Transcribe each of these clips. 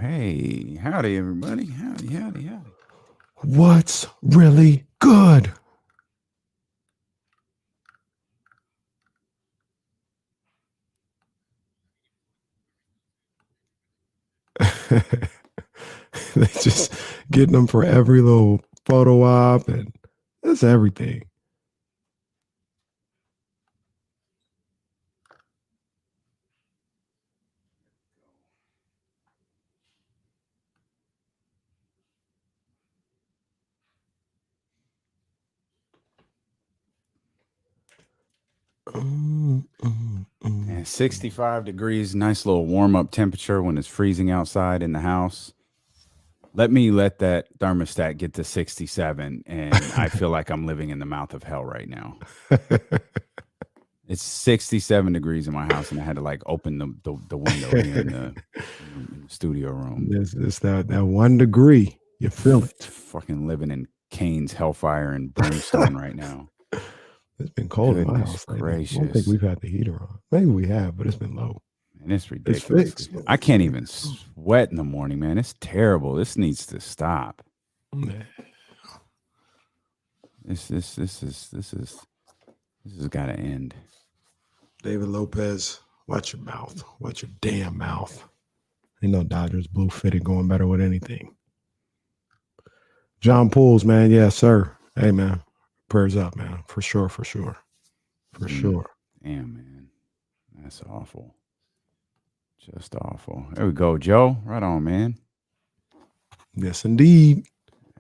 Hey, howdy, everybody. Howdy. What's really good? They just getting them for every little photo op, and that's everything. And 65 degrees, nice little warm-up temperature when it's freezing outside in the house. Let that thermostat get to 67, and I feel like I'm living in the mouth of hell right now. It's 67 degrees in my house, and I had to like open the window here in the studio room. It's that 1 degree. You feel it. Fucking living in Cain's hellfire and brimstone right now. It's been cold in my house. Gracious. I don't think we've had the heater on. Maybe we have, but it's been low. And it's ridiculous. It's fixed. I can't even sweat in the morning, man. It's terrible. This needs to stop. This has got to end. David Lopez, watch your mouth. Watch your damn mouth. Ain't no Dodgers blue fitted going better with anything. John Pools, man. Yes, sir. Hey, man. Prayers up, man. For sure. Sure. Damn, man. That's awful. Just awful. There we go, Joe. Right on, man. Yes, indeed.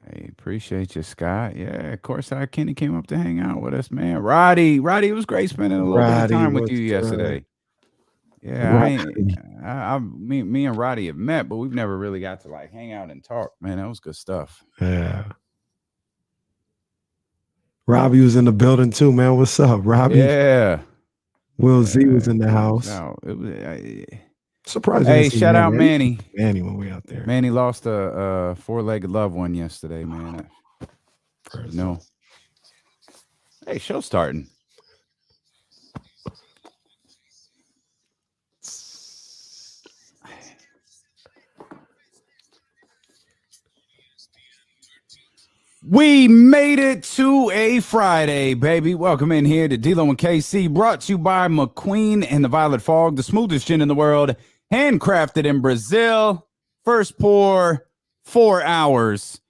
Hey, appreciate you, Scott. Yeah, of course, Kenny came up to hang out with us, man. Roddy, it was great spending a little bit of time with you yesterday. Yeah, me and Roddy have met, but we've never really got to like hang out and talk, man. That was good stuff. Yeah. Robbie was in the building too, man. What's up, Robbie? Yeah. Will Z was in the house. It was surprising. Hey, shout out Manny. Manny when we out there. Manny lost a four-legged loved one yesterday, man. No. Hey, show starting. We made it to a Friday, baby. Welcome in here to D-Lo and KC, brought to you by McQueen and the Violet Fog, the smoothest gin in the world, handcrafted in Brazil. First pour, 4 hours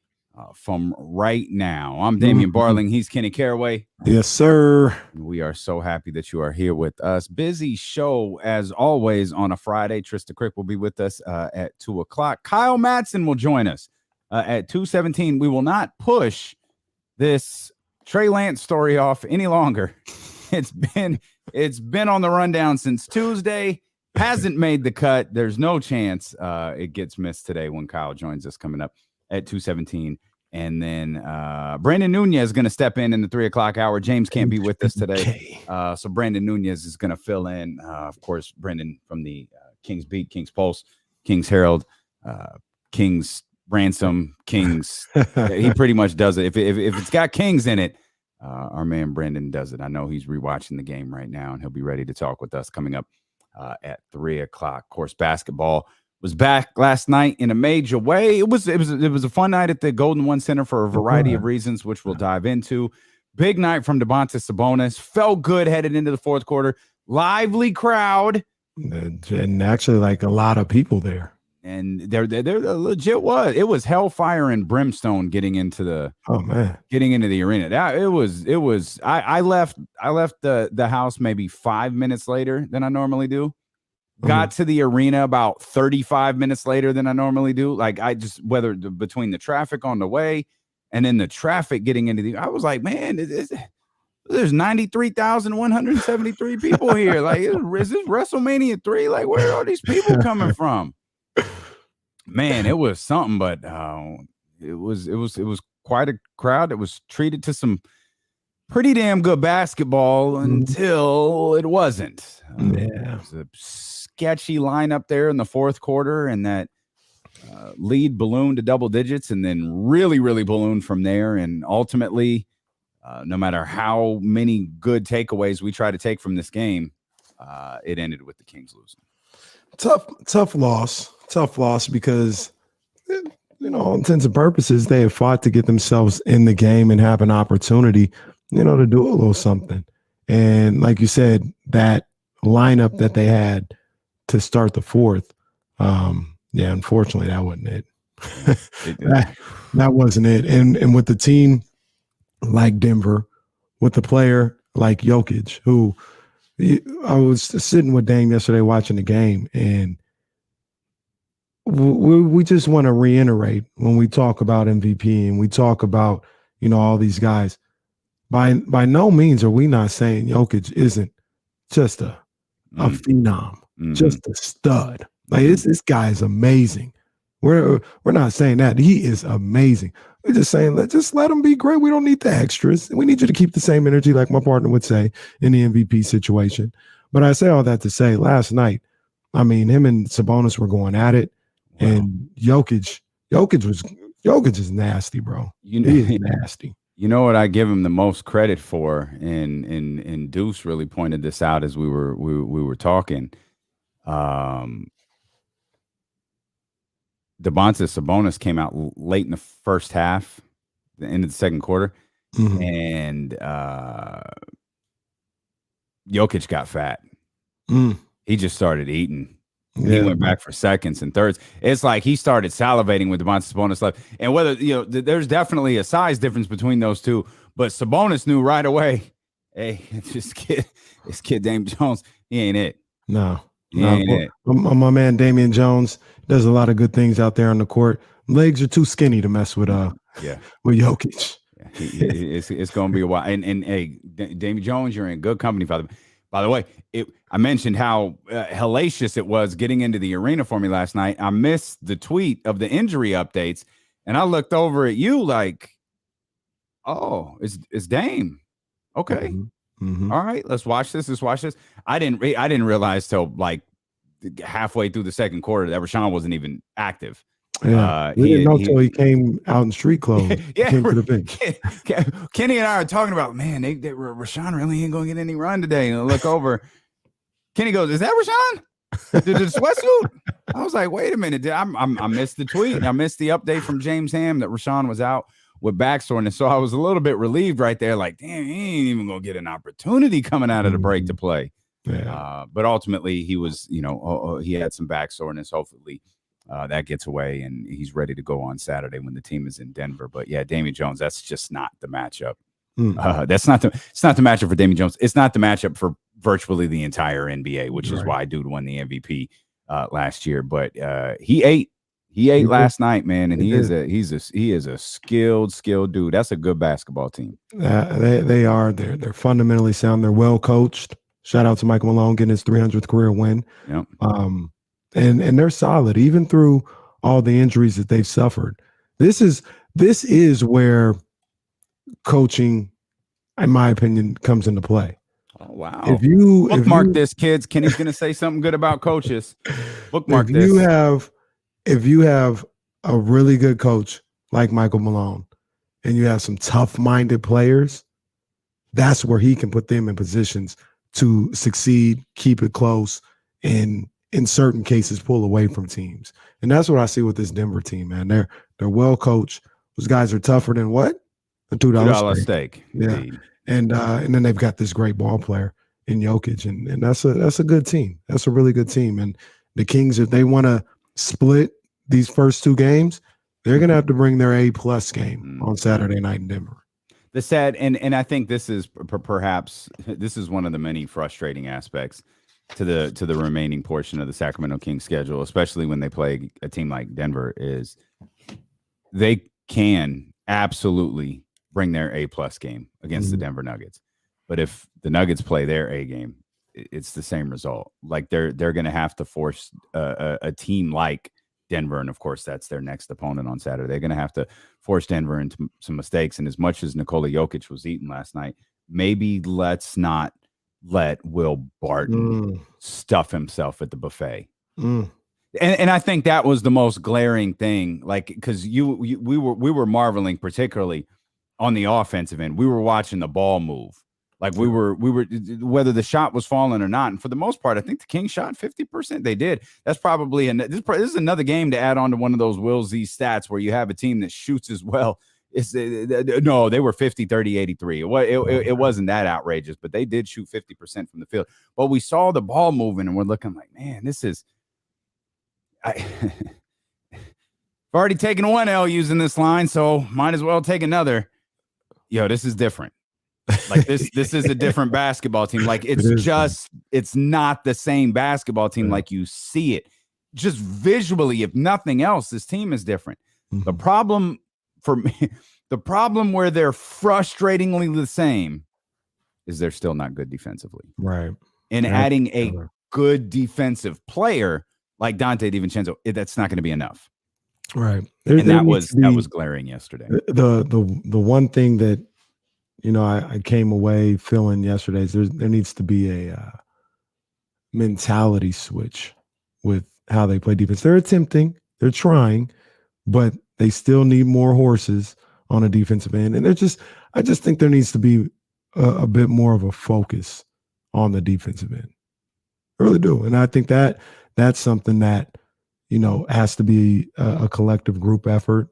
from right now. I'm Damian Barling. He's Kenny Caraway. Yes, sir. We are so happy that you are here with us. Busy show, as always, on a Friday. Trista Krick will be with us at 2 o'clock. Kyle Matson will join us at 2:17. We will not push this Trey Lance story off any longer. It's been on the rundown since Tuesday. Hasn't made the cut. There's no chance it gets missed today when Kyle joins us coming up at 2:17. And then Brenden Nunes is going to step in the 3 o'clock hour. James can't be with us today. So Brenden Nunes is going to fill in. Of course, Brenden from the King's Beat, King's Pulse, King's Herald, King's Ransom, Kings. He pretty much does it. If it's got Kings in it, our man Brenden does it. I know he's rewatching the game right now, and he'll be ready to talk with us coming up at 3 o'clock. Of course, basketball was back last night in a major way. It was a fun night at the Golden One Center for a variety of reasons, which we'll dive into. Big night from Domantas Sabonis. Felt good headed into the fourth quarter. Lively crowd, and actually like a lot of people there. And they're legit. It was hellfire and brimstone getting into the arena. I left the house maybe 5 minutes later than I normally do. Got to the arena about 35 minutes later than I normally do. Like between the traffic on the way and then the traffic getting into I was like, man, there's 93,173 people here. Like, is this WrestleMania 3? Like, where are these people coming from? Man, it was something, but it was quite a crowd. It was treated to some pretty damn good basketball until it wasn't. It was a sketchy lineup there in the fourth quarter, and that lead ballooned to double digits, and then really, really ballooned from there. And ultimately, no matter how many good takeaways we try to take from this game, it ended with the Kings losing. Tough loss. Tough loss because, all intents and purposes, they have fought to get themselves in the game and have an opportunity, to do a little something. And like you said, that lineup that they had to start the fourth, unfortunately, that wasn't it. that wasn't it. And with the team like Denver, with the player like Jokic, who I was sitting with Dame yesterday watching the game, and we just want to reiterate when we talk about MVP and we talk about, all these guys, by no means are we not saying Jokic isn't just a phenom, just a stud. Like this guy is amazing. We're not saying that. He is amazing. We're just saying let him be great. We don't need the extras. We need you to keep the same energy, like my partner would say in the MVP situation. But I say all that to say, last night, I mean, him and Sabonis were going at it, and Jokic is nasty, bro. He is nasty. You know what I give him the most credit for, and Deuce really pointed this out as we were talking. Domantas Sabonis came out late in the first half, the end of the second quarter, and Jokic got fat. He just started eating. He went back for seconds and thirds. It's like he started salivating with Domantas Sabonis left. And whether, there's definitely a size difference between those two, but Sabonis knew right away, hey, this kid Dame Jones, he ain't it. No. My man Damian Jones does a lot of good things out there on the court. Legs are too skinny to mess with with Jokic. It's going to be a while. And hey, Damian Jones, you're in good company, Father. By the way, I mentioned how hellacious it was getting into the arena for me last night. I missed the tweet of the injury updates, and I looked over at you like, oh, it's Dame. Okay. All right, let's watch this. I didn't realize till like halfway through the second quarter that Rashawn wasn't even active. Yeah, we didn't know until he came out in street clothes. Came to the bench. Kenny and I are talking about, man, Rashawn really ain't going to get any run today. And I look over, Kenny goes, "Is that Rashawn? Did the sweatsuit?" I was like, "Wait a minute, I missed the tweet. I missed the update from James Ham that Rashawn was out with back soreness." So I was a little bit relieved right there, like, damn, he ain't even going to get an opportunity coming out of the break to play. Yeah. But ultimately, he was, he had some back soreness. Hopefully, that gets away and he's ready to go on Saturday when the team is in Denver. But yeah, Damian Jones, that's just not the matchup. It's not the matchup for Damian Jones. It's not the matchup for virtually the entire NBA, which is why dude won the MVP last year. But he ate last night, man, and he is a skilled dude. That's a good basketball team. They are. They're fundamentally sound. They're well coached. Shout out to Michael Malone getting his 300th career win. Yep. And they're solid even through all the injuries that they've suffered. This is where coaching, in my opinion, comes into play. Oh, wow. If you bookmark this, kids, Kenny's going to say something good about coaches. Bookmark this. If you have a really good coach like Michael Malone and you have some tough-minded players, that's where he can put them in positions to succeed, keep it close, and in certain cases pull away from teams. And that's what I see with this Denver team, man. They're well coached. Those guys are tougher than what? A $2 steak. Yeah. And then they've got this great ball player in Jokic, and that's a good team. That's a really good team. And the Kings, if they want to split these first two games, they're going to have to bring their A+ game on Saturday night in Denver. The sad, and I think this is perhaps this is one of the many frustrating aspects to the remaining portion of the Sacramento Kings schedule, especially when they play a team like Denver, is they can absolutely bring their A+ game against the Denver Nuggets. But if the Nuggets play their A game, it's the same result. Like they're going to have to force a team like Denver, and of course that's their next opponent on Saturday. They're going to have to force Denver into some mistakes. And as much as Nikola Jokic was eating last night, maybe let's not let Will Barton stuff himself at the buffet. And I think that was the most glaring thing, like, because we were marveling particularly on the offensive end. We were watching the ball move. Like we were whether the shot was falling or not. And for the most part, I think the Kings shot 50%. They did. That's probably this is another game to add on to one of those Will Z stats where you have a team that shoots as well. No, they were 50, 30, 83. It wasn't that outrageous, but they did shoot 50% from the field. But we saw the ball moving and we're looking like, man, this is I've already taken one L using this line, so might as well take another. Yo, this is different. Like this is a different basketball team. Like it's not the same basketball team like you see it. Just visually, if nothing else, this team is different. Mm-hmm. The problem for me, the problem where they're frustratingly the same is they're still not good defensively. Right. And adding a good defensive player like Dante DiVincenzo, that's not going to be enough. Right. And that was glaring yesterday. The one thing that I came away feeling yesterday is there needs to be a mentality switch with how they play defense. They're attempting, they're trying, but they still need more horses on a defensive end. And I just think there needs to be a bit more of a focus on the defensive end. I really do. And I think that's something that, has to be a collective group effort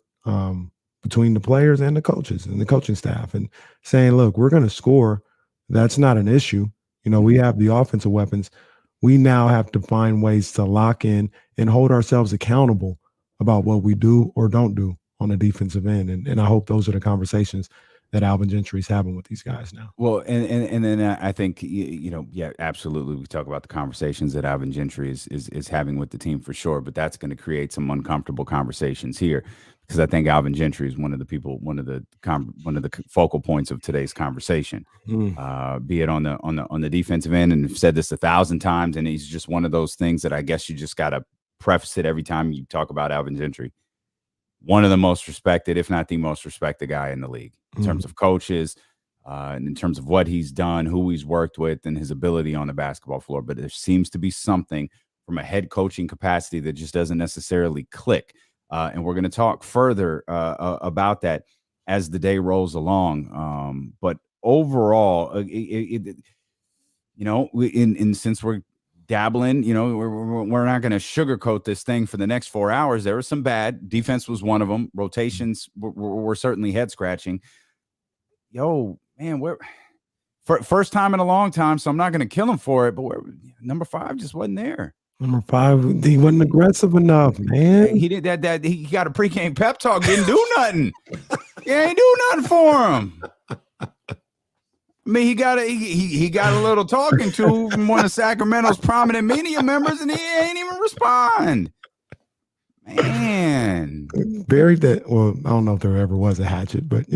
between the players and the coaches and the coaching staff, and saying, look, we're going to score. That's not an issue. We have the offensive weapons. We now have to find ways to lock in and hold ourselves accountable about what we do or don't do on the defensive end. And I hope those are the conversations that Alvin Gentry is having with these guys now. Well, and then I think, yeah, absolutely. We talk about the conversations that Alvin Gentry is having with the team for sure, but that's going to create some uncomfortable conversations here, because I think Alvin Gentry is one of the focal points of today's conversation, be it on the defensive end. And I've said this 1,000 times, and he's just one of those things that I guess you just got to preface it every time you talk about Alvin Gentry. One of the most respected, if not the most respected guy in the league in terms of coaches, and in terms of what he's done, who he's worked with, and his ability on the basketball floor. But there seems to be something from a head coaching capacity that just doesn't necessarily click. And we're going to talk further about that as the day rolls along. But overall, since we're dabbling, we're not going to sugarcoat this thing for the next 4 hours. There was some bad. Defense was one of them. Rotations were certainly head scratching. Yo, man, we're first time in a long time, so I'm not going to kill him for it. But number 5 just wasn't there. Number 5, he wasn't aggressive enough, man. He did that. He got a pregame pep talk. Didn't do nothing. He ain't do nothing for him. I mean, he got a little talking to from one of Sacramento's prominent media members, and he ain't even respond. Man, buried that. Well, I don't know if there ever was a hatchet, but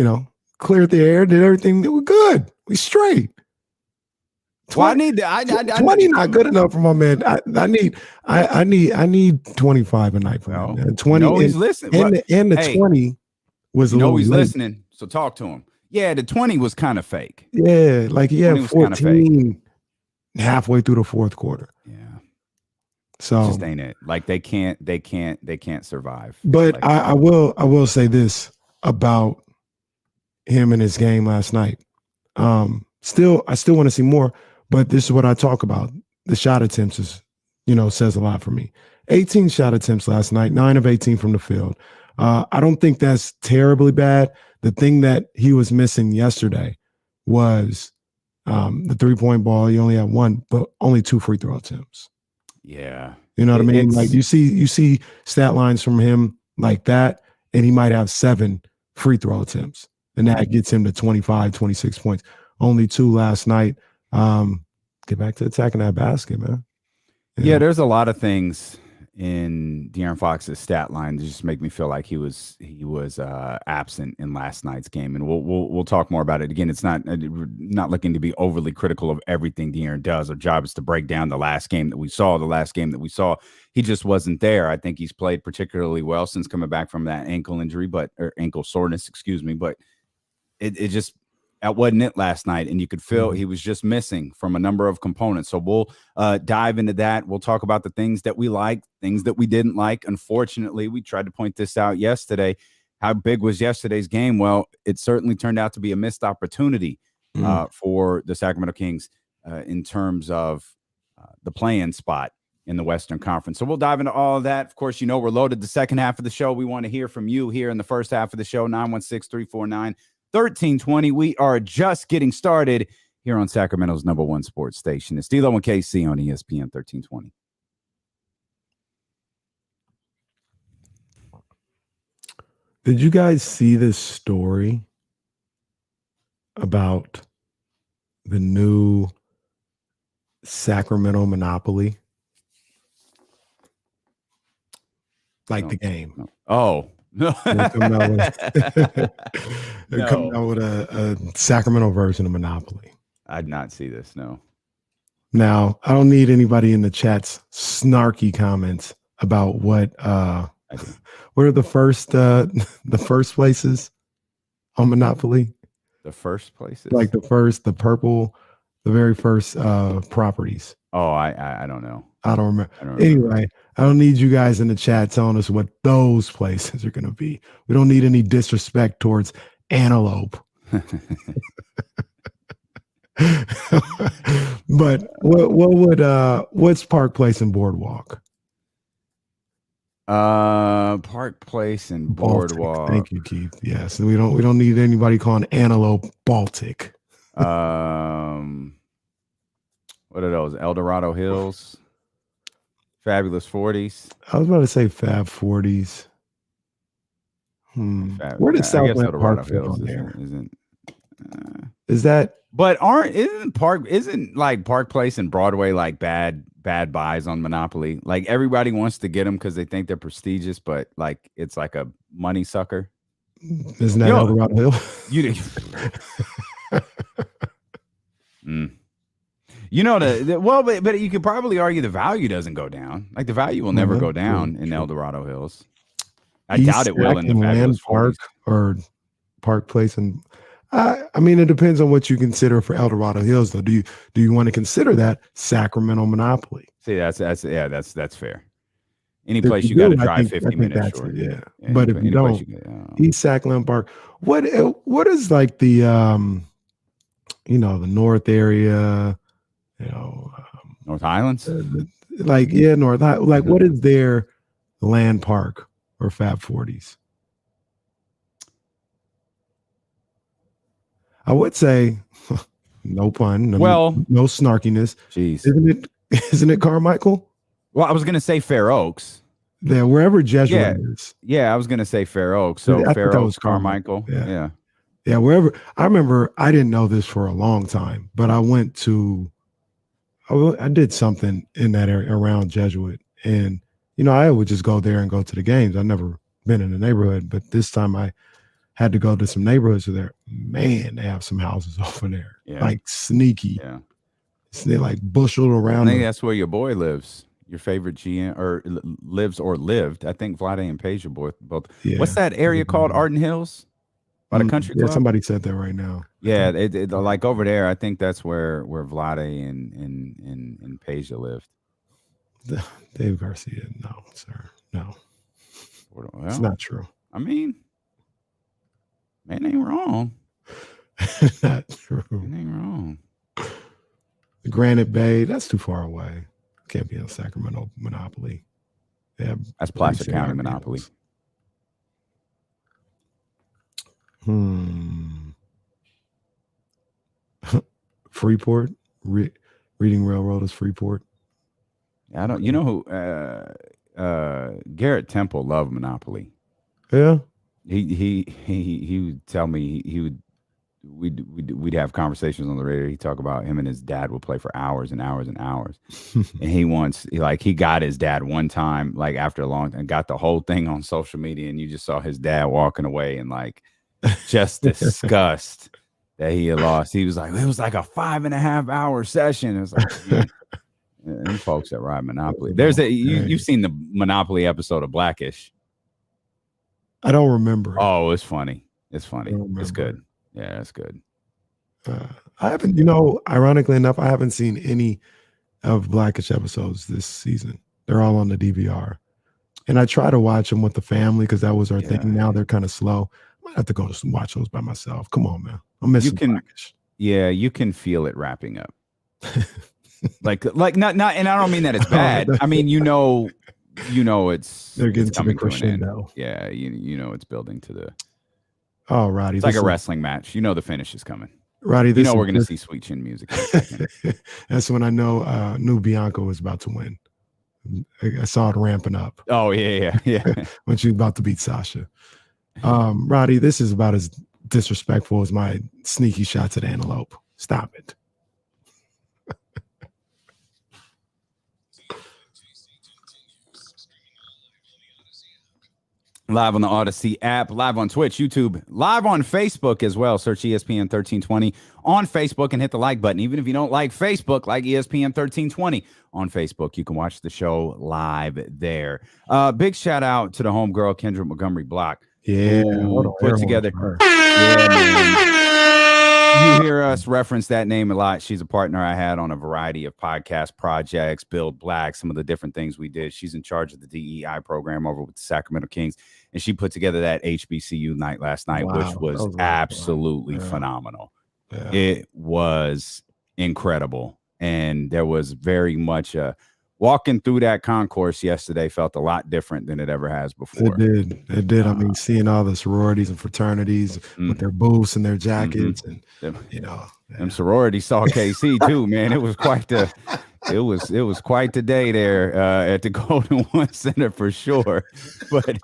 cleared the air, did everything. It was good. We straight. 20 not good enough for my man. I need 25 a night from him. 20. He's listening. And the 20 was a little he's late. listening. So talk to him. Yeah, the 20 was kind of fake. Yeah, like he had 14 halfway through the fourth quarter. Yeah. So just ain't it. Like they can't survive. But like, I will say this about him and his game last night. I still want to see more, but this is what I talk about. The shot attempts is, says a lot for me. 18 shot attempts last night, 9 of 18 from the field. I don't think that's terribly bad. The thing that he was missing yesterday was the 3-point ball. He only had 1, but only 2 free throw attempts. Yeah. You know what I mean? Like you see stat lines from him like that, and he might have 7 free throw attempts, and that gets him to 25, 26 points. Only 2 last night. Get back to attacking that basket, man. Yeah, there's a lot of things in De'Aaron Fox's stat line that just make me feel like he was absent in last night's game, and we'll talk more about it. Again, it's not looking to be overly critical of everything De'Aaron does. Our job is to break down the last game that we saw. The last game that we saw, he just wasn't there. I think he's played particularly well since coming back from that ankle injury, or ankle soreness, excuse me. But it just that wasn't it last night, and you could feel he was just missing from a number of components. So we'll dive into that. We'll talk about the things that we liked, things that we didn't like. Unfortunately, we tried to point this out yesterday. How big was yesterday's game? Well, it certainly turned out to be a missed opportunity for the Sacramento Kings in terms of the play-in spot in the Western Conference. So we'll dive into all of that. Of course, we're loaded the second half of the show. We want to hear from you here in the first half of the show, 916-349-1320. We are just getting started here on Sacramento's #1 sports station. It's D-Lo and KC on ESPN 1320. Did you guys see this story about the new Sacramento Monopoly? Like the game. No. Oh, no. They're coming out with a Sacramento version of Monopoly. I did not see this, no. Now, I don't need anybody in the chat's snarky comments about what are the first places on Monopoly? The first places? Like the very first properties. Oh, I don't know. I don't remember. Anyway, I don't need you guys in the chat telling us what those places are going to be. We don't need any disrespect towards Antelope. But what's Park Place and Boardwalk? Park Place and Boardwalk. Baltic. Thank you, Keith. Yes, we don't need anybody calling Antelope Baltic. What are those? El Dorado Hills, Fabulous 40s. I was about to say Fab 40s. Where does Southland Park fit on there? Is that? But isn't Park Place and Broadway like bad buys on Monopoly? Like everybody wants to get them because they think they're prestigious, but like it's like a money sucker. Isn't that El Dorado Hill? But you could probably argue the value doesn't go down. Like the value will never go down in El Dorado Hills. I doubt it will in the Fabulous Park 40s. or Park Place. And I mean, it depends on what you consider for El Dorado Hills, though. Do you want to consider that Sacramento Monopoly? See, that's fair. Any place you got to drive 50 minutes short. Yeah. But if you don't, East Sacramento Park. What is like the the North area? North Highlands? North Highlands. Like, what is their land park or Fab 40s? I would say, no pun. No snarkiness. Jeez. Isn't it Carmichael? Well, I was going to say Fair Oaks. Yeah, wherever Jesuit is. Yeah, I was going to say Fair Oaks. So Fair Oaks, Carmichael. Yeah. Yeah, wherever. I remember, I didn't know this for a long time, but I did something in that area around Jesuit. And, I would just go there and go to the games. I've never been in the neighborhood, but this time I had to go to some neighborhoods there. Man, they have some houses over there. Yeah. Like sneaky. Yeah. They're like busheled around. I think that's where your boy lives. Your favorite GM or lives or lived. I think Vlade and Paige are both. Yeah. What's that area called? Arden Hills? By the country club? Yeah, somebody said that right now. Yeah, it like over there, I think that's where Vlade and Paige lived. Dave Garcia, no, sir. No. Well, it's not true. I mean, man ain't wrong. Not true. Man ain't wrong. Granite Bay, that's too far away. Can't be in Sacramento Monopoly. Yeah, that's Placer County Monopoly. Freeport, Reading Railroad is Freeport. I don't. You know who? Garrett Temple loved Monopoly. Yeah. He would tell me we'd have conversations on the radio. He'd talk about him and his dad would play for hours and hours and hours. And he got his dad one time, like after a long time, got the whole thing on social media, and you just saw his dad walking away and like just disgust that he had lost. He was like, it was like a 5.5 hour session. It was like, and folks that ride Monopoly. There's you've seen the Monopoly episode of Blackish. I don't remember. Oh, it's funny. It's funny. It's good. Yeah, it's good. I haven't, ironically enough, I haven't seen any of Blackish episodes this season. They're all on the DVR. And I try to watch them with the family because that was our thing. Now they're kind of slow. I might have to go watch those by myself. Come on, man. I'm missing Blackish. Yeah, you can feel it wrapping up. like not, and I don't mean that it's bad. I mean, it's they're getting it's coming to the to an end. crescendo. Yeah, it's building to the. Oh, Roddy, It's like a wrestling match. The finish is coming. Roddy, we're going to see Sweet Chin Music in a second. That's when I know New Bianca was about to win. I saw it ramping up. Oh, yeah. When she was about to beat Sasha. Roddy, this is about as disrespectful as my sneaky shots at Antelope. Stop it. Live on the Odyssey app, live on Twitch, YouTube, live on Facebook as well. Search ESPN 1320 on Facebook and hit the like button. Even if you don't like Facebook, like ESPN 1320 on Facebook, you can watch the show live there. Big shout out to the homegirl, Kendra Montgomery Block. Yeah, put together. Yeah, man. You hear us reference that name a lot. She's a partner I had on a variety of podcast projects, Build Black, some of the different things we did. She's in charge of the DEI program over with the Sacramento Kings, and she put together that HBCU night last night, which was absolutely phenomenal. Yeah. It was incredible, and there was very much walking through that concourse yesterday felt a lot different than it ever has before. It did. I mean, seeing all the sororities and fraternities with their booths and their jackets, and them sororities saw KC too, man. It was quite the, it was quite the day there at the Golden One Center for sure. But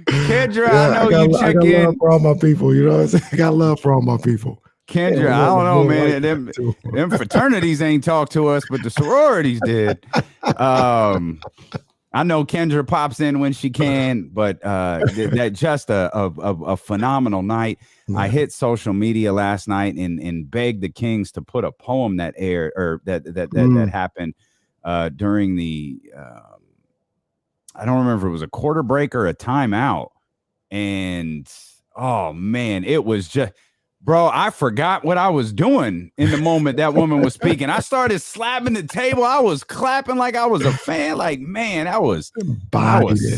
Kendra, I know you check in. I got love for all my people. You know what I'm saying? I got love for all my people. Kendra, I don't know, man. Them fraternities ain't talked to us, but the sororities did. I know Kendra pops in when she can, but that just a phenomenal night. Yeah. I hit social media last night and begged the Kings to put a poem that aired or that happened during the I don't remember if it was a quarter break or a timeout. And oh man, it was just. Bro, I forgot what I was doing in the moment that woman was speaking. I started slapping the table. I was clapping like I was a fan. Like, man, that was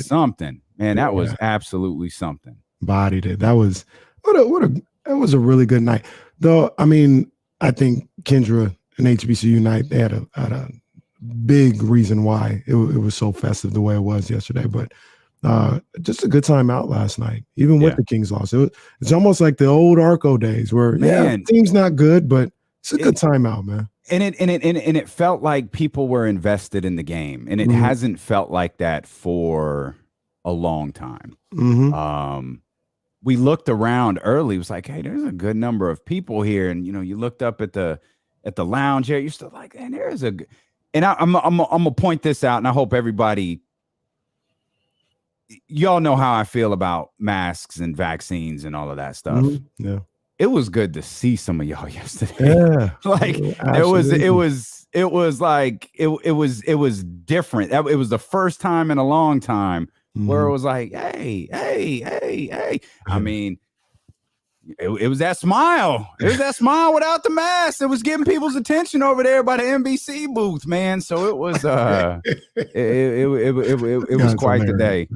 something. Man, that was absolutely something. Bodied it. That was that was a really good night. Though, I mean, I think Kendra and HBCU Night, they had a big reason why it was so festive the way it was yesterday. But just a good time out last night, even with the Kings loss. It's almost like the old Arco days where the team's not good, but it's a good time out, man. And it felt like people were invested in the game, and it hasn't felt like that for a long time. We looked around early. It was like, hey, there's a good number of people here, and you looked up at the lounge here. You're still like, man, there's a. And I'm gonna point this out, and I hope everybody. Y'all know how I feel about masks and vaccines and all of that stuff. Yeah. It was good to see some of y'all yesterday. Yeah. Like it was different. It was the first time in a long time where it was like, hey. I mean, it was that smile. It was that smile without the mask. It was getting people's attention over there by the NBC booth, man. So it was it was quite the day.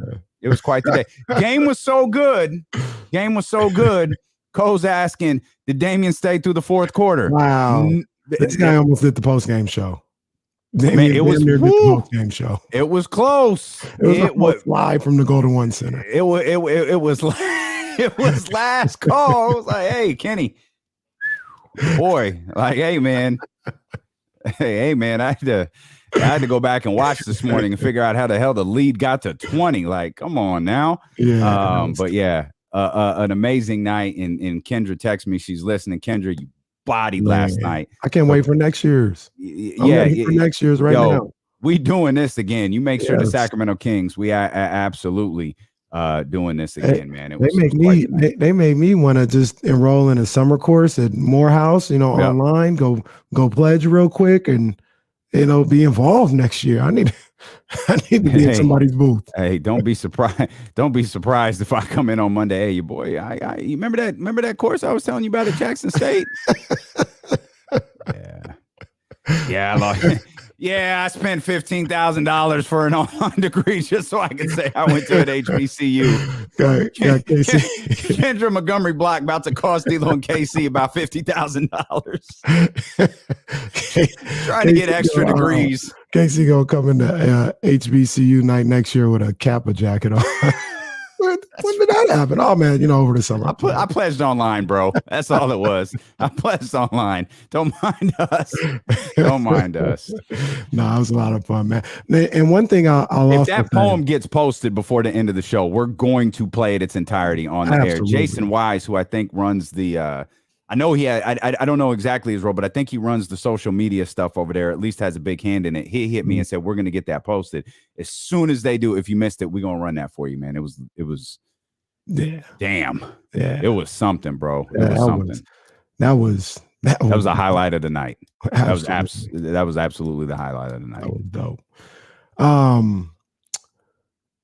It was quite the day. Game was so good. Cole's asking, did Davion stay through the fourth quarter? Wow. This guy almost did the post-game show. It was the post-game show. It was close. It was live from the Golden One Center. It was last call. I was like, hey, Kenny. Boy, like, hey man, I had to go back and watch this morning and figure out how the hell the lead got to 20. Like, come on now. Yeah. But yeah, an amazing night. And Kendra texted me. She's listening. Kendra, you bodied last night. I can't wait for next year's. For next year's now. We doing this again. You make sure the Sacramento Kings, we are absolutely doing this again, man. They made me want to just enroll in a summer course at Morehouse, online, go pledge real quick and be involved next year. I need to be in somebody's booth. Hey, don't be surprised. Don't be surprised if I come in on Monday. Hey, your boy, you remember that course I was telling you about at Jackson State? Yeah. Yeah, I spent $15,000 for an online degree just so I could say I went to an HBCU. Got Casey. Kendra Montgomery Block about to cost D'Lo and KC about $50,000. Trying to get extra degrees. Casey gonna come into HBCU night next year with a Kappa jacket on. When did that happen? Oh man, over the summer. I pledged online, bro. That's all it was. I pledged online. Don't mind us. Don't mind us. No, it was a lot of fun, man. And one thing I'll if also that poem gets posted before the end of the show, we're going to play it its entirety on the air. Jason Wise, who I think runs the I know he had, I don't know exactly his role, but I think he runs the social media stuff over there, at least has a big hand in it. He hit me and said, we're going to get that posted. As soon as they do, if you missed it, we're going to run that for you, man. It was damn. Yeah. It was something, bro. It was something. That was a highlight of the night. That was absolutely the highlight of the night. That was dope.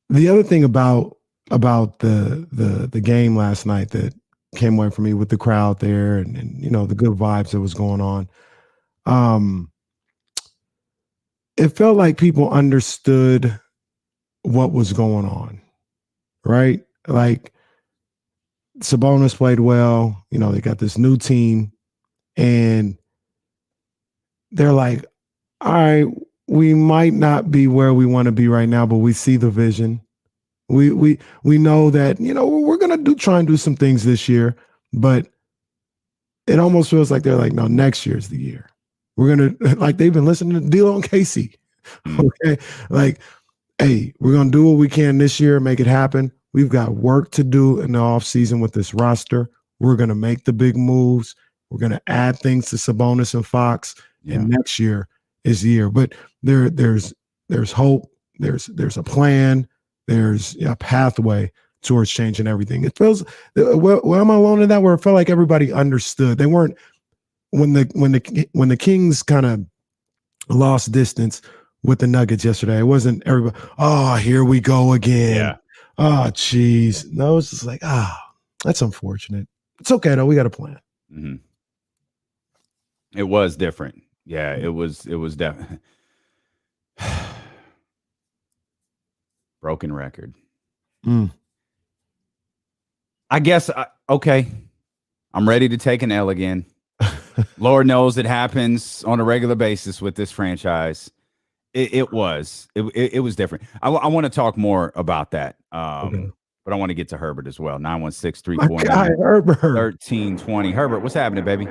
The other thing about the game last night that came away from me with the crowd there and the good vibes that was going on. It felt like people understood what was going on, right? Like Sabonis played well, they got this new team and they're like, all right, we might not be where we want to be right now, but we see the vision. We know that, we're going to try and do some things this year, but it almost feels like they're like, no, next year's the year. We're going to, like they've been listening to D'Lo and Casey. Okay. Like, hey, we're going to do what we can this year, make it happen. We've got work to do in the offseason with this roster. We're going to make the big moves. We're going to add things to Sabonis and Fox. Yeah. And next year is the year. But there's hope. There's a plan. There's a pathway towards changing everything. It feels, well, am I alone in that? Where it felt like everybody understood. They weren't, when the Kings kind of lost distance with the Nuggets yesterday, it wasn't everybody, oh, here we go again. Yeah. Oh, geez. No, it's just like, that's unfortunate. It's okay though. We got a plan. Mm-hmm. It was different. Yeah, it was definitely. Broken record. I guess, okay. I'm ready to take an L again. Lord knows it happens on a regular basis with this franchise. It was different. I want to talk more about that. Okay. But I want to get to Herbert as well. 916-349-1320. Herbert, what's happening, baby?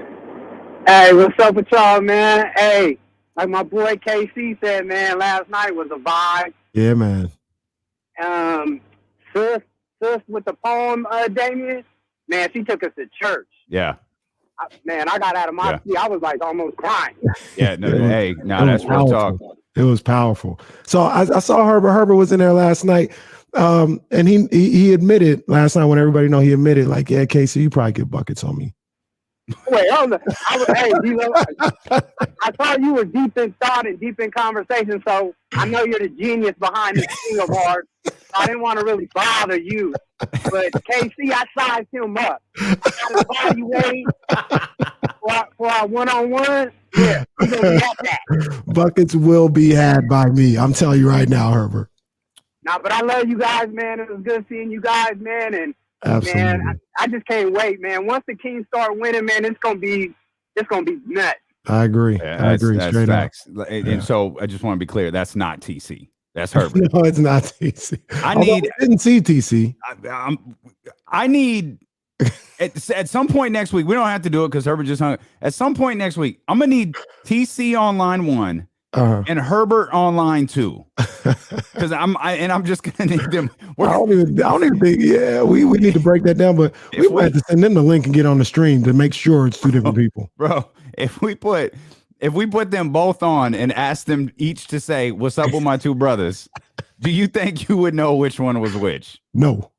Hey, what's up with y'all, man? Hey, like my boy KC said, man, last night was a vibe. Yeah, man. Sis with the poem, Damien, man, she took us to church. Yeah. I got out of my seat. I was like almost crying. Yeah, that's real talk. It was powerful. So I saw Herbert. Herbert was in there last night. And he admitted last night when everybody know, he admitted like, yeah, Casey, you probably get buckets on me. Wait, I thought you were deep in thought and deep in conversation, so I know you're the genius behind this thing of ours. I didn't want to really bother you, but KC, I sized him up. I got to evaluate for our one-on-one. Yeah, he's gonna be at that. Buckets will be had by me. I'm telling you right now, Herbert. Nah, but I love you guys, man. It was good seeing you guys, man, and absolutely. Man, I just can't wait, man. Once the Kings start winning, man, it's gonna be nuts. I agree. Yeah, I agree. That's facts. And so I just want to be clear. That's not TC. That's Herbert. No, it's not TC. I didn't see TC. I need at some point next week. We don't have to do it because Herbert just hung. At some point next week, I'm gonna need TC on line 1. And Herbert on line 2, because I'm just gonna need them. I don't even think. Yeah, we need to break that down, but we might have to send them the link and get on the stream to make sure it's 2 different people. Bro, if we put them both on and ask them each to say what's up with my 2 brothers, do you think you would know which one was which? No.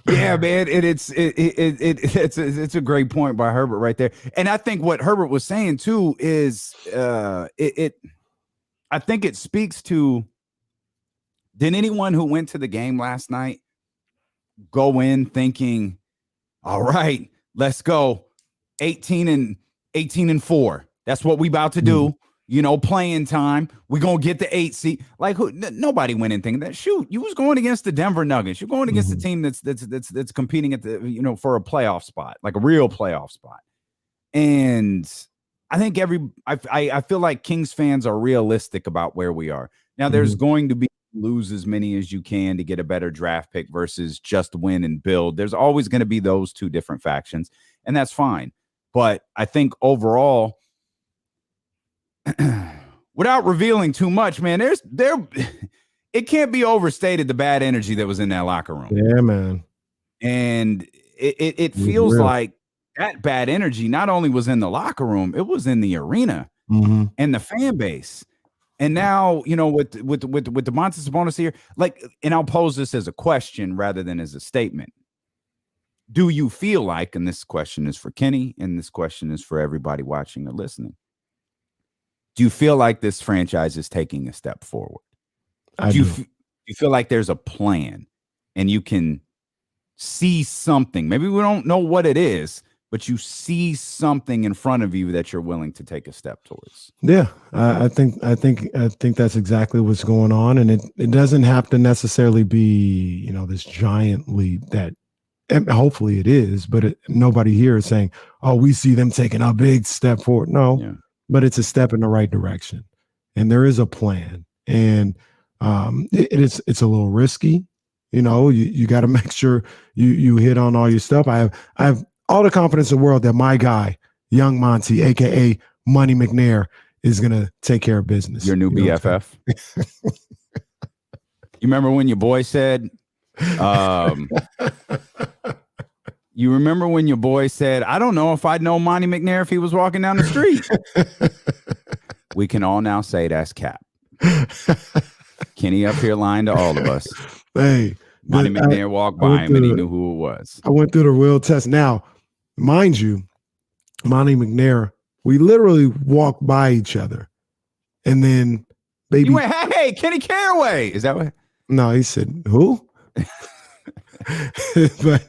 Yeah, man, it's a great point by Herbert right there, and I think what Herbert was saying too is I think it speaks to, did anyone who went to the game last night go in thinking, all right, let's go 18-2 18-4. That's what we about to do. You know, playing time. We're going to get the 8 seed. Like, nobody went in thinking that. Shoot, you was going against the Denver Nuggets. You're going against the team that's competing at the, you know, for a playoff spot, like a real playoff spot. And I think I feel like Kings fans are realistic about where we are. Now, there's going to be lose as many as you can to get a better draft pick versus just win and build. There's always going to be those two different factions, and that's fine. But I think overall, without revealing too much, man, it can't be overstated the bad energy that was in that locker room. Yeah, man. And it feels like that bad energy not only was in the locker room, it was in the arena and the fan base. And now, you know, with Domantas Sabonis here, like, and I'll pose this as a question rather than as a statement. Do you feel like, and this question is for Kenny, and this question is for everybody watching or listening, do you feel like this franchise is taking a step forward? Do you feel like there's a plan and you can see something? Maybe we don't know what it is, but you see something in front of you that you're willing to take a step towards. Yeah, I think that's exactly what's going on, and it doesn't have to necessarily be, you know, this giant leap that, and hopefully it is, but nobody here is saying, oh, we see them taking a big step forward. No, but it's a step in the right direction, and there is a plan, and it's a little risky. You know, you got to make sure you hit on all your stuff. I have all the confidence in the world that my guy, Young Monty, aka Money McNair, is gonna take care of business. Your new BFF. You remember when your boy said, you remember when your boy said, I don't know if I'd know Monty McNair if he was walking down the street. We can all now say that's cap. Kenny up here lying to all of us. Hey, Monty McNair walked by him and he knew who it was. I went through the real test. Now, mind you, Monty McNair, we literally walked by each other. And then baby. You went, hey, Kenny Caraway. Is that what? No, he said, who? But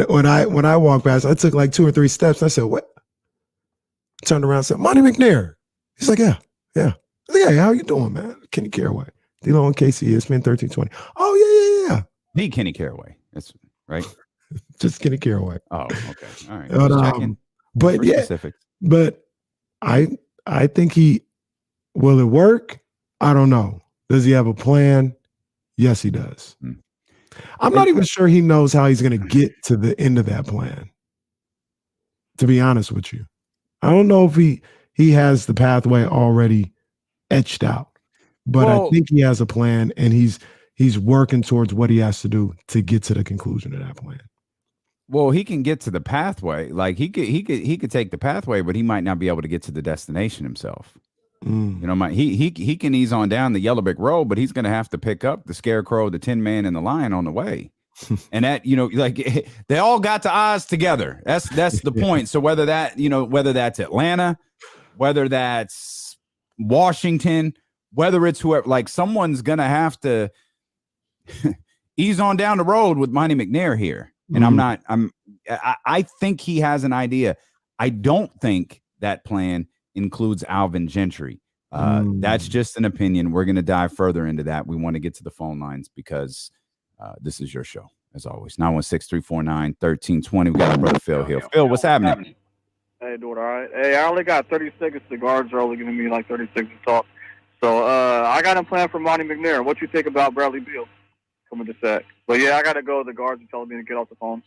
when I walked past, I took like 2 or 3 steps. I said, what? Turned around and said, Monty McNair. He's like, yeah. I was like, hey, how you doing, man? Kenny Caraway. D-Lo and KC, ESPN 1320. Oh, yeah. The Kenny Caraway. That's right. Just Kenny Caraway. Oh, okay. All right. But yeah, specific. But I think will it work? I don't know. Does he have a plan? Yes, he does. I'm not even sure he knows how he's going to get to the end of that plan, to be honest with you. I don't know if he has the pathway already etched out, but I think he has a plan, and he's working towards what he has to do to get to the conclusion of that plan. Well, he can get to the pathway. Like he could take the pathway, but he might not be able to get to the destination himself. You know, he can ease on down the yellow brick road, but he's going to have to pick up the Scarecrow, the Tin Man, and the Lion on the way. And that, you know, like they all got to Oz together. That's the point. So whether that's Atlanta, whether that's Washington, whether it's whoever, like someone's going to have to ease on down the road with Monty McNair here. And I think he has an idea. I don't think that plan includes Alvin Gentry. That's just an opinion. We're going to dive further into that. We want to get to the phone lines because this is your show, as always. 916-349-1320. We got our brother Phil here. Phil, what's happening? Hey, doing all right. Hey, I only got 30 seconds. The guards are only giving me like 30 seconds to talk. So I got a plan for Monty McNair. What you think about Bradley Beal coming to sack? But yeah, I got to go. The guards are telling me to get off the phone.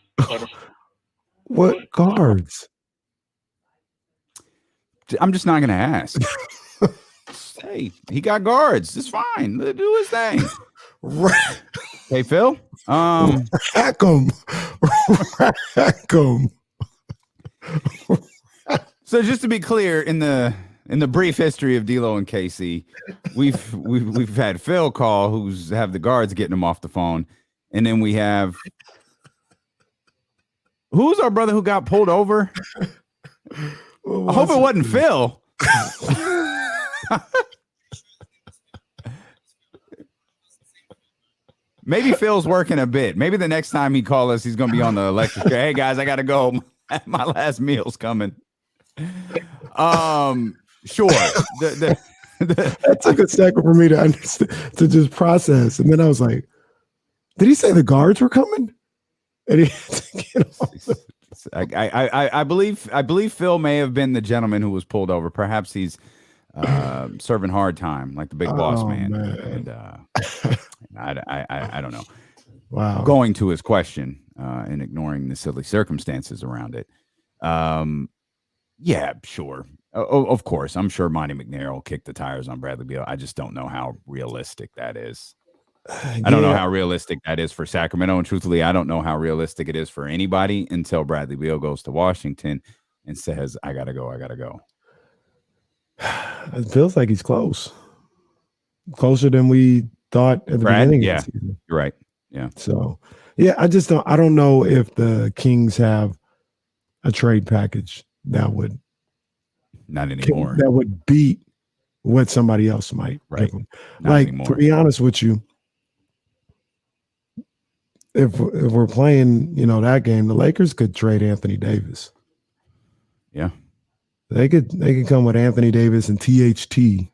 What guards? I'm just not going to ask. Hey, he got guards. It's fine. Let him do his thing. Right. Hey, Phil. Hack him. So just to be clear, in the brief history of D-Lo and KC, we've had Phil call who's have the guards getting him off the phone, and then we have who's our brother who got pulled over. I hope it wasn't Phil. Maybe Phil's working a bit. Maybe the next time he calls us, he's going to be on the electric chair. Hey, guys, I got to go. My last meal's coming. Sure. That took a second for me to understand, to just process, and then I was like, "Did he say the guards were coming?" And he had to get off. I believe Phil may have been the gentleman who was pulled over. Perhaps he's serving hard time, like the big boss man. And I don't know. Wow. Going to his question and ignoring the silly circumstances around it. Yeah, sure. Of course, I'm sure Monty McNair will kick the tires on Bradley Beal. I just don't know how realistic that is. I don't know how realistic that is for Sacramento, and truthfully, I don't know how realistic it is for anybody until Bradley Beal goes to Washington and says, I gotta go. It feels like he's closer than we thought at the beginning of the season. You're right. Yeah. So, yeah, I don't know if the Kings have a trade package that would not anymore. That would beat what somebody else might. Right. Like anymore. To be honest with you, if we're playing, that game, the Lakers could trade Anthony Davis. Yeah. They could come with Anthony Davis and THT.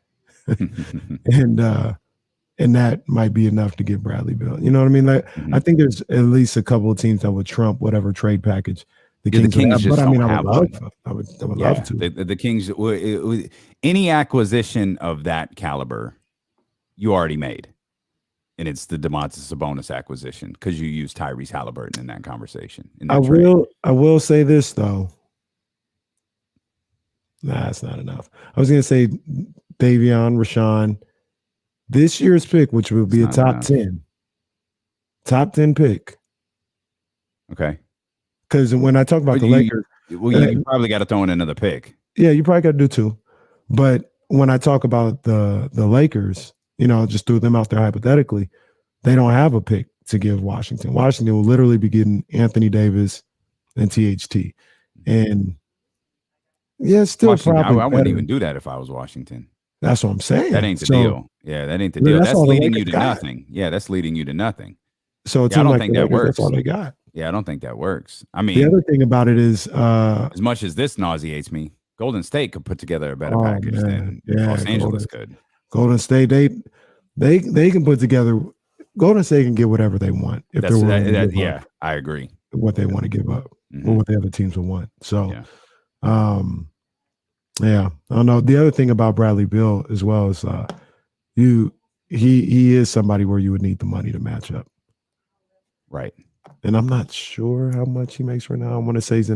and that might be enough to get Bradley Beal. You know what I mean? Like, I think there's at least a couple of teams that would trump whatever trade package the Kings just but I don't mean, have I would love to. The Kings, any acquisition of that caliber, you already made. And it's the Domantas Sabonis acquisition because you used Tyrese Halliburton in that conversation. I will say this, though. Nah, that's not enough. I was going to say Davion, Rashawn, this year's pick, which will be a top 10 pick. Okay. Because when I talk about the Lakers, you probably got to throw in another pick. Yeah, you probably got to do two. But when I talk about the Lakers, just threw them out there hypothetically, they don't have a pick to give Washington. Washington will literally be getting Anthony Davis and THT. And yeah, it's still probably I wouldn't even do that if I was Washington. That's what I'm saying. That ain't the deal. Yeah, that ain't the deal. That's leading you to nothing. Yeah, that's leading you to nothing. So I don't think that works. That's all they got. Yeah, I don't think that works. I mean, the other thing about it is, as much as this nauseates me, Golden State could put together a better package than Los Angeles could. Golden State, they can put together. Golden State can get whatever they want if they're willing to give up I agree. What they want to give up, or what the other teams will want. So, I don't know. The other thing about Bradley Beal as well is, he is somebody where you would need the money to match up. Right. And I'm not sure how much he makes right now. I want to say he's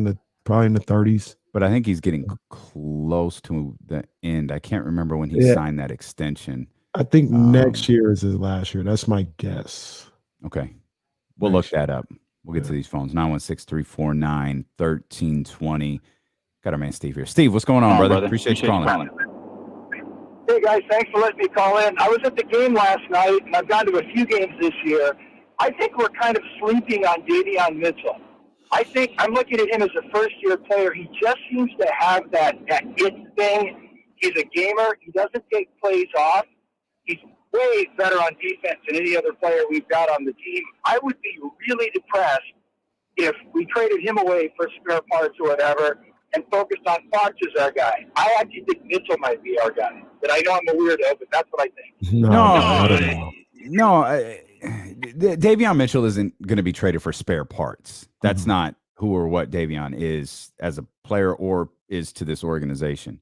probably in the 30s. But I think he's getting close to the end. I can't remember when he signed that extension. I think next year is his last year. That's my guess. Okay. We'll look that up. We'll get to these phones. 916-349-1320. Got our man Steve here. Steve, what's going on, brother? Appreciate you calling. Hey, guys. Thanks for letting me call in. I was at the game last night, and I've gone to a few games this year. I think we're kind of sleeping on Davion Mitchell. I think I'm looking at him as a first-year player. He just seems to have that it thing. He's a gamer. He doesn't take plays off. He's way better on defense than any other player we've got on the team. I would be really depressed if we traded him away for spare parts or whatever and focused on Fox as our guy. I actually think Mitchell might be our guy. But I know I'm a weirdo, but that's what I think. No, Davion Mitchell isn't going to be traded for spare parts. That's not who or what Davion is as a player or is to this organization.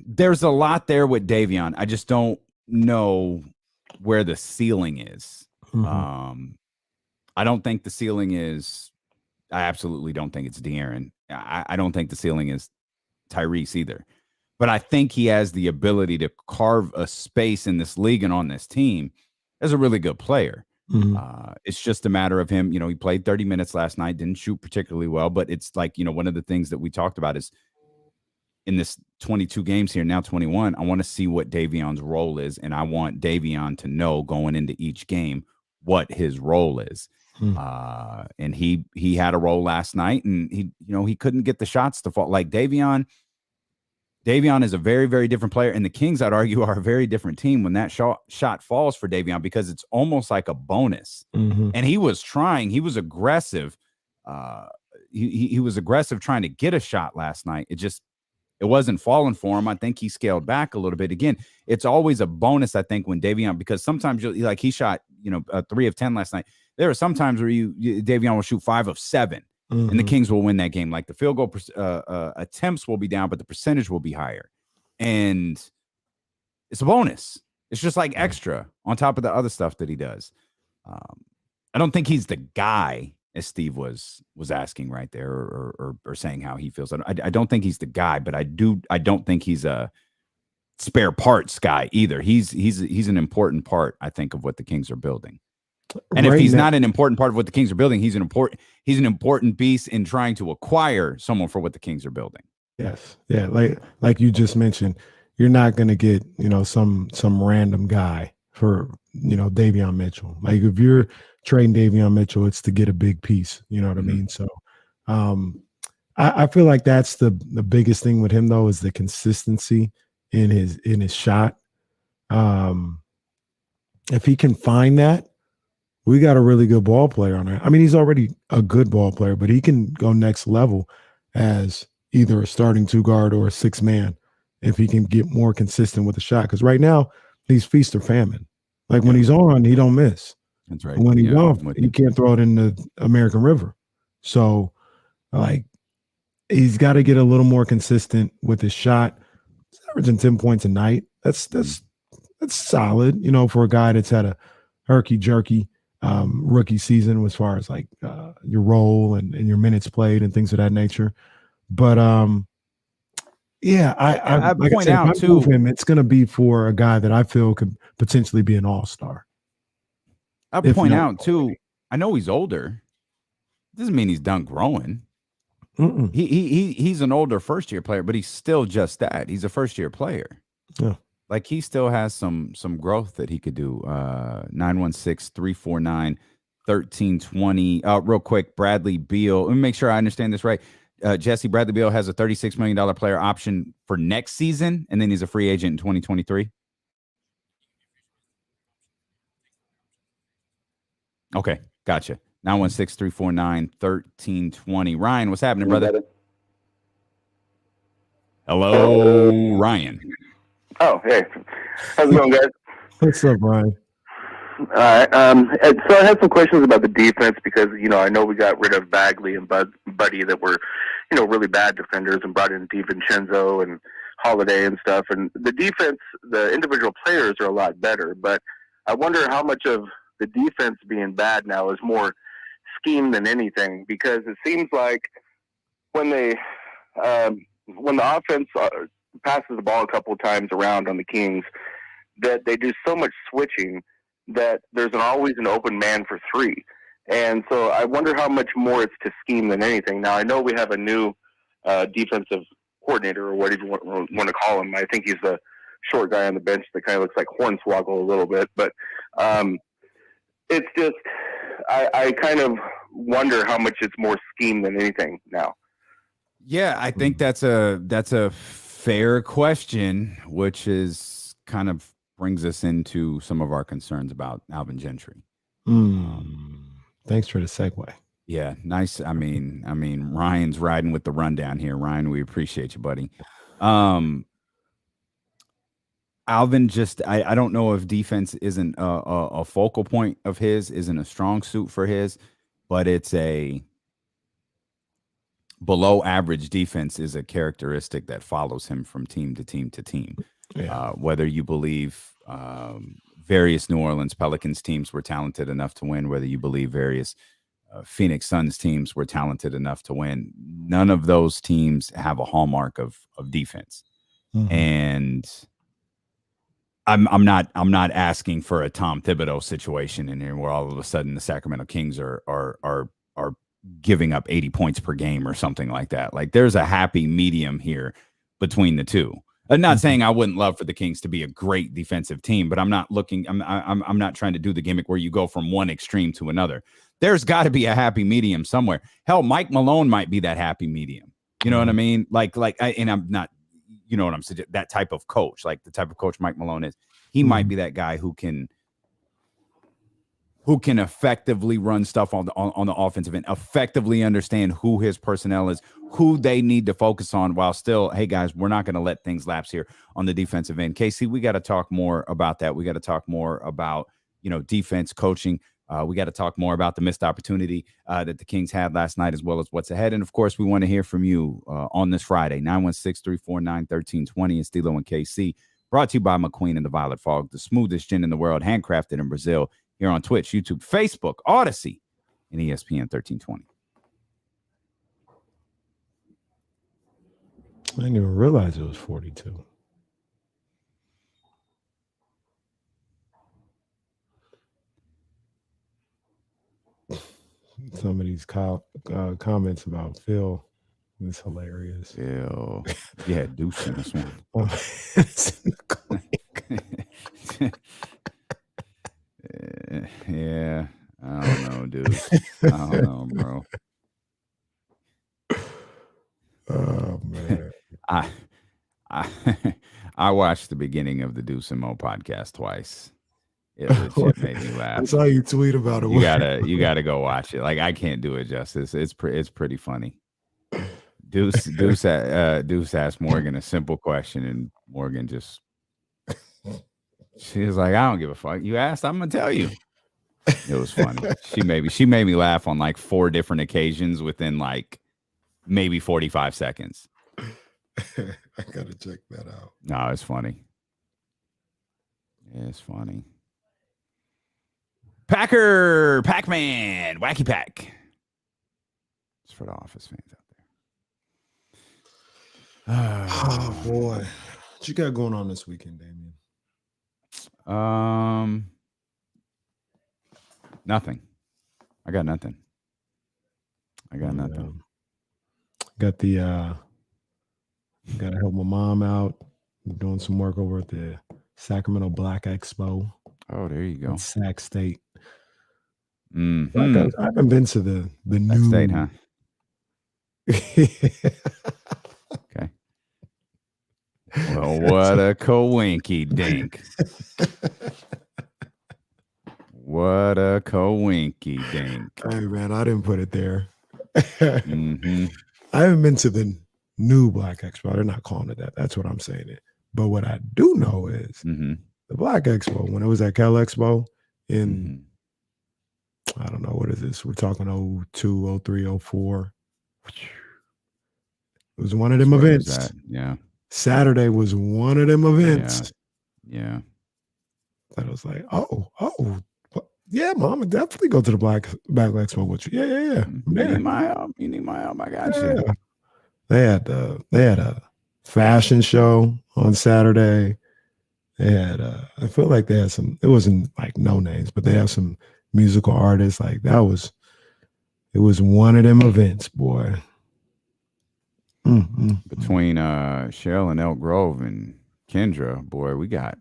There's a lot there with Davion. I just don't know where the ceiling is. I don't think the ceiling is. I absolutely don't think it's De'Aaron. I don't think the ceiling is Tyrese either. But I think he has the ability to carve a space in this league and on this team as a really good player. It's just a matter of him. He played 30 minutes last night, didn't shoot particularly well, but it's like, one of the things that we talked about is in this 22 games here, now 21, I want to see what Davion's role is. And I want Davion to know going into each game what his role is. And he had a role last night, and he couldn't get the shots to fall. Like Davion is a very, very different player, and the Kings, I'd argue, are a very different team when that shot falls for Davion because it's almost like a bonus. And he was trying. He was aggressive. he was aggressive trying to get a shot last night. It wasn't falling for him. I think he scaled back a little bit. Again, it's always a bonus, I think, when Davion, because sometimes he shot 3 of 10 last night. There are some times where Davion will shoot 5 of 7, and the Kings will win that game. Like the field goal attempts will be down, but the percentage will be higher, and it's a bonus. It's just like extra on top of the other stuff that he does. I don't think he's the guy, as Steve was asking right there, or saying how he feels. I don't think he's the guy, but I don't think he's a spare parts guy either. He's an important part, I think, of what the Kings are building. And if he's not an important part of what the Kings are building, he's an important piece in trying to acquire someone for what the Kings are building. Yes, yeah, like you just mentioned, you're not going to get some random guy for Davion Mitchell. Like if you're trading Davion Mitchell, it's to get a big piece. You know what I mean? So I feel like that's the biggest thing with him, though, is the consistency in his shot. If he can find that, we got a really good ball player on there. I mean, he's already a good ball player, but he can go next level as either a starting 2-guard or a 6-man if he can get more consistent with the shot. Because right now, he's feast or famine. Like when he's on, he don't miss. That's right. When he's off, you can't throw it in the American River. So, like, he's got to get a little more consistent with his shot. He's averaging 10 points a night. That's solid, for a guy that's had a herky-jerky rookie season as far as like your role and your minutes played and things of that nature. But I point out too, him, it's going to be for a guy that I feel could potentially be an all-star. I point out too, I know he's older. Doesn't mean he's done growing. He's an older first-year player, but he's still just that. He's a first-year player. Yeah. Like he still has some growth that he could do. 916-349-1320. Real quick, Bradley Beal. Let me make sure I understand this right. Jesse, Bradley Beal has a $36 million player option for next season, and then he's a free agent in 2023. Okay, gotcha. 916-349-1320. Ryan, what's happening, brother? Hello, Ryan. Oh, hey. How's it going, guys? What's up, Ryan? All right. So I have some questions about the defense because, I know we got rid of Bagley and Buddy that were, really bad defenders and brought in DiVincenzo and Holiday and stuff. And the defense, the individual players are a lot better. But I wonder how much of the defense being bad now is more scheme than anything, because it seems like when the offense passes the ball a couple of times around on the Kings, that they do so much switching that there's always an open man for 3. And so I wonder how much more it's to scheme than anything. Now, I know we have a new defensive coordinator, or whatever you want to call him. I think he's the short guy on the bench that kind of looks like Hornswoggle a little bit. But it's just I kind of wonder how much it's more scheme than anything now. Yeah, I think that's a fair question, which is kind of brings us into some of our concerns about Alvin Gentry. Thanks for the segue. Yeah, nice. I mean, Ryan's riding with the rundown here. Ryan, we appreciate you, buddy. Alvin just, I don't know if defense isn't a focal point of his, isn't a strong suit for his, but it's a below average defense is a characteristic that follows him from team to team to team. Yeah. Whether you believe various New Orleans Pelicans teams were talented enough to win, whether you believe various Phoenix Suns teams were talented enough to win, none of those teams have a hallmark of defense. And I'm not asking for a Tom Thibodeau situation in here where all of a sudden the Sacramento Kings are giving up 80 points per game or something like that. Like there's a happy medium here between the two. I'm not saying I wouldn't love for the Kings to be a great defensive team, but I'm not trying to do the gimmick where you go from one extreme to another. There's got to be a happy medium somewhere. Hell, Mike Malone might be that happy medium. You know what I mean? And I'm not, you know what I'm saying? That type of coach, like the type of coach Mike Malone is, he might be that guy who can who can effectively run stuff on the offensive end, effectively understand who his personnel is, who they need to focus on, while still, hey guys, we're not going to let things lapse here on the defensive end. Casey, we got to talk more about that. We got to talk more about, defense coaching. We got to talk more about the missed opportunity that the Kings had last night, as well as what's ahead. And of course, we want to hear from you on this Friday, 916-349-1320 in Stilo and KC, brought to you by McQueen and the Violet Fog, the smoothest gin in the world, handcrafted in Brazil, here on Twitch, YouTube, Facebook, Odyssey, and ESPN 1320. I didn't even realize it was 42. Some of these comments about Phil is hilarious. Phil, yeah, douche in this one. Yeah, I don't know, dude. I don't know, bro. Oh man, I watched the beginning of the Deuce and Mo podcast twice. It legit made me laugh. I saw you tweet about it. You gotta go watch it. Like, I can't do it justice. It's pretty funny. Deuce asked Morgan a simple question, and Morgan just, she was like, I don't give a fuck. You asked, I'm gonna tell you. It was funny. She made me laugh on like 4 different occasions within like maybe 45 seconds. I gotta check that out. No, it's funny. It's funny. Pac-Man, Wacky Pack. It's for the Office fans out there. Oh boy, what you got going on this weekend, Davion? Nothing. I got nothing. Got the gotta help my mom out. I'm doing some work over at the Sacramento Black Expo. Oh, there you go. Sac State. Mm-hmm. I haven't been to the new State, huh? Okay. Well, what a coinky dink. What a coinky dink. Hey man, I didn't put it there. Mm-hmm. I haven't been to the new Black Expo. They're not calling it that. That's what I'm saying. But what I do know is the Black Expo, when it was at Cal Expo in, I don't know, what is this? We're talking 02, 03, 04. It was one of them events. Yeah. Saturday was one of them events. Yeah. And I was like, yeah, Mom, I'd definitely go to the Black Expo with you. Yeah. You need my help. I got you. They had a fashion show on Saturday. They had I feel like they had some, it wasn't like no names, but they have some musical artists. Like it was one of them events, boy. Between Cheryl and Elk Grove and Kendra, boy, we got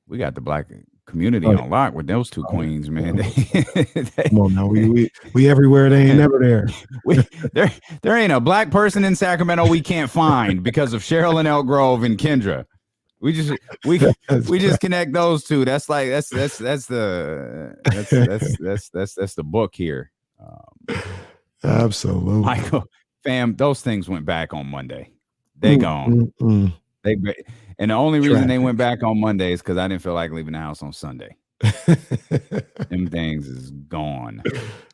the Black community on lock with those two queens, man. Come on now, we everywhere. They ain't never there. There ain't a Black person in Sacramento we can't find because of Cheryl and Elk Grove and Kendra. We just connect those two. That's the book here. Absolutely, Michael, fam. Those things went back on Monday. They gone. And the only reason they went back on Monday is because I didn't feel like leaving the house on Sunday. Them things is gone.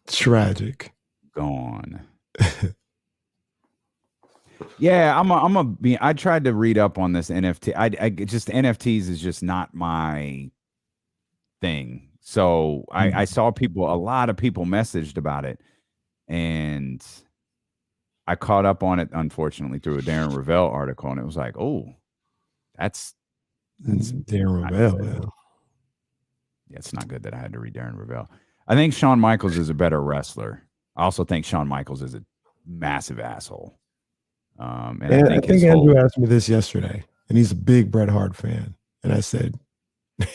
Tragic. Gone. Yeah, I tried to read up on this NFT. I just NFTs is just not my thing. So I saw a lot of people messaged about it, and I caught up on it, unfortunately, through a Darren Ravel article, and it was like, oh, that's Darren Ravel. Yeah, it's not good that I had to read Darren Ravel. I think Shawn Michaels is a better wrestler. I also think Shawn Michaels is a massive asshole. And I think Andrew asked me this yesterday, and he's a big Bret Hart fan. And I said,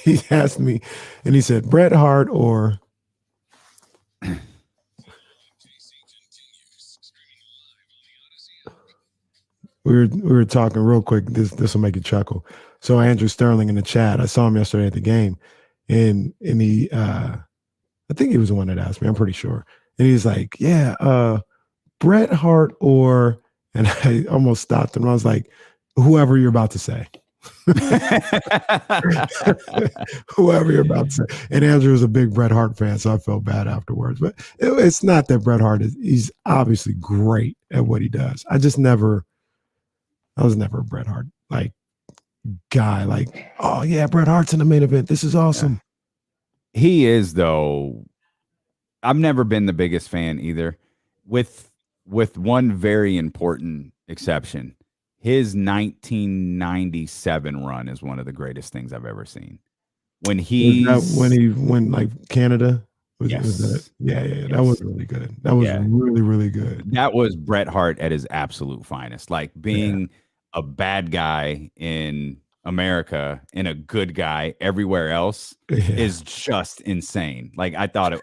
he asked me, and he said, Bret Hart or we were talking real quick. This will make you chuckle. So Andrew Sterling in the chat, I saw him yesterday at the game, and he I think he was the one that asked me. I'm pretty sure. And he's like, yeah, Bret Hart or, and I almost stopped him. I was like, whoever you're about to say. Whoever you're about to say. And Andrew was a big Bret Hart fan, so I felt bad afterwards. But it's not that Bret Hart he's obviously great at what he does. I was never a Bret Hart like guy, like, oh yeah, Bret Hart's in the main event. This is awesome. Yeah. He is, though. I've never been the biggest fan either, with one very important exception. His 1997 run is one of the greatest things I've ever seen. When he went like Canada. Yes. Was that? Yeah. That was really good. That was really, really good. That was Bret Hart at his absolute finest. Like being a bad guy in America and a good guy everywhere else is just insane. Like I thought it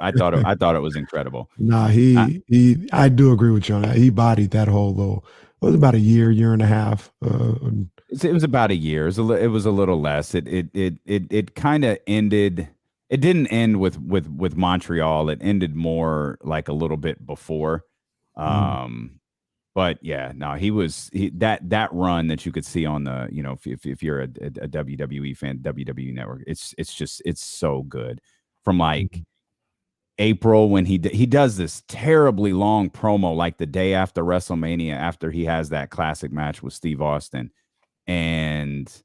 was incredible. Nah, I do agree with you on that. He bodied that whole little. It was about a year and a half. It was about a year. It was a little less. It kind of ended. It didn't end with Montreal. It ended more like a little bit before. But yeah, no, that run that you could see on the, if you're a WWE fan, WWE Network, it's so good. From like April when he does this terribly long promo like the day after WrestleMania, after he has that classic match with Steve Austin, and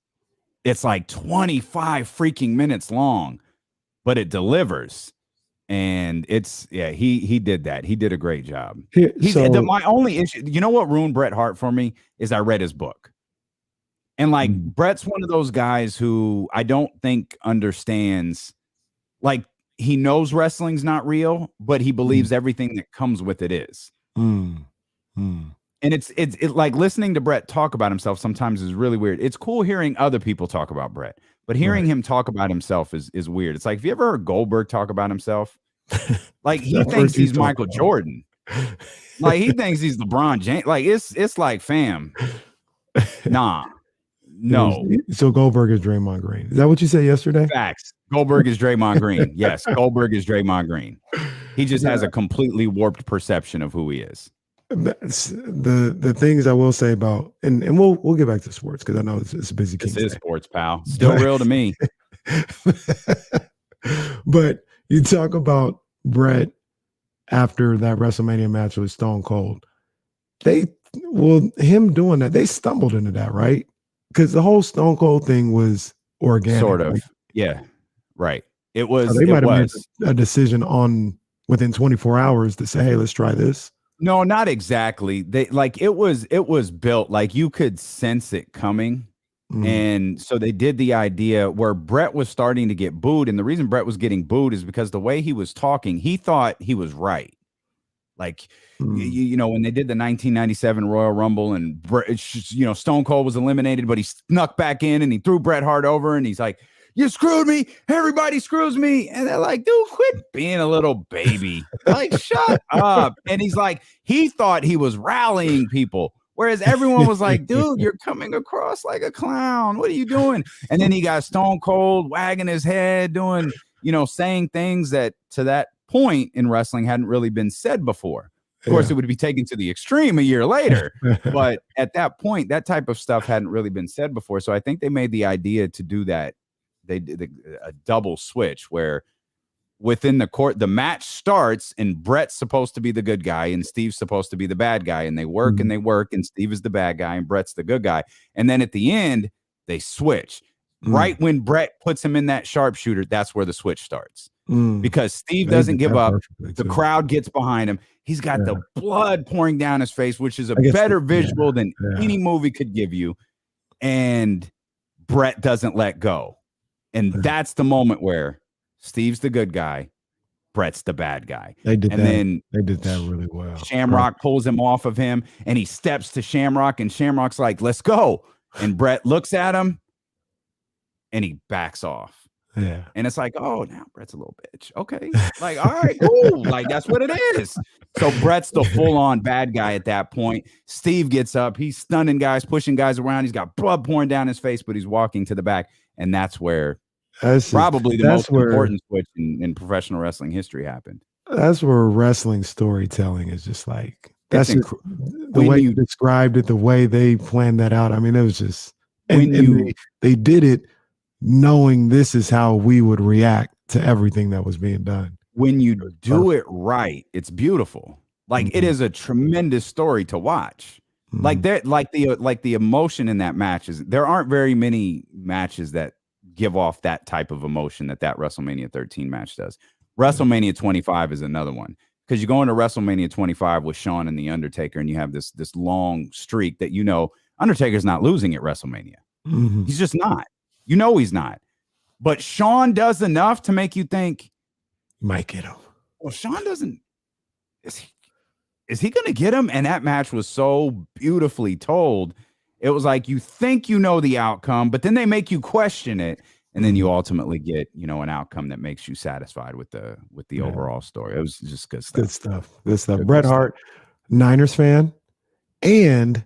it's like 25 freaking minutes long, but it delivers. And he did that. He did a great job. My only issue, you know what ruined Bret Hart for me, is I read his book. And like Bret's one of those guys who I don't think understands, like, he knows wrestling's not real, but he believes everything that comes with it is. And it's like listening to Bret talk about himself sometimes is really weird. It's cool hearing other people talk about Bret, but hearing him talk about himself is weird. It's like, if you ever heard Goldberg talk about himself, like he thinks he's Michael Jordan. Like he thinks he's LeBron James. Like it's like, fam, nah. No. So Goldberg is Draymond Green. Is that what you said yesterday? Facts. Goldberg is Draymond Green. Yes, Goldberg is Draymond Green. He just has a completely warped perception of who he is. The things I will say about, and we'll get back to sports because I know it's a busy. This is sports, pal. Still real to me. But you talk about Bret after that WrestleMania match with Stone Cold. Him doing that, they stumbled into that, right? Because the whole Stone Cold thing was organic. Sort of. Right? Yeah. Right. It was. So they might have made a decision within 24 hours to say, hey, let's try this. No, not exactly. It was built like you could sense it coming. And so they did the idea where Bret was starting to get booed. And the reason Bret was getting booed is because the way he was talking, he thought he was right. Like, when they did the 1997 Royal Rumble and, Stone Cold was eliminated, but he snuck back in and he threw Bret Hart over and he's like, you screwed me. Everybody screws me. And they're like, dude, quit being a little baby. Like, shut up. And he's like, he thought he was rallying people. Whereas everyone was like, dude, you're coming across like a clown. What are you doing? And then he got Stone Cold wagging his head, doing, saying things that to that point in wrestling hadn't really been said before. Of course, it would be taken to the extreme a year later. But at that point, that type of stuff hadn't really been said before. So I think they made the idea to do that. They did a double switch where within the court, the match starts and Bret's supposed to be the good guy and Steve's supposed to be the bad guy. And they work and they work and Steve is the bad guy and Bret's the good guy. And then at the end, they switch. Right when Bret puts him in that sharpshooter, that's where the switch starts. Because Steve doesn't give up. The crowd gets behind him. He's got the blood pouring down his face, which is a better visual than any movie could give you. And Bret doesn't let go. And that's the moment where Steve's the good guy, Bret's the bad guy. They did that really well. Shamrock pulls him off of him and he steps to Shamrock and Shamrock's like, let's go. And Bret looks at him and he backs off. Yeah. And it's like, oh, now Bret's a little bitch. Okay. Like, all right, cool. Like, that's what it is. So Bret's the full-on bad guy at that point. Steve gets up. He's stunning guys, pushing guys around. He's got blood pouring down his face, but he's walking to the back. And that's where Probably the most important switch in professional wrestling history happened. That's where wrestling storytelling is just like, that's the when way you described it, the way they planned that out. I mean, it was just, they did it knowing this is how we would react to everything that was being done. When you do it right, it's beautiful. Like it is a tremendous story to watch. Like the emotion in that match is, there aren't very many matches that give off that type of emotion that WrestleMania 13 match does. WrestleMania 25 is another one, because you go into WrestleMania 25 with Shawn and The Undertaker, and you have this long streak that, Undertaker's not losing at WrestleMania. He's just not. He's not. But Shawn does enough to make you think, might get him. Well, Shawn doesn't. Is he going to get him? And that match was so beautifully told. It was like you think the outcome, but then they make you question it, and then you ultimately get an outcome that makes you satisfied with the overall story. It was just good stuff. Good stuff. Bret Hart, Niners fan, and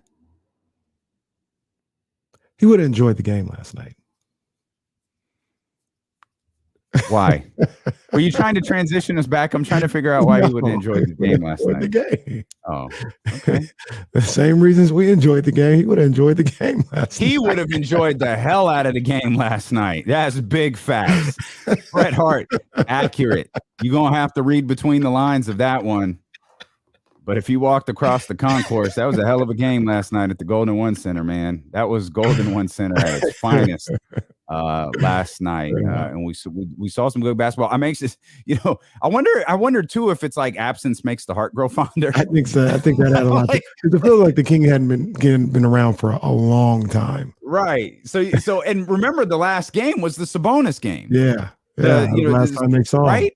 he would have enjoyed the game last night. Why? Were you trying to transition us back? I'm trying to figure out why he would enjoy the game last night. The game. Oh, okay. The same reasons we enjoyed the game. He would have enjoyed the game last night. He would have enjoyed the hell out of the game last night. That's big facts. Bret Hart, accurate. You're going to have to read between the lines of that one. But if you walked across the concourse, that was a hell of a game last night at the Golden One Center, man. That was Golden One Center at its finest last night. And we saw some good basketball. I'm anxious, I wonder too if it's like absence makes the heart grow fonder. I think so. I think that had a lot to it feels like the King hadn't been around for a long time. Right. So and remember, the last game was the Sabonis game. Yeah. Last time they saw right? him.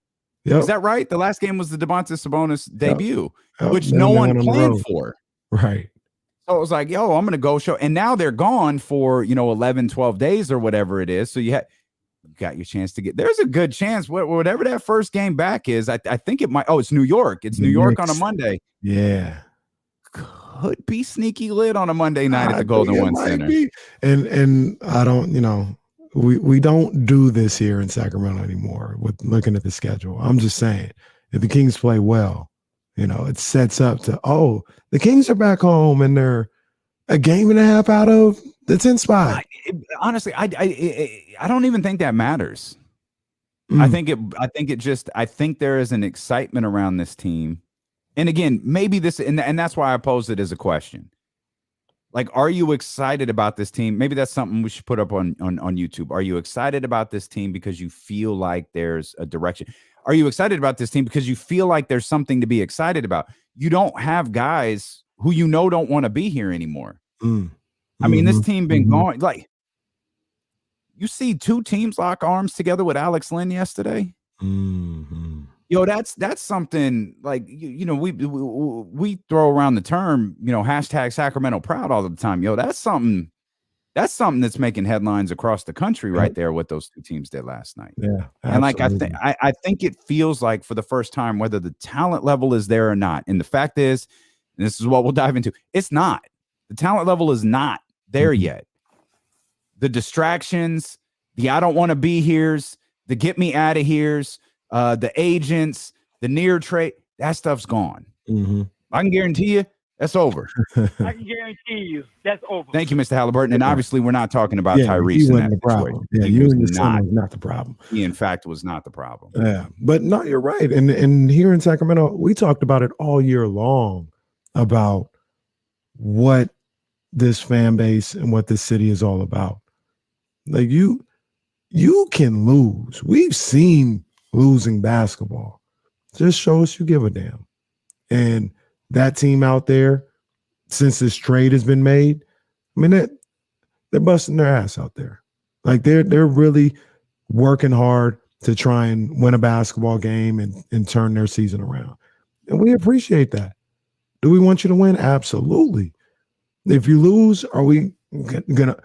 Yep. Is that right? The last game was the Domantas Sabonis debut, which no one planned for. Right. So it was like, I'm going to go show. And now they're gone for, 11, 12 days or whatever it is. So you got your chance to there's a good chance, whatever that first game back is. I think it might. Oh, it's New York. It's New York on a Monday. Yeah. Could be sneaky lit on a Monday night at the Golden One Center. And I don't, we don't do this here in Sacramento anymore with looking at the schedule. I'm just saying, if the Kings play well, it sets up to, the Kings are back home and they're a game and a half out of the 10th spot. Honestly, I don't even think that matters. I think there is an excitement around this team. And again, maybe this, and that's why I posed it as a question. Like, are you excited about this team? Maybe that's something we should put up on YouTube. Are you excited about this team because you feel like there's a direction? Are you excited about this team because you feel like there's something to be excited about? You don't have guys who don't want to be here anymore. I mean, this team been going, like, you see two teams lock arms together with Alex Lynn yesterday. That's something like, we throw around the term, hashtag Sacramento proud all the time. That's something that's making headlines across the country right there, what those two teams did last night. Yeah. And like, I think it feels like for the first time, whether the talent level is there or not. And the fact is, and this is what we'll dive into, it's not. The talent level is not there yet. The distractions, the I don't want to be here's, the get me out of here's, the agents, the near trade, that stuff's gone. I can guarantee you that's over. I can guarantee you that's over. Thank you, Mr. Halliburton. And obviously, we're not talking about Tyrese. He wasn't the problem. Yeah, you and your son was not the problem. He, in fact, was not the problem. Yeah, but no, you're right. And here in Sacramento, we talked about it all year long about what this fan base and what this city is all about. Like, you can lose. We've seen losing basketball. Just show us you give a damn. And that team out there, since this trade has been made, I mean, they're busting their ass out there. Like, they're really working hard to try and win a basketball game and turn their season around. And we appreciate that. Do we want you to win? Absolutely. If you lose, are we gonna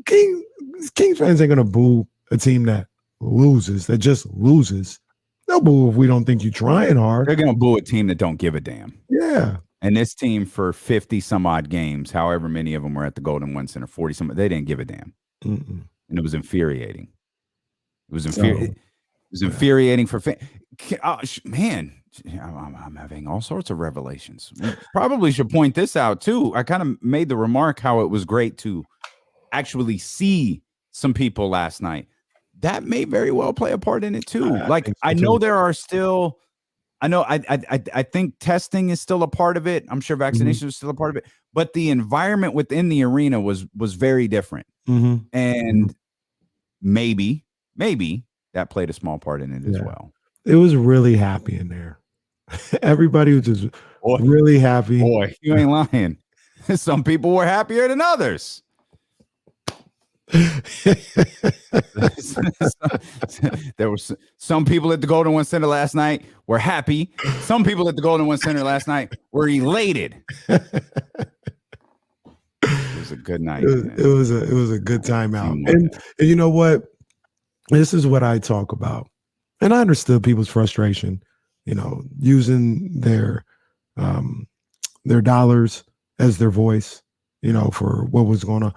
Kings fans ain't gonna boo a team that loses, that just loses. They'll boo if we don't think you're trying hard. They're gonna boo a team that don't give a damn. Yeah. And this team, for 50 some odd games, however many of them were at the Golden One Center, 40 some, they didn't give a damn. And it was infuriating. It was infuriating for man. I'm having all sorts of revelations. We probably should point this out too. I kind of made the remark how it was great to actually see some people last night. That may very well play a part in it too. I know there are still. I think testing is still a part of it. I'm sure vaccination is still a part of it. But the environment within the arena was very different, and maybe that played a small part in it as well. It was really happy in there. Everybody was just really happy. Boy, you ain't lying. Some people were happier than others. There were some people at the Golden One Center last night were happy. Some people at the Golden One Center last night were elated. It was a good night. It was a good time out. And you know what? This is what I talk about. And I understood people's frustration, using their dollars as their voice, for what was going on.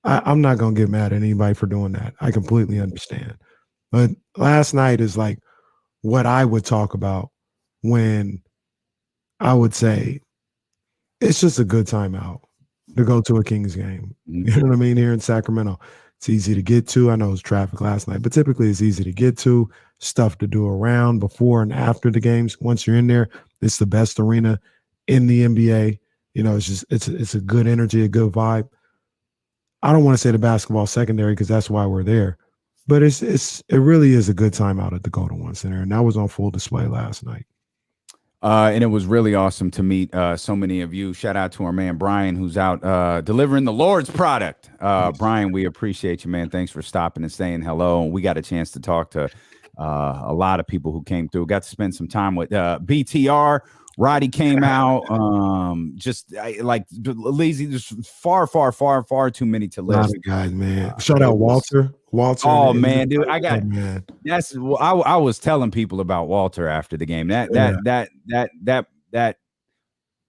I'm not going to get mad at anybody for doing that. I completely understand. But last night is like what I would talk about when I would say it's just a good time out to go to a Kings game. You know what I mean? Here in Sacramento, it's easy to get to. I know it was traffic last night, but typically it's easy to get to, stuff to do around before and after the games. Once you're in there, it's the best arena in the NBA. It's a good energy, a good vibe. I don't want to say the basketball secondary because that's why we're there, but it really is a good time out at the Golden One Center, and that was on full display last night. And it was really awesome to meet so many of you. Shout out to our man Brian, who's out delivering the Lord's product. Brian, we appreciate you, man. Thanks for stopping and saying hello. And we got a chance to talk to a lot of people who came through. Got to spend some time with BTR. Roddy came out. Lazy. There's far too many to list. A lot of guys, man. Shout out Walter. Oh man, dude, I was telling people about Walter after the game. That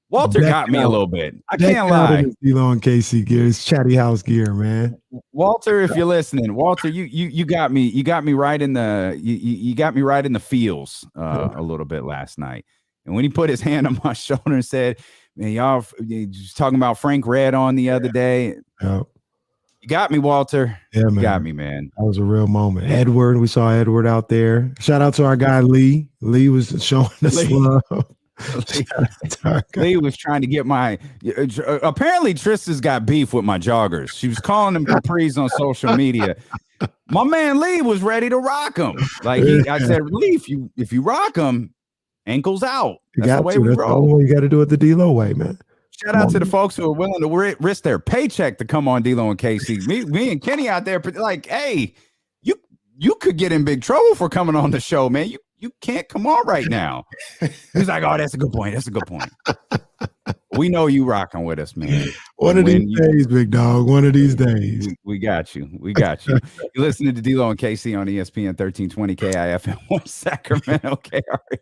Walter got me a little bit. I can't lie. D-Lo and KC gear, it's Chatty House gear, man. Walter, if you're listening, Walter, you got me. You got me right in the. You got me right in the feels a little bit last night. And when he put his hand on my shoulder and said, "Man, y'all just talking about Frank Red on the other day." Yep. You got me, Walter. Yeah, man. You got me, man. That was a real moment. Edward, we saw Edward out there. Shout out to our guy Lee. Lee was showing us love. Lee was trying to get my. Apparently, Trista's got beef with my joggers. She was calling them capris on social media. My man Lee was ready to rock them. I said, Lee, if you rock them, ankles out. That's the way we roll. You got to do it the D-Lo way, man. Shout out to the folks who are willing to risk their paycheck to come on D-Lo and KC. Me and Kenny out there, like, hey, you could get in big trouble for coming on the show, man. You can't come on right now. He's like, oh, that's a good point. That's a good point. We know you rocking with us, man. One of these days, big dog. One of these days. We got you. We got you. You're listening to D-Lo and KC on ESPN 1320 KIFM Sacramento KRA.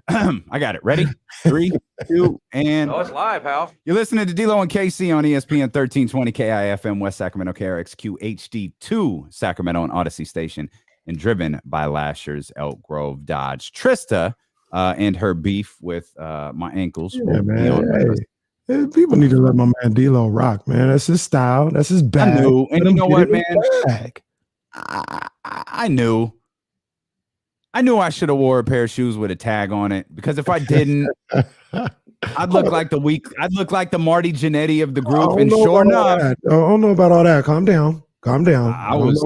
I got it. Ready? 3, 2, and it's live, pal. You're listening to D-Lo and KC on ESPN 1320 KIFM West Sacramento KRXQ HD2 Sacramento and Odyssey Station, and driven by Lashers Elk Grove Dodge. Trista and her beef with my ankles. Yeah, man. Hey, people need to let my man D-Lo rock, man. That's his style. That's his bag. I knew. And you know what, man? I knew. I knew I should have wore a pair of shoes with a tag on it, because if I didn't, I'd look like the Marty Jannetty of the group. And sure enough, I don't know about all that. Calm down. I was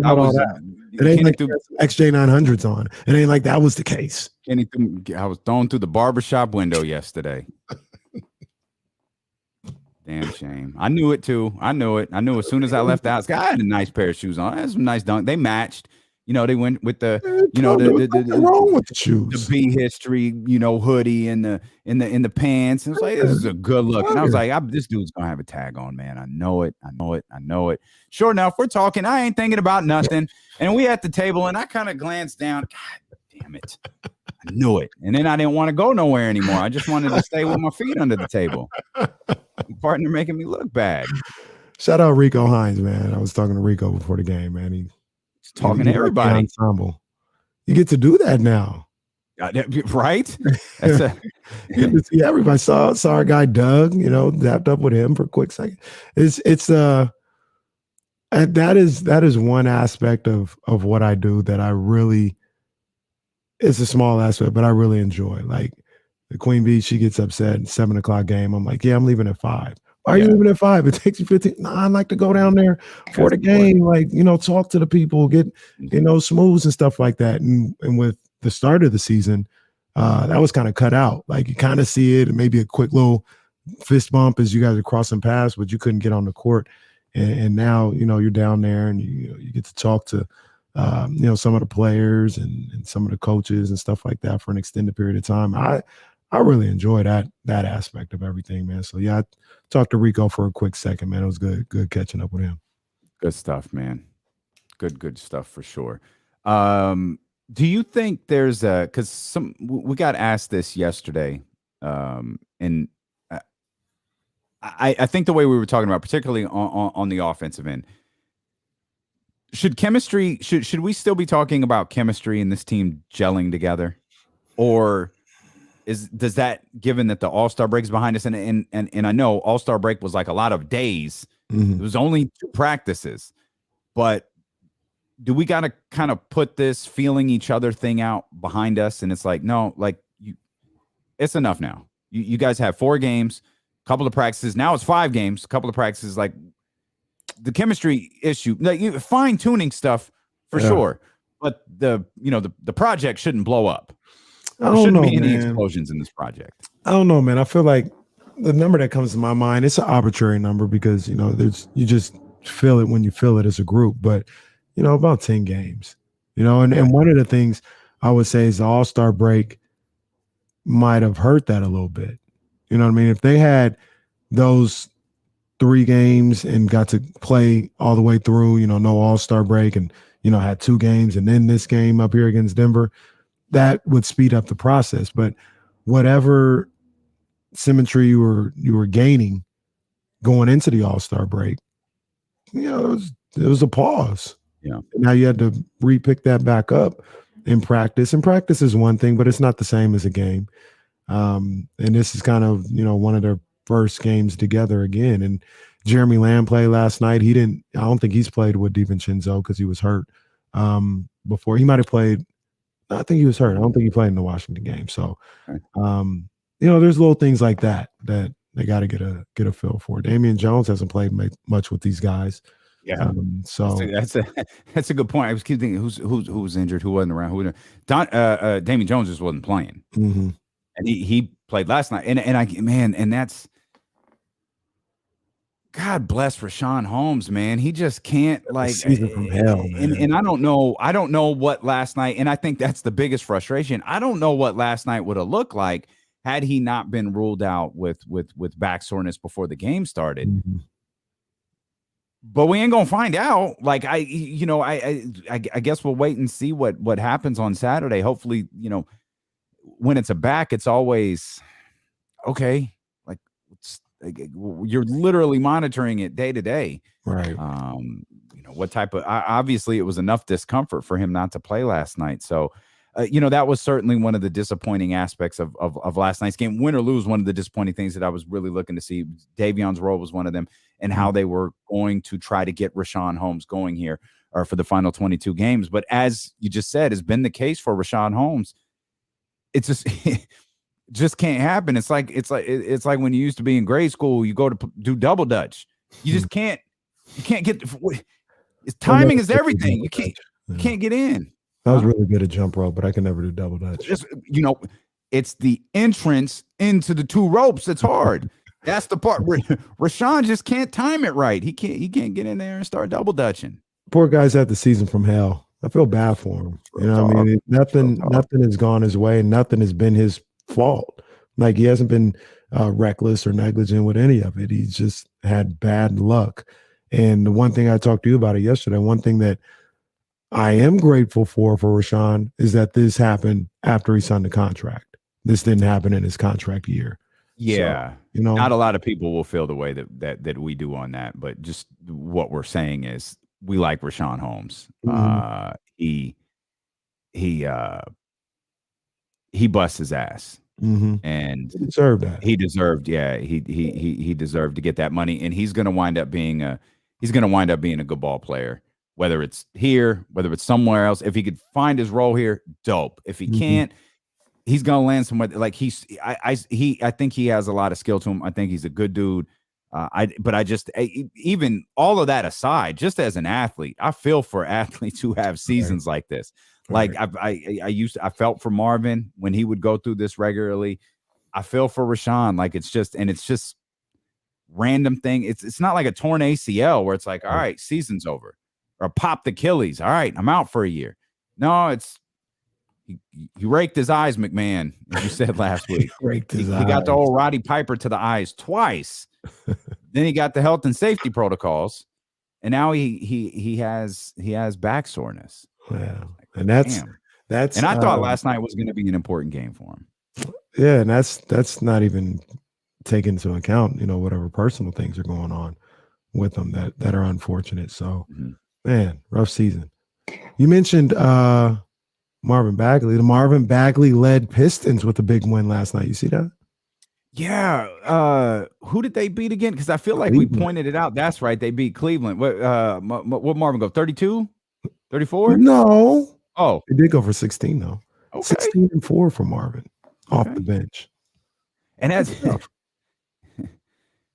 it ain't like XJ900s on. It ain't like that was the case. I was thrown through the barbershop window yesterday. Damn shame. I knew it too. I knew as soon as I left the house. I had a nice pair of shoes on. I had some nice dunk. They matched. They went with the, wrong with the shoes, the B history, hoodie and the pants. And it's like, this is a good look. And I was like, this dude's gonna have a tag on, man. I know it. Sure enough, we're talking. I ain't thinking about nothing. And we at the table, and I kind of glanced down. God damn it. I knew it. And then I didn't want to go nowhere anymore. I just wanted to stay with my feet under the table. My partner making me look bad. Shout out Rico Hines, man. I was talking to Rico before the game, man. talking to everybody. Ensemble. You get to do that now. Right? That's You get to see everybody. Saw our guy Doug, dapped up with him for a quick second. That is one aspect of what I do that I really, it's a small aspect, but I really enjoy. Like the Queen Bee, she gets upset, 7:00 game. I'm like, yeah, I'm leaving at 5. Why are you leaving at 5? It takes you 15. Nah, I like to go down there for the game. Like, talk to the people, get, smooths and stuff like that. And with the start of the season, that was kind of cut out. Like you kind of see it, and maybe a quick little fist bump as you guys are crossing paths, but you couldn't get on the court. And now, you're down there and you get to talk to, some of the players and some of the coaches and stuff like that for an extended period of time. I really enjoy that aspect of everything, man. So yeah, I talked to Rico for a quick second, man. It was good catching up with him. Good stuff, man. Good stuff for sure. Do you think there's because we got asked this yesterday, and I think the way we were talking about, particularly on the offensive end, should we still be talking about chemistry and this team gelling together, or does that, given that the All-Star break is behind us, and I know All-Star break was like a lot of days, it was only 2 practices, but do we got to kind of put this feeling each other thing out behind us? And it's like, no, like it's enough now. You guys have 4 games, a couple of practices. Now it's 5 games, a couple of practices. Like the chemistry issue, like fine tuning stuff for sure, but the project shouldn't blow up. There shouldn't be any explosions in this project. I don't know, man. I feel like the number that comes to my mind, it's an arbitrary number because, you just feel it when you feel it as a group, but about 10 games, and one of the things I would say is the All-Star break might have hurt that a little bit. You know what I mean? If they had those 3 games and got to play all the way through, no All-Star break and, had 2 games and then this game up here against Denver, that would speed up the process. But whatever symmetry you were gaining going into the All-Star break, it was a pause. Yeah. Now you had to re-pick that back up in practice. And practice is one thing, but it's not the same as a game. And this is kind of, one of their first games together again. And Jeremy Lamb played last night. I don't think he's played with DiVincenzo because he was hurt before. He might have played. I think he was hurt. I don't think he played in the Washington game. So, there's little things like that they got to get a feel for. Davion Jones hasn't played much with these guys. Yeah. So that's a good point. I was keep thinking who was injured, who wasn't around, Davion Jones just wasn't playing. Mm-hmm. And he played last night. And that's, God bless Rashawn Holmes, man. He just can't, like, season from hell, man. And I don't know what last night, and I think that's the biggest frustration. I don't know what last night would have looked like had he not been ruled out with back soreness before the game started. Mm-hmm. But we ain't gonna find out. Like I guess we'll wait and see what happens on Saturday. Hopefully, when it's a back, it's always okay. Like you're literally monitoring it day to day. Right. What type of, obviously it was enough discomfort for him not to play last night. So, that was certainly one of the disappointing aspects of last night's game. Win or lose, one of the disappointing things that I was really looking to see. Davion's role was one of them, and how they were going to try to get Rashawn Holmes going here or for the final 22 games. But as you just said, has been the case for Rashawn Holmes. It's just just can't happen. It's like when you used to be in grade school, you go to do double dutch. You just can't. You can't get. Timing is everything. You can't get in. I was really good at jump rope, but I can never do double dutch. It's the entrance into the 2 ropes that's hard. That's the part where Rashawn just can't time it right. He can't get in there and start double dutching. Poor guy's had the season from hell. I feel bad for him. You know what I mean? Nothing has gone his way, and nothing has been his fault. Like, he hasn't been reckless or negligent with any of it. He's just had bad luck. And the one thing I talked to you about it yesterday, one thing that I am grateful for Rashawn is that this happened after he signed the contract. This didn't happen in his contract year. Yeah. So, not a lot of people will feel the way that we do on that, but just what we're saying is we like Rashawn Holmes. He busts his ass, and He deserved that. He deserved, he deserved to get that money, and he's going to wind up being a good ball player. Whether it's here, whether it's somewhere else, if he could find his role here, dope. If he can't, he's going to land somewhere. Like I think he has a lot of skill to him. I think he's a good dude. Even all of that aside, just as an athlete, I feel for athletes who have seasons like this. Like I felt for Marvin when he would go through this regularly. I feel for Rashawn. Like it's just random thing. It's not like a torn ACL where it's like, all right, season's over, or popped Achilles. All right, I'm out for a year. No, it's he raked his eyes, McMahon, as you said last week. He got the old Roddy Piper to the eyes twice. Then he got the health and safety protocols, and now he has back soreness. Yeah, and that's and I thought last night was going to be an important game for him. Yeah, and that's not even taking into account, whatever personal things are going on with them that are unfortunate. So, man, rough season. You mentioned Marvin Bagley. The Marvin Bagley led Pistons with a big win last night. You see that? Yeah. Who did they beat again? Because I feel like we pointed it out. That's right. They beat Cleveland. What Marvin go? 32? 34? No. Oh. It did go for 16, though. Okay. 16-4 for Marvin off the bench. And that's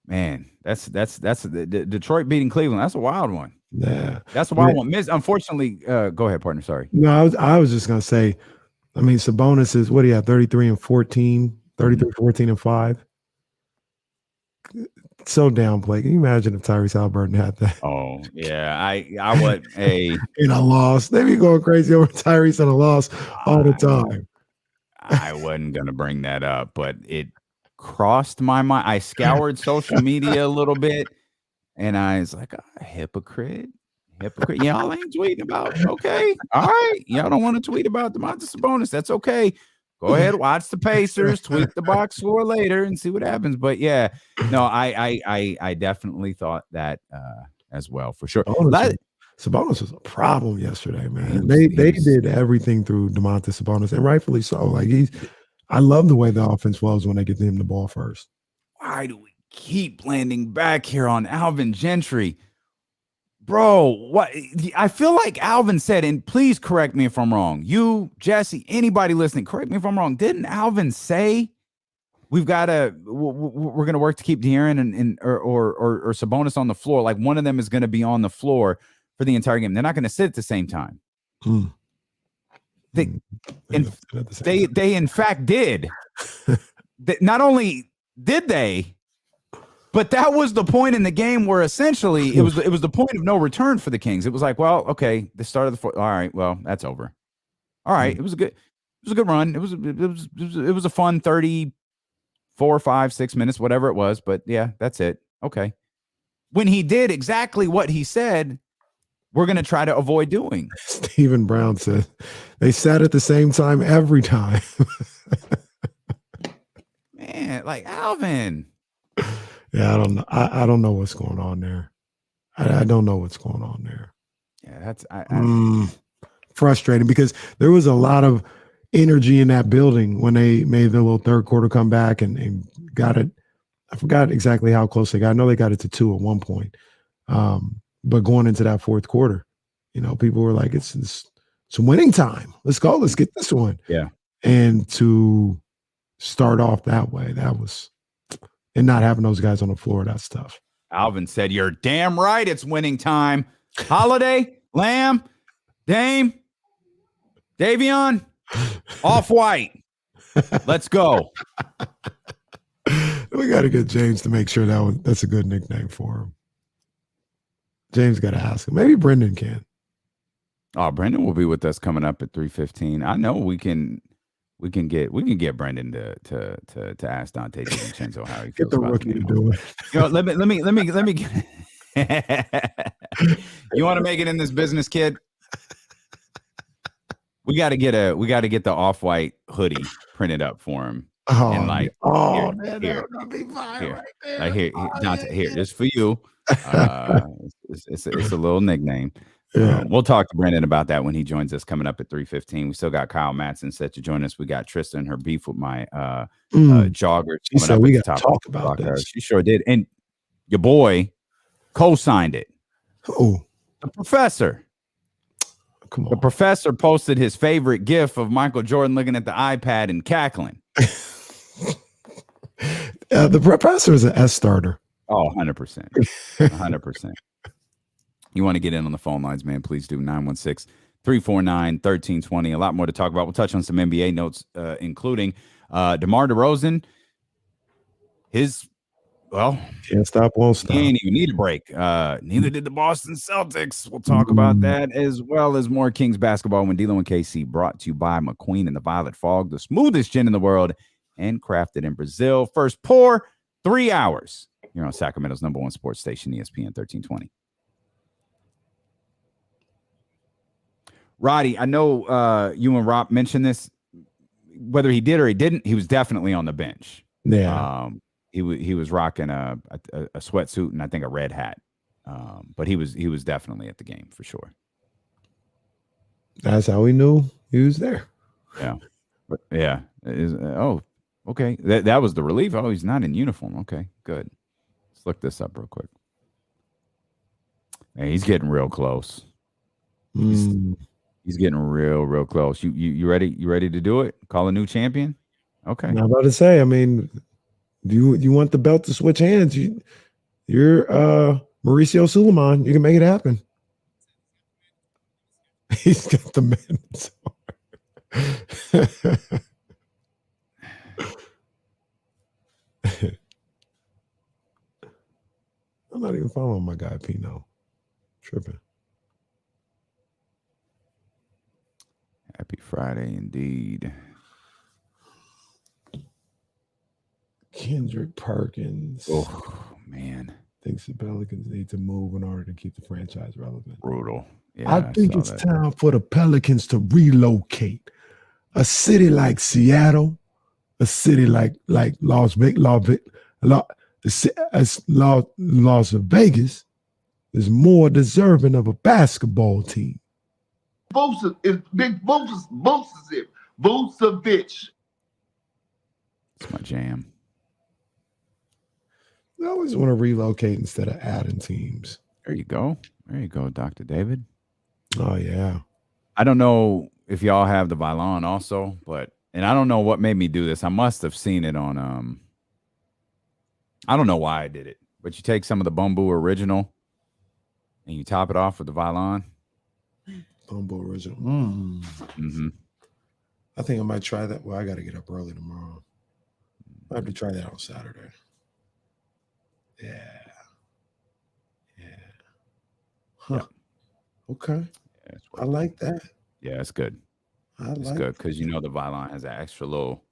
man, that's the Detroit beating Cleveland. That's a wild one. Yeah. That's a wild one. Unfortunately, go ahead, partner. Sorry. No, I was just gonna say, I mean, Sabonis is what do you have? 33-14, 33-14-5. So downplayed. Can you imagine if Tyrese Halliburton had that? Oh yeah, I would in a loss. They be going crazy over Tyrese in a loss all the time. I wasn't gonna bring that up, but it crossed my mind. I scoured social media a little bit, and I was like, hypocrite. Y'all ain't tweeting about. Okay, all right. Y'all don't want to tweet about Domantas Sabonis. That's okay. Go ahead, watch the Pacers, tweet the box score later, and see what happens. But yeah, no, I definitely thought that as well, for sure. Sabonis was a problem yesterday, man. They did everything through Domantas Sabonis, and rightfully so. Like I love the way the offense flows when they get him the ball first. Why do we keep landing back here on Alvin Gentry? Bro, what I feel like Alvin said, and please correct me if I'm wrong. You, Jesse, anybody listening, correct me if I'm wrong. Didn't Alvin say we're gonna work to keep De'Aaron or Sabonis on the floor? Like one of them is gonna be on the floor for the entire game. They're not gonna sit at the same time. They in fact did. Not only did they, but that was the point in the game where essentially it was the point of no return for the Kings. It was like, well, okay, the start of the fourth. All right, well, that's over. All right, it was a good run. It was a fun 34, 5, 6 minutes, whatever it was. But yeah, that's it. Okay. When he did exactly what he said, we're going to try to avoid doing. Stephen Brown said they sat at the same time every time. Man, like Alvin. Yeah, I don't know. I don't know what's going on there. I don't know what's going on there. Yeah, that's frustrating because there was a lot of energy in that building when they made the little third quarter comeback and got it. I forgot exactly how close they got. I know they got it to 2 at one point. But going into that fourth quarter, people were like, it's winning time. Let's go. Let's get this one. Yeah. And to start off that way, and not having those guys on the floor, that's tough. Alvin said, you're damn right it's winning time. Holiday, Lamb, Dame, Davion, Off-White. Let's go. We got to get James to make sure that's a good nickname for him. James got to ask him. Maybe Brenden can. Oh, Brenden will be with us coming up at 3:15. I know we can get Brenden to ask Dante DiVincenzo how he feels get the about rookie to do it. Let me you want to make it in this business, kid? We got to get the Off-White hoodie printed up for him. Oh, and like, man, that would be fine right there. Like here, Dante, here, this for you. It's a little nickname. Yeah. We'll talk to Brenden about that when he joins us coming up at 3:15. We still got Kyle Matson set to join us. We got Trista and her beef with my jogger. She said we got to talk about blocker. this. She sure did. And your boy co-signed it. Oh, The professor. come on. The professor posted his favorite gif of Michael Jordan looking at the iPad and cackling. The professor is an S starter. Oh, 100%. 100%. You want to get in on the phone lines, man, please do. 916-349-1320. A lot more to talk about. We'll touch on some NBA notes, including DeMar DeRozan. Can't stop, won't stop. He ain't even need a break. Neither did the Boston Celtics. We'll talk about that as well as more Kings basketball when dealing with KC. Brought to you by McQueen and the Violet Fog, the smoothest gin in the world and crafted in Brazil. First pour, 3 hours. You're on Sacramento's #1 sports station, ESPN 1320. Roddy, I know you and Rob mentioned this. Whether he did or he didn't, he was definitely on the bench. Yeah. He was rocking a sweatsuit and I think a red hat. But he was definitely at the game for sure. That's how we knew he was there. Yeah. But yeah. Okay. That was the relief. Oh, he's not in uniform. Okay, good. Let's look this up real quick. Hey, he's getting real close. He's getting real close. You ready? You ready to do it? Call a new champion? Okay. I'm about to say, I mean, you want the belt to switch hands? You're Mauricio Suleiman. You can make it happen. He's got the men's. I'm not even following my guy Pino. Tripping. Happy Friday indeed. Kendrick Perkins. Oh man. Thinks the Pelicans need to move in order to keep the franchise relevant. Brutal. Yeah, I think it's time for the Pelicans to relocate. A city like Seattle, a city like Las Vegas is more deserving of a basketball team. Big Vucevic. It's my jam. I always want to relocate instead of adding teams. There you go, Dr. David. Oh yeah. I don't know if y'all have the Vylon also, and I don't know what made me do this. I must have seen it on I don't know why I did it, but you take some of the Bumbu original and you top it off with the Vylon. Bumbu original. Mm-hmm. I think I might try that. Well, I got to get up early tomorrow. I have to try that on Saturday. Yeah. Huh. Yeah. Okay. Yeah, I like that. Yeah, it's good. It's good because the Vylon has that extra little,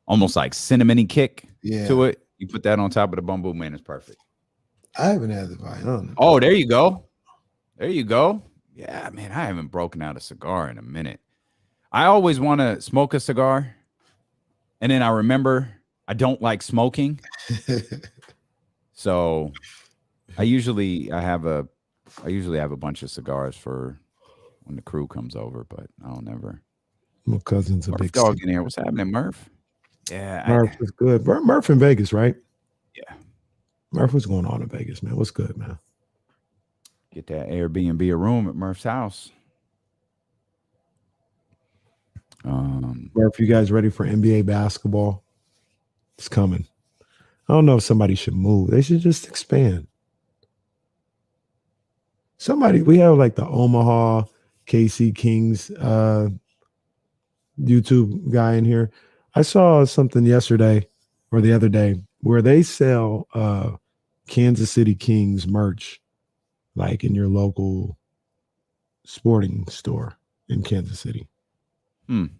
almost like cinnamony kick to it. You put that on top of the Bumbu, man, it's perfect. I haven't had the Vylon. Oh, there you go. Yeah, man, I haven't broken out a cigar in a minute. I always want to smoke a cigar, and then I remember I don't like smoking. So I usually have a bunch of cigars for when the crew comes over, but I don't ever. My cousin's a big dog in here. What's happening, Murph? Yeah, Murph is good. Murph in Vegas, right? Yeah. Murph, what's going on in Vegas, man? What's good, man? Get that Airbnb a room at Murph's house. Murph, you guys ready for NBA basketball? It's coming. I don't know if somebody should move. They should just expand. We have like the Omaha KC Kings YouTube guy in here. I saw something yesterday or the other day where they sell Kansas City Kings merch like in your local sporting store in Kansas City. And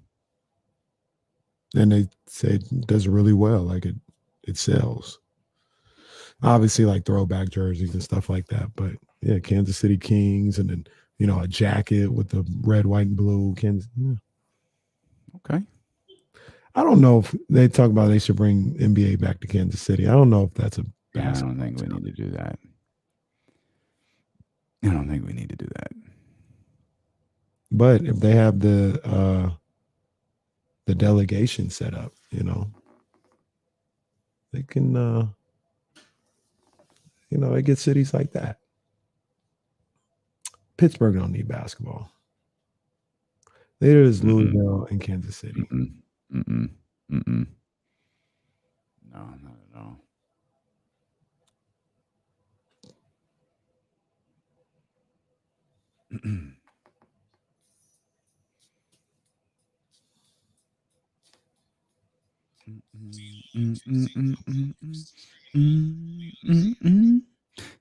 they say it does really well. Like it sells. Obviously like throwback jerseys and stuff like that. But yeah, Kansas City Kings and then, a jacket with the red, white, and blue. Kansas. Yeah. Okay. I don't know if they talk about they should bring NBA back to Kansas City. I don't know if that's a I don't think we need to do that. I don't think we need to do that. But if they have the delegation set up, they can they get cities like that. Pittsburgh don't need basketball. Neither does Louisville and Kansas City. No, not at all.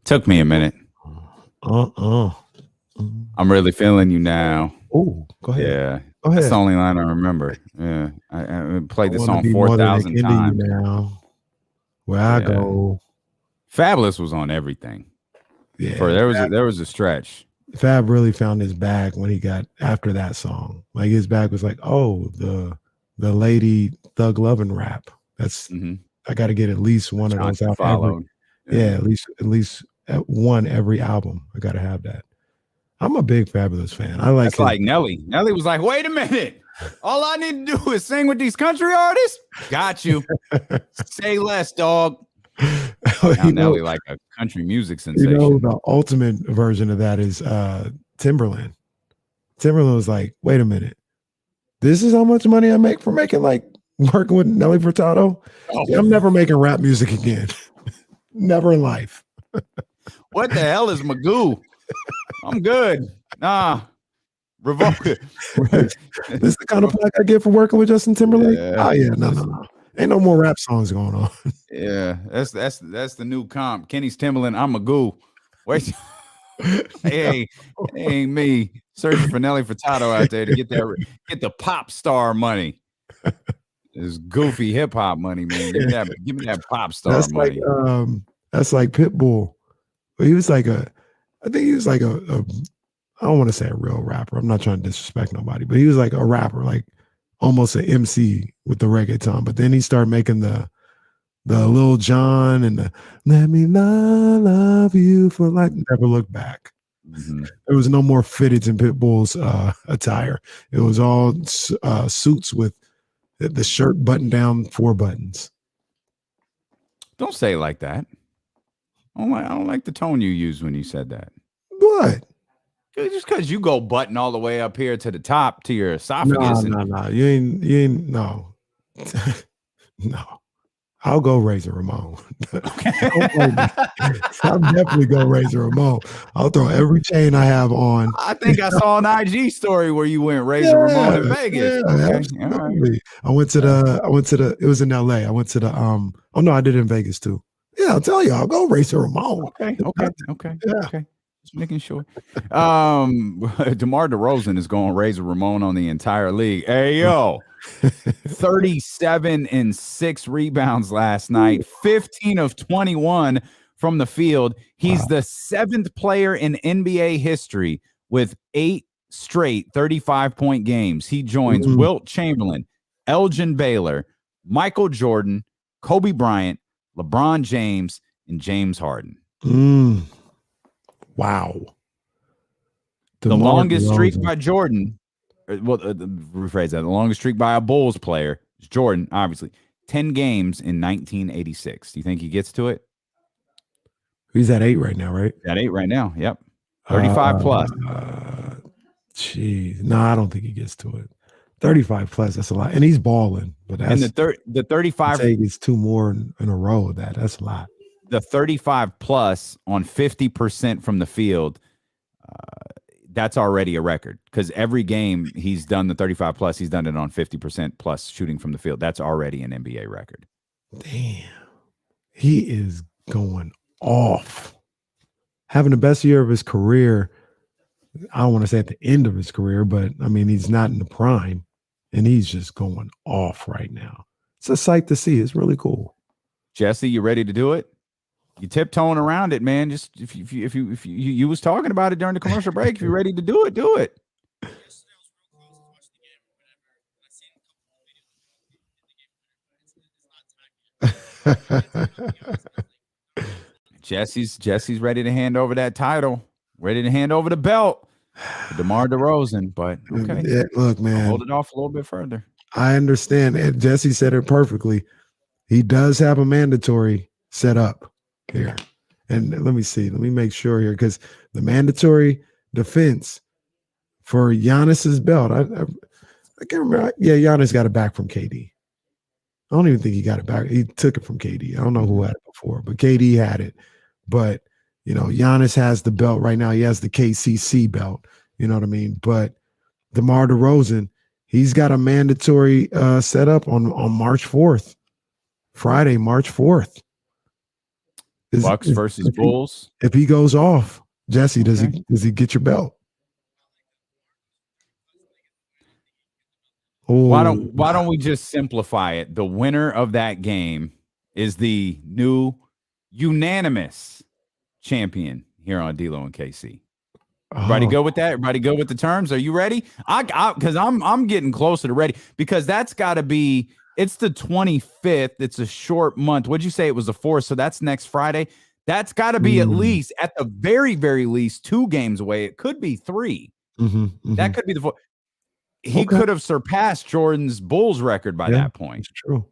Took me a minute. I'm really feeling you now. Oh, go ahead. Yeah. Go ahead. That's the only line I remember. Yeah. I played this song 4,000 times. times. Where I go. Fabulous was on everything. Yeah. There was a stretch. Fab really found his bag when he got after that song. Like his bag was like, oh, the Lady Thug Lovin' rap. That's I got to get at least one of those out. At least one every album. I got to have that. I'm a big Fabulous fan. I like. It's like Nelly. Nelly was like, wait a minute. All I need to do is sing with these country artists. Got you. Say less, dog. Nelly like a country music sensation. The ultimate version of that is Timberland. Timberland was like, wait a minute. This is how much money I make for making working with Nelly Furtado. Yeah, I'm never making rap music again. Never in life. What the hell is Magoo? I'm good. Nah. Revoke it. This is the kind of plaque I get for working with Justin Timberlake. Yeah. Oh yeah, no. Ain't no more rap songs going on. Yeah, that's the new comp. Kenny's Timberland. I'm Magoo. Wait. Hey, ain't me searching for Nelly Furtado out there to get the pop star money. This goofy hip hop money, man. Give me that pop star money. That's like Pitbull. He was like I think he was like a I don't want to say a real rapper. I'm not trying to disrespect nobody, but he was like a rapper, like almost an MC with the reggaeton. But then he started making the Lil Jon and the Let Me Love You for Life. Never look back. There was no more fitteds in Pitbull's attire. It was all suits with the shirt buttoned down 4 buttons. Don't say it like that. I don't like the tone you used when you said that. What? Just because you go button all the way up here to the top to your esophagus. No. You ain't no. No. I'll go Razor Ramon. I'll definitely go Razor Ramon. I'll throw every chain I have on. I think I saw an IG story where you went Razor Ramon in Vegas. Yeah, okay. Absolutely. Right. I went to the it was in LA. I went to the oh no, I did it in Vegas too. Yeah, I'll tell you, I'll go Razor Ramon. Okay. Just making sure. DeMar DeRozan is going Razor Ramon on the entire league. Hey yo. 37 and 6 rebounds last night, 15 of 21 from the field. He's the 7th player in NBA history with 8 straight 35-point games. He joins Wilt Chamberlain, Elgin Baylor, Michael Jordan, Kobe Bryant, LeBron James, and James Harden. Wow. The longest streak by Jordan. Well, rephrase that. The longest streak by a Bulls player is Jordan, obviously. 10 games in 1986. Do you think he gets to it? He's at 8 right now, right? At 8 right now, yep. 35 plus. Jeez. No, I don't think he gets to it. 35 plus, that's a lot. And he's balling. But that's, and the 35. It's 2 more in a row of that. That's a lot. The 35 plus on 50% from the field, that's already a record because every game he's done the 35 plus, he's done it on 50% plus shooting from the field. That's already an NBA record. Damn. He is going off. Having the best year of his career. I don't want to say at the end of his career, but I mean, he's not in the prime and he's just going off right now. It's a sight to see. It's really cool. Jesse, you ready to do it? You tiptoeing around it, man. Just if you was talking about it during the commercial break, if you're ready to do it, do it. Jesse's ready to hand over that title. ready to hand over the belt to DeMar DeRozan, but okay. Yeah, look, man, I'll hold it off a little bit further. I understand. And Jesse said it perfectly. He does have a mandatory set up here. And let me see. Let me make sure here, because the mandatory defense for Giannis's belt, I can't remember. Yeah, Giannis got it back from KD. I don't even think he got it back. He took it from KD. I don't know who had it before, but KD had it. But, Giannis has the belt right now. He has the KCC belt. You know what I mean? But DeMar DeRozan, he's got a mandatory set up on March 4th. Friday, March 4th. Bucks versus Bulls. If he goes off, Jesse, does he get your belt? Oh, Why don't we just simplify it? The winner of that game is the new unanimous champion here on D-Lo and KC. Everybody go with that? Everybody go with the terms? Are you ready? Because I'm getting closer to ready, because that's got to be. It's the 25th. It's a short month. What'd you say? It was the 4th. So that's next Friday. That's got to be at least, at the very, very least, 2 games away. It could be 3. That could be the 4th. He could have surpassed Jordan's Bulls record by that point. That's true.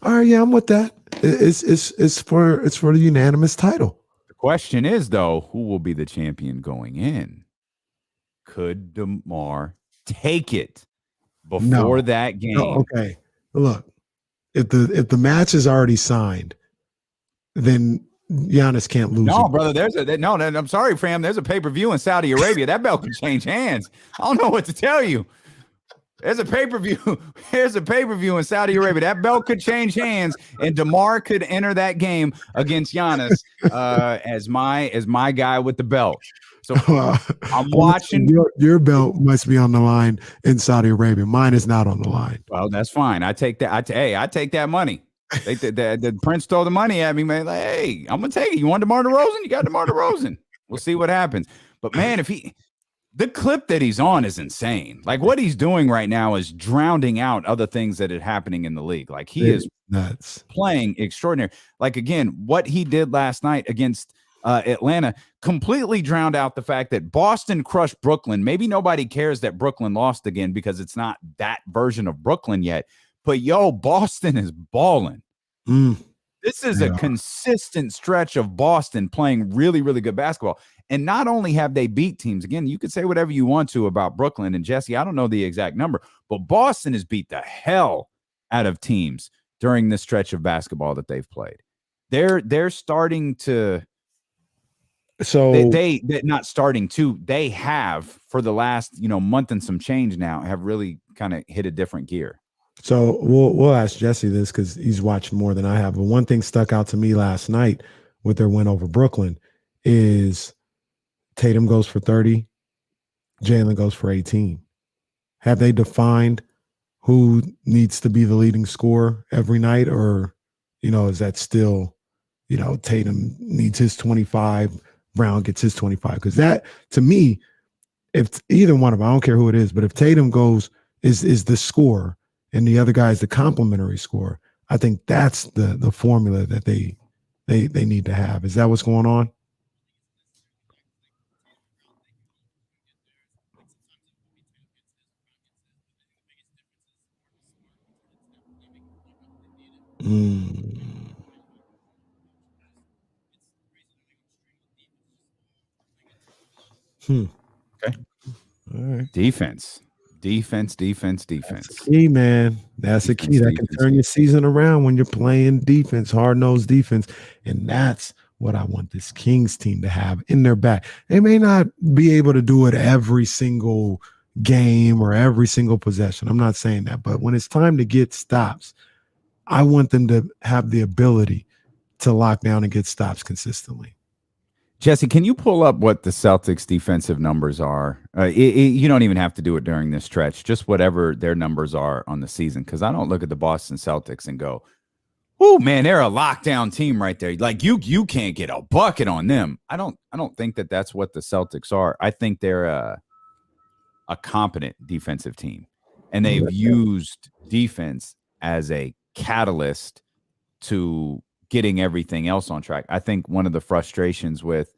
All right, yeah, I'm with that. It's for the unanimous title. The question is, though, who will be the champion going in? Could DeMar take it before that game? No, okay. Look, if the match is already signed, then Giannis can't lose. No, brother. I'm sorry, fam. There's a pay-per-view in Saudi Arabia. That belt could change hands. I don't know what to tell you. There's a pay-per-view. There's a pay-per-view in Saudi Arabia. That belt could change hands, and DeMar could enter that game against Giannis as my guy with the belt. So I'm watching. Your belt must be on the line in Saudi Arabia. Mine is not on the line. Well, that's fine. I take that. I take that money. The Prince throw the money at me, man. Like, hey, I'm gonna take it. You want DeMar DeRozan? You got DeMar DeRozan. We'll see what happens. But man, the clip that he's on is insane. Like, what he's doing right now is drowning out other things that are happening in the league. Like, he is nuts, playing extraordinary. Like, again, what he did last night against Atlanta completely drowned out the fact that Boston crushed Brooklyn. Maybe nobody cares that Brooklyn lost again because it's not that version of Brooklyn yet. But Boston is balling. This is a consistent stretch of Boston playing really, really good basketball. And not only have they beat teams, again, you could say whatever you want to about Brooklyn and Jesse. I don't know the exact number, but Boston has beat the hell out of teams during this stretch of basketball that they've played. They're starting to. So they're not starting to. They have for the last month and some change now have really kind of hit a different gear. So we'll ask Jesse this because he's watched more than I have. But one thing stuck out to me last night with their win over Brooklyn is Tatum goes for 30, Jalen goes for 18. Have they defined who needs to be the leading scorer every night, or is that still Tatum needs his 25, Brown gets his 25? Because that, to me, if either one of them, I don't care who it is, but if Tatum is the scorer and the other guy is the complementary scorer, I think that's the formula that they need to have. Is that what's going on? Okay. All right. Defense. That's key, man. That's a key. That can turn your season around when you're playing defense, hard-nosed defense. And that's what I want this Kings team to have in their back. They may not be able to do it every single game or every single possession. I'm not saying that. But when it's time to get stops, I want them to have the ability to lock down and get stops consistently. Jesse, can you pull up what the Celtics defensive numbers are? You don't even have to do it during this stretch, just whatever their numbers are on the season. Because I don't look at the Boston Celtics and go, "Oh man, they're a lockdown team right there. Like you can't get a bucket on them." I don't think that that's what the Celtics are. I think they're a competent defensive team, and they've used defense as a catalyst to getting everything else on track. I think one of the frustrations with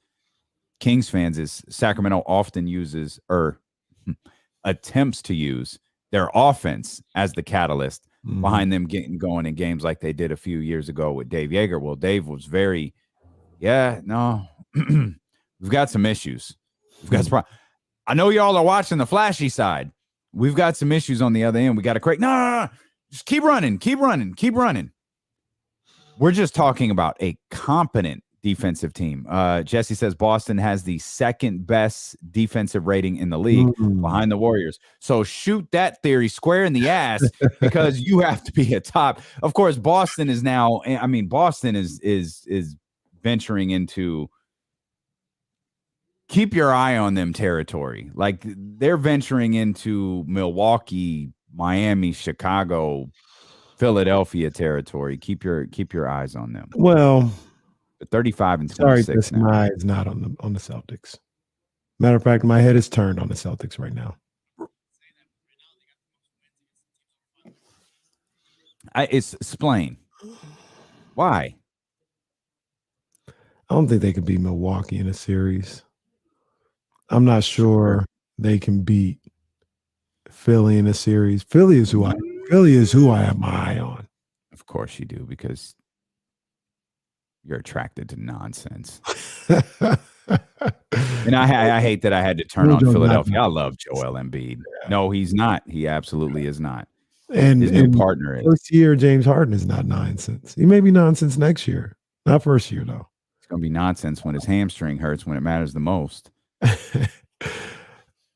Kings fans is Sacramento often uses or attempts to use their offense as the catalyst behind them getting going in games like they did a few years ago with Dave Yeager. Well, Dave was very, we've got some issues. We've got some I know y'all are watching the flashy side. We've got some issues on the other end. We got to correct. No. Just keep running. We're just talking about a competent defensive team. Jesse says Boston has the second best defensive rating in the league behind the Warriors. So shoot that theory square in the ass because you have to be a top. Of course, Boston is now. I mean, Boston is venturing into keep your eye on them territory. Like they're venturing into Milwaukee, Miami, Chicago, Philadelphia territory. Keep your eyes on them. Well, 35 and 26. Sorry, this my is not on the Celtics. Matter of fact, my head is turned on the Celtics right now. It's explain why. I don't think they could beat Milwaukee in a series. I'm not sure they can beat Philly in a series. Philly is who I have my eye on. Of course you do, because you're attracted to nonsense. And I hate that I had to turn on Philadelphia. I love Joel Embiid. Yeah. No, he's not. He absolutely is not. And his new partner is. First year, James Harden is not nonsense. He may be nonsense next year. Not first year, though. It's going to be nonsense when his hamstring hurts when it matters the most.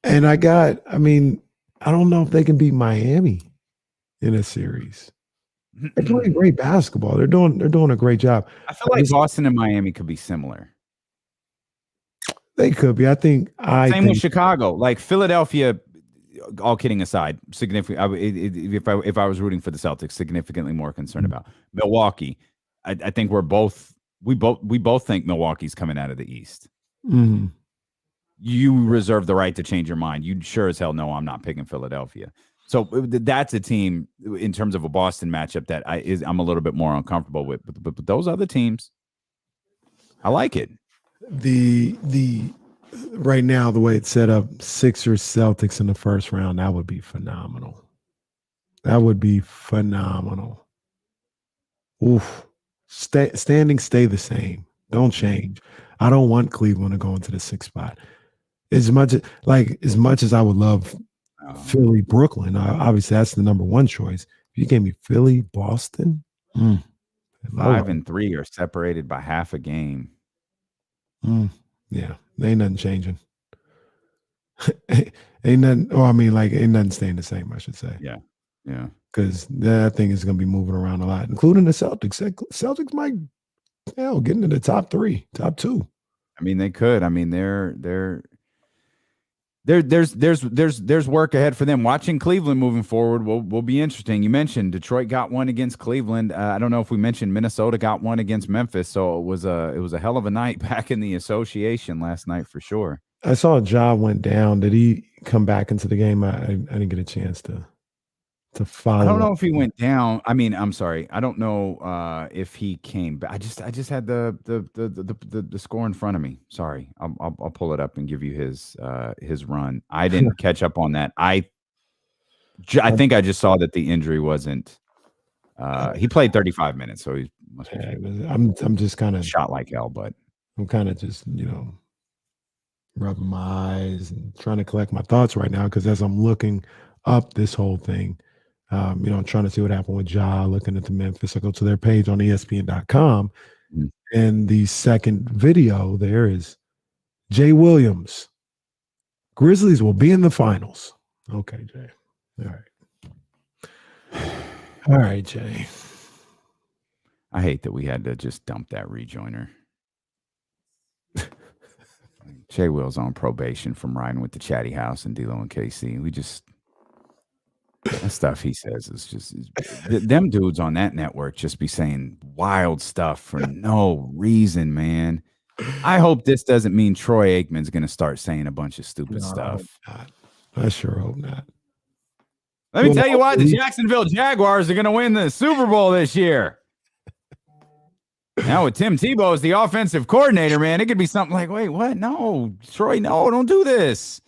And I don't know if they can beat Miami in a series. They're playing great basketball. They're doing a great job. I feel like Boston and Miami could be similar. They could be. Same with Chicago. Like Philadelphia, all kidding aside, significantly. If I was rooting for the Celtics, significantly more concerned about Milwaukee. I think we both think Milwaukee's coming out of the East. Mm-hmm. You reserve the right to change your mind. You sure as hell know I'm not picking Philadelphia. So that's a team in terms of a Boston matchup that I'm a little bit more uncomfortable with. But those other teams, I like it. The right now, the way it's set up, Sixers Celtics in the first round, that would be phenomenal. Oof. Standings stay the same. Don't change. I don't want Cleveland to go into the 6th spot. As much as I would love Philly, Brooklyn, obviously that's the number one choice. If you gave me Philly, Boston, 5 and 3 are separated by half a game. Yeah, ain't nothing changing. ain't nothing staying the same, I should say. Yeah. Because that thing is going to be moving around a lot, including the Celtics. Celtics might, get into the top 3, top 2. I mean, they could. I mean, there's work ahead for them. Watching Cleveland moving forward will be interesting. You mentioned Detroit got one against Cleveland. I don't know if we mentioned Minnesota got one against Memphis. So it was a hell of a night back in the association last night for sure. I saw Ja went down. Did he come back into the game? I didn't get a chance to follow. I don't know if he went down. I mean, I'm sorry. I don't know if he came back. I just had the score in front of me. Sorry. I'll pull it up and give you his run. I didn't catch up on that. I think I just saw that the injury wasn't he played 35 minutes, so he must be I'm just kind of shot like hell, but I'm kind of just, rubbing my eyes and trying to collect my thoughts right now, because as I'm looking up this whole thing, trying to see what happened with Ja, looking at the Memphis. I go to their page on ESPN.com, and the second video there is Jay Williams. Grizzlies will be in the finals. Okay, Jay. All right, Jay. I hate that we had to just dump that rejoiner. Jay Will's on probation from riding with the Chatty House and D-Lo and KC. That stuff he says is just them dudes on that network just be saying wild stuff for no reason, man. I hope this doesn't mean Troy Aikman's going to start saying a bunch of stupid stuff. I sure hope not. Let me tell you why the Jacksonville Jaguars are going to win the Super Bowl this year. Now with Tim Tebow as the offensive coordinator, man, it could be something like, wait, what? No, Troy, no, don't do this.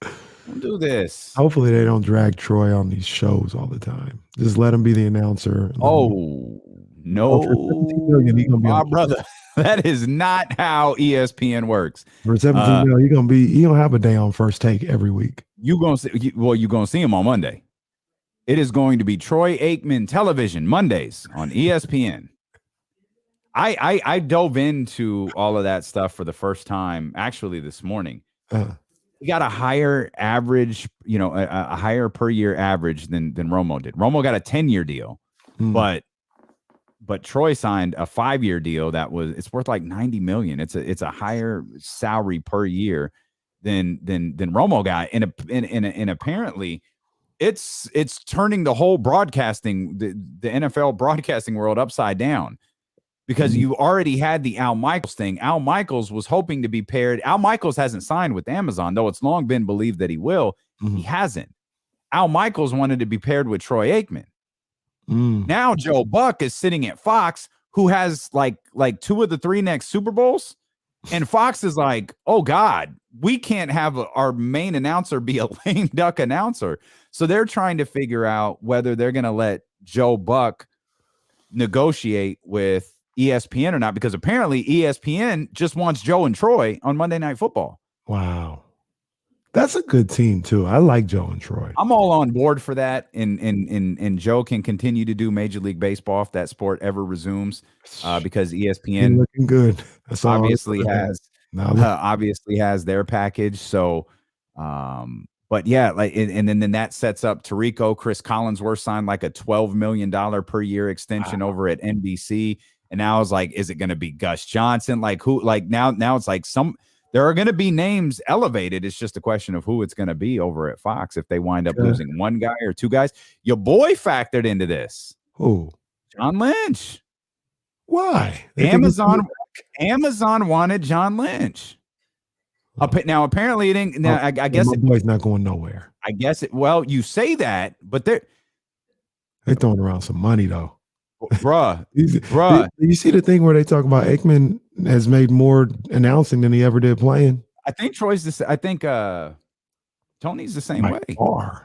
Don't do this. Hopefully they don't drag Troy on these shows all the time. Just let him be the announcer. Oh, no, for 17 million, he gonna be my on brother. That is not how ESPN works. For 17 million, he gonna have a day on First Take every week. You're gonna see him on Monday. It is going to be Troy Aikman television Mondays on ESPN. I dove into all of that stuff for the first time actually this morning. He got a higher average, a higher per year average than Romo did. Romo got a 10-year deal, but Troy signed a 5-year deal it's worth like $90 million. It's a higher salary per year than Romo got, and apparently it's turning the whole broadcasting, the NFL broadcasting world upside down. Because you already had the Al Michaels thing. Al Michaels was hoping to be paired. Al Michaels hasn't signed with Amazon, though it's long been believed that he will. He hasn't. Al Michaels wanted to be paired with Troy Aikman. Now Joe Buck is sitting at Fox, who has like 2 of the 3 next Super Bowls. And Fox is like, oh, God, we can't have our main announcer be a lame duck announcer. So they're trying to figure out whether they're going to let Joe Buck negotiate with ESPN or not, because apparently ESPN just wants Joe and Troy on Monday Night Football. Wow. That's a good team too. I like Joe and Troy. I'm all on board for that. And Joe can continue to do Major League Baseball if that sport ever resumes, because ESPN looking good. That's obviously has their package. So, but yeah, and then that sets up Tirico. Chris Collinsworth signed like a $12 million per year extension over at NBC. And now it's like, is it going to be Gus Johnson? Like who? Like now it's like there are going to be names elevated. It's just a question of who it's going to be over at Fox if they wind up losing one guy or 2 guys. Your boy factored into this. Who? John Lynch. Why? Amazon wanted John Lynch. Now apparently it ain't. Now I guess my boy's not going nowhere. I guess it. Well, you say that, but they're throwing around some money though. Bruh. You see the thing where they talk about Aikman has made more announcing than he ever did playing? I think Troy's Tony's the same way.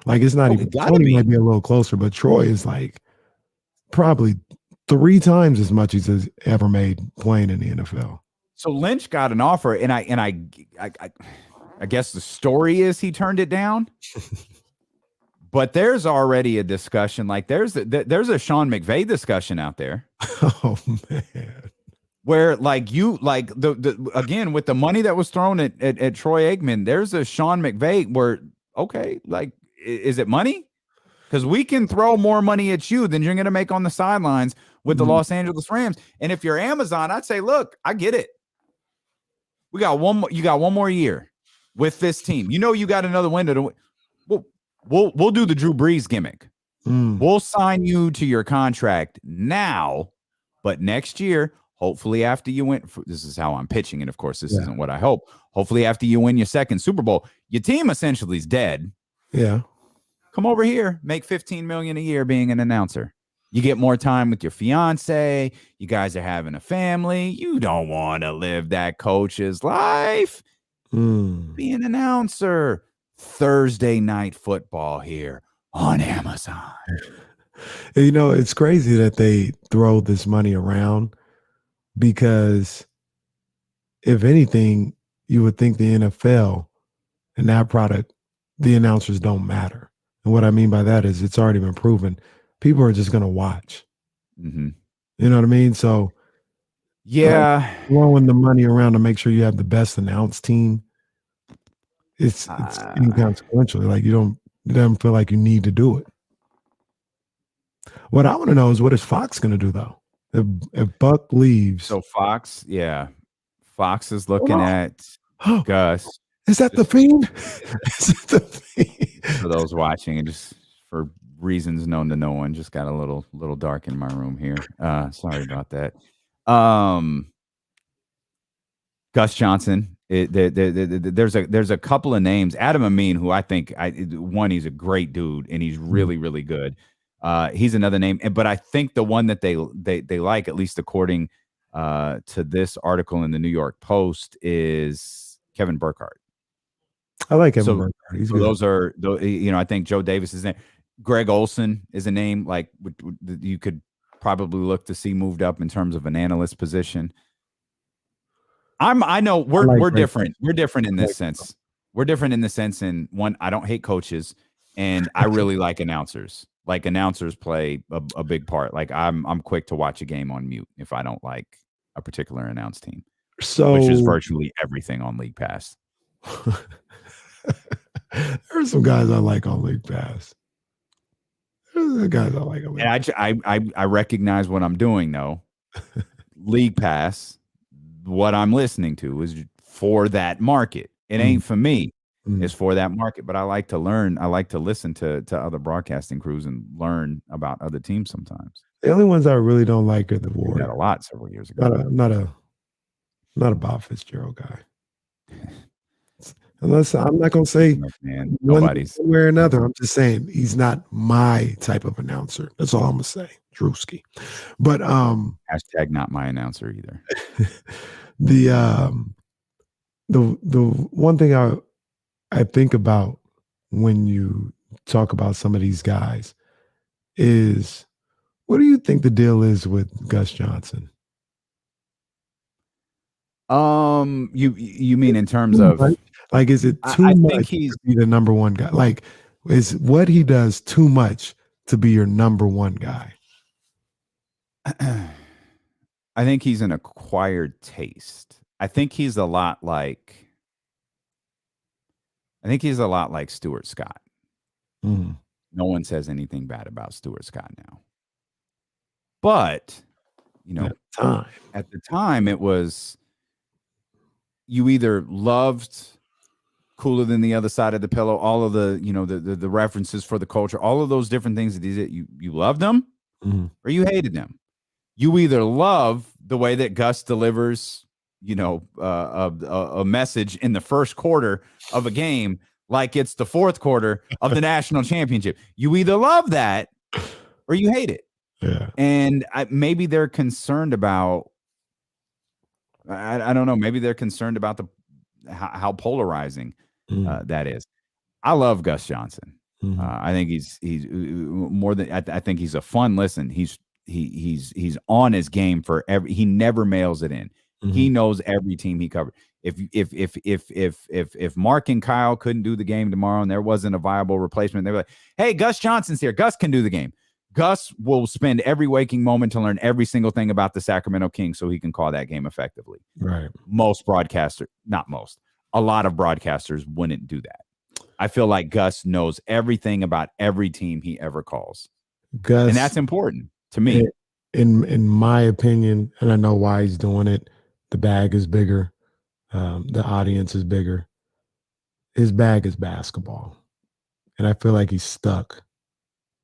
Like it's not even Tony might be a little closer, but Troy is like probably 3 times as much as he's ever made playing in the NFL. So Lynch got an offer, and I guess the story is he turned it down. But there's already a discussion, like there's a Sean McVay discussion out there. Oh man, where like again with the money that was thrown at Troy Aikman, there's a Sean McVay where is it money? Because we can throw more money at you than you're going to make on the sidelines with the Los Angeles Rams. And if you're Amazon, I'd say, look, I get it. You got one more year with this team. You got another window to. We'll do the Drew Brees gimmick. We'll sign you to your contract now, but next year, hopefully after you win, this is how I'm pitching it. Of course, this isn't what I hope. Hopefully after you win your second Super Bowl, your team essentially is dead. Yeah. Come over here, make $15 million a year being an announcer. You get more time with your fiance. You guys are having a family. You don't want to live that coach's life. Be an announcer. Thursday Night Football here on Amazon. It's crazy that they throw this money around, because if anything, you would think the NFL and that product, the announcers don't matter. And what I mean by that is it's already been proven. People are just going to watch. You know what I mean? So yeah, throwing the money around to make sure you have the best announced team, it's inconsequential. Like you don't feel like you need to do it. What I want to know is, what is Fox going to do though? If Buck leaves, so Fox is looking at Gus. Is that the Fiend? For those watching, and just for reasons known to no one, just got a little dark in my room here. Sorry about that. Gus Johnson. There's a couple of names. Adam Amin, who I think he's a great dude and he's really, really good. He's another name, but I think the one that they like, at least according to this article in the New York Post is Kevin Burkhardt. I like Kevin Burkhardt. He's good. Those are, I think Joe Davis is there. Greg Olson is a name like you could probably look to see moved up in terms of an analyst position. I know we're different. We're different in this sense. We're different in the sense in one, I don't hate coaches, and I really like announcers. Like announcers play a big part. Like I'm quick to watch a game on mute if I don't like a particular announce team. Which is virtually everything on League Pass. There's some guys I like on League Pass. There's the guys I like on League Pass. I recognize what I'm doing though. League Pass, what I'm listening to is for that market. It ain't for me. It's for that market. But I like to learn. I like to listen to other broadcasting crews and learn about other teams sometimes. The only ones I really don't like are the Warriors. Had a lot several years ago. Not a Bob Fitzgerald guy. Unless I'm not gonna say nobody's one way or another. I'm just saying he's not my type of announcer. That's all I'm gonna say. Drewski. But hashtag not my announcer either. The one thing I think about when you talk about some of these guys is, what do you think the deal is with Gus Johnson? You mean in terms of like, is it too much to be the number one guy? Like, is what he does too much to be your number one guy? I think he's an acquired taste. I think he's a lot like Stuart Scott. No one says anything bad about Stuart Scott now. But, at the time it was, you either loved Cooler Than the Other Side of the Pillow, all of the, the references for the culture, all of those different things that you loved them or you hated them. You either love the way that Gus delivers, a message in the first quarter of a game like it's the fourth quarter of the national championship. You either love that or you hate it. Yeah. And maybe they're concerned about, I don't know, maybe they're concerned about how polarizing that is. I love Gus Johnson. I think he's more than, I think he's a fun listen. He's on his game for he never mails it in. He knows every team he covered. If Mark and Kyle couldn't do the game tomorrow and there wasn't a viable replacement, they were like, hey, Gus Johnson's here. Gus can do the game. Gus will spend every waking moment to learn every single thing about the Sacramento Kings so he can call that game effectively. Right. A lot of broadcasters wouldn't do that. I feel like Gus knows everything about every team he ever calls. Gus, and that's important to me. In my opinion, and I know why he's doing it, the bag is bigger. The audience is bigger. His bag is basketball. And I feel like he's stuck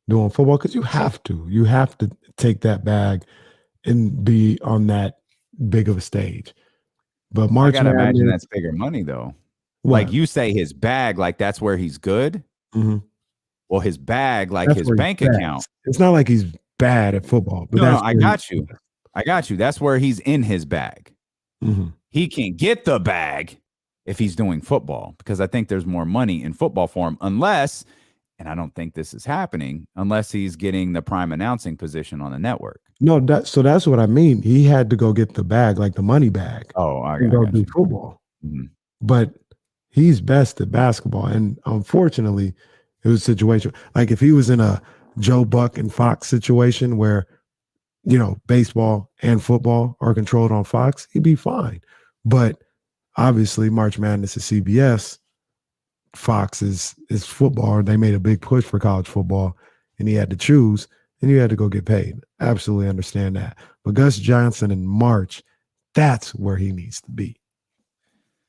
doing football because you have to take that bag and be on that big of a stage. But March, I gotta imagine that's bigger money though. What? Like you say his bag, like that's where he's good. Well, his bag, like that's his bank account. It's not like he's bad at football. But no, I got you. That's where he's in his bag. He can get the bag if he's doing football, because I think there's more money in football for him, unless, and I don't think this is happening, unless he's getting the prime announcing position on the network. No, so that's what I mean. He had to go get the bag, like the money bag. Oh, I go do football. But he's best at basketball. And unfortunately, it was a situation like if he was in a Joe Buck and Fox situation where, baseball and football are controlled on Fox, he'd be fine. But obviously, March Madness is CBS. Fox is football. They made a big push for college football, and he had to choose, and you had to go get paid. Absolutely understand that. But Gus Johnson in March, that's where he needs to be.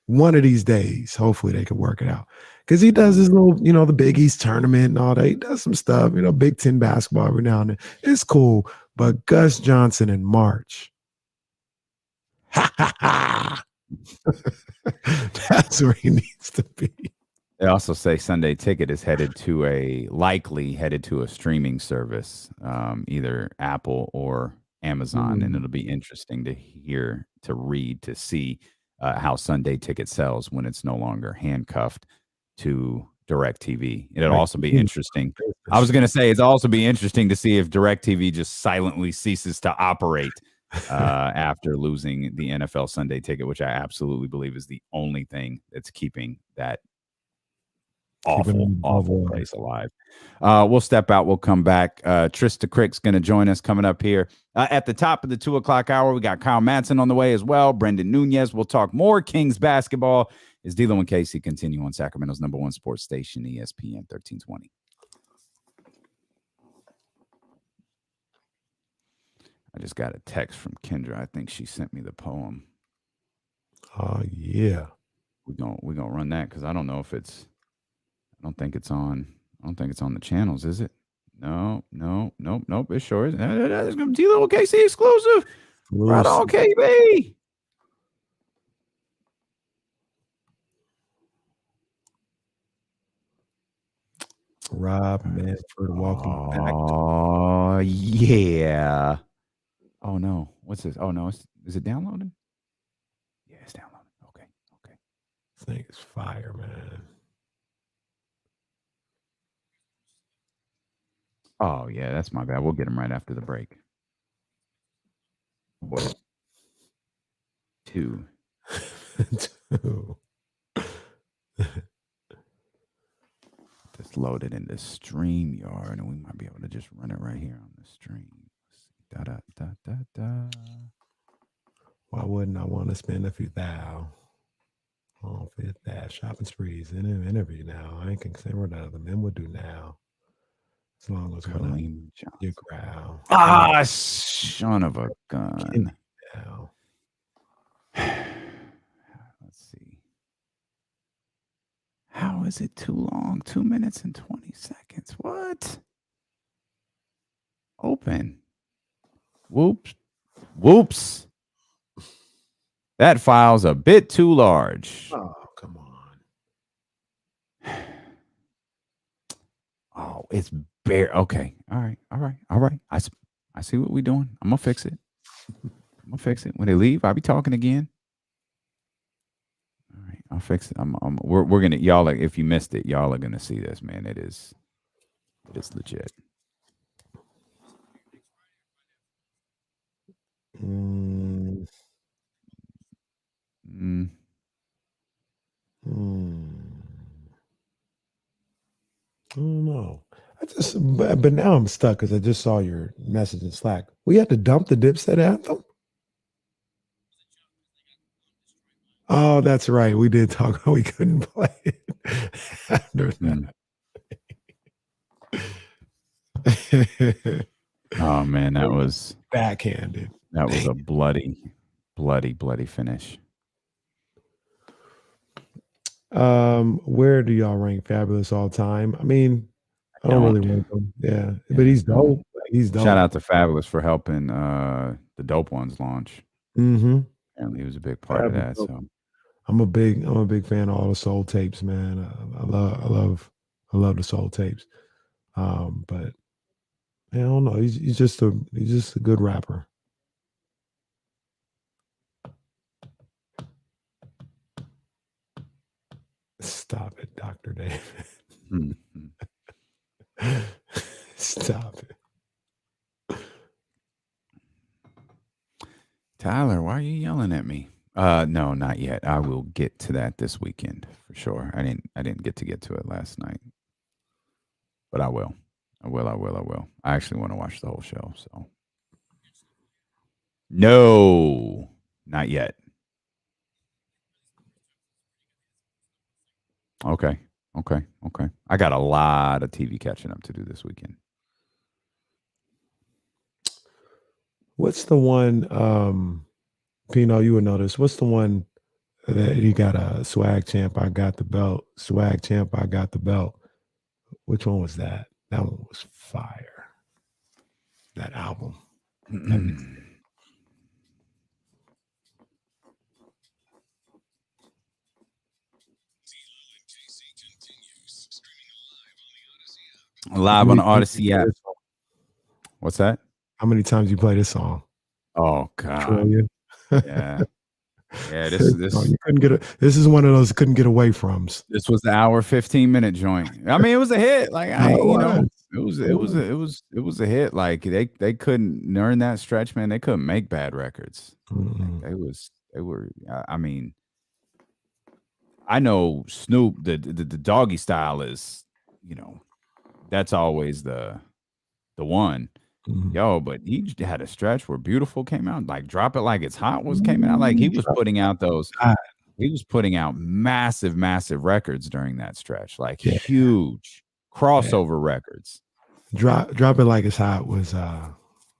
One of these days, hopefully they can work it out. Because he does his little, the Big East tournament and all that. He does some stuff, Big Ten basketball every now and then. It's cool. But Gus Johnson in March, that's where he needs to be. They also say Sunday Ticket is likely headed to a streaming service, either Apple or Amazon, and it'll be interesting to hear, to read, to see how Sunday Ticket sells when it's no longer handcuffed to DirecTV. It'll also be interesting. I was going to say, it'll also be interesting to see if DirecTV just silently ceases to operate after losing the NFL Sunday Ticket, which I absolutely believe is the only thing that's keeping that awful place alive. We'll step out. We'll come back. Trista Krick's going to join us coming up here at the top of the 2 o'clock hour. We got Kyle Matson on the way as well. Brenden Nunes. We'll talk more Kings basketball as D'Lo and Casey continue on Sacramento's #1 sports station, ESPN 1320. I just got a text from Kendra. I think she sent me the poem. Oh yeah. We're gonna run that because I don't know if it's. I don't think it's on the channels, is it? Nope. It sure is. There's gonna be D'Lo KC exclusive. Right on, KB. Rob Manfred, welcome back. Oh yeah. Oh no. What's this? Oh no. Is it downloading? Yeah, it's downloading. Okay. This thing is fire, man. Oh yeah, that's my bad. We'll get him right after the break. What? 2. Just load it in the StreamYard, and we might be able to just run it right here on the stream. Why wouldn't I want to spend a few thou on Fifth Ave shopping sprees in an interview now? I ain't concerned what other men would do now. As long as when you growl. Son of a gun. Let's see. How is it too long? 2 minutes and 20 seconds. What? Open. Whoops. That file's a bit too large. Oh, come on. Oh, it's bare. Okay. All right. I see what we're doing. I'm gonna fix it. When they leave, I'll be talking again. All right, I'll fix it. We're gonna, y'all, if you missed it, y'all are gonna see this, man. It is legit. I don't know. But now I'm stuck because I just saw your message in Slack. We had to dump the Dipset anthem. Oh, that's right. We did talk about we couldn't play it after that. Oh man, that was backhanded. That was a bloody finish. Where do y'all rank Fabulous all time? I mean, I don't really rank him. Yeah, but he's dope. He's dope. Shout out to Fabulous for helping the Dope Ones launch. Mm-hmm. And he was a big part of that. So I'm a big fan of all the soul tapes, man. I love the soul tapes. But I don't know. He's just a good rapper. Stop it, Dr. David. Stop it. Tyler, why are you yelling at me? No, not yet. I will get to that this weekend for sure. I didn't get to it last night. But I will. I actually want to watch the whole show, so. No, not yet. Okay. I got a lot of TV catching up to do this weekend. What's the one, Pino, you would notice, what's the one that you got a Swag Champ, I Got the Belt, Swag Champ, I Got the Belt. Which one was that? That one was fire. That album. Live on the Odyssey app. What's that? How many times you play this song? Oh God. Trillion. Yeah. Yeah. This You couldn't get it. This is one of those couldn't get away from. this was the hour 15-minute joint. I mean, it was a hit. Like it was a hit. Like they couldn't earn that stretch, man. They couldn't make bad records. Like, they were. I mean, I know Snoop, the doggy style is, that's always the one. Yo, but he had a stretch where Beautiful came out, like Drop It Like It's Hot came out. Like he was putting out massive records during that stretch, like huge crossover records. Drop It Like It's Hot was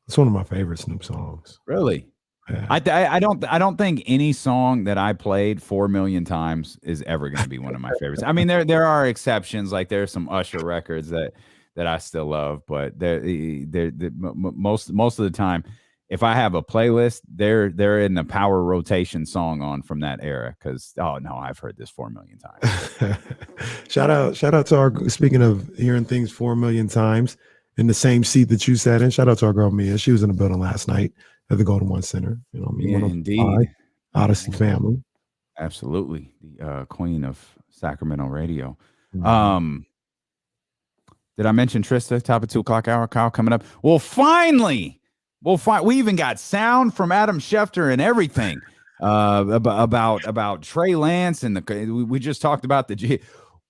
it's one of my favorite Snoop songs. Really? Yeah. I don't think any song that I played 4 million times is ever going to be one of my favorites. I mean, there are exceptions, like there's some Usher records that I still love, but most of the time, if I have a playlist, they're in the power rotation song on from that era, because I've heard this 4 million times. Shout out to our, speaking of hearing things 4 million times in the same seat that you sat in, shout out to our girl Mia. She was in the building last night at the Golden One Center. You know what I mean? Yeah, indeed. Odyssey family. Absolutely. The queen of Sacramento radio. Did I mention Trista, top of 2 o'clock hour, Kyle, coming up? Well, finally, we even got sound from Adam Schefter and everything about Trey Lance, and we just talked about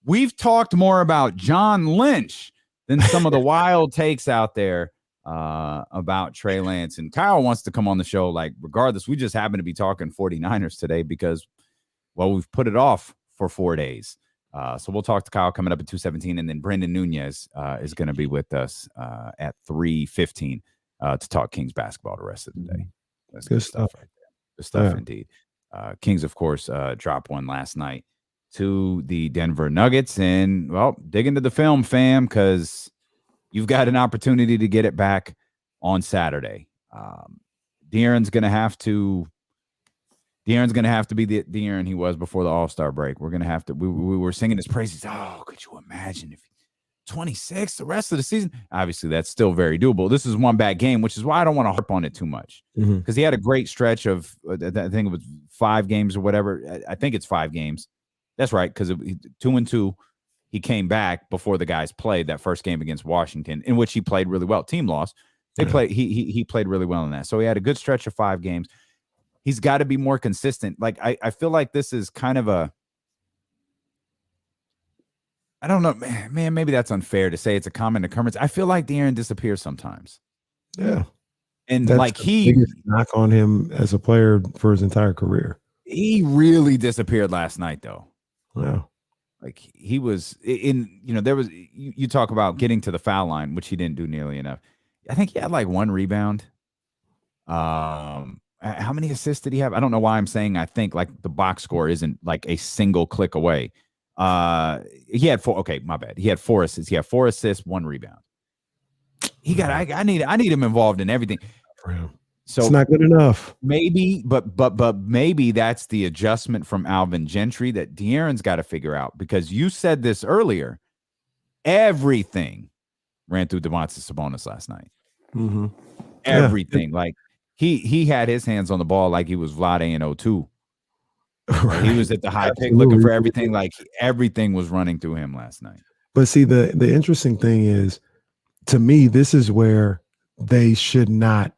we've talked more about John Lynch than some of the wild takes out there about Trey Lance. And Kyle wants to come on the show, like, regardless. We just happen to be talking 49ers today because, well, we've put it off for 4 days. So we'll talk to Kyle coming up at 2:17, and then Brenden Nunes is going to be with us at 3:15 to talk Kings basketball the rest of the day. That's good stuff right there. Good stuff indeed. Kings, of course, dropped one last night to the Denver Nuggets, and well, dig into the film, fam, because you've got an opportunity to get it back on Saturday. De'Aaron's going to have to be the De'Aaron he was before the All-Star break. We're going to have to, we were singing his praises. Oh, could you imagine if 26 the rest of the season? Obviously, that's still very doable. This is one bad game, which is why I don't want to harp on it too much, because he had a great stretch of, I think it was 5 games or whatever. I think it's 5 games. That's right, because 2-2, he came back before the guys played that first game against Washington, in which he played really well. Team lost. He played really well in that. So he had a good stretch of 5 games. He's got to be more consistent. Like, I feel like this is kind of I don't know, man, maybe that's unfair to say it's a common occurrence. I feel like De'Aaron disappears sometimes. Yeah. And that's like the biggest knock on him as a player for his entire career. He really disappeared last night, though. Yeah. Like, he was there was, you talk about getting to the foul line, which he didn't do nearly enough. I think he had like 1 rebound. How many assists did he have? I don't know why I'm saying I think, like, the box score isn't like a single click away. He had 4. Okay, my bad. He had 4 assists. He had 4 assists, 1 rebound. He got. I need him involved in everything. For him. So it's not good enough. Maybe, but maybe that's the adjustment from Alvin Gentry that De'Aaron's got to figure out, because you said this earlier. Everything ran through Domantas Sabonis last night. Everything, like. He had his hands on the ball like he was Vlade in 02. Right. He was at the high pick looking for everything. Like, everything was running through him last night. But see, the interesting thing is, to me, this is where they should not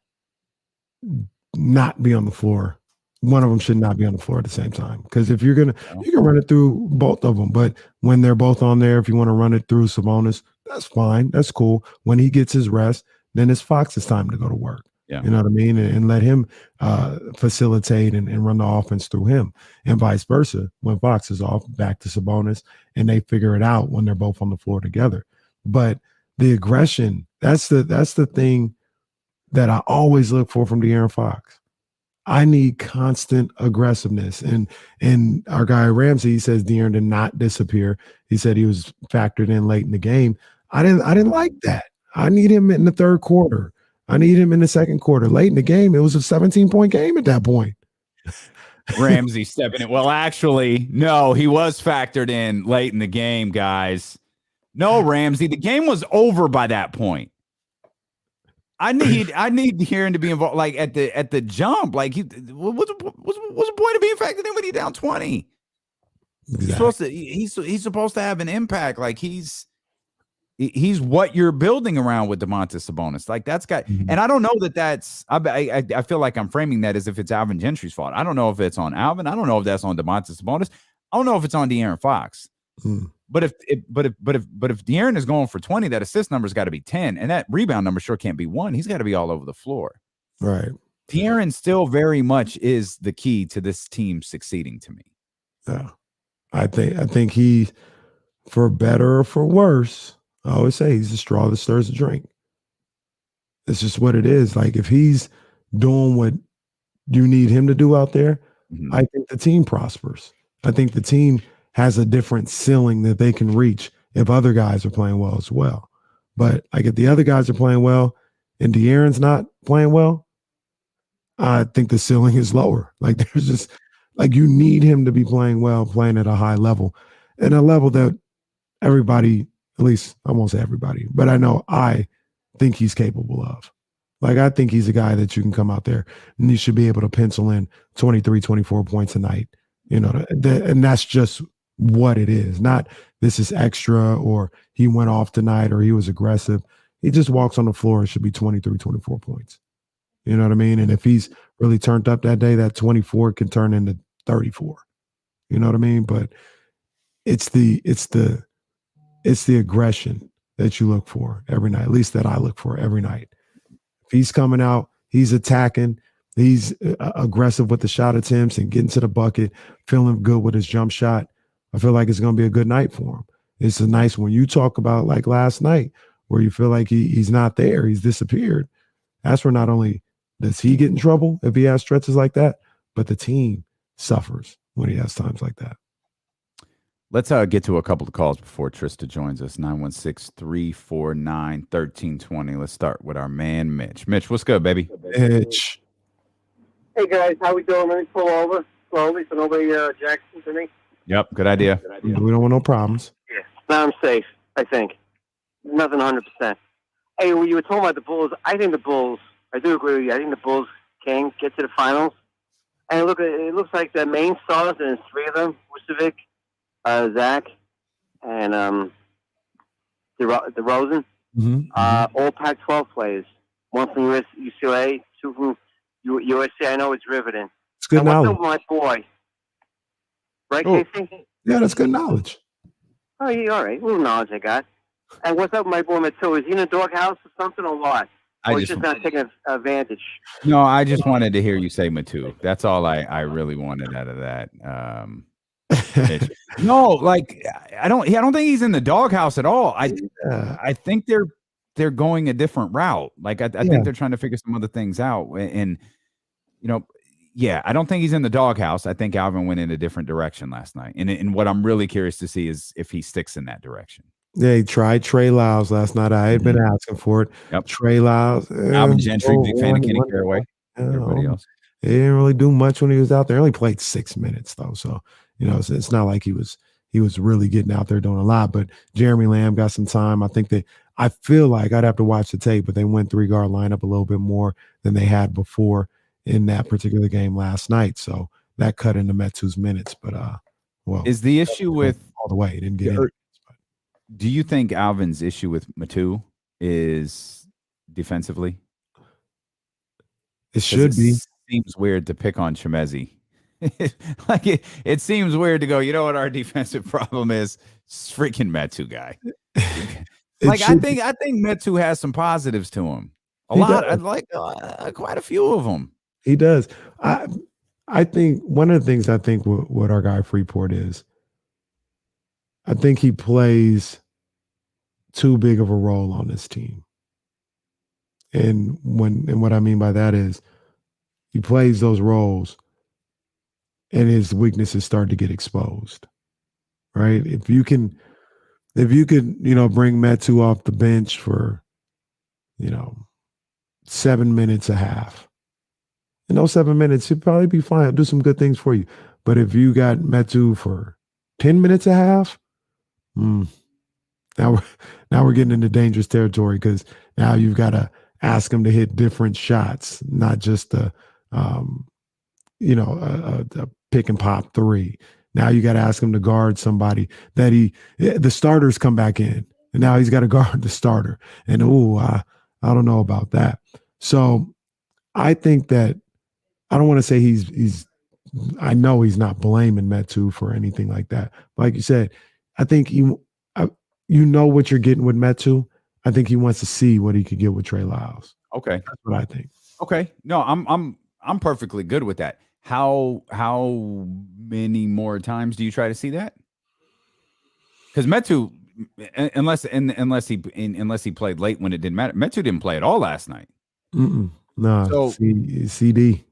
be on the floor. One of them should not be on the floor at the same time. Because if you can run it through both of them. But when they're both on there, if you want to run it through Sabonis, that's fine. That's cool. When he gets his rest, then it's Fox's time to go to work. Yeah. You know what I mean? And let him facilitate and run the offense through him, and vice versa. When Fox is off, back to Sabonis, and they figure it out when they're both on the floor together. But the aggression, that's the thing that I always look for from De'Aaron Fox. I need constant aggressiveness. And our guy Ramsey, he says De'Aaron did not disappear. He said he was factored in late in the game. I didn't like that. I need him in the third quarter. I need him in the second quarter. Late in the game, it was a 17-point game at that point. Ramsey stepping in. Well, actually, no, he was factored in late in the game, guys. No, Ramsey, the game was over by that point. I need De'Aaron to be involved, like at the jump. Like, what's the point of being factored in when he's down 20? Exactly. He's supposed to have an impact. Like he's what you're building around with Domantas Sabonis. Like that's got, Mhm. and I don't know that's. I feel like I'm framing that as if it's Alvin Gentry's fault. I don't know if it's on Alvin. I don't know if that's on Domantas Sabonis. I don't know if it's on De'Aaron Fox. Mm. But if De'Aaron is going for 20, that assist number's got to be 10, and that rebound number sure can't be 1. He's got to be all over the floor. Right. De'Aaron still very much is the key to this team succeeding to me. Yeah. I think he, for better or for worse, I always say he's the straw that stirs the drink. It's just what it is. Like if he's doing what you need him to do out there, I think the team prospers. I think the team has a different ceiling that they can reach if other guys are playing well as well. But like if the other guys are playing well and De'Aaron's not playing well, I think the ceiling is lower. Like there's just like you need him to be playing well, playing at a high level, and a level that everybody, at least I won't say everybody, but I think he's capable of. Like I think he's a guy that you can come out there and you should be able to pencil in 23, 24 points a night. You know, and that's just what it is. Not this is extra or he went off tonight or he was aggressive. He just walks on the floor and should be 23, 24 points. You know what I mean? And if he's really turned up that day, that 24 can turn into 34. You know what I mean? But it's the aggression that you look for every night, at least that I look for every night. If he's coming out, he's attacking, he's aggressive with the shot attempts and getting to the bucket, feeling good with his jump shot, I feel like it's going to be a good night for him. It's a nice when you talk about like last night where you feel like he's not there, he's disappeared. That's where not only does he get in trouble if he has stretches like that, but the team suffers when he has times like that. Let's get to a couple of calls before Trista joins us. 916-349-1320. Let's start with our man, Mitch. Mitch, what's good, baby? Mitch. Hey, guys. How we doing? Let me pull over slowly so nobody jacks into me. Yep, good idea. We don't want no problems. Yeah. Now I'm safe, I think. Nothing 100%. Hey, when you were talking about the Bulls, I do agree with you. I think the Bulls can get to the finals. And it looks like the main stars, and there's 3 of them, Vucevic, Zach, and DeRozan, all Pac-12 players. 1 from UCLA, 2 from USC. I know it's riveting. It's good knowledge. What's up, my boy? Right, Casey? Yeah, that's good knowledge. Oh, yeah, all right. A little knowledge I got. And what's up, my boy Matson? Is he in a doghouse or something or what? Or he's just not taking advantage? No, I just wanted to hear you say Matu. That's all I really wanted out of that. No, like I don't think he's in the doghouse at all. I think they're going a different route. Like I think they're trying to figure some other things out. And I don't think he's in the doghouse. I think Alvin went in a different direction last night. And what I'm really curious to see is if he sticks in that direction. They tried Trey Lyles last night. I had been asking for it. Yep. Trey Lyles. Alvin Gentry, big fan of Kenny Caraway. Everybody else. He didn't really do much when he was out there. He only played 6 minutes though. So, it's not like he was really getting out there doing a lot. But Jeremy Lamb got some time. I feel like I'd have to watch the tape, but they went 3-guard lineup a little bit more than they had before in that particular game last night. So that cut into Metu's minutes. But is the issue with all the way? He didn't get it. Do you think Alvin's issue with Matu is defensively? It should be. It seems weird to pick on Chemezi. Like it seems weird to go, you know what our defensive problem is? It's freaking Matu guy. I think Matu has some positives to him. Quite a few of them. He does. I think one of the things what our guy Freeport is, I think he plays too big of a role on this team. And what I mean by that is he plays those roles and his weaknesses start to get exposed. Right? If you could, bring Metu off the bench for, 7 minutes a half. In those 7 minutes, he'll probably be fine. He'll do some good things for you. But if you got Metu for 10 minutes a half, now we're getting into dangerous territory because now you've got a ask him to hit different shots, not just a pick and pop three. Now you got to ask him to guard somebody that the starters come back in, and now he's got to guard the starter. And I don't know about that. So I think that I don't want to say I know he's not blaming Metu for anything like that. Like you said, I think you know what you're getting with Metu. I think he wants to see what he could get with Trey Lyles. Okay, that's what I think. Okay, no, I'm perfectly good with that. How many more times do you try to see that? Because Metu, unless he played late when it didn't matter, Metu didn't play at all last night. No, so, CD.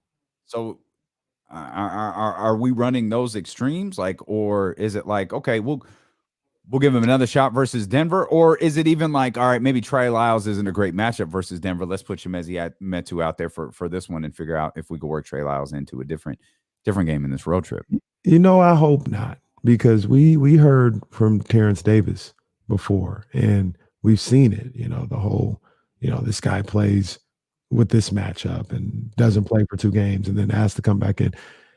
So are we running those extremes, or is it like, okay, we'll give him another shot versus Denver, or is it even like, all right, maybe Trey Lyles isn't a great matchup versus Denver, let's put Metu out there for this one and figure out if we could work Trey Lyles into a different game in this road trip? I hope not, because we heard from Terrence Davis before, and we've seen it, the whole, this guy plays with this matchup and doesn't play for 2 games and then has to come back in.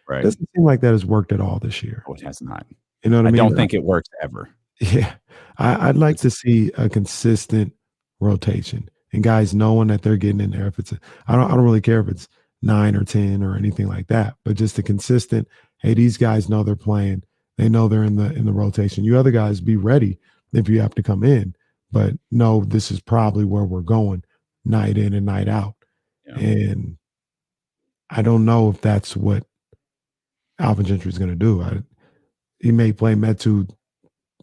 Right. Doesn't seem like that has worked at all this year. Oh, it has not. You know what I mean? I don't think it works ever. Yeah. I'd like to see a consistent rotation and guys knowing that they're getting in there. If I don't really care if it's 9 or 10 or anything like that, but just a consistent, hey, these guys know they're playing. They know they're in the rotation. You other guys be ready if you have to come in, but no, this is probably where we're going night in and night out. Yeah. And I don't know if that's what Alvin Gentry is going to do. He may play Metu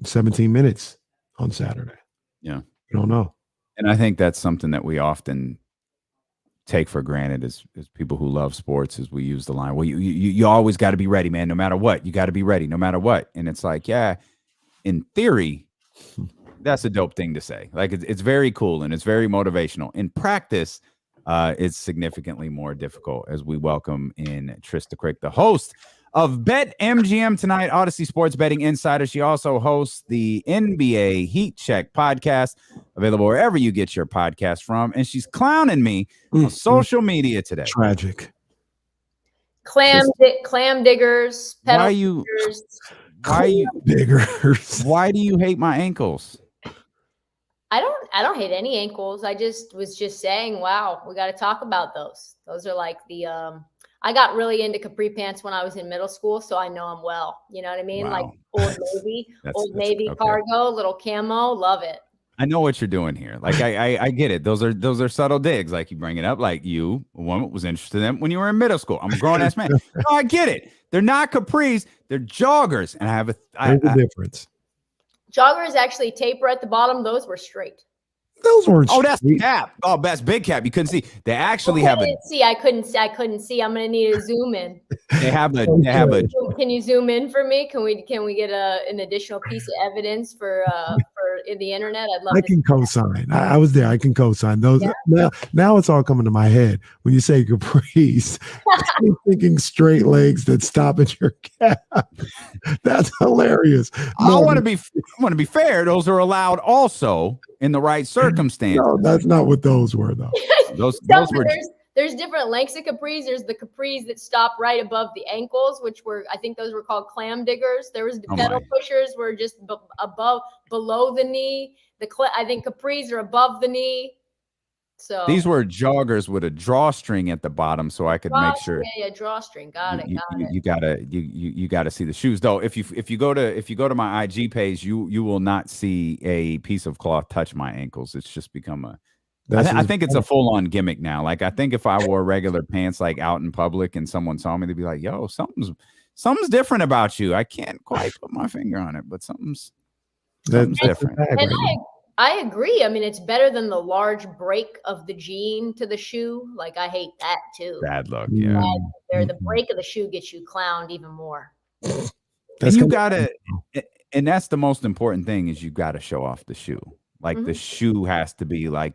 17 minutes on Saturday. Yeah. You don't know. And I think that's something that we often take for granted as people who love sports, as we use the line, well, you always got to be ready, man, no matter what. You got to be ready no matter what. And it's like, yeah, in theory, that's a dope thing to say. Like, it's very cool and it's very motivational. In practice, it's significantly more difficult, as we welcome in Trista Krick, the host of Bet MGM tonight, Odyssey Sports Betting Insider. She also hosts the NBA Heat Check podcast, available wherever you get your podcast from. And she's clowning me on social media today. Tragic. Clam diggers. Why do you hate my ankles? I don't hate any ankles. I was just saying, wow, we got to talk about those. Those are like the I got really into capri pants when I was in middle school, so I know them well. You know what I mean? Wow. Like Old Navy cargo, little camo, love it. I know what you're doing here. Like I get it. Those are subtle digs. Like, you bring it up, like you, a woman, was interested in them when you were in middle school. I'm a grown ass man. No, I get it. They're not capris, they're joggers, and there's a difference. Joggers actually taper at the bottom. Those were straight. Those weren't. Oh, that's cap. Oh, that's big cap. You couldn't see. They actually have a. I couldn't see. I'm gonna need to zoom in. They have a. Can you zoom in for me? Can we get an additional piece of evidence for the internet? I'd love. I can co-sign. I was there. I can co-sign those. Yeah. Now it's all coming to my head when you say capris. I'm thinking straight legs that stop at your cap. That's hilarious. I want to be fair. Those are allowed also in the right circumstances. No, that's not what those were, though. those were. There's different lengths of capris. There's the capris that stop right above the ankles, which I think those were called clam diggers. There was the pedal pushers were just below the knee. I think capris are above the knee. So these were joggers with a drawstring at the bottom, so I could make sure. Yeah, drawstring. Got it. You gotta see the shoes, though. If you go to my IG page, you will not see a piece of cloth touch my ankles. It's just become I think it's a full-on gimmick now. Like, I think if I wore regular pants, like, out in public and someone saw me, they'd be like, yo, something's different about you. I can't quite put my finger on it, but something's different. And I agree. I mean, it's better than the large break of the jean to the shoe. Like, I hate that too. Bad luck, yeah. The break of the shoe gets you clowned even more. And that's the most important thing, is you gotta show off the shoe. Like, the shoe has to be like,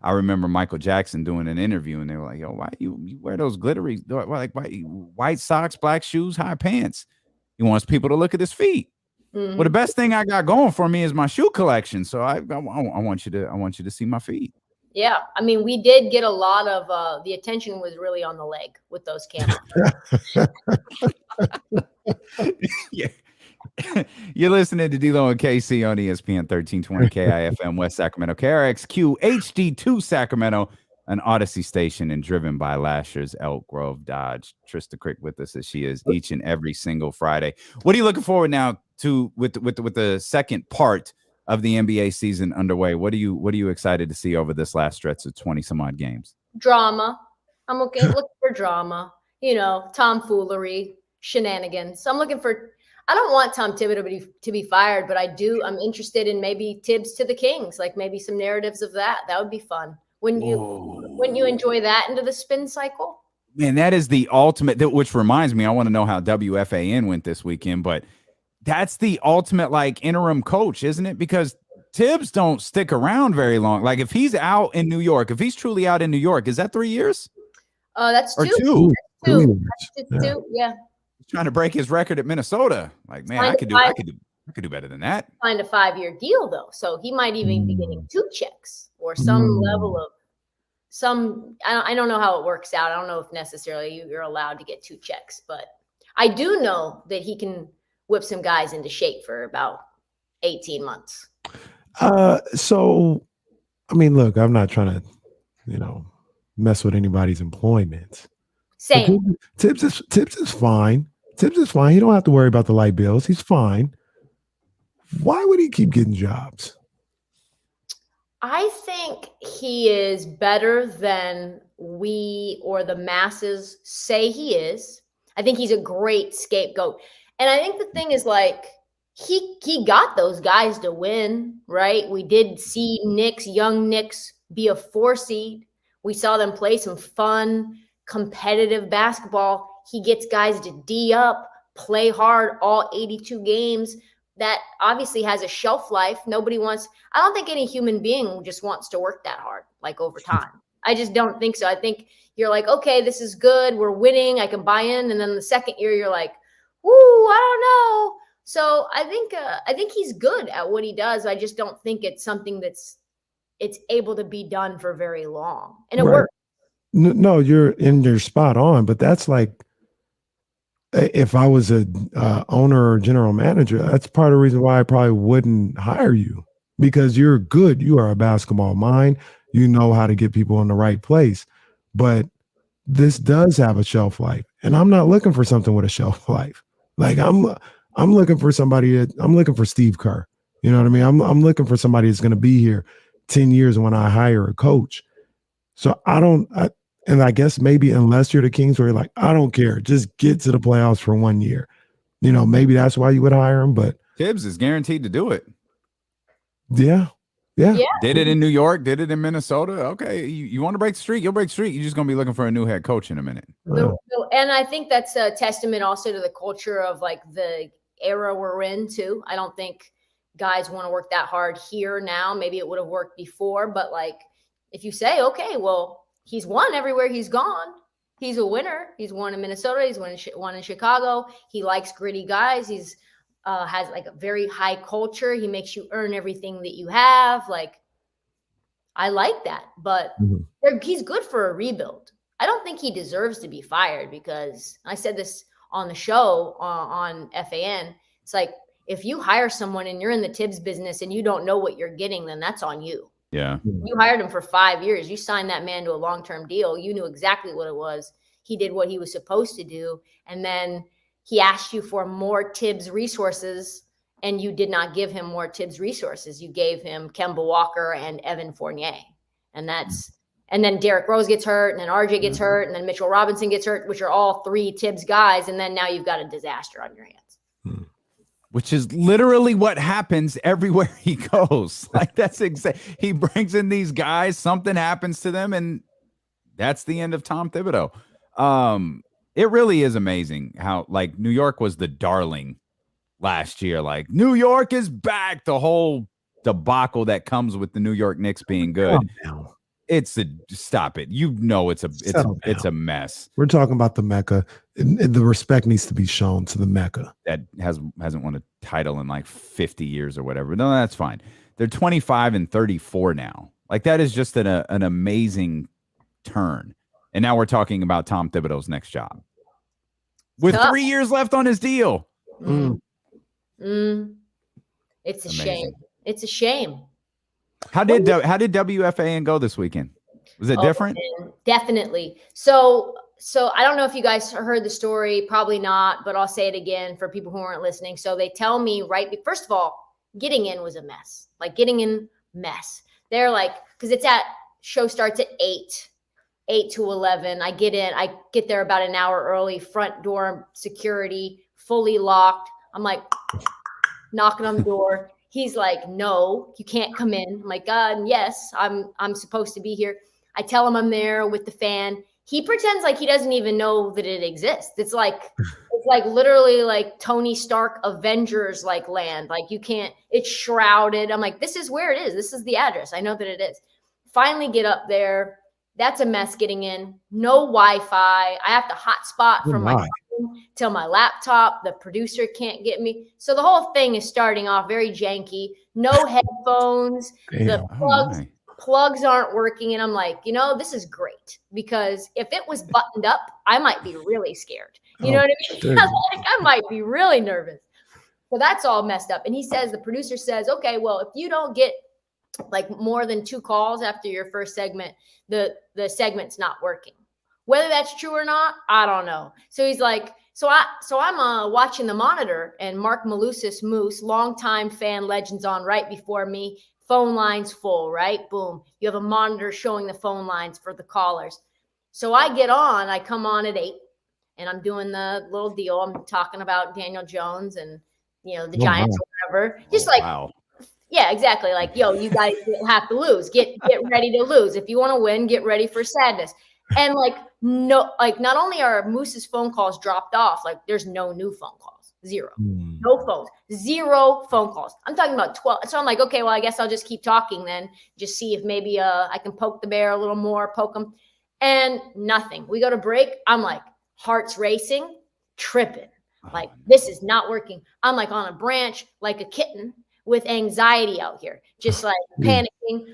I remember Michael Jackson doing an interview, and they were like, yo, why you wear those glittery, why white socks, black shoes, high pants? He wants people to look at his feet. Well, the best thing I got going for me is my shoe collection. So I want you to see my feet. Yeah, I mean, we did get a lot of the attention was really on the leg with those cameras. Yeah. You're listening to D-Lo and KC on ESPN 1320 KIFM West Sacramento, KRXQ HD2 Sacramento, an Odyssey station and driven by Lasher's Elk Grove Dodge. Trista Krick with us as she is each and every single Friday. What are you looking forward now to with the second part of the NBA season underway? What are you excited to see over this last stretch of 20 some odd games? Drama. I'm looking for drama. You know, tomfoolery, shenanigans. So I'm looking for. I don't want Tom Thibodeau to be fired, but I'm interested in maybe Tibbs to the Kings, like maybe some narratives of that. That would be fun. Wouldn't you enjoy that into the spin cycle? Man, that is the ultimate, which reminds me, I want to know how WFAN went this weekend, but that's the ultimate like interim coach, isn't it? Because Tibbs don't stick around very long. Like if he's out in New York, if he's truly out in New York, is that 3 years? That's or two. Two. That's two. Yeah. Trying to break his record at Minnesota. Like, man, I could do better than that. Signed a 5-year deal though, so he might even be getting 2 checks or some level of some. I don't know how it works out. I don't know if necessarily you're allowed to get 2 checks, but I do know that he can whip some guys into shape for about 18 months. So, I mean, look, I'm not trying to, mess with anybody's employment. Same. Tibbs is fine. Tibbs is fine. He don't have to worry about the light bills. He's fine. Why would he keep getting jobs? I think he is better than we or the masses say he is. I think he's a great scapegoat. And I think the thing is like he got those guys to win, right? We did see young Knicks be a 4 seed. We saw them play some fun, competitive basketball. He gets guys to D up, play hard all 82 games. That obviously has a shelf life. I don't think any human being just wants to work that hard, like over time. I just don't think so. I think you're like, okay, this is good. We're winning. I can buy in. And then the second year you're like, woo, I don't know. So I think he's good at what he does. I just don't think it's something it's able to be done for very long. And it works. No, you're spot on, but that's like, if I was a owner or general manager, that's part of the reason why I probably wouldn't hire you, because you're good. You are a basketball mind. You know how to get people in the right place, but this does have a shelf life, and I'm not looking for something with a shelf life. Like I'm looking for I'm looking for Steve Kerr. You know what I mean? I'm looking for somebody that's going to be here 10 years when I hire a coach. So and I guess maybe unless you're the Kings where you're like, I don't care, just get to the playoffs for 1 year. Maybe that's why you would hire him, but Tibbs is guaranteed to do it. Yeah. Did it in New York, did it in Minnesota. Okay. You want to break the streak, you'll break the streak. You're just going to be looking for a new head coach in a minute. And I think that's a testament also to the culture of like the era we're in too. I don't think guys want to work that hard here now. Maybe it would have worked before, but like if you say, okay, well, he's won everywhere he's gone. He's a winner. He's won in Minnesota. He's won in Chicago. He likes gritty guys. He's has like a very high culture. He makes you earn everything that you have. Like, I like that, but he's good for a rebuild. I don't think he deserves to be fired because I said this on the show on FAN. It's like, if you hire someone and you're in the Tibbs business and you don't know what you're getting, then that's on you. Yeah. You hired him for 5 years. You signed that man to a long-term deal. You knew exactly what it was. He did what he was supposed to do. And then he asked you for more Tibbs resources, and you did not give him more Tibbs resources. You gave him Kemba Walker and Evan Fournier. And then Derrick Rose gets hurt, and then RJ gets hurt, and then Mitchell Robinson gets hurt, which are all 3 Tibbs guys. And then now you've got a disaster on your hands. Which is literally what happens everywhere he goes. Like that's he brings in these guys, something happens to them, and that's the end of Tom Thibodeau. It really is amazing how like New York was the darling last year. Like New York is back. The whole debacle that comes with the New York Knicks being good. Stop it. It's a mess. We're talking about the Mecca. And the respect needs to be shown to the Mecca. That hasn't won a title in like 50 years or whatever. No, that's fine. They're 25-34 now. Like that is just an amazing turn. And now we're talking about Tom Thibodeau's next job with 3 years left on his deal. It's a shame. It's a shame. How did WFAN go this weekend? Was it different? Man, definitely. So I don't know if you guys heard the story, probably not, but I'll say it again for people who weren't listening. So they tell me first of all, getting in was a mess. Like getting in, mess. They're like, because show starts at 8 to 11. I get there about an hour early, front door security, fully locked. I'm like knocking on the door. He's like, no, you can't come in. I'm like, yes, I'm supposed to be here. I tell him I'm there with the fan. He pretends like he doesn't even know that it exists. It's like literally like Tony Stark Avengers like land. Like you can't, it's shrouded. I'm like, this is where it is. This is the address. I know that it is. Finally get up there. That's a mess getting in. No Wi-Fi. I have to hotspot from my phone to my laptop. The producer can't get me. So the whole thing is starting off very janky. No headphones. The plugs aren't working. And I'm like, this is great because if it was buttoned up, I might be really scared. You know what I mean? I might be really nervous. So that's all messed up. And the producer says, okay, well, if you don't get like more than 2 calls after your first segment, the segment's not working. Whether that's true or not, I don't know. So he's like, so I'm watching the monitor, and Mark Malusis Moose, longtime fan, legends on right before me, phone lines full, right? Boom. You have a monitor showing the phone lines for the callers. So I come on at 8, and I'm doing the little deal. I'm talking about Daniel Jones and, the Giants or whatever. Just yeah, exactly. Like, you guys have to lose. Get ready to lose. If you want to win, get ready for sadness. And not only are Moose's phone calls dropped off, like there's no new phone calls. 0. No phones. 0 phone calls. I'm talking about 12. So I'm like, okay, well, I guess I'll just keep talking then. Just see if maybe I can poke the bear a little more, poke him. And nothing. We go to break. I'm like, heart's racing, tripping. Like, this is not working. I'm like on a branch like a kitten with anxiety out here, just like panicking.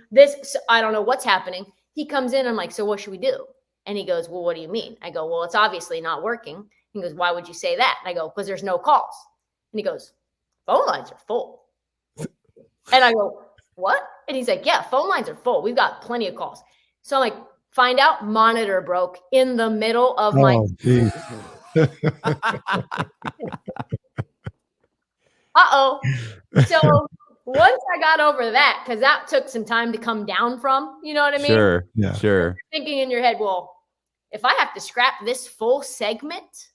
I don't know what's happening. He comes in. I'm like, so what should we do? And he goes, well, what do you mean? I go, well, it's obviously not working. He goes, why would you say that? And I go, because there's no calls. And he goes, phone lines are full. And I go, what? And he's like, yeah, phone lines are full. We've got plenty of calls. So I'm like, find out, monitor broke in the middle of my. So once I got over that, because that took some time to come down from, you know what I mean? Sure. Yeah. Sure. Thinking in your head, well, if I have to scrap this full segment,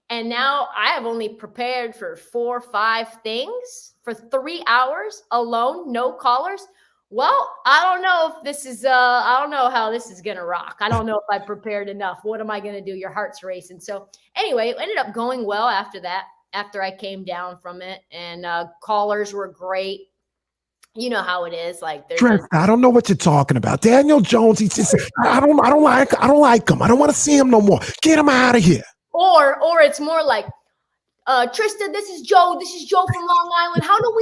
and now I have only prepared for 4 or 5 things for 3 hours alone, no callers. Well, I don't know if this is, I don't know how this is going to rock. I don't know if I prepared enough. What am I going to do? Your heart's racing. So anyway, it ended up going well after that, after I came down from it, and callers were great. You know how it is. Like, I don't know what you're talking about. Daniel Jones, he's just, I don't like him. I don't want to see him no more. Get him out of here. Or it's more like, Trista, this is Joe. This is Joe from Long Island. How do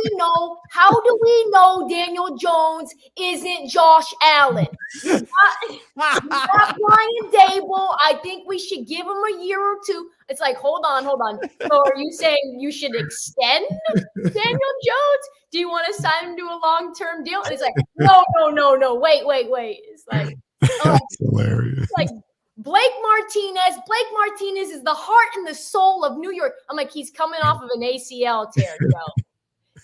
we know Daniel Jones isn't Josh Allen? Not Brian Dable. I think we should give him a year or 2. It's like, hold on. So are you saying you should extend Daniel Jones? Do you want to sign him to a long-term deal? And it's like, no. Wait. It's like, that's hilarious. It's like, Blake Martinez is the heart and the soul of New York. I'm like, he's coming off of an ACL tear, bro.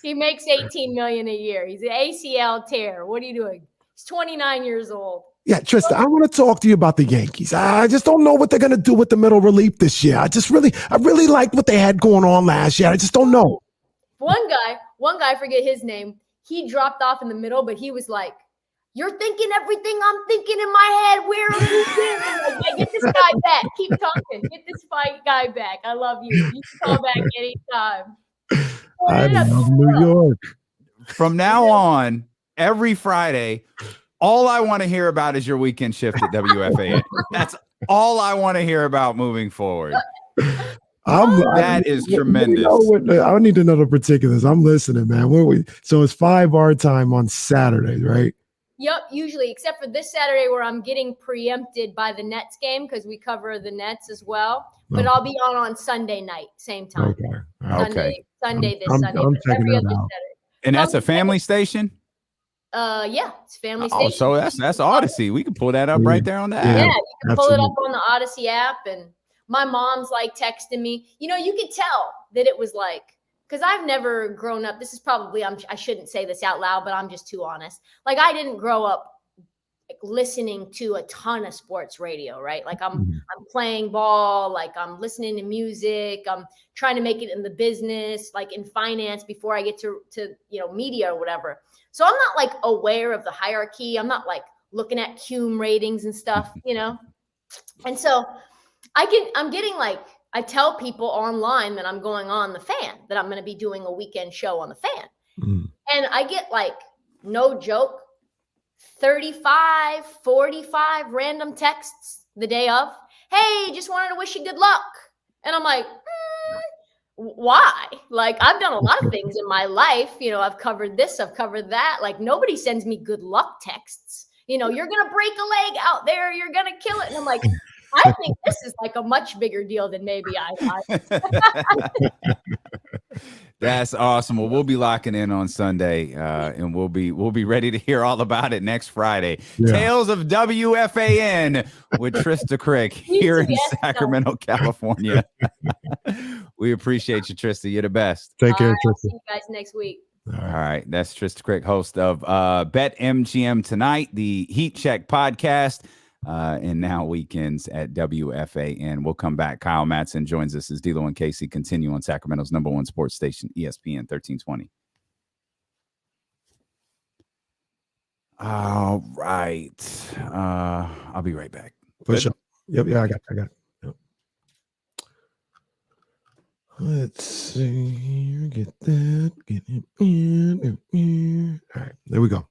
He makes $18 million a year. He's an ACL tear. What are you doing? He's 29 years old. Yeah, Trista, I want to talk to you about the Yankees. I just don't know what they're going to do with the middle relief this year. I really liked what they had going on last year. I just don't know. One guy, I forget his name. He dropped off in the middle, but he was like, you're thinking everything I'm thinking in my head. Where are you been? Like, get this guy back. Keep talking. Get this guy back. I love you. You can call back anytime. I love New York. From now on, every Friday, all I want to hear about is your weekend shift at WFAN. That's all I want to hear about moving forward. That is tremendous. I need to know the particulars. I'm listening, man. So it's 5 our time on Saturday, right? Yep, usually, except for this Saturday where I'm getting preempted by the Nets game because we cover the Nets as well. But I'll be on Sunday night, same time. Okay. Sunday this I'm Sunday. checking Every that other out. Saturday. And that's a family station? Yeah, it's family Oh, station. so that's Odyssey. We can pull that up right there on the Yeah, app. you can pull it up on the Odyssey app. And my mom's like texting me. You know, you could tell that it was like, because I've never grown up. This is probably, I shouldn't say this out loud, but I'm just too honest. Like, I didn't grow up listening to a ton of sports radio, right? Like I'm playing ball, like I'm listening to music, I'm trying to make it in the business, like in finance before I get to media or whatever. So I'm not like aware of the hierarchy. I'm not like looking at Cume ratings and stuff, And so I'm getting like, I tell people online that I'm going on the Fan, that I'm going to be doing a weekend show on the Fan. And I get like, no joke, 35, 45 random texts the day of. Hey, just wanted to wish you good luck. And I'm like, why? Like, I've done a lot of things in my life. I've covered this, I've covered that. Like, nobody sends me good luck texts. You're going to break a leg out there. You're going to kill it. And I'm like, I think this is like a much bigger deal than maybe I thought. That's awesome. Well, we'll be locking in on Sunday, and we'll be ready to hear all about it next Friday. Yeah. Tales of WFAN with Trista Krick here in Sacramento, California. We appreciate you, Trista. You're the best. Take care, Trista. See you guys next week. All right. That's Trista Krick, host of Bet MGM Tonight, the Heat Check podcast. And now weekends at WFAN. We'll come back. Kyle Matson joins us as D'Lo and Casey continue on Sacramento's #1 sports station, ESPN 1320. All right. I'll be right back. For sure. Yep. Yeah, I got it. Yep. Let's see here. Get that. Get it in. All right. There we go.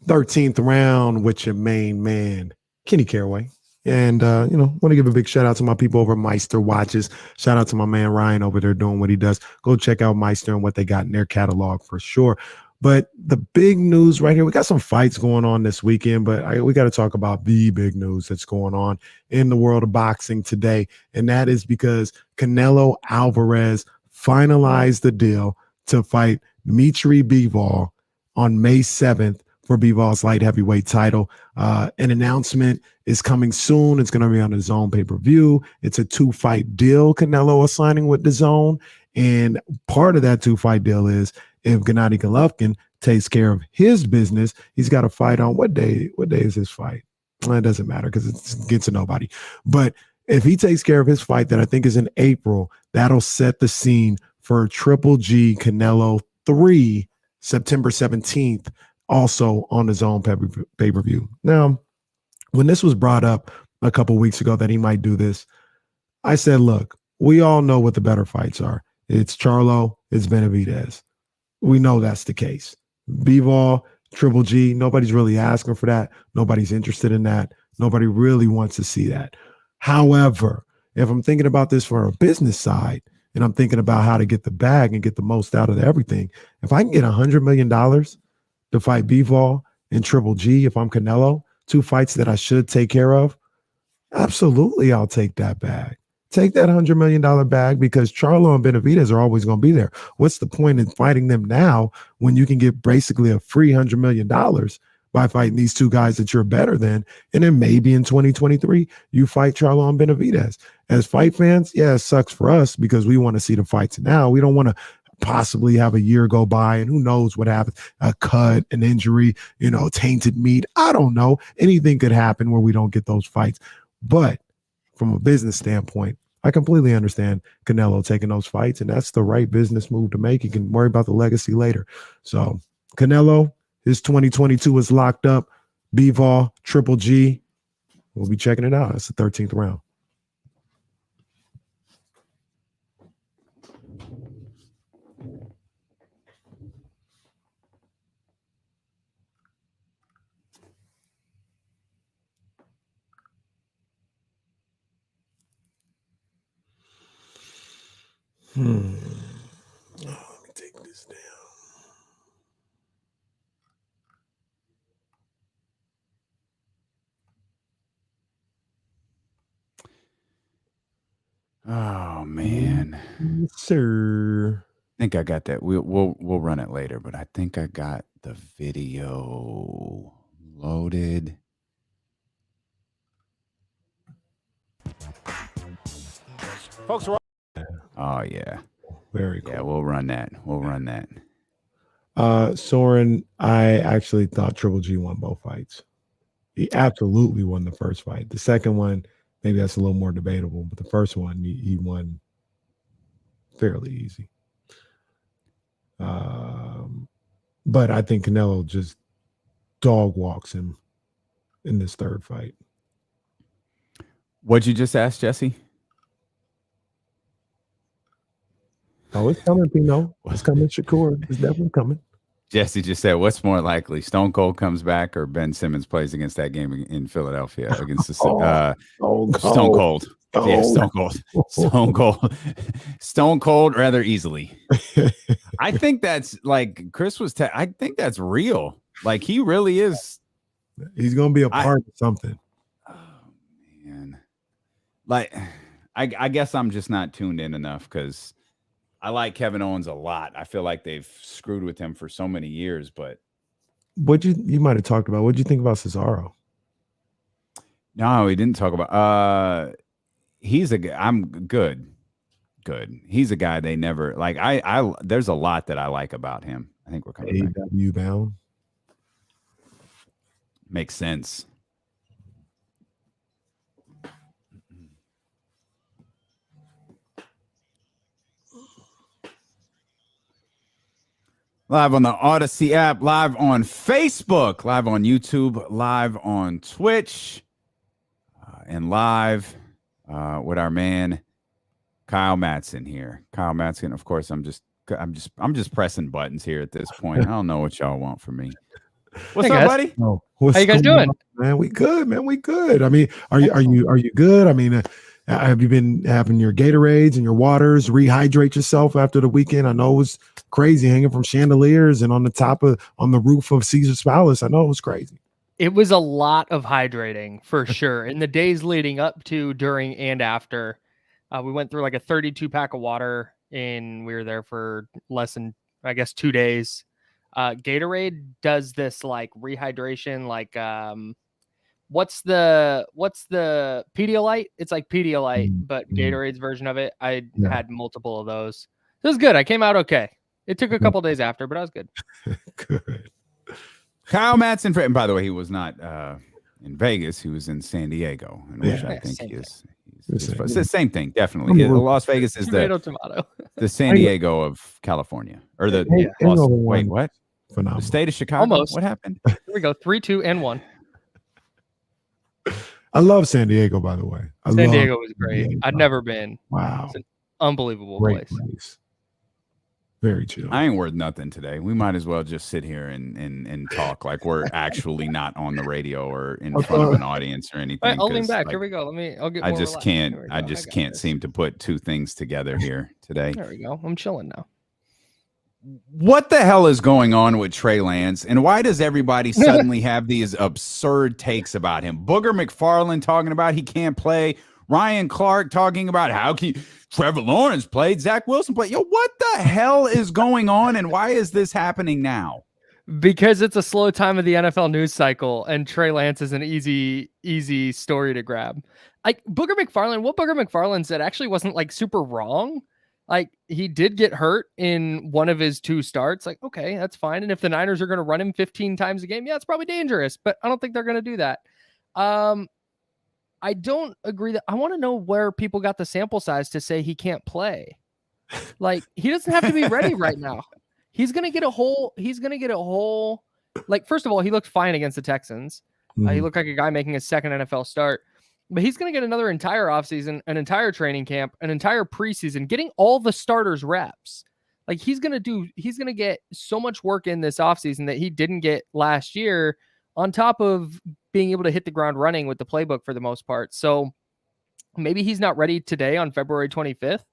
13th round with your main man, Kenny Caraway. And, want to give a big shout out to my people over at Meister Watches. Shout out to my man Ryan over there doing what he does. Go check out Meister and what they got in their catalog for sure. But the big news right here, we got some fights going on this weekend, but we got to talk about the big news that's going on in the world of boxing today. And that is because Canelo Alvarez finalized the deal to fight Dmitry Bivol on May 7th for Bivol's light heavyweight title. An announcement is coming soon. It's going to be on the DAZN pay-per-view. It's a 2-fight deal Canelo is signing with DAZN. And part of that 2-fight deal is if Gennady Golovkin takes care of his business, he's got a fight on what day? What day is his fight? Well, it doesn't matter because it gets to nobody. But if he takes care of his fight that I think is in April, that'll set the scene for Triple G Canelo 3, September 17th, also on his own pay-per-view. Now, when this was brought up a couple weeks ago that he might do this, I said, look, we all know what the better fights are. It's Charlo, it's Benavidez. We know that's the case. Bivol, Triple G, nobody's really asking for that. Nobody's interested in that. Nobody really wants to see that. However, if I'm thinking about this from a business side, and I'm thinking about how to get the bag and get the most out of everything, if I can get $100 million to fight Bivol and Triple G, if I'm Canelo, 2 fights that I should take care of, absolutely I'll take that bag. Take that $100 million bag because Charlo and Benavidez are always going to be there. What's the point in fighting them now when you can get basically a free $100 million by fighting these 2 guys that you're better than? And then maybe in 2023, you fight Charlo and Benavidez. As fight fans, yeah, it sucks for us because we want to see the fights now. We don't want to possibly have a year go by and who knows what happens, a cut, an injury, tainted meat. I don't know. Anything could happen where we don't get those fights. But from a business standpoint, I completely understand Canelo taking those fights, and that's the right business move to make. You can worry about the legacy later. So Canelo, his 2022 is locked up. Bivol, Triple G, we'll be checking it out. It's the 13th round. Let me take this down. Oh man. Yes, sir. I think I got that. We'll run it later, but I think I got the video loaded. Folks, oh yeah. Very cool. Yeah, we'll run that. Soren, I actually thought Triple G won both fights. He absolutely won the first fight. The second one, maybe that's a little more debatable, but the first one, he won fairly easy. But I think Canelo just dog walks him in this third fight. What'd you just ask, Jesse? Oh, it's coming, Pino. It's coming, Shakur. It's definitely coming. Jesse just said, what's more likely, Stone Cold comes back or Ben Simmons plays against that game in Philadelphia against the Stone Cold. Yeah, Stone Cold. Stone Cold. Stone Cold rather easily. I think that's like Chris was I think that's real. Like he really is. He's going to be a part of something. Oh, man. Like, I guess I'm just not tuned in enough because I like Kevin Owens a lot. I feel like they've screwed with him for so many years, but what you might have talked about. What did you think about Cesaro? No, we didn't talk about he's a guy. I'm good. He's a guy they never like. I there's a lot that I like about him. I think we're coming back. AEW bound. Makes sense. Live on the Odyssey app, live on Facebook, live on YouTube, live on Twitch, and live with our man Kyle Matson here. Kyle Matson, of course, I'm just pressing buttons here at this point. I don't know what y'all want from me. What's up, buddy? Oh, how you guys doing? Man, we good, man. We good. I mean, are you good? I mean, have you been having your Gatorades and your waters? Rehydrate yourself after the weekend. I know it was crazy hanging from chandeliers and on the roof of Caesar's Palace. I know it was crazy. It was a lot of hydrating for sure. In the days leading up to, during, and after, we went through like a 32 pack of water, and we were there for less than, I guess, 2 days. Gatorade does this like rehydration, like what's the Pedialyte? It's like Pedialyte, but Gatorade's version of it. I had multiple of those. It was good. I came out okay. It took a couple days after, but I was good. Good. Kyle Matson, and by the way, he was not in Vegas. He was in San Diego, which I think he is. It's the same thing, definitely. Las Vegas is tomato. The San Diego of California, or the wait, what? Phenomenal. The state of Chicago. Almost. What happened? Here we go. 3, 2, and 1. I love San Diego, by the way. San Diego was great. I'd never been. Wow. It's an unbelievable Great place. Very chill. I ain't worth nothing today. We might as well just sit here and talk like we're actually not on the radio or in front of an audience or anything. All right, I'll lean back. Like, Here we go. I'll get. I more just relaxed. can't. Here we I go. just got can't this. seem to put two things together here today. There we go. I'm chilling now. What the hell is going on with Trey Lance, and why does everybody suddenly have these absurd takes about him? Booger McFarland talking about he can't play. Ryan Clark talking about how Trevor Lawrence played. Zach Wilson played. Yo, what the hell is going on, and why is this happening now? Because it's a slow time of the NFL news cycle, and Trey Lance is an easy story to grab. Like Booger McFarland, what Booger McFarland said actually wasn't like super wrong. Like he did get hurt in one of his 2 starts. Like, okay, that's fine. And if the Niners are going to run him 15 times a game, yeah, it's probably dangerous, but I don't think they're going to do that. I don't agree that I want to know where people got the sample size to say he can't play. Like he doesn't have to be ready right now. He's going to get a whole, like, first of all, he looked fine against the Texans. He looked like a guy making his second NFL start. But he's going to get another entire offseason, an entire training camp, an entire preseason, getting all the starters reps. Like he's going to get so much work in this offseason that he didn't get last year, on top of being able to hit the ground running with the playbook for the most part. So maybe he's not ready today on February 25th,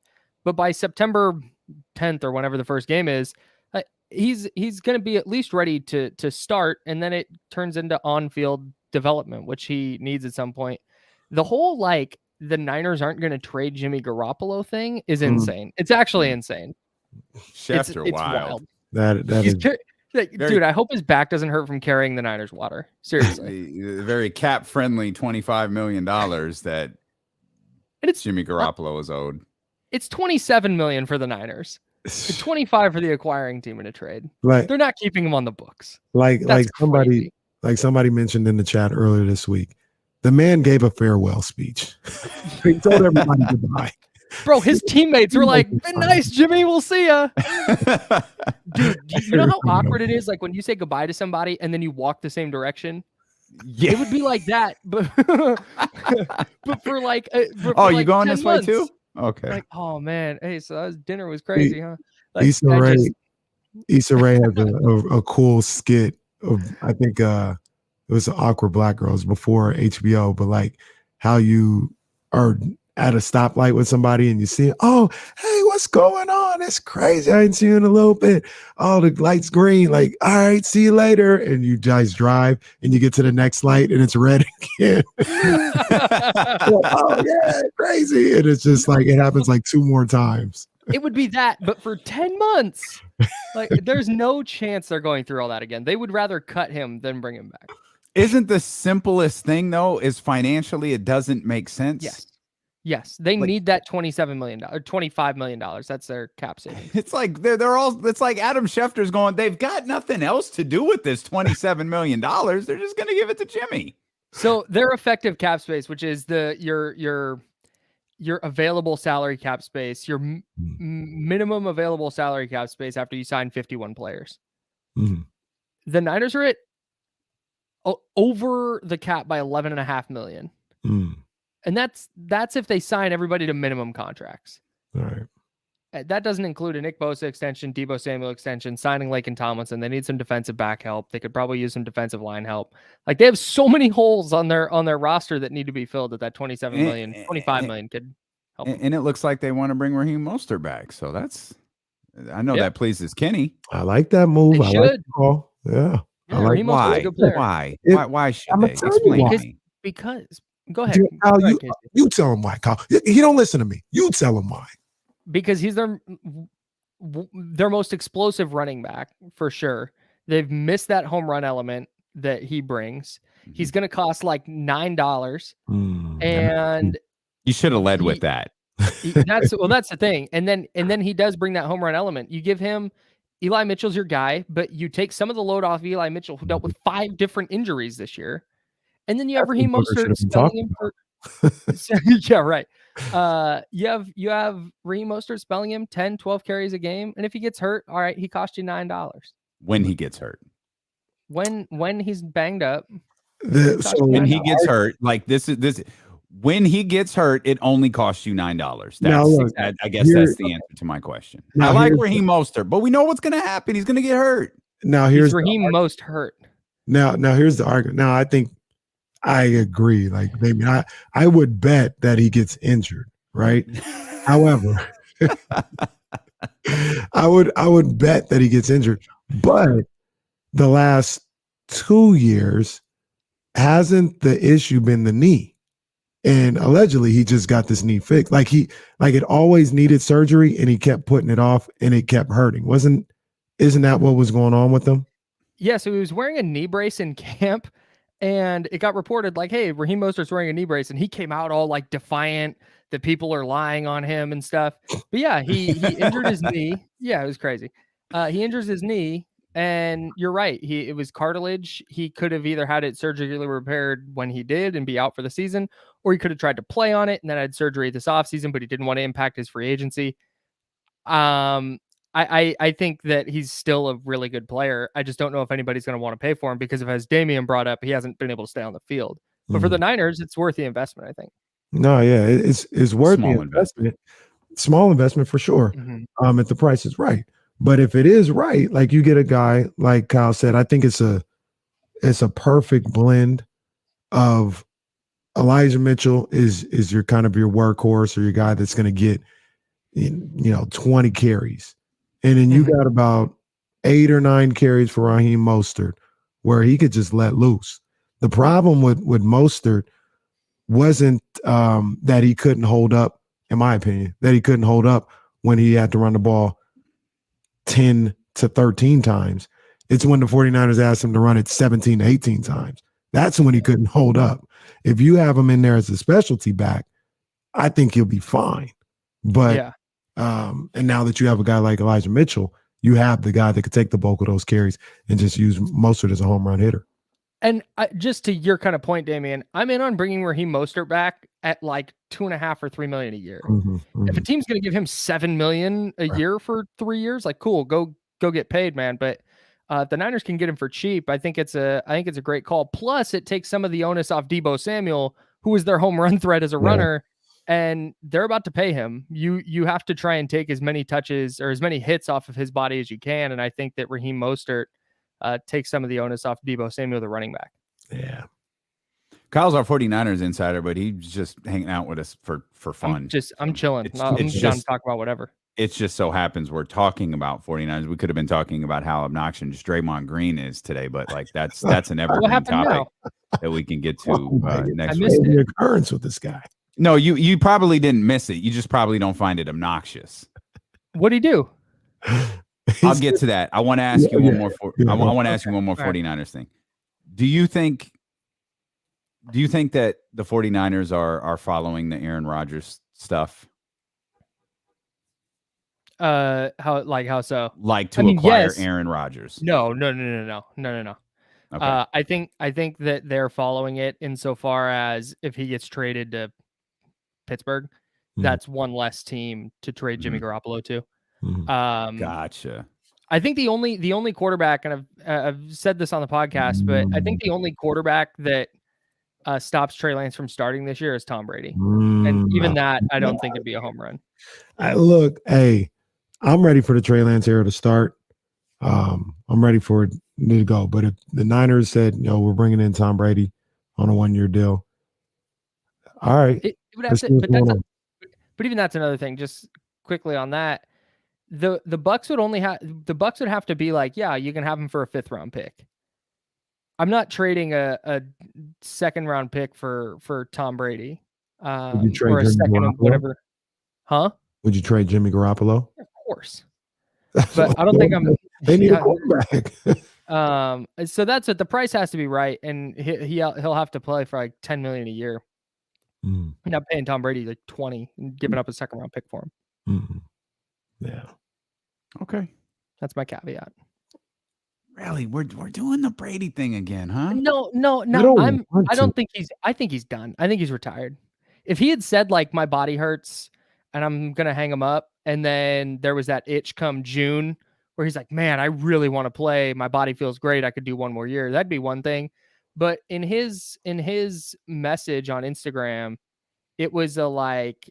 but by September 10th or whenever the first game is, he's going to be at least ready to start. And then it turns into on-field development, which he needs at some point. The whole like the Niners aren't going to trade Jimmy Garoppolo thing is insane. It's actually insane. Chefs It's are wild. That He's is dude, I hope his back doesn't hurt from carrying the Niners water. Seriously. The very cap-friendly $25 million that And it's Jimmy Garoppolo is owed. It's $27 million for the Niners. It's 25 for the acquiring team in a trade. like They're not keeping him on the books. like That's somebody crazy. somebody mentioned in the chat earlier this week. The man gave a farewell speech. He told everybody goodbye. Bro, his teammates were like, "Been nice, Jimmy. We'll see ya." Dude, you know how awkward it is? Like when you say goodbye to somebody and then you walk the same direction. Yeah. It would be like that, but but for like, Oh, you going this way too? Okay. Like, oh man, hey, so that was, dinner was crazy, huh? Like, Issa Rae has a cool skit of, I think it was Awkward Black Girls before HBO, but like how you are at a stoplight with somebody and you see, oh, hey, what's going on? It's crazy. I ain't seen you in a little bit. Oh, the light's green. Like, all right, see you later. And you guys drive and you get to the next light and it's red again. Oh, yeah, crazy. And it's just like, it happens like 2 more times. It would be that, but for 10 months. Like, there's no chance they're going through all that again. They would rather cut him than bring him back. Isn't the simplest thing, though, is financially it doesn't make sense? Yes, they need that $27 million or $25 million. That's their cap savings. It's like they're all. It's like Adam Schefter's going. They've got nothing else to do with this $27 million. They're just going to give it to Jimmy. So their effective cap space, which is your available salary cap space, your minimum available salary cap space after you sign 51 players. Mm. The Niners are at over the cap by $11.5 million. Mm. And that's if they sign everybody to minimum contracts. All right. That doesn't include a Nick Bosa extension, Deebo Samuel extension, signing Laken Tomlinson. They need some defensive back help. They could probably use some defensive line help. Like they have so many holes on their roster that need to be filled that 27 million, 25 million could help. And it looks like they want to bring Raheem Mostert back. So I know that pleases Kenny. I like that move. They I should. like the call. Yeah. Yeah, I like Raheem Mostert's a good player. Why should I'ma they? tell you Explain why. to me. Because go ahead. Kyle, Go ahead, Casey. you tell him why, Kyle. He don't listen to me. You tell him why. Because he's their most explosive running back for sure. They've missed that home run element that he brings. He's going to cost like $9, and you should have led with that. That's the thing. And then he does bring that home run element. You give him Eli Mitchell's your guy, but you take some of the load off Eli Mitchell, who dealt with 5 different injuries this year, and then you have Raheem Mostert spelling him for. Yeah, right. You have Raheem Mostert spelling him 10, 12 carries a game, and if he gets hurt, all right, he cost you $9. When he gets hurt. When he's banged up. When he gets hurt, like this. When he gets hurt, it only costs you $9. I guess that's the answer to my question. I like Raheem Mostert, but we know what's going to happen. He's going to get hurt. Now here's Raheem most hurt. Now here's the argument. Now I think I agree. Like maybe I would bet that he gets injured, right? However, I would bet that he gets injured, but the last 2 years hasn't the issue been the knee? And allegedly he just got this knee fixed. Like it always needed surgery and he kept putting it off and it kept hurting. Isn't that what was going on with him? Yeah, so he was wearing a knee brace in camp and it got reported like, hey, Raheem Mostert's wearing a knee brace, and he came out all like defiant that people are lying on him and stuff. But yeah, he injured his knee. Yeah, it was crazy. He injures his knee. And you're right. It was cartilage. He could have either had it surgically repaired when he did and be out for the season, or he could have tried to play on it and then had surgery this offseason, but he didn't want to impact his free agency. I think that he's still a really good player. I just don't know if anybody's going to want to pay for him because as Davion brought up, he hasn't been able to stay on the field. But for the Niners, it's worth the investment, I think. No, yeah, it's worth the investment. Small investment for sure. If the price is right. But if it is right, like you get a guy like Kyle said, I think it's a perfect blend of Elijah Mitchell is your kind of your workhorse or your guy that's going to get 20 carries, and then you got about 8 or 9 carries for Raheem Mostert, where he could just let loose. The problem with Mostert, wasn't that he couldn't hold up, in my opinion, that he couldn't hold up when he had to run the ball 10 to 13 times. It's when the 49ers asked him to run it 17 to 18 times. That's when he couldn't hold up. If you have him in there as a specialty back, I think he'll be fine. But and now that you have a guy like Elijah Mitchell, you have the guy that could take the bulk of those carries and just use Mostert as a home run hitter. And just to your kind of point, Damian, I'm in on bringing Raheem Mostert back at like $2.5 or $3 million a year. If a team's going to give him $7 million a year for 3 years, like cool, go get paid, man. But the Niners can get him for cheap. I think it's a great call. Plus, it takes some of the onus off Deebo Samuel, who is their home run threat as a runner, and they're about to pay him. You have to try and take as many touches or as many hits off of his body as you can. And I think that Raheem Mostert takes some of the onus off Deebo Samuel, the running back. Yeah. Kyle's our 49ers insider, but he's just hanging out with us for fun. I'm chilling. I'm down to talk about whatever. It just so happens we're talking about 49ers. We could have been talking about how obnoxious Draymond Green is today, but like that's an evergreen topic that we can get to next week. The occurrence with this guy. No, you probably didn't miss it. You just probably don't find it obnoxious. What'd he do? I'll get to that. I want to ask you one more. I want to ask you one more 49ers thing. Do you think that the 49ers are following the Aaron Rodgers stuff? How so? Like to acquire Aaron Rodgers? No. Okay. I think that they're following it insofar as if he gets traded to Pittsburgh, that's one less team to trade Jimmy Garoppolo to. Gotcha. I think the only quarterback, and I've said this on the podcast, but I think the only quarterback that stops Trey Lance from starting this year is Tom Brady, and even that I don't think it'd be a home run. I'm ready for the Trey Lance era to start. I'm ready for it to go. But if the Niners said, we're bringing in Tom Brady on a 1-year deal, all right. But even that's another thing. Just quickly on that, the Bucs would have to be like, yeah, you can have him for a 5th round pick. I'm not trading a 2nd round pick for Tom Brady. Would you trade or a Jimmy second Garoppolo? whatever. Huh? Would you trade Jimmy Garoppolo? Of course. But I don't think I'm. They need a quarterback. So that's it. The price has to be right, and he'll have to play for like $10 million a year. I'm not paying Tom Brady like 20 and giving up a 2nd round pick for him. Yeah. Okay. That's my caveat. Really, we're doing the Brady thing again, huh? No. I don't think I think he's done. I think he's retired. If he had said like my body hurts and I'm gonna hang him up, and then there was that itch come June where he's like, man, I really want to play. My body feels great. I could do 1 more year. That'd be one thing. But in his message on Instagram, it was like,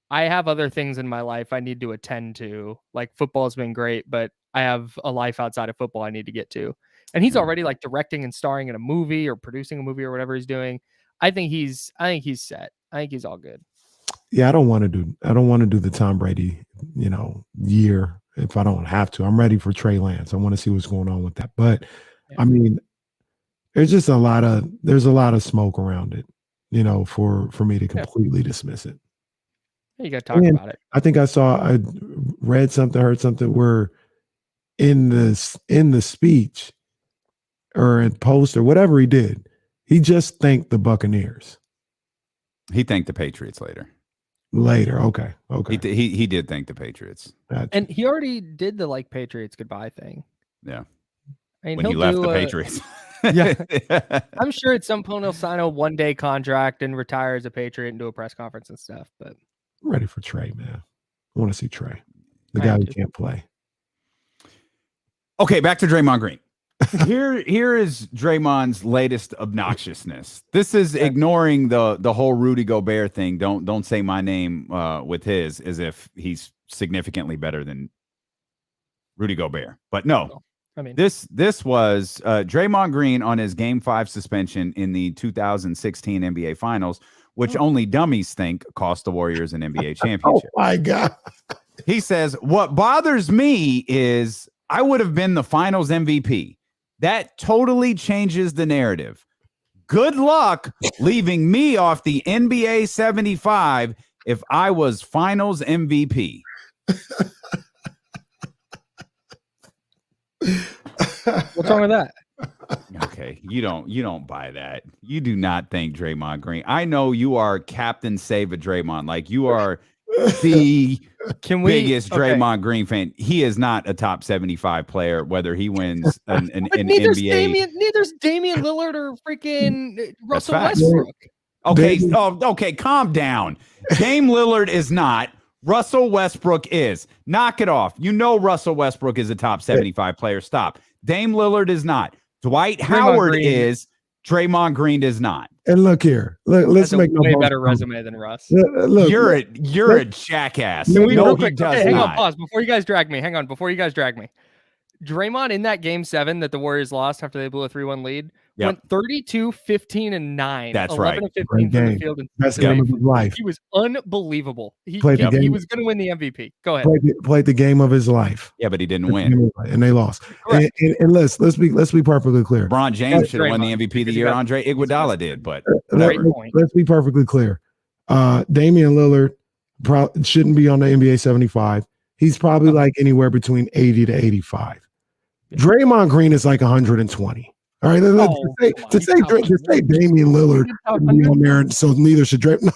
I have other things in my life I need to attend to. Like football's been great, but I have a life outside of football I need to get to. And he's already like directing and starring in a movie or producing a movie or whatever he's doing. I think he's set. I think he's all good. Yeah, I don't want to do the Tom Brady, year if I don't have to. I'm ready for Trey Lance. I want to see what's going on with that. But I mean, there's a lot of smoke around it, for me to completely dismiss it. You got to talk about it. I think I read something, heard something where in the speech or in post or whatever he did, he just thanked the Buccaneers. He thanked the Patriots later. Okay. He did thank the Patriots. And he already did the like Patriots goodbye thing. Yeah. I mean, when he left the Patriots. Yeah. I'm sure at some point he'll sign a 1-day contract and retire as a Patriot and do a press conference and stuff. But I'm ready for Trey, man. I want to see Trey, the guy who can't play. Okay, back to Draymond Green. Here is Draymond's latest obnoxiousness. This is ignoring the whole Rudy Gobert thing. Don't say my name with his as if he's significantly better than Rudy Gobert. But no, I mean this was Draymond Green on his Game 5 suspension in the 2016 NBA Finals, which only dummies think cost the Warriors an NBA championship. Oh my God! He says, "What bothers me is I would have been the Finals MVP. That totally changes the narrative. Good luck leaving me off the NBA 75 if I was finals MVP. What's wrong with that? Okay, you don't buy that. You do not think Draymond Green. I know you are Captain Save a Draymond. Like, you are the biggest Draymond Green fan. He is not a top 75 player, whether he wins an neither's NBA. Neither's Damian Lillard or freaking Russell Westbrook. Okay, okay, calm down. Dame Lillard is not. Russell Westbrook is. Knock it off. You know Russell Westbrook is a top 75 player. Stop. Dame Lillard is not. Dwight Howard is. Draymond Green is not. And look here. Let's make a way better resume than Russ. Look, you're a jackass. No, he does hang not. on, pause. Before you guys drag me. Hang on. Before you guys drag me. Draymond in that game 7 that the Warriors lost after they blew a 3-1 lead went 32, 15, and 9. That's 11 right. and 15 from the field. Best game of his life. He was unbelievable. He Played the game. He was going to win the MVP. Go ahead. Played the game of his life. Yeah, but he didn't win. And they lost. And let's be perfectly clear. LeBron James should have won the MVP of the year. Andre Iguodala did, but whatever. Let's be perfectly clear. Damian Lillard shouldn't be on the NBA 75. He's probably like anywhere between 80 to 85. Draymond Green is like 120. All right, to say Damian Lillard should be on there, and so neither should Draymond.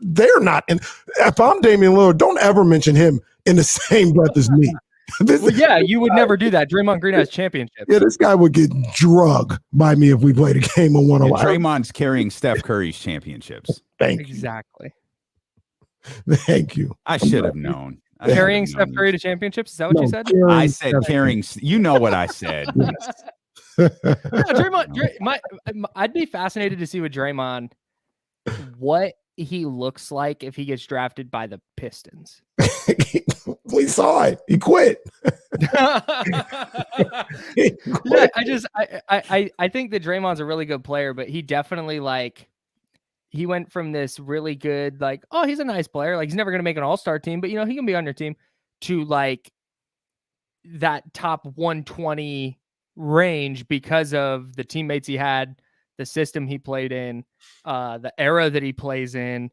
They're not. And if I'm Damian Lillard, don't ever mention him in the same breath as me. You would never do that. Draymond Green has championships. Yeah, this guy would get drugged by me if we played a game of 101. Draymond's carrying Steph Curry's championships. Thank you. Exactly. Thank you. I should have known. Carrying Steph Curry to championships? Is that what you said? I said carrying. You know what I said. Draymond, I'd be fascinated to see with Draymond what he looks like if he gets drafted by the Pistons. We saw it. He quit. Yeah, I think that Draymond's a really good player, but he definitely he went from this really good, he's a nice player. Like, he's never going to make an all-star team, but he can be on your team, to that top 120 range because of the teammates he had, the system he played in, the era that he plays in.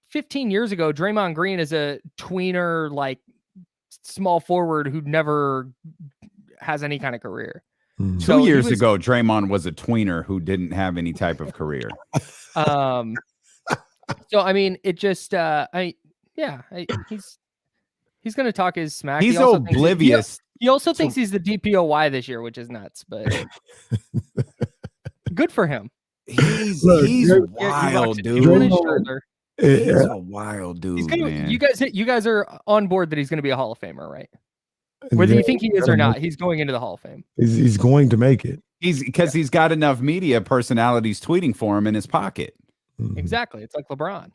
15 years ago, Draymond Green is a tweener, small forward who never has any kind of career. So 2 years ago, Draymond was a tweener who didn't have any type of career. So I mean, it just he's going to talk his smack. He's oblivious. He also thinks he's the DPOY this year, which is nuts, but good for him. He's wild, dude. He's a wild dude, man. You guys are on board that he's going to be a Hall of Famer, right? Whether you think he is or not, he's going into the Hall of Fame. He's going to make it. He's got enough media personalities tweeting for him in his pocket. Exactly. It's like LeBron.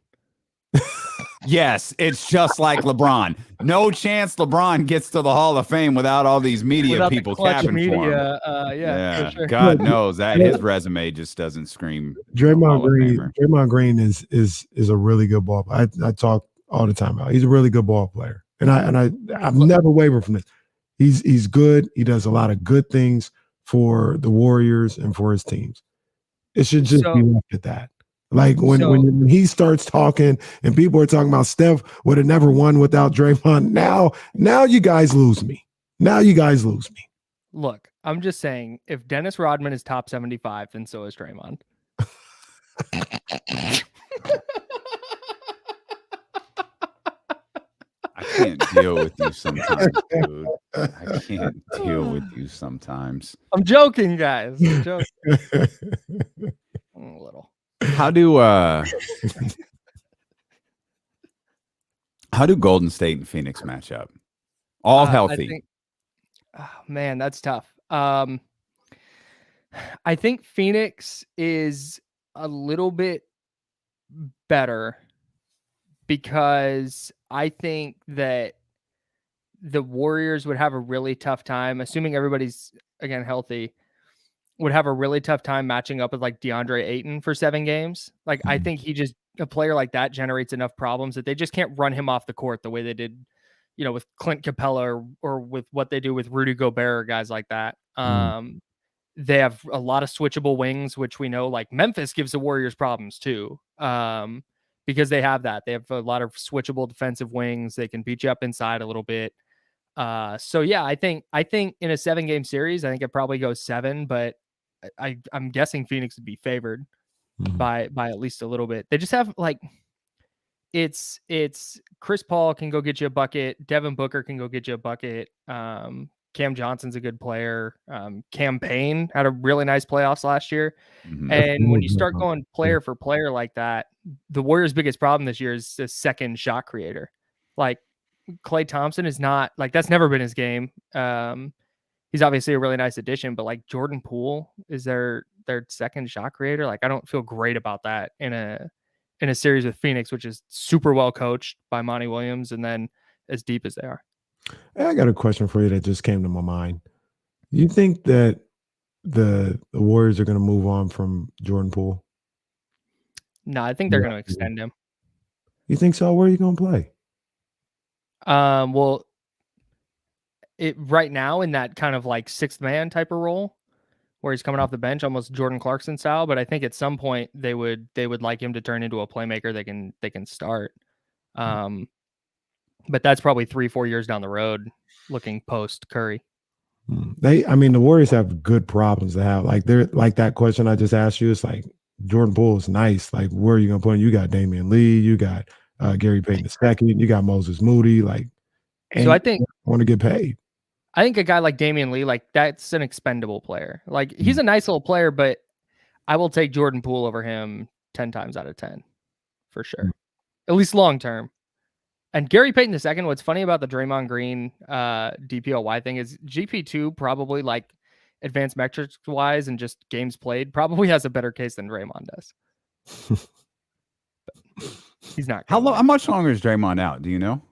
Yes, it's just like LeBron. No chance LeBron gets to the Hall of Fame without all these media people capping for him. For sure. God knows that his resume just doesn't scream. Draymond Green is a really good ball player. I talk all the time about. He's a really good ball player, and I've never wavered from this. He's good. He does a lot of good things for the Warriors and for his teams. It should just be left at that. When he starts talking and people are talking about Steph would have never won without Draymond. Now you guys lose me. Look, I'm just saying, if Dennis Rodman is top 75, then so is Draymond. I can't deal with you sometimes, dude. I can't deal with you sometimes. I'm joking, guys. I'm joking. A little. How do Golden State and Phoenix match up? All healthy. Man, that's tough. I think Phoenix is a little bit better because I think that the Warriors would have a really tough time, assuming everybody's again healthy, would have a really tough time matching up with DeAndre Ayton for 7 games. I think a player like that generates enough problems that they just can't run him off the court the way they did, with Clint Capella or with what they do with Rudy Gobert or guys like that. They have a lot of switchable wings, which we know like Memphis gives the Warriors problems too. Because they have that. They have a lot of switchable defensive wings. They can beat you up inside a little bit. So yeah, I think in a 7-game series, I think it probably goes 7, but I'm guessing Phoenix would be favored by at least a little bit. They just have like it's Chris Paul can go get you a bucket. Devin Booker can go get you a bucket. Cam Johnson's a good player. Cam Payne had a really nice playoffs last year. And when you start going player for player like that, the Warriors' biggest problem this year is the second shot creator. Like Klay Thompson is not like that's never been his game. He's obviously a really nice addition, but like Jordan Poole is their second shot creator. Like I don't feel great about that in a series with Phoenix, which is super well coached by Monty Williams, and then as deep as they are. Hey, I got a question for you that just came to my mind. You think that the Warriors are going to move on from Jordan Poole? No, I think they're going to extend him. You think so? Where are you going to play? Well, right now in that kind of like sixth man type of role where he's coming off the bench, almost Jordan Clarkson style. But I think at some point they would like him to turn into a playmaker they can start. But that's probably 3-4 years down the road looking post Curry. The Warriors have good problems to have. Like they're like that question I just asked you. It's like Jordan Poole is nice. Like where are you going to put him? You got Damian Lee, you got Gary Payton II, you got Moses Moody. Like, so I think want to get paid. I think a guy like Damian Lee, like that's an expendable player. Like he's a nice little player, but I will take Jordan Poole over him 10 times out of 10 for sure, at least long term. And Gary Payton II, what's funny about the Draymond Green DPOY thing is GP2 probably like advanced metrics wise and just games played probably has a better case than Draymond does. He's not. How much longer is Draymond out? Do you know?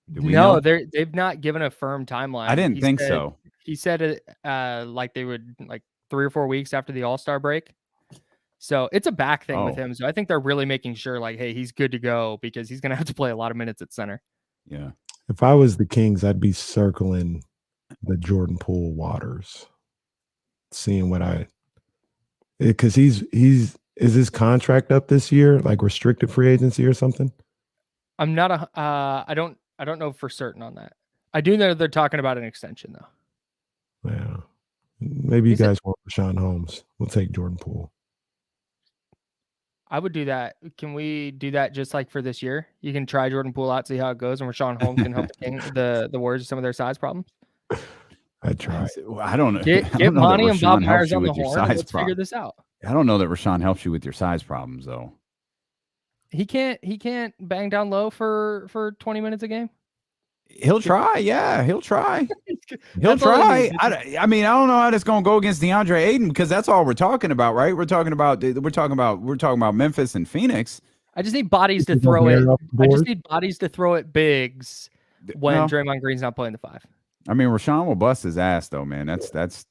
No, they've not given a firm timeline. I didn't think so. He said it like they would like 3 or 4 weeks after the All-Star break. So it's a back thing with him. So I think they're really making sure like, hey, he's good to go because he's going to have to play a lot of minutes at center. Yeah. If I was the Kings, I'd be circling the Jordan Poole waters, seeing because is his contract up this year, like restricted free agency or something? I'm not I don't know for certain on that. I do know they're talking about an extension though. Yeah. Maybe you guys want Rashawn Holmes. We'll take Jordan Poole. I would do that. Can we do that just like for this year? You can try Jordan Poole out, see how it goes, and Rashawn Holmes can help the Warriors with some of their size problems. I'd try. I don't know. Get Monty and Bob Myers on the horn. And let's figure this out. I don't know that Rashawn helps you with your size problems though. He can't bang down low for 20 minutes a game. He'll try. Yeah, he'll try. He'll try. I don't know how that's going to go against DeAndre Ayton because that's all we're talking about, right? We're talking about Memphis and Phoenix. I just need bodies to throw it. I just need bodies to throw it bigs when Draymond Green's not playing the 5. I mean, Rashawn will bust his ass though, man. That's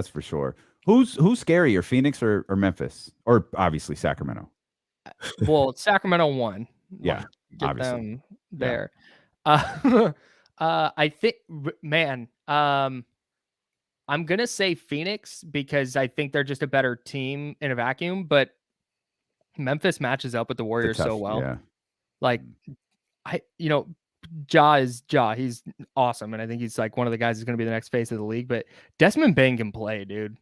for sure. Who's scarier, Phoenix or Memphis, or obviously Sacramento? Well, Sacramento won. Yeah, get obviously them there. Yeah. I think, man, I'm gonna say Phoenix because I think they're just a better team in a vacuum. But Memphis matches up with the Warriors so well. Yeah. Like, Ja is Ja. He's awesome, and I think he's like one of the guys who's gonna be the next face of the league. But Desmond Bane can play, dude.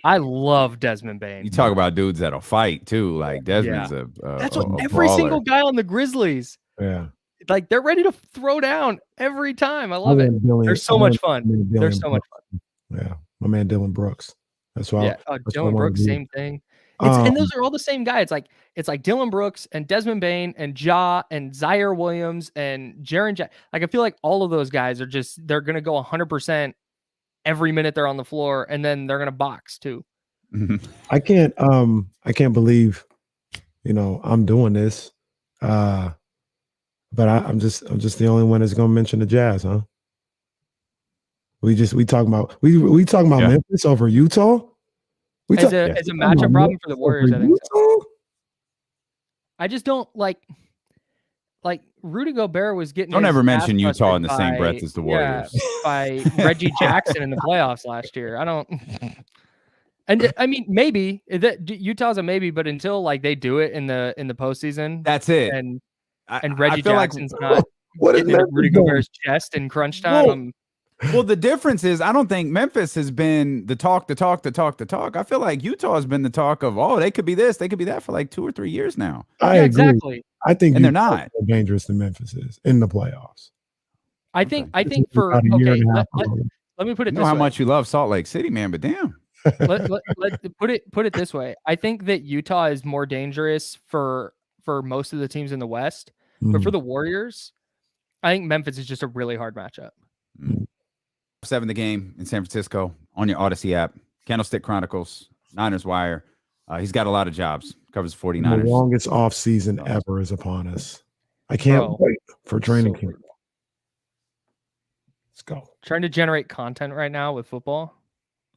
I love Desmond Bane. You talk about dudes that'll fight too. Like Desmond's that's what every single guy on the Grizzlies. Yeah. Like they're ready to throw down every time. I love it. They're so much fun. They're so much fun. Yeah. My man Dylan Brooks. That's why. Yeah. Dylan Brooks, same thing. And those are all the same guy. It's like Dylan Brooks and Desmond Bane and Ja and Zaire Williams and Jaren Jack. Like I feel like all of those guys are they're gonna go 100% every minute they're on the floor, and then they're gonna box too. I can't believe, I'm doing this. But I'm just the only one that's gonna mention the Jazz, huh? We talking about Memphis over Utah. As a matchup problem for the Warriors, I think so. I just don't like Rudy Gobert was getting. Don't ever mention Utah in the same breath as the Warriors. By Reggie Jackson in the playoffs last year. I don't. And I mean, maybe Utah's a maybe, but until like they do it in the postseason, That's it. And I Reggie feel Jackson's not What is getting into Memphis Rudy doing? Gobert's chest in crunch time. Well, the difference is I don't think Memphis has been the talk. I feel like Utah has been the talk of, oh, they could be this, they could be that for like 2 or 3 years now. I Yeah, agree. exactly. I think And they're Utah's not. more dangerous than Memphis is in the playoffs. I think for About a year okay, and a half let ago. me put I it know this how way. much you love Salt Lake City, man, but damn. let put it this way. I think that Utah is more dangerous for most of the teams in the West, but for the Warriors, I think Memphis is just a really hard matchup. 7 the game in San Francisco on your Odyssey app. Candlestick Chronicles, Niners Wire. He's got a lot of jobs. Covers 49ers. The longest off season ever is upon us. I can't wait for training camp. Let's go. Trying to generate content right now with football.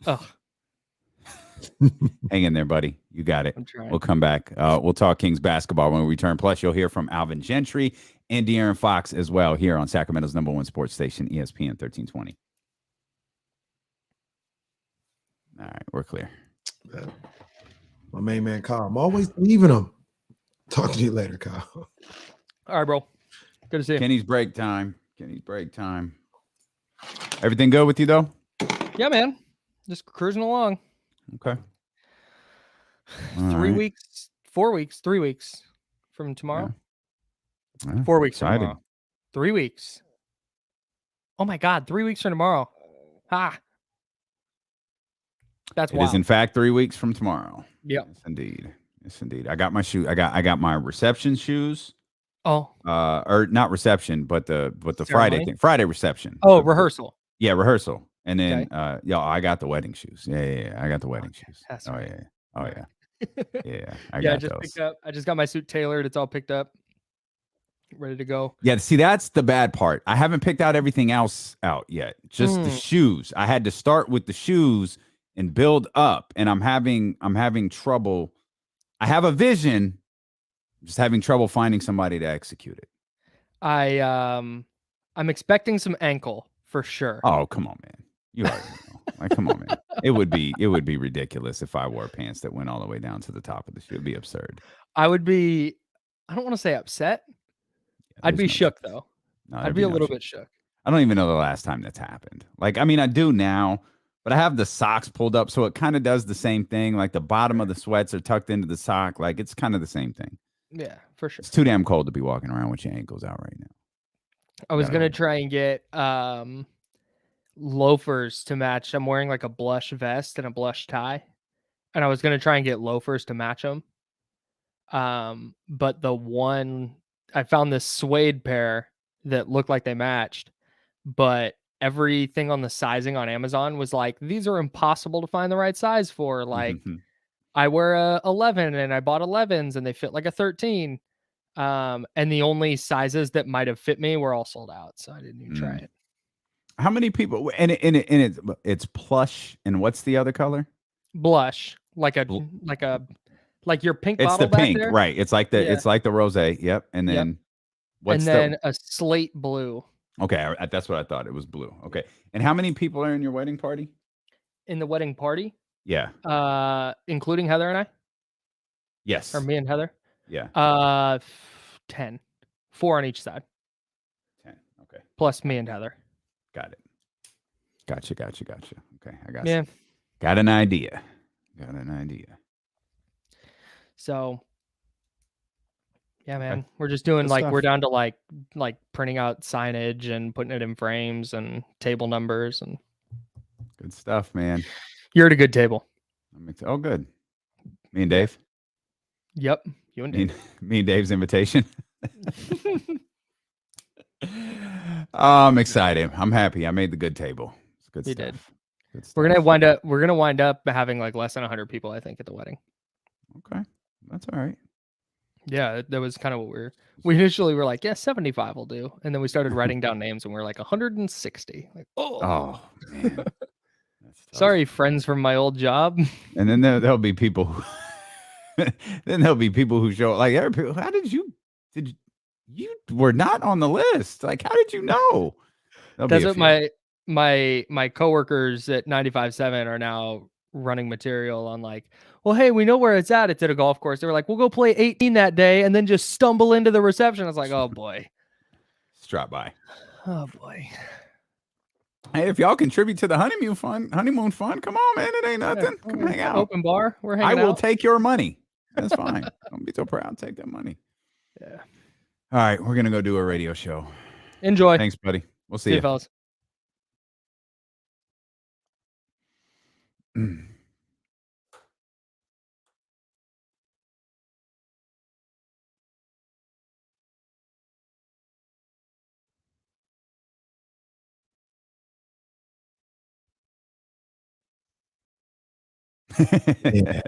Ugh. Hang in there, buddy. You got it. I'm trying. We'll come back. We'll talk Kings basketball when we return. Plus, you'll hear from Alvin Gentry and De'Aaron Fox as well here on Sacramento's #1 sports station, ESPN 1320. All right, we're clear. My main man, Kyle. I'm always leaving him. Talk to you later, Kyle. All right, bro. Good to see you. Kenny's break time. Everything good with you, though? Yeah, man. Just cruising along. Okay. 3 weeks, 4 weeks, 3 weeks from tomorrow. Yeah. 4 weeks from Excited. tomorrow. 3 weeks. Oh my God, 3 weeks from tomorrow. That's It wild. is in fact 3 weeks from tomorrow. Yep. Yes, indeed. I got my shoe. I got my reception shoes. Oh. Or not reception, but the Friday Ceremony? thing. Friday reception. Oh, rehearsal. Yeah, rehearsal. And then Okay. I got the wedding shoes. Yeah. I got the wedding shoes. That's Oh right. yeah. Oh yeah. Yeah. I I got just those. picked up. I just got my suit tailored. It's all picked up. Ready to go. Yeah, see, that's the bad part. I haven't picked out everything else out yet. Just the shoes. I had to start with the shoes and build up, and I'm having trouble. I have a vision, just having trouble finding somebody to execute it. I'm expecting some ankle for sure. Oh, come on, man. You already know. Like, come on, man. It would be ridiculous if I wore pants that went all the way down to the top of the shoe. It'd be absurd. I would be, I don't want to say upset. Yeah, I'd be there's no shook sense. though. No, I'd there'd be a no little shook. bit shook. I don't even know the last time that's happened. Like, I mean, I do now, but I have the socks pulled up, so it kind of does the same thing. Like the bottom of the sweats are tucked into the sock. Like it's kind of the same thing. Yeah, for sure. It's too damn cold to be walking around with your ankles out right now. I was gotta gonna go. try and get loafers to match. I'm wearing like a blush vest and a blush tie, and I was gonna try and get loafers to match them. But I found this suede pair that looked like they matched, but everything on the sizing on Amazon was like, these are impossible to find the right size for. Like, I wear a 11 and I bought 11s and they fit like a 13. And the only sizes that might have fit me were all sold out, so I didn't even try it. How many people? And it's plush. And what's the other color? Blush, like your pink It's bottle the back pink, there. right? It's like the rosé. Yep. And then what's and then a slate blue. Okay, that's what I thought. It was blue. Okay. And how many people are in your wedding party? In the wedding party, Yeah. including Heather and I, Yes. or me and Heather. Yeah. 10, 4 on each side, 10. Okay. plus me and Heather. Got it. Gotcha. Okay. I got Yeah. Got an idea. So, yeah, man, we're just doing Good we're stuff. down to like printing out signage and putting it in frames and table numbers, and Good stuff, man. you're at a good table. Oh, good. Me and Dave. Yep, you and Dave. Me and Dave's invitation. Oh, I'm excited. I'm happy. I made the good table. It's good You stuff. did. Good stuff. We're gonna wind up having like less than 100 people, I think, at the wedding. Okay. That's all right. Yeah, that was kind of what we initially were like, yeah, 75 will do, and then we started writing down names, and we are like 160. Like, Oh, man. That's tough. sorry, friends from my old job. And then there'll be people who show like, how did you were not on the list? Like, how did you know? There'll be That's a what few. my coworkers at 95.7 are now running material on like, well, hey, we know where it's at. It's at a golf course. They were like, we'll go play 18 that day and then just stumble into the reception. I was like, oh boy. Let's drop by. Oh boy. Hey, if y'all contribute to the honeymoon fund, come on, man. It ain't nothing. Come hang out. Open bar. We're I hanging out. will take your money. That's fine. Don't be so proud. I'll take that money. Yeah. All right, we're gonna go do a radio show. Enjoy. Thanks, buddy. We'll see See you, you. fellas. Yeah.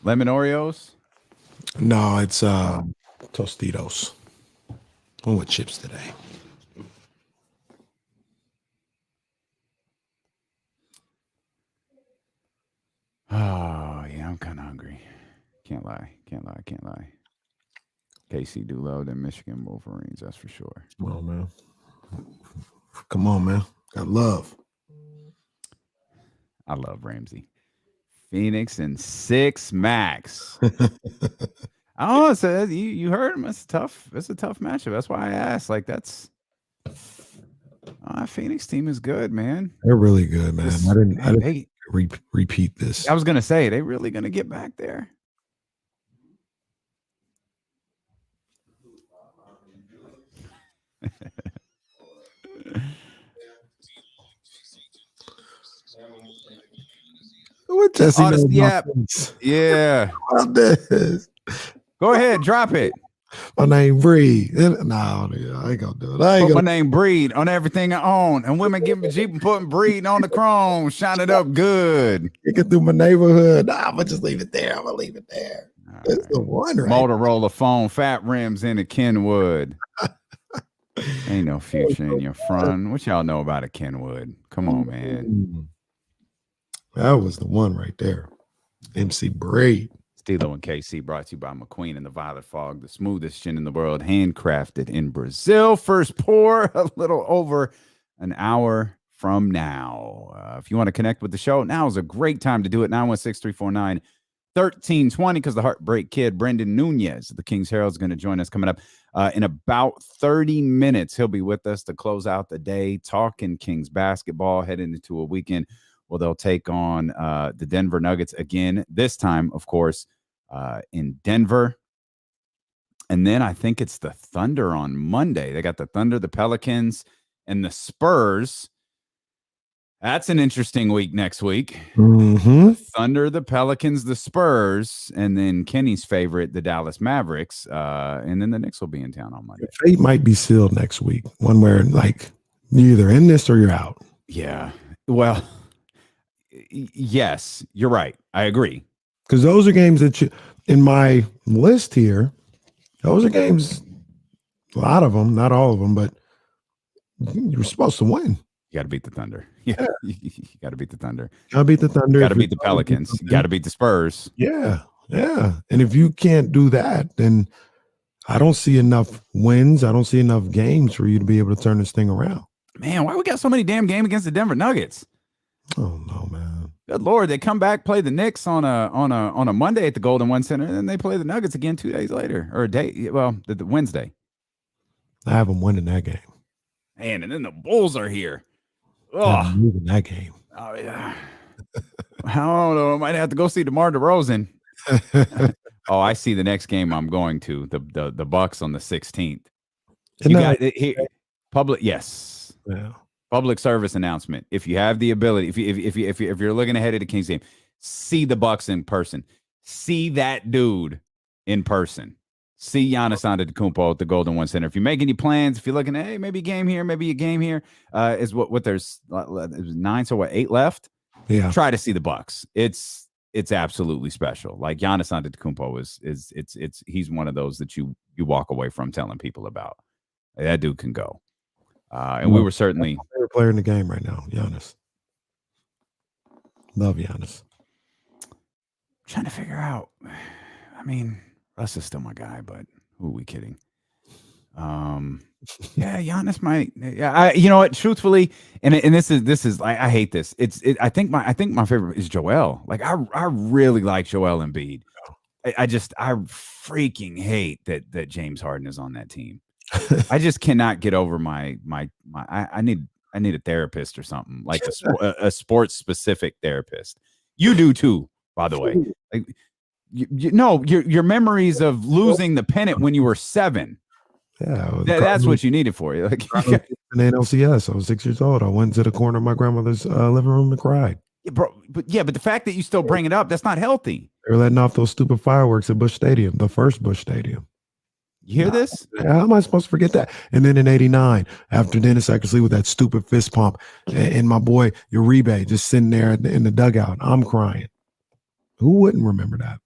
Lemon Oreos. No, it's Tostitos. I'm with chips today. Oh yeah, I'm kind of hungry. Can't lie. KC do love them Michigan Wolverines, that's for sure. Come on, man. Got love. I love Ramsey. Phoenix and 6 max. Oh, so you heard him. It's tough. It's a tough matchup. That's why I asked. Like that's Phoenix team is good, man. They're really good, man. I didn't repeat this. I was gonna say they really gonna get back there. What Jesse? Yeah. About this. Go ahead, drop it. My name Breed. No, I ain't gonna do it. Put my name Breed on everything I own, and women give me Jeep and putting Breed on the chrome, shine it up good. Kicking through my neighborhood. Nah, I'm gonna just leave it there. I'm gonna leave it there. It's the one, right? Motorola phone, fat rims in a Kenwood. Ain't no future in your front. What y'all know about a Kenwood? Come on, man. That was the one right there. MC Braid. Stilo and KC brought to you by McQueen and the Violet Fog, the smoothest gin in the world, handcrafted in Brazil. First pour a little over an hour from now. If you want to connect with the show, now is a great time to do it. 916-349-1320 because the Heartbreak Kid, Brenden Nunes, the King's Herald, is going to join us coming up in about 30 minutes. He'll be with us to close out the day, talking Kings basketball, heading into a weekend. Well, they'll take on the Denver Nuggets again, this time, of course, in Denver. And then I think it's the Thunder on Monday. They got the Thunder, the Pelicans, and the Spurs. That's an interesting week next week. Mm-hmm. The Thunder, the Pelicans, the Spurs, and then Kenny's favorite, the Dallas Mavericks. And then the Knicks will be in town on Monday. Fate might be sealed next week. One where, like, you're either in this or you're out. Yeah. Well, yes, you're right. I agree. Because those are games that you, in my list here, those are games, a lot of them, not all of them, but you're supposed to win. You got to beat the Thunder. Yeah, you got to beat the Thunder. Got to beat the Thunder. Got to beat the Pelicans. You got to beat the Spurs. Yeah. And if you can't do that, then I don't see enough wins. I don't see enough games for you to be able to turn this thing around. Man, why we got so many damn games against the Denver Nuggets? Oh no, man. Good Lord, they come back, play the Knicks on a Monday at the Golden One Center, and then they play the Nuggets again 2 days later, or a day. Well, the Wednesday. I have them winning that game. Man, and then the Bulls are here. Oh, moving that game. Oh yeah. I don't know. I might have to go see DeMar DeRozan. Oh, I see the next game I'm going to the Bucks on the 16th. You got it here. Public, yes. Yeah. Public service announcement. If you have the ability, if you're looking ahead of the Kings game, see the Bucks in person. See that dude in person. See Giannis Antetokounmpo at the Golden One Center. If you make any plans, if you're looking at, hey, maybe a game here, maybe a game here, is what there's 9, so what, 8 left? Yeah. Try to see the Bucks. It's absolutely special. Like Giannis Antetokounmpo is he's one of those that you walk away from telling people about. That dude can go. And we were certainly my favorite player in the game right now, Giannis. Love Giannis. Trying to figure out. I mean, Russ is still my guy, but who are we kidding? Yeah, Giannis might. Yeah, you know what? Truthfully, and this is I hate this. I think my favorite is Joel. Like I really like Joel Embiid. I freaking hate that James Harden is on that team. I just cannot get over my I need a therapist or something, like a sports specific therapist. You do too, by the way. Like you know your memories of losing the pennant when you were 7. Yeah, that's what you needed for you. Like in NLCS, I was 6 years old. I went to the corner of my grandmother's living room and cried. Yeah, bro, but the fact that you still bring it up, that's not healthy. They were letting off those stupid fireworks at Busch Stadium, the first Busch Stadium. You hear this? How am I supposed to forget that? And then in '89, after Dennis Eckersley with that stupid fist pump, and my boy Uribe just sitting there in the dugout, I'm crying. Who wouldn't remember that?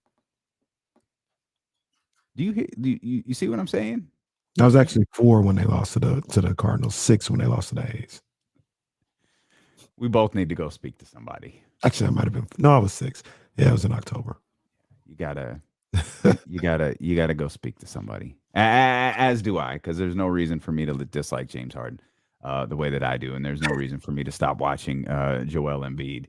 Do you see what I'm saying? I was actually 4 when they lost to the Cardinals, 6 when they lost to the A's. We both need to go speak to somebody. Actually, I might have been. No, I was 6. Yeah, it was in October. You gotta go speak to somebody. As do I, because there's no reason for me to dislike James Harden the way that I do, and there's no reason for me to stop watching Joel Embiid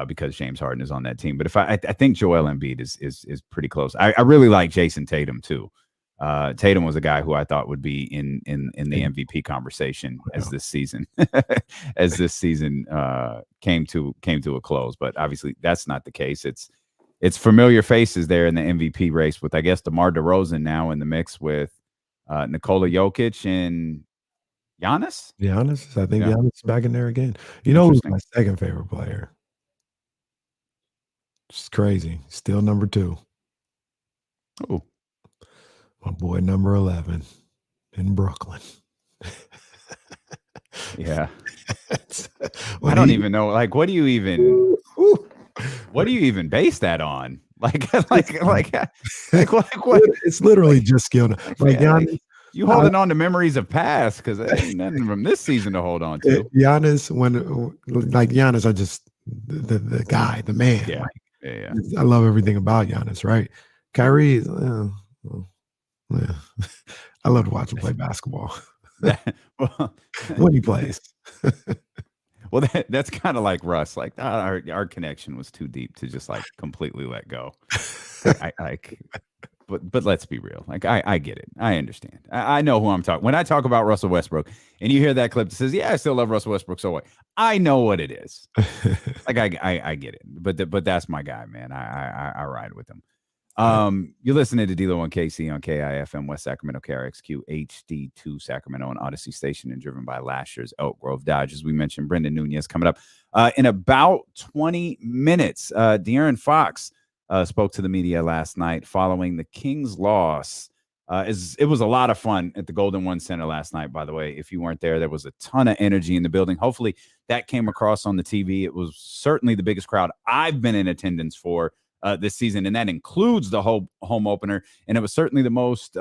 because James Harden is on that team. But if I think Joel Embiid is pretty close. I really like Jason Tatum too. Tatum was a guy who I thought would be in the MVP conversation as this season came to a close. But obviously that's not the case. It's familiar faces there in the MVP race with, I guess, DeMar DeRozan now in the mix with Nikola Jokic and Giannis. I think Giannis is back in there again. You know who's my second favorite player? It's crazy. Still number 2. Oh, my boy, number 11 in Brooklyn. Yeah. I don't even know. Like, what do you even base that on? Like what? It's literally just skill. Like Giannis, you holding on to memories of past because there ain't nothing from this season to hold on to. Giannis, Giannis, I just the guy, the man. Yeah. Like, yeah. I love everything about Giannis, right? Kyrie, yeah. I love to watch him play basketball. When he plays. Well, that's kind of like Russ. Like our connection was too deep to just like completely let go. But let's be real. Like I get it. I understand. I know who I'm talking. When I talk about Russell Westbrook, and you hear that clip that says, "Yeah, I still love Russell Westbrook," so what? I know what it is. Like I get it. But that's my guy, man. I ride with him. You're listening to D-Lo and KC on KIFM West Sacramento, KRXQ HD2 Sacramento, and Odyssey Station, and driven by last year's Elk Grove Dodge. As we mentioned, Brenden Nunes coming up in about 20 minutes. De'Aaron Fox spoke to the media last night following the Kings' loss. It was a lot of fun at the Golden One Center last night, by the way. If you weren't there was a ton of energy in the building. Hopefully that came across on the TV. It was certainly the biggest crowd I've been in attendance for this season, and that includes the whole home opener. And it was certainly the most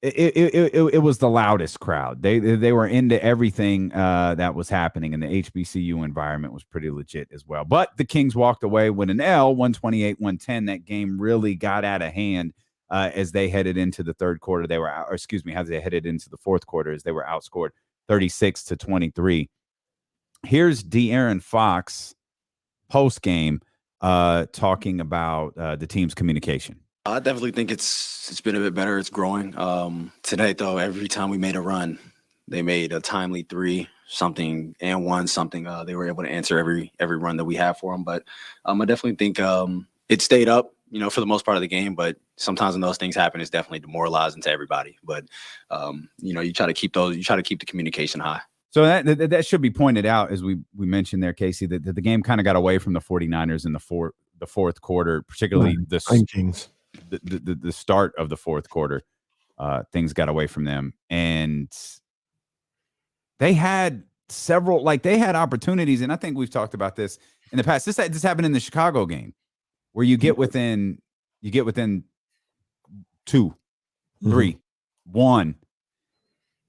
it was the loudest crowd. They were into everything that was happening, and the HBCU environment was pretty legit as well. But the Kings walked away with an L, 128-110. That game really got out of hand as they headed into the third quarter. As they headed into the fourth quarter, as they were outscored 36-23. Here's De'Aaron Fox post game talking about the team's communication. I definitely think it's been a bit better. It's growing. Tonight, though, every time we made a run, they made a timely 3, something, and 1, something. They were able to answer every run that we have for them. But I definitely think it stayed up, for the most part of the game. But sometimes when those things happen, it's definitely demoralizing to everybody. But you try to keep the communication high. So that should be pointed out, as we mentioned there, Casey, that the game kind of got away from the 49ers in the fourth quarter, particularly the start of the fourth quarter. Things got away from them, and they had they had opportunities, and I think we've talked about this in the past. This happened in the Chicago game, where you get within 2, 3, 1,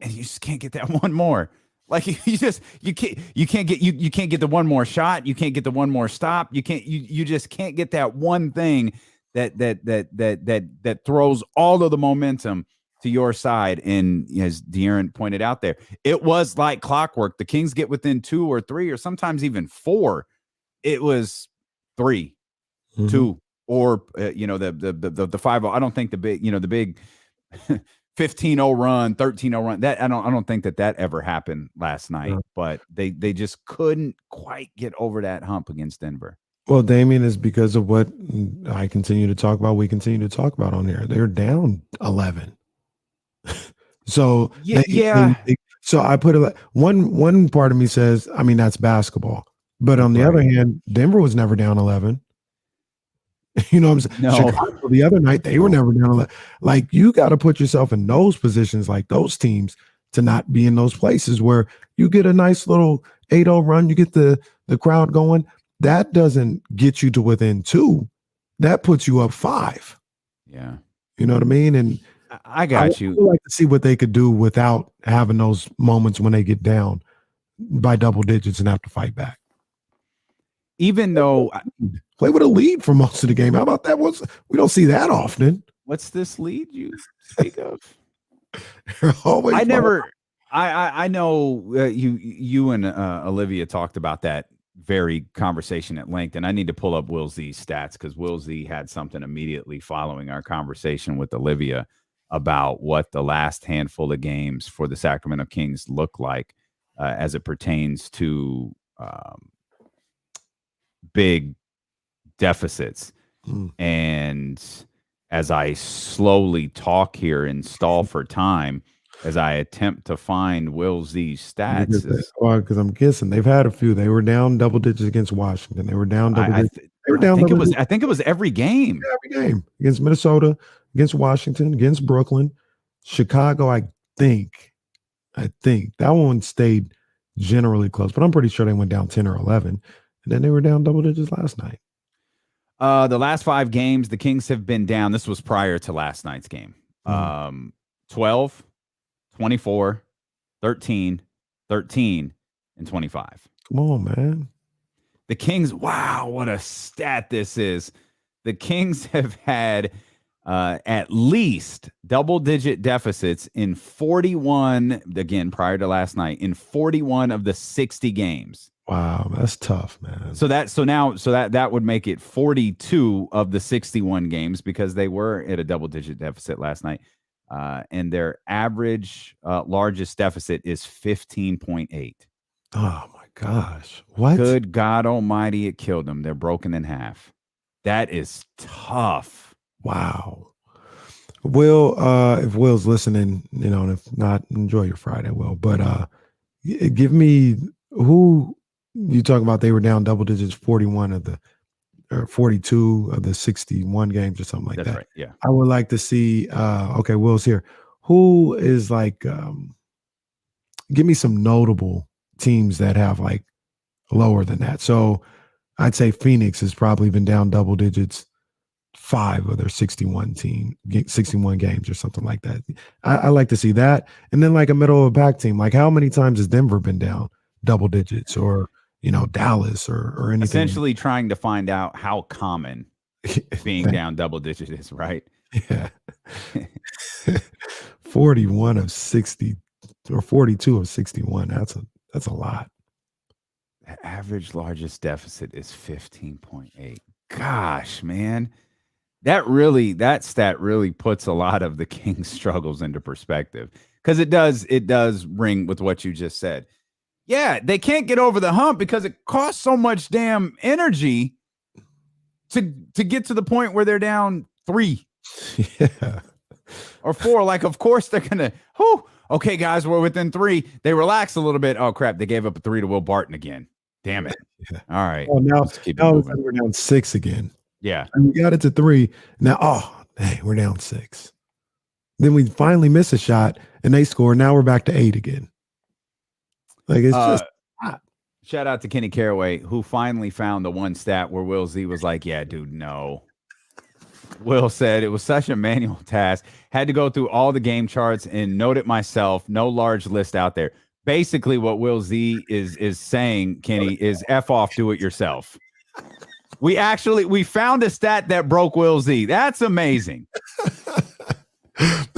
and you just can't get that one more. Like you can't get the one more shot. You can't get the one more stop. You just can't get that one thing that throws all of the momentum to your side. And as De'Aaron pointed out there, it was like clockwork. The Kings get within 2 or 3 or sometimes even 4. It was 3, 2, or the 5. I don't think the big 15-0 run, 13-0 run. That I don't think that ever happened last night. But they just couldn't quite get over that hump against Denver. Well, Damien, is because of what I continue to talk about. We continue to talk about on there. They're down 11. So so I put it one part of me says, I mean, that's basketball. But on the other hand, Denver was never down 11. You know what I'm saying? No. Chicago, the other night, they were never down 11. Like, you got to put yourself in those positions, like those teams, to not be in those places where you get a nice little 8-0 run, you get the crowd going. That doesn't get you to within 2. That puts you up 5. Yeah. You know what I mean? And I got you. I would like to see what they could do without having those moments when they get down by double digits and have to fight back. Even though play with a lead for most of the game. How about that? We don't see that often. What's this lead you speak of? I know you and Olivia talked about that very conversation at length, and I need to pull up Will Z's stats because Will Z had something immediately following our conversation with Olivia about what the last handful of games for the Sacramento Kings look like as it pertains to big deficits. And as I slowly talk here and stall for time, as I attempt to find Will Z's stats. Because I'm guessing they've had a few. They were down double digits against Washington. They were down double digits. I think it was every game. Every game. Against Minnesota, against Washington, against Brooklyn. Chicago, I think that one stayed generally close, but I'm pretty sure they went down 10 or 11. And then they were down double digits last night. The last 5 games, the Kings have been down. This was prior to last night's game. 12, 24, 13, 13, and 25. Come on, man. The Kings, wow, what a stat this is. The Kings have had at least double-digit deficits in 41, again, prior to last night, in 41 of the 60 games. Wow, that's tough, man. So that would make it 42 of the 61 games because they were at a double-digit deficit last night. And their average largest deficit is 15.8. Oh my gosh. What? Good God Almighty, it killed them. They're broken in half. That is tough. Wow. Will, if Will's listening, and if not, enjoy your Friday, Will. But give me who you talk about. They were down double digits, 41 of the or 42 of the 61 games or something like That's that. right. Yeah. I would like to see, okay, Will's here. Who is like, give me some notable teams that have like lower than that. So I'd say Phoenix has probably been down double digits 5 of their 61 games or something like that. I like to see that. And then like a middle of a pack team, like how many times has Denver been down double digits or, Dallas or anything? Essentially trying to find out how common being down double digits is, right? Yeah. 41 of 60 or 42 of 61. That's a lot. The average largest deficit is 15.8. Gosh, man. That stat really puts a lot of the Kings' struggles into perspective. Because it does ring with what you just said. Yeah, they can't get over the hump because it costs so much damn energy to get to the point where they're down 3. Yeah. Or 4. Like, of course they're gonna. Okay, guys, we're within 3. They relax a little bit. Oh crap, they gave up a 3 to Will Barton again. Damn it. Yeah. All right. Oh, now we're down 6 again. Yeah. And we got it to 3. Now, we're down 6. Then we finally miss a shot and they score. Now we're back to 8 again. Like it's just shout out to Kenny Caraway, who finally found the one stat where Will Z was like, yeah, dude, no. Will said it was such a manual task. Had to go through all the game charts and note it myself. No large list out there. Basically, what Will Z is saying, Kenny, is F off, do it yourself. We found a stat that broke Will Z. That's amazing.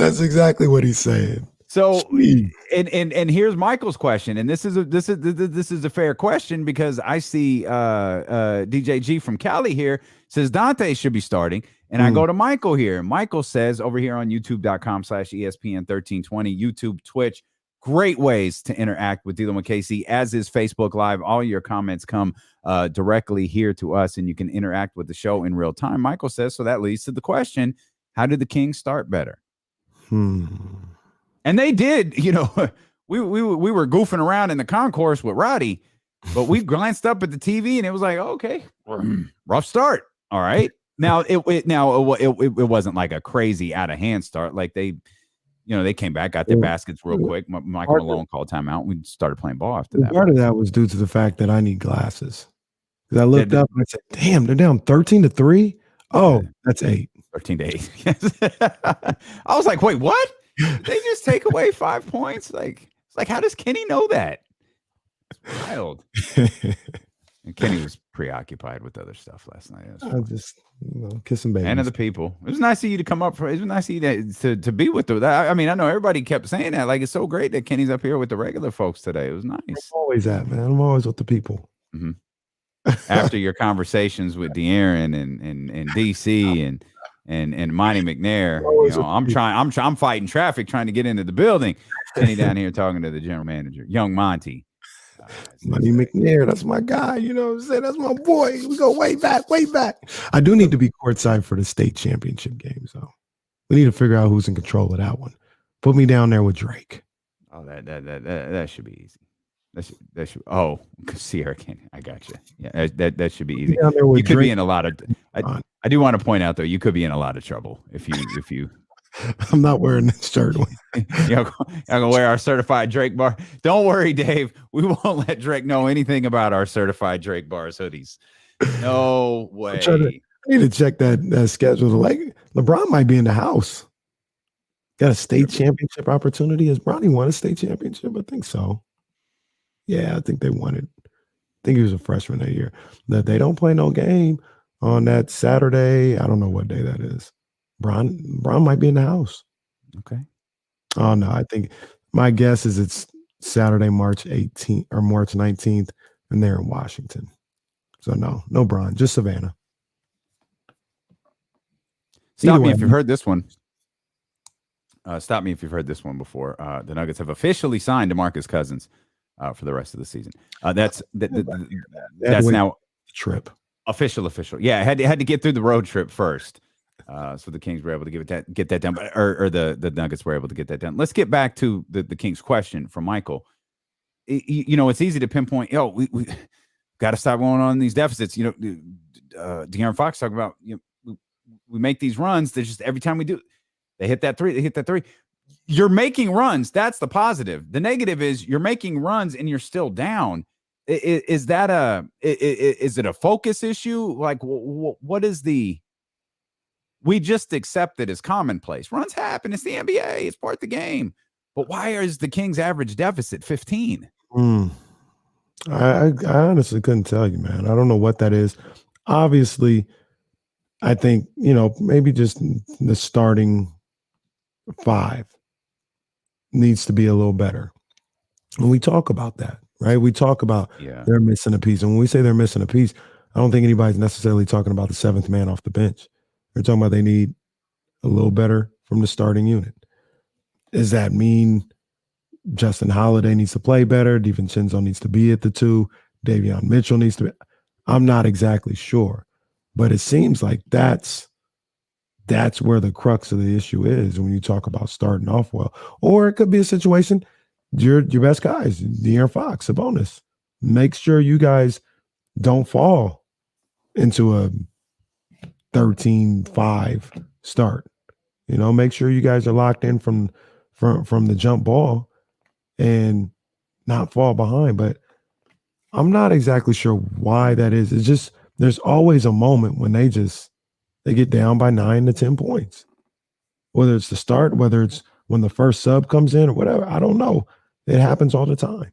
That's exactly what he's saying. So, Jeez. and here's Michael's question, and this is a fair question because I see DJG from Cali here says Dante should be starting, and I go to Michael here. Michael says over here on YouTube.com/ESPN1320, YouTube, Twitch, great ways to interact with Dealing with KC, as is Facebook Live. All your comments come directly here to us, and you can interact with the show in real time. Michael says, so that leads to the question: how did the Kings start better? And they did, we were goofing around in the concourse with Roddy, but we glanced up at the TV and it was like, okay, rough start. All right. Now it wasn't like a crazy out of hand start. Like they came back, got their baskets real quick. Michael Malone called timeout. We started playing ball after that. Part of that was due to the fact that I need glasses. Because I looked up and I said, damn, they're down 13-3. Oh, that's 8. 13-8. I was like, wait, what? Did they just take away 5 points? Like, it's like, how does Kenny know that? It's wild. And Kenny was preoccupied with other stuff last night. I just kissing babies. And other people. It was nice of you to come up. It was nice of you to be with them. I mean, I know everybody kept saying that. Like, it's so great that Kenny's up here with the regular folks today. It was nice. I'm always that, man. I'm always with the people. Mm-hmm. After your conversations with De'Aaron and DC and Monty McNair, I'm fighting traffic trying to get into the building. Kenny down here talking to the general manager, young Monty. Monty McNair, that's my guy. You know what I'm saying? That's my boy. We go way back. I do need to be courtside for the state championship game, so we need to figure out who's in control of that one. Put me down there with Drake. Oh, that should be easy. That should. Oh, Sierra King. I got you. Yeah, that should be easy. You could be in a lot of. I do want to point out though, you could be in a lot of trouble if you. I'm not wearing this shirt. I'm gonna wear our certified Drake bar. Don't worry, Dave. We won't let Drake know anything about our certified Drake bars hoodies. No way. I need to check that schedule. Like LeBron might be in the house. Got a state championship opportunity. Has Bronny won a state championship? I think so. Yeah, I think they won it. I think he was a freshman that year. That they don't play no game on that Saturday. I don't know what day that is. Bron might be in the house. Okay. Oh no, I think my guess is it's Saturday, March 18th or March 19th, and they're in Washington. So no Bron, just Savannah. Stop me if you've heard this one. Stop me if you've heard this one before. The Nuggets have officially signed DeMarcus Cousins for the rest of the season. That's now the trip. Official. Yeah, had to get through the road trip first. So the Kings were able to get that done, or the Nuggets were able to get that done. Let's get back to the Kings question from Michael. It's easy to pinpoint. We got to stop going on these deficits. De'Aaron Fox talking about we make these runs. There's just every time we do, they hit that three. You're making runs. That's the positive. The negative is you're making runs and you're still down. Is it a focus issue? Like what is the? We just accept it as commonplace. Runs happen. It's the NBA. It's part of the game. But why is the Kings' average deficit 15? I honestly couldn't tell you, man. I don't know what that is. Obviously, I think, maybe just the starting 5 needs to be a little better. And we talk about that, right? We talk about they're missing a piece. And when we say they're missing a piece, I don't think anybody's necessarily talking about the 7th man off the bench. They're talking about they need a little better from the starting unit. Does that mean Justin Holiday needs to play better? DiVincenzo needs to be at the 2. Davion Mitchell needs to be. I'm not exactly sure, but it seems like that's where the crux of the issue is when you talk about starting off well. Or it could be a situation, your best guys, De'Aaron Fox, Sabonis. Make sure you guys don't fall into a 13-5 start. Make sure you guys are locked in from the jump ball and not fall behind. But I'm not exactly sure why that is. It's just there's always a moment when they get down by 9 to 10 points. Whether it's the start, whether it's when the first sub comes in or whatever, I don't know. It happens all the time.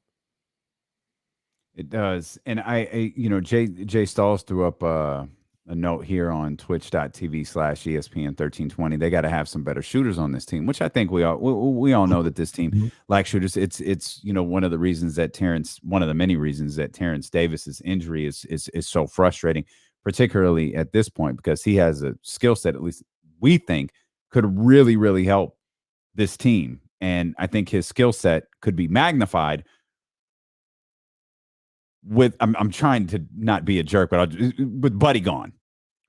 It does. And Jay Stalls threw up a note here on twitch.tv/ESPN 1320. They got to have some better shooters on this team, which I think we all know that this team lacks shooters. It's one of the many reasons that Terrence Davis's injury is so frustrating, particularly at this point, because he has a skill set, at least we think, could really, really help this team. And I think his skill set could be magnified with, I'm trying to not be a jerk, but with Buddy gone,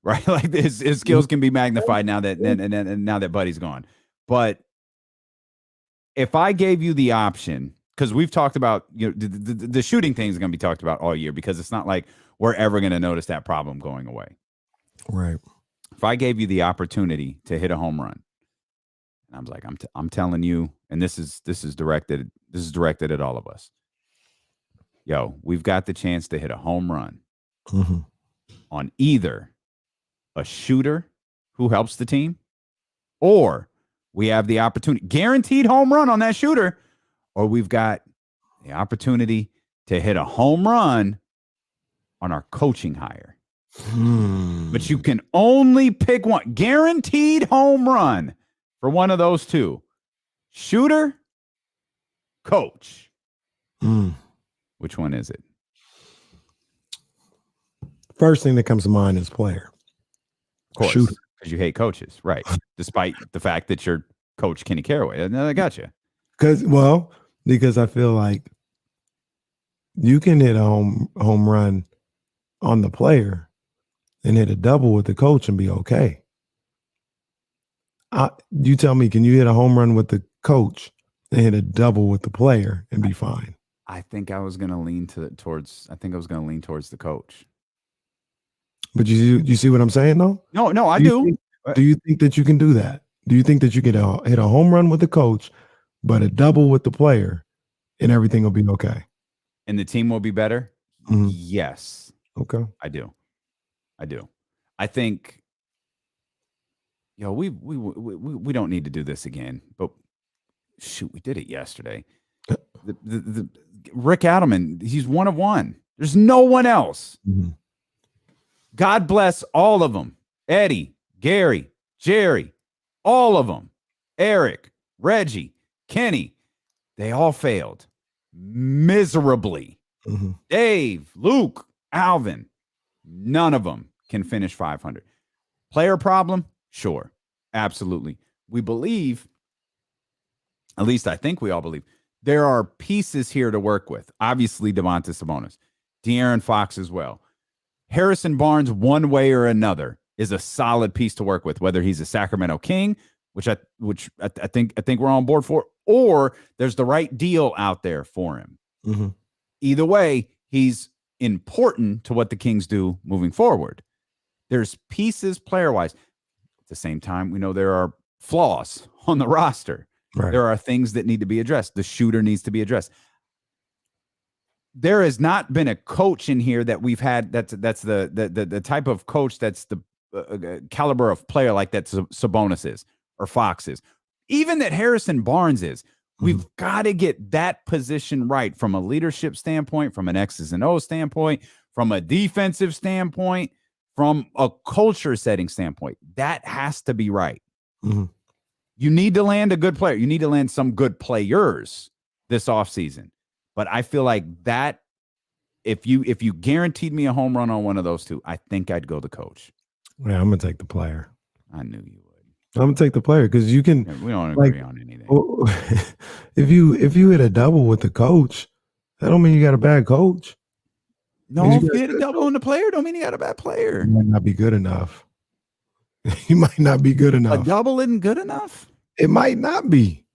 right? Like his skills can be magnified now that now that Buddy's gone. But if I gave you the option, because we've talked about, the shooting thing is going to be talked about all year, because it's not like we're ever going to notice that problem going away. Right. If I gave you the opportunity to hit a home run, and I was like, I'm telling you, and this is directed at all of us. Yo, we've got the chance to hit a home run on either a shooter who helps the team, or we have the opportunity, guaranteed home run on that shooter, or we've got the opportunity to hit a home run on our coaching hire. But you can only pick one. Guaranteed home run for one of those two. Shooter, coach. Which one is it? First thing that comes to mind is player. Of course, Shooter. because you hate coaches, right? Despite the fact that you're Coach Kenny Caraway. I got you. Because I feel like you can hit a home run on the player and hit a double with the coach and be okay. You tell me, can you hit a home run with the coach and hit a double with the player and be fine? I think I was going to lean towards the coach. But you see what I'm saying, though? No, I do. Do you think that you can do that? Do you think that you can hit a home run with the coach, but a double with the player, and everything will be okay? And the team will be better? Yes. Okay. I do. I think, we don't need to do this again, but shoot, we did it yesterday. The Rick Adelman, he's one of one. There's no one else. God bless all of them. Eddie, Gary, Jerry, all of them. Eric, Reggie, Kenny, they all failed miserably. Dave, Luke, Alvin, none of them can finish 500. Player problem? Sure. Absolutely. We believe, at least I think we all believe, there are pieces here to work with. Obviously, Domantas Sabonis, De'Aaron Fox as well. Harrison Barnes, one way or another, is a solid piece to work with, whether he's a Sacramento King, which I think we're on board for, or there's the right deal out there for him. Either way, he's important to what the Kings do moving forward. There's pieces player-wise. At the same time, we know there are flaws on the roster. Right. There are things that need to be addressed. The shooter needs to be addressed. There has not been a coach in here that we've had that's the type of coach that's the caliber of player like that Sabonis is or Fox is. Even that Harrison Barnes is. We've got to get that position right from a leadership standpoint, from an X's and O's standpoint, from a defensive standpoint, from a culture setting standpoint. That has to be right. You need to land a good player. You need to land some good players this offseason. But I feel like that, if you guaranteed me a home run on one of those two, I think I'd go the coach. Yeah, I'm going to take the player. I knew you would. I'm going to take the player because you can. Yeah, we don't agree on anything. If you hit a double with the coach, that don't mean you got a bad coach. No, if you hit a double on the player, don't mean you got a bad player. You might not be good enough. You might not be good enough. A double isn't good enough? It might not be.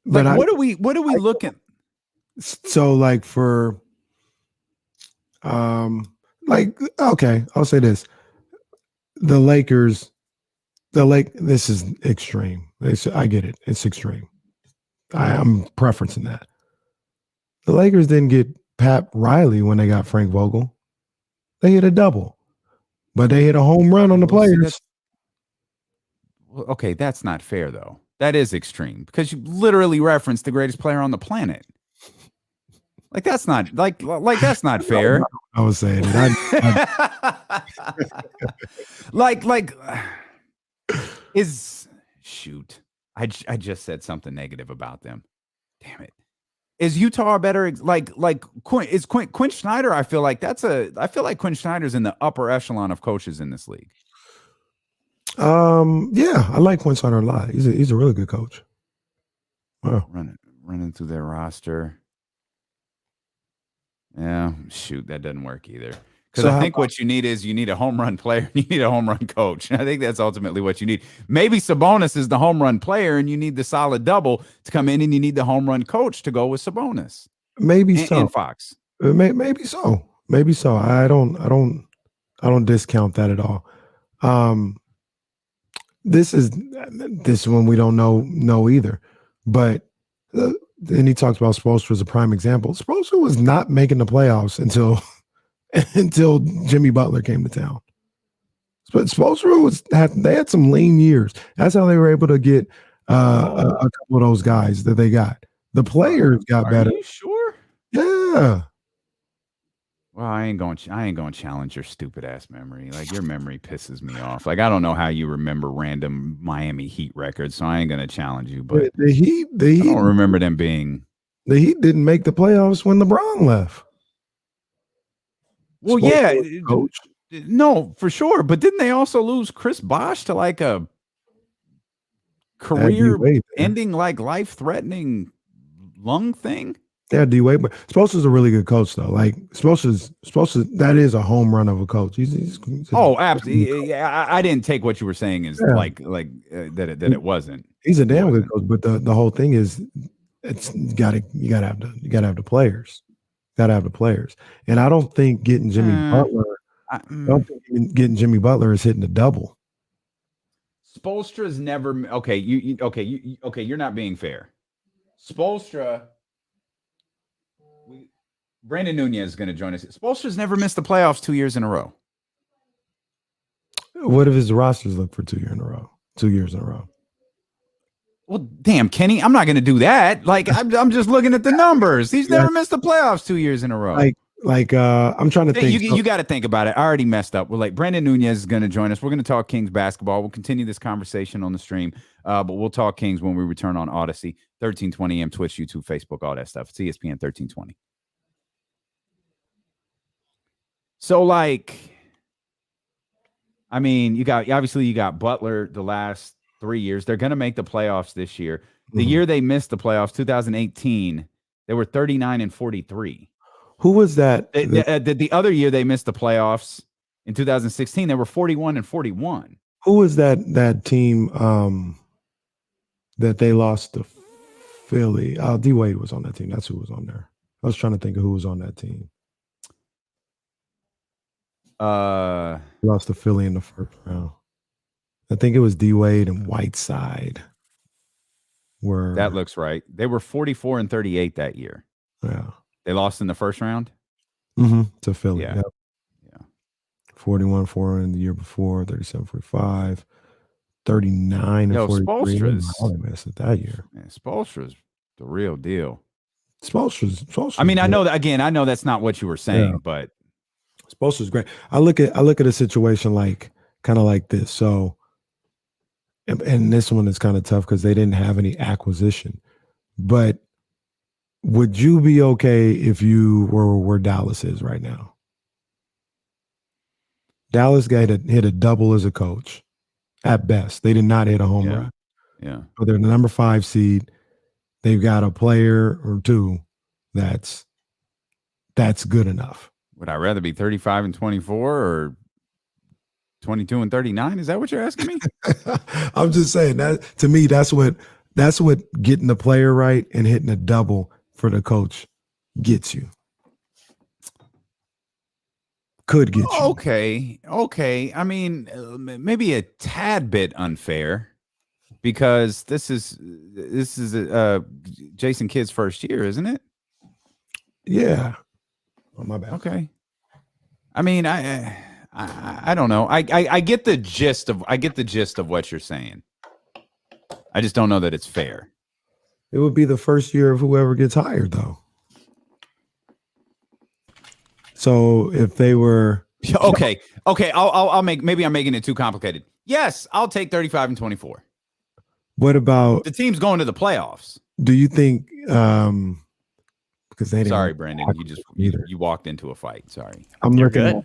But what are we looking? So like for okay, I'll say this. The Lakers, this is extreme. I get it. It's extreme. I'm preferencing that. The Lakers didn't get Pat Riley when they got Frank Vogel. They hit a double. But they hit a home run on the players. Okay, that's not fair, though. That is extreme because you literally referenced the greatest player on the planet. Like that's not that's not fair. I was saying it. like is shoot. I just said something negative about them. Damn it. Is Utah better? Is Quinn Snyder? I feel like Quinn Snyder's in the upper echelon of coaches in this league. Yeah, I like Quinn Snyder a lot. He's a really good coach. Wow. Running through their roster. Yeah, shoot, that doesn't work either. Because I think what you need is a home run player. You need a home run coach. I think that's ultimately what you need. Maybe Sabonis is the home run player, and you need the solid double to come in, and you need the home run coach to go with Sabonis. Maybe so. And Fox. Maybe so. Maybe so. I don't discount that at all. This one we don't know either. But then he talks about Spoelstra as a prime example. Spoelstra was not making the playoffs until Jimmy Butler came to town. But Spoelstra they had some lean years. That's how they were able to get a couple of those guys that they got. The players got better. Are you sure? Yeah. Well, I ain't going to challenge your stupid ass memory. Like, your memory pisses me off. Like, I don't know how you remember random Miami Heat records, so I ain't going to challenge you. But the Heat, I don't remember them being. The Heat didn't make the playoffs when LeBron left. Well, yeah, coach. No, for sure. But didn't they also lose Chris Bosh to like a career-ending, like life-threatening lung thing? Yeah, D-Wade, but Spoelstra's a really good coach, though. Like Spoelstra, that is a home run of a coach. He's absolutely. Yeah, I didn't take what you were saying as that it wasn't. He's a damn good coach, but the whole thing is, you gotta have the players. Got to have the players, and I don't think getting Jimmy Butler. I don't think getting Jimmy Butler is hitting the double. Spoelstra's never okay. You're not being fair. Spoelstra. Brenden Nunes is going to join us. Spoelstra's never missed the playoffs 2 years in a row. What if his rosters look for 2 years in a row? 2 years in a row. Well, damn, Kenny, I'm not going to do that. Like, I'm just looking at the numbers. He's never missed the playoffs 2 years in a row. I'm trying to think. You got to think about it. I already messed up. We're like, Brenden Nunes is going to join us. We're going to talk Kings basketball. We'll continue this conversation on the stream, but we'll talk Kings when we return on Odyssey, 1320 AM, Twitch, YouTube, Facebook, all that stuff. It's ESPN 1320. So, like, I mean, you got Butler the last 3 years. They're going to make the playoffs this year. The year they missed the playoffs, 2018, they were 39-43. Who was that? The other year they missed the playoffs in 2016, they were 41-41. Who was that team that they lost to Philly? D-Wade was on that team. That's who was on there. I was trying to think of who was on that team. Lost to Philly in the first round. I think it was D-Wade and Whiteside. That looks right. They were 44-38 that year. Yeah. They lost in the first round? To Philly. Yeah. 41-4 in the year before, 37-45, 39-43. Missed it that year. Man, Spoelstra's the real deal. Spoelstra's I mean, I know that again, I know that's not what you were saying, but Spoelstra's great. I look at a situation like kind of like this. So, and this one is kind of tough because they didn't have any acquisition. But would you be okay if you were where Dallas is right now? Dallas hit a double as a coach at best. They did not hit a home run. Yeah. But they're the number 5 seed. They've got a player or two that's good enough. Would I rather be 35-24 or 22-39? Is that what you're asking me? I'm just saying that to me, that's what getting the player right and hitting a double for the coach gets you. Could get you. Okay. I mean, maybe a tad bit unfair because this is Jason Kidd's first year, isn't it? Yeah. Oh, my bad. Okay. I mean, I don't know. I get the gist of what you're saying. I just don't know that it's fair. It would be the first year of whoever gets hired, though. So if they were okay, I'll make. Maybe I'm making it too complicated. Yes, I'll take 35 and 24. what about The team's going to the playoffs. do you think because they didn't Sorry, Brenden, you walked into a fight. Sorry. I'm You're looking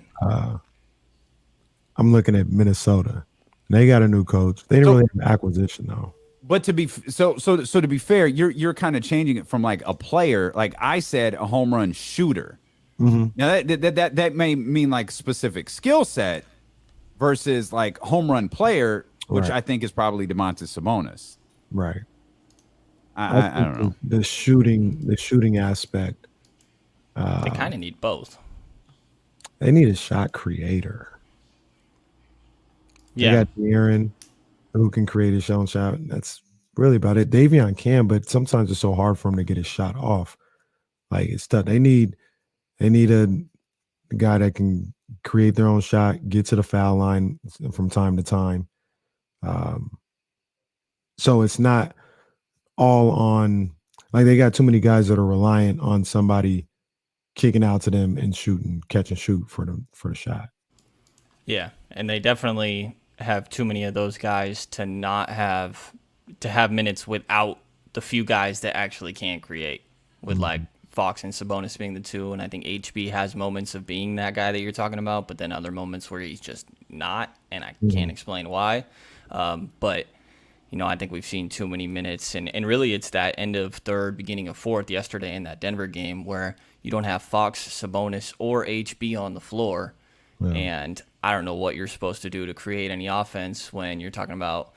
good. at Minnesota. They got a new coach. They didn't really have an acquisition though. But to be to be fair, you're kind of changing it from like a player. Like I said, a home run shooter. Mm-hmm. Now that may mean like specific skill set versus like home run player, which Right. I think is probably Domantas Sabonis. Right. I don't know. The shooting aspect. They kind of need both. They need a shot creator. Yeah. They got Aaron who can create his own shot. That's really about it. Davion can, but sometimes it's so hard for him to get his shot off. Like it's tough. They need a guy that can create their own shot, get to the foul line from time to time. So it's not all on, like they got too many guys that are reliant on somebody kicking out to them and shooting, catch and shoot for the shot. Yeah, and they definitely have too many of those guys to not have minutes without the few guys that actually can create. With like Fox and Sabonis being the two, and I think HB has moments of being that guy that you're talking about, but then other moments where he's just not, and I can't explain why. But I think we've seen too many minutes, and really it's that end of third, beginning of fourth yesterday in that Denver game where you don't have Fox, Sabonis, or HB on the floor. Yeah. And I don't know what you're supposed to do to create any offense when you're talking about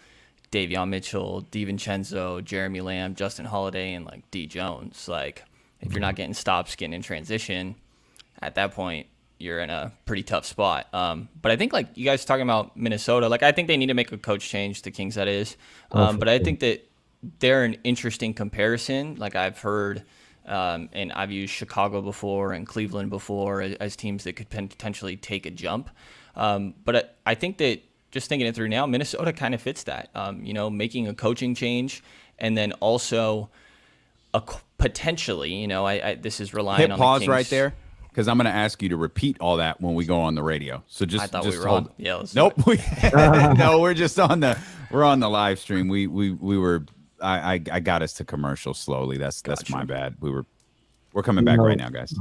Davion Mitchell, DiVincenzo, Jeremy Lamb, Justin Holiday, and like D Jones. Like if you're not getting stops, getting in transition, at that point you're in a pretty tough spot. But I think like you guys talking about Minnesota, like I think they need to make a coach change, the Kings that is. But I think that they're an interesting comparison. Like I've heard, and I've used Chicago before and Cleveland before as teams that could potentially take a jump. But I think that just thinking it through now, Minnesota kind of fits that, making a coaching change and then also potentially, this is relying Hit on pause the Kings. right there because I'm going to ask you to repeat all that when we go on the radio. So just I thought just we were hold. on. Yeah, let's Nope. No, we're just on the live stream. We were I got us to commercial slowly. That's my bad. We're coming back right now, guys.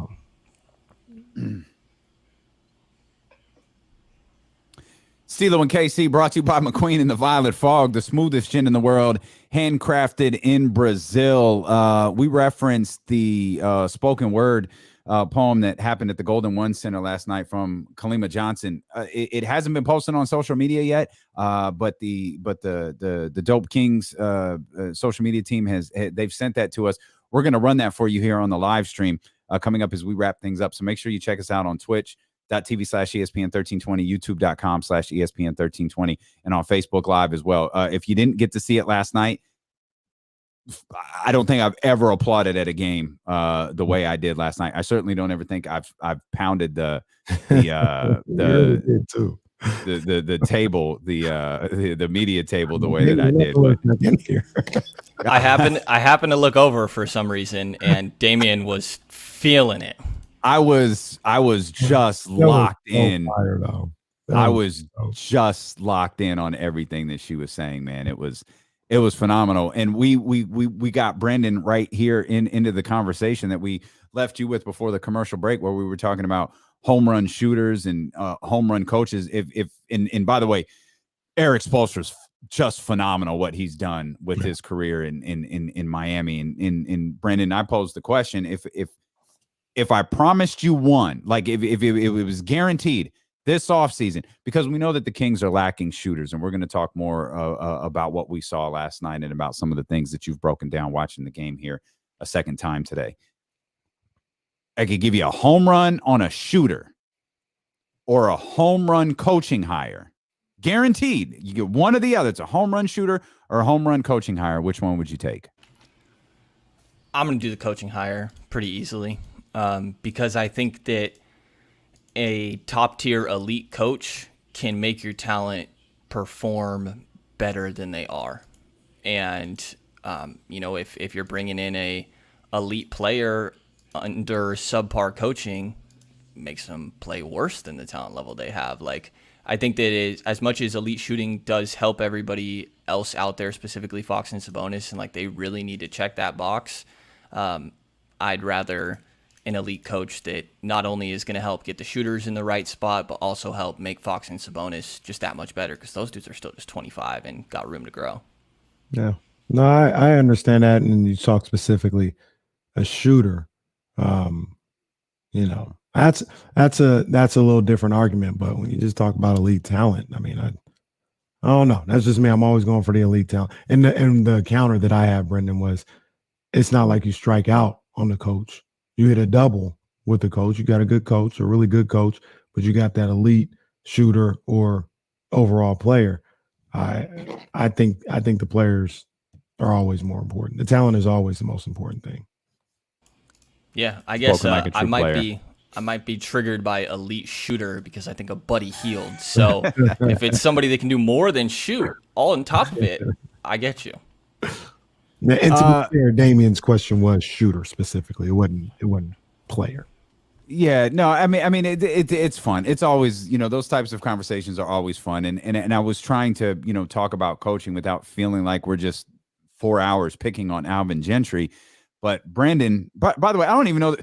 Stilo and KC brought to you by McQueen and the Violet Fog, the smoothest gin in the world, handcrafted in Brazil. We referenced the spoken word poem that happened at the Golden One Center last night from Kalima Johnson. It hasn't been posted on social media yet, but the Dope Kings social media team they've sent that to us. We're going to run that for you here on the live stream coming up as we wrap things up. So make sure you check us out on twitch.tv/ESPN1320, youtube.com/ESPN1320, and on Facebook Live as well. If you didn't get to see it last night, I don't think I've ever applauded at a game the way I did last night. I certainly don't ever think I've pounded the table, the media table the way that I did. But I happen to look over for some reason, and Damian was feeling it. I was just locked in. I was dope. just locked in on everything that she was saying, man. It was phenomenal. And we got Brenden right here into the conversation that we left you with before the commercial break, where we were talking about home run shooters and home run coaches. And by the way, Eric Spoelstra's just phenomenal what he's done with his career in Miami. And Brenden, I posed the question, if I promised you one, like if it was guaranteed this offseason, because we know that the Kings are lacking shooters, and we're going to talk more about what we saw last night and about some of the things that you've broken down watching the game here a second time today. I could give you a home run on a shooter or a home run coaching hire. Guaranteed. You get one or the other. It's a home run shooter or a home run coaching hire. Which one would you take? I'm going to do the coaching hire pretty easily because I think that a top-tier elite coach can make your talent perform better than they are. And, if you're bringing in a elite player under subpar coaching, makes them play worse than the talent level they have. Like, I think that as much as elite shooting does help everybody else out there, specifically Fox and Sabonis, and like they really need to check that box, I'd rather an elite coach that not only is going to help get the shooters in the right spot, but also help make Fox and Sabonis just that much better, because those dudes are still just 25 and got room to grow. Yeah. No, I understand that. And you talk specifically a shooter. You know, that's a little different argument. But when you just talk about elite talent, I mean, I don't know. That's just me. I'm always going for the elite talent. And the counter that I had, Brenden, was it's not like you strike out on the coach. You hit a double with the coach. You got a good coach, a really good coach, but you got that elite shooter or overall player. I think the players are always more important. The talent is always the most important thing. Yeah, I guess like I might be triggered by elite shooter because I think of Buddy Hield. So if it's somebody that can do more than shoot, all on top of it, I get you. And to be fair, Damien's question was shooter specifically. It wasn't player. Yeah, no, I mean, it's fun. It's always, those types of conversations are always fun. And I was trying to, talk about coaching without feeling like we're just 4 hours picking on Alvin Gentry. But Brenden, by the way, I don't even know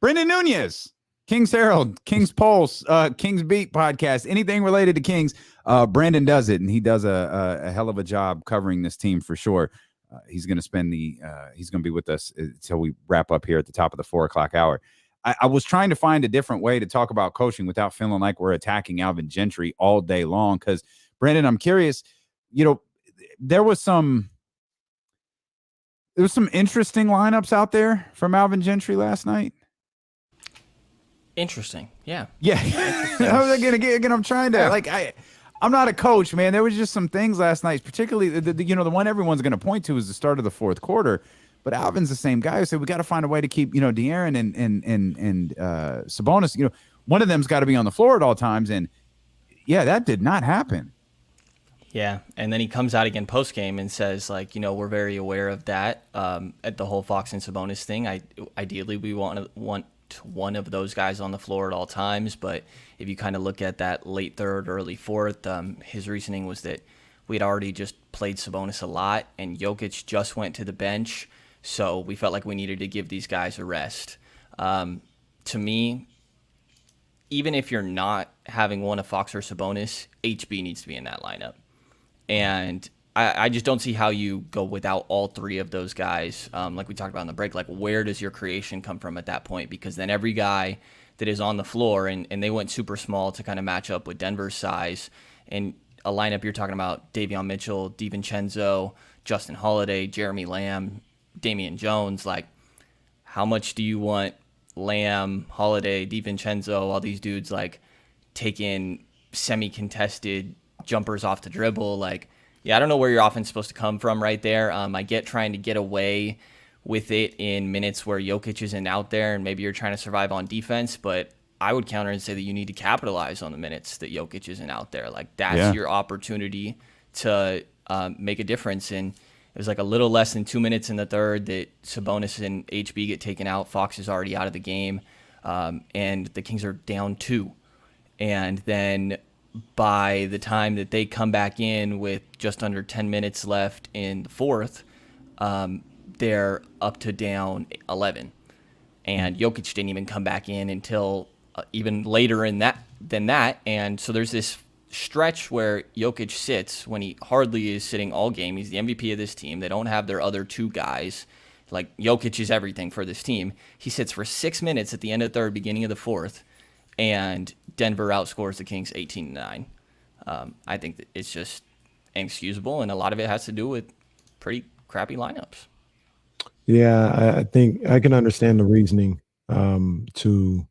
Brenden Nunes, King's Herald, King's Pulse, King's Beat podcast, anything related to Kings. Brenden does it, and he does a hell of a job covering this team for sure. He's going to be with us until we wrap up here at the top of the 4 o'clock hour. I was trying to find a different way to talk about coaching without feeling like we're attacking Alvin Gentry all day long. Because, Brenden, I'm curious, there was some interesting lineups out there from Alvin Gentry last night. Interesting. Yeah. Yeah. Again, I'm trying to, I'm not a coach, man. There was just some things last night, particularly the one everyone's going to point to is the start of the fourth quarter. But Alvin's the same guy who said we got to find a way to keep De'Aaron and Sabonis. One of them's got to be on the floor at all times, and yeah, that did not happen. Yeah, and then he comes out again post game and says we're very aware of that at the whole Fox and Sabonis thing. Ideally we want one of those guys on the floor at all times, but if you kind of look at that late third, early fourth, his reasoning was that we had already just played Sabonis a lot, and Jokic just went to the bench. So we felt like we needed to give these guys a rest. To me, even if you're not having one of Fox or Sabonis, HB needs to be in that lineup. And I just don't see how you go without all three of those guys. Like we talked about in the break, where does your creation come from at that point? Because then every guy that is on the floor, and they went super small to kind of match up with Denver's size, and a lineup you're talking about, Davion Mitchell, DiVincenzo, Justin Holiday, Jeremy Lamb, Damian Jones, how much do you want Lamb, Holiday, DiVincenzo, all these dudes taking semi-contested jumpers off the dribble? I don't know where your offense is supposed to come from right there. I get trying to get away with it in minutes where Jokic isn't out there and maybe you're trying to survive on defense, but I would counter and say that you need to capitalize on the minutes that Jokic isn't out there. That's your opportunity to make a difference. And it was a little less than 2 minutes in the third that Sabonis and HB get taken out. Fox is already out of the game, and the Kings are down 2. And then by the time that they come back in with just under 10 minutes left in the fourth, they're up to down 11. And Jokic didn't even come back in until even later than that. And so there's this stretch where Jokic sits when he hardly is sitting all game. He's the MVP of this team. They don't have their other two guys. Jokic is everything for this team. He sits for 6 minutes at the end of the third, beginning of the fourth, and Denver outscores the Kings 18-9. I think that it's just inexcusable, and a lot of it has to do with pretty crappy lineups. Yeah, I think I can understand the reasoning to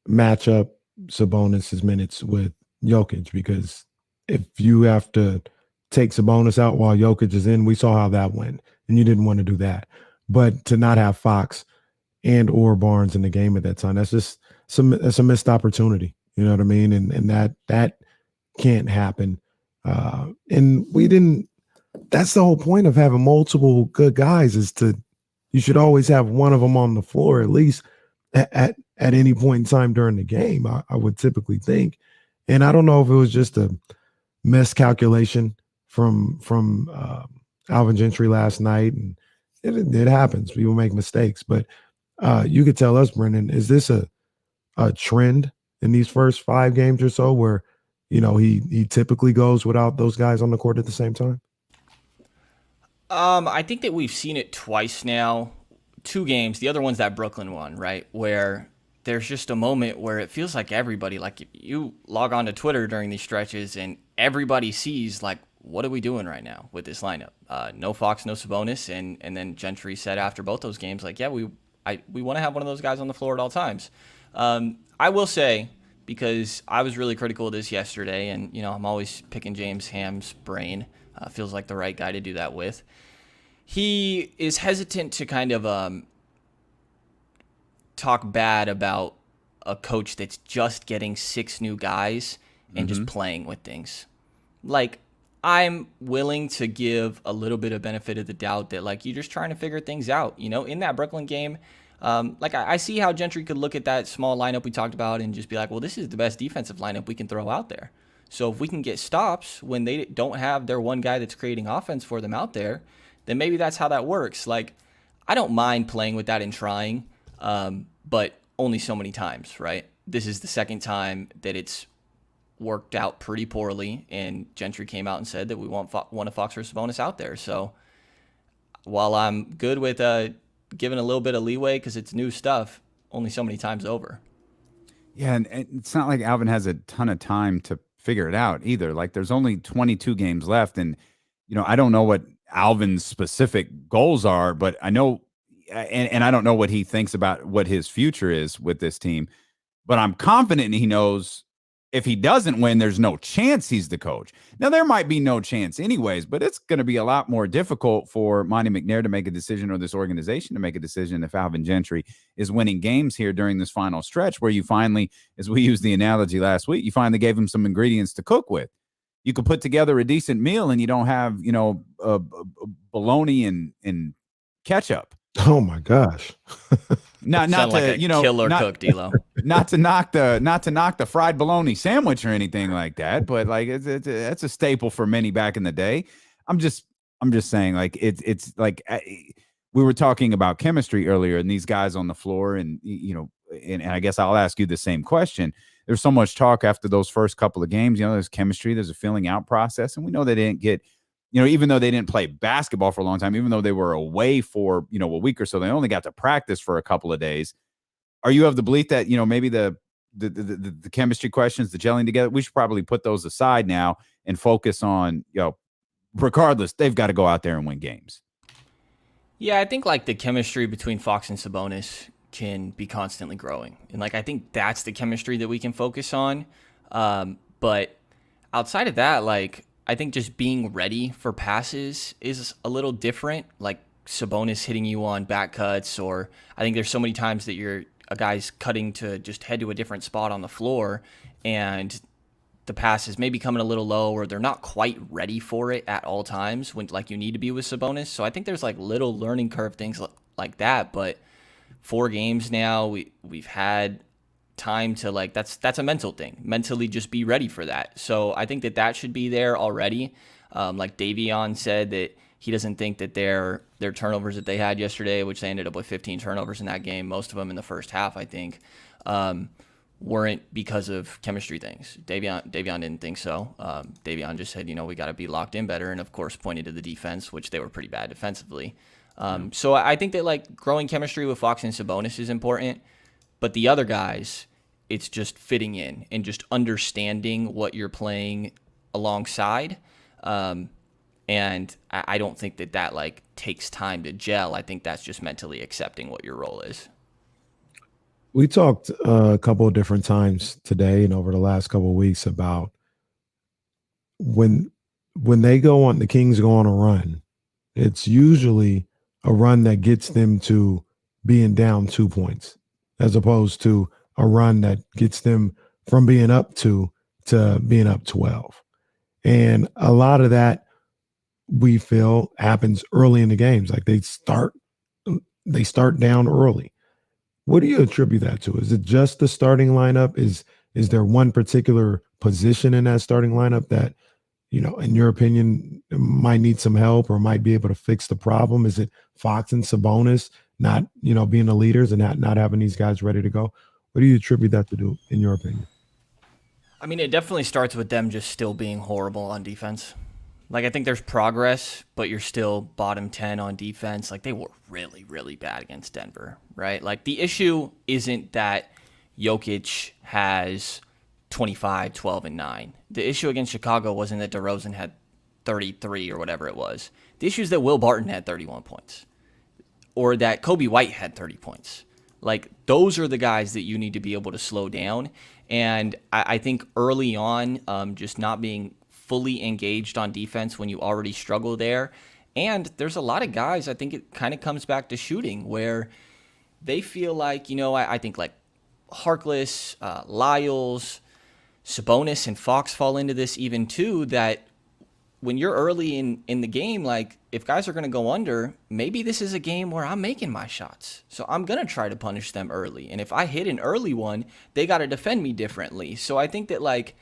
match up Sabonis' minutes with Jokic, because if you have to take Sabonis out while Jokic is in, we saw how that went, and you didn't want to do that. But to not have Fox and or Barnes in the game at that time, that's a missed opportunity. You know what I mean? And that can't happen. And we didn't. That's the whole point of having multiple good guys, is you should always have one of them on the floor at least at at any point in time during the game, I would typically think. And I don't know if it was just a miscalculation from Alvin Gentry last night, and it happens. People make mistakes, but you could tell us, Brenden, is this a trend in these first 5 games or so where, he typically goes without those guys on the court at the same time? I think that we've seen it twice now. 2 games. The other one's that Brooklyn one, right? Where there's just a moment where it feels like everybody, like you log on to Twitter during these stretches and everybody sees like, what are we doing right now with this lineup? No Fox, no Sabonis. And then Gentry said after both those games, like, yeah, we want to have one of those guys on the floor at all times. I will say, because I was really critical of this yesterday, and, I'm always picking James Ham's brain. Feels like the right guy to do that with. He is hesitant to kind of talk bad about a coach that's just getting 6 new guys and just playing with things. Like, I'm willing to give a little bit of benefit of the doubt that, like, you're just trying to figure things out. In that Brooklyn game, I see how Gentry could look at that small lineup we talked about and just be like, well, this is the best defensive lineup we can throw out there. So if we can get stops when they don't have their one guy that's creating offense for them out there, then maybe that's how that works. Like, I don't mind playing with that and trying, but only so many times, right? This is the second time that it's worked out pretty poorly, and Gentry came out and said that we want one of Fox or Sabonis out there. So while I'm good with giving a little bit of leeway because it's new stuff, only so many times over. Yeah, and it's not like Alvin has a ton of time to figure it out either. Like, there's only 22 games left, and I don't know what Alvin's specific goals are, but I know, and I don't know what he thinks about what his future is with this team, but I'm confident he knows if he doesn't win, there's no chance he's the coach. Now, there might be no chance anyways, but it's going to be a lot more difficult for Monty McNair to make a decision, or this organization to make a decision, if Alvin Gentry is winning games here during this final stretch, where you finally, as we used the analogy last week, you finally gave him some ingredients to cook with. You could put together a decent meal and you don't have, bologna and ketchup. Oh my gosh. not to, like killer cook, D'Lo. not to knock the fried bologna sandwich or anything like that, but like it's a staple for many back in the day. I'm just saying, like, it's like we were talking about chemistry earlier, and these guys on the floor, and and I guess I'll ask you the same question. There's so much talk after those first couple of games. There's chemistry, there's a filling out process, and we know they didn't get, even though they didn't play basketball for a long time, even though they were away for, a week or so, they only got to practice for a couple of days. Are you of the belief that, maybe the chemistry questions, the gelling together, we should probably put those aside now and focus on, regardless, they've got to go out there and win games? Yeah, I think like the chemistry between Fox and Sabonis can be constantly growing. And like, I think that's the chemistry that we can focus on. But outside of that, like, I think just being ready for passes is a little different. Like Sabonis hitting you on back cuts, or I think there's so many times that a guy's cutting to just head to a different spot on the floor, and the pass is maybe coming a little low, or they're not quite ready for it at all times when like you need to be with Sabonis. So I think there's like little learning curve things like that. But 4 games now, we've had time to, like, that's a mental thing, mentally just be ready for that. So I think that should be there already. Like Davion said that he doesn't think that their turnovers that they had yesterday, which they ended up with 15 turnovers in that game, most of them in the first half, I think, weren't because of chemistry things. Davion didn't think so. Davion just said, we got to be locked in better, and of course pointed to the defense, which they were pretty bad defensively. So I think that like growing chemistry with Fox and Sabonis is important, but the other guys, it's just fitting in and just understanding what you're playing alongside. And I don't think that like takes time to gel. I think that's just mentally accepting what your role is. We talked a couple of different times today and over the last couple of weeks about when the Kings go on a run, it's usually a run that gets them to being down 2 points, as opposed to a run that gets them from being up 2 to being up 12. And a lot of that, we feel, happens early in the games. Like they start down early. What do you attribute that to? Is it just the starting lineup? Is there one particular position in that starting lineup that, in your opinion, might need some help or might be able to fix the problem? Is it Fox and Sabonis not, being the leaders and not having these guys ready to go? What do you attribute that to do, in your opinion? I mean, it definitely starts with them just still being horrible on defense. Like, I think there's progress, but you're still bottom 10 on defense. Like, they were really, really bad against Denver, right? Like, the issue isn't that Jokic has 25, 12, and 9. The issue against Chicago wasn't that DeRozan had 33 or whatever it was. The issue is that Will Barton had 31 points or that Kobe White had 30 points. Like, those are the guys that you need to be able to slow down. And I think early on, just not being fully engaged on defense when you already struggle there. And there's a lot of guys, I think it kind of comes back to shooting, where they feel like, I think like Harkless, Lyles, Sabonis, and Fox fall into this even too, that when you're early in the game, like if guys are going to go under, maybe this is a game where I'm making my shots. So I'm going to try to punish them early. And if I hit an early one, they got to defend me differently. So I think that like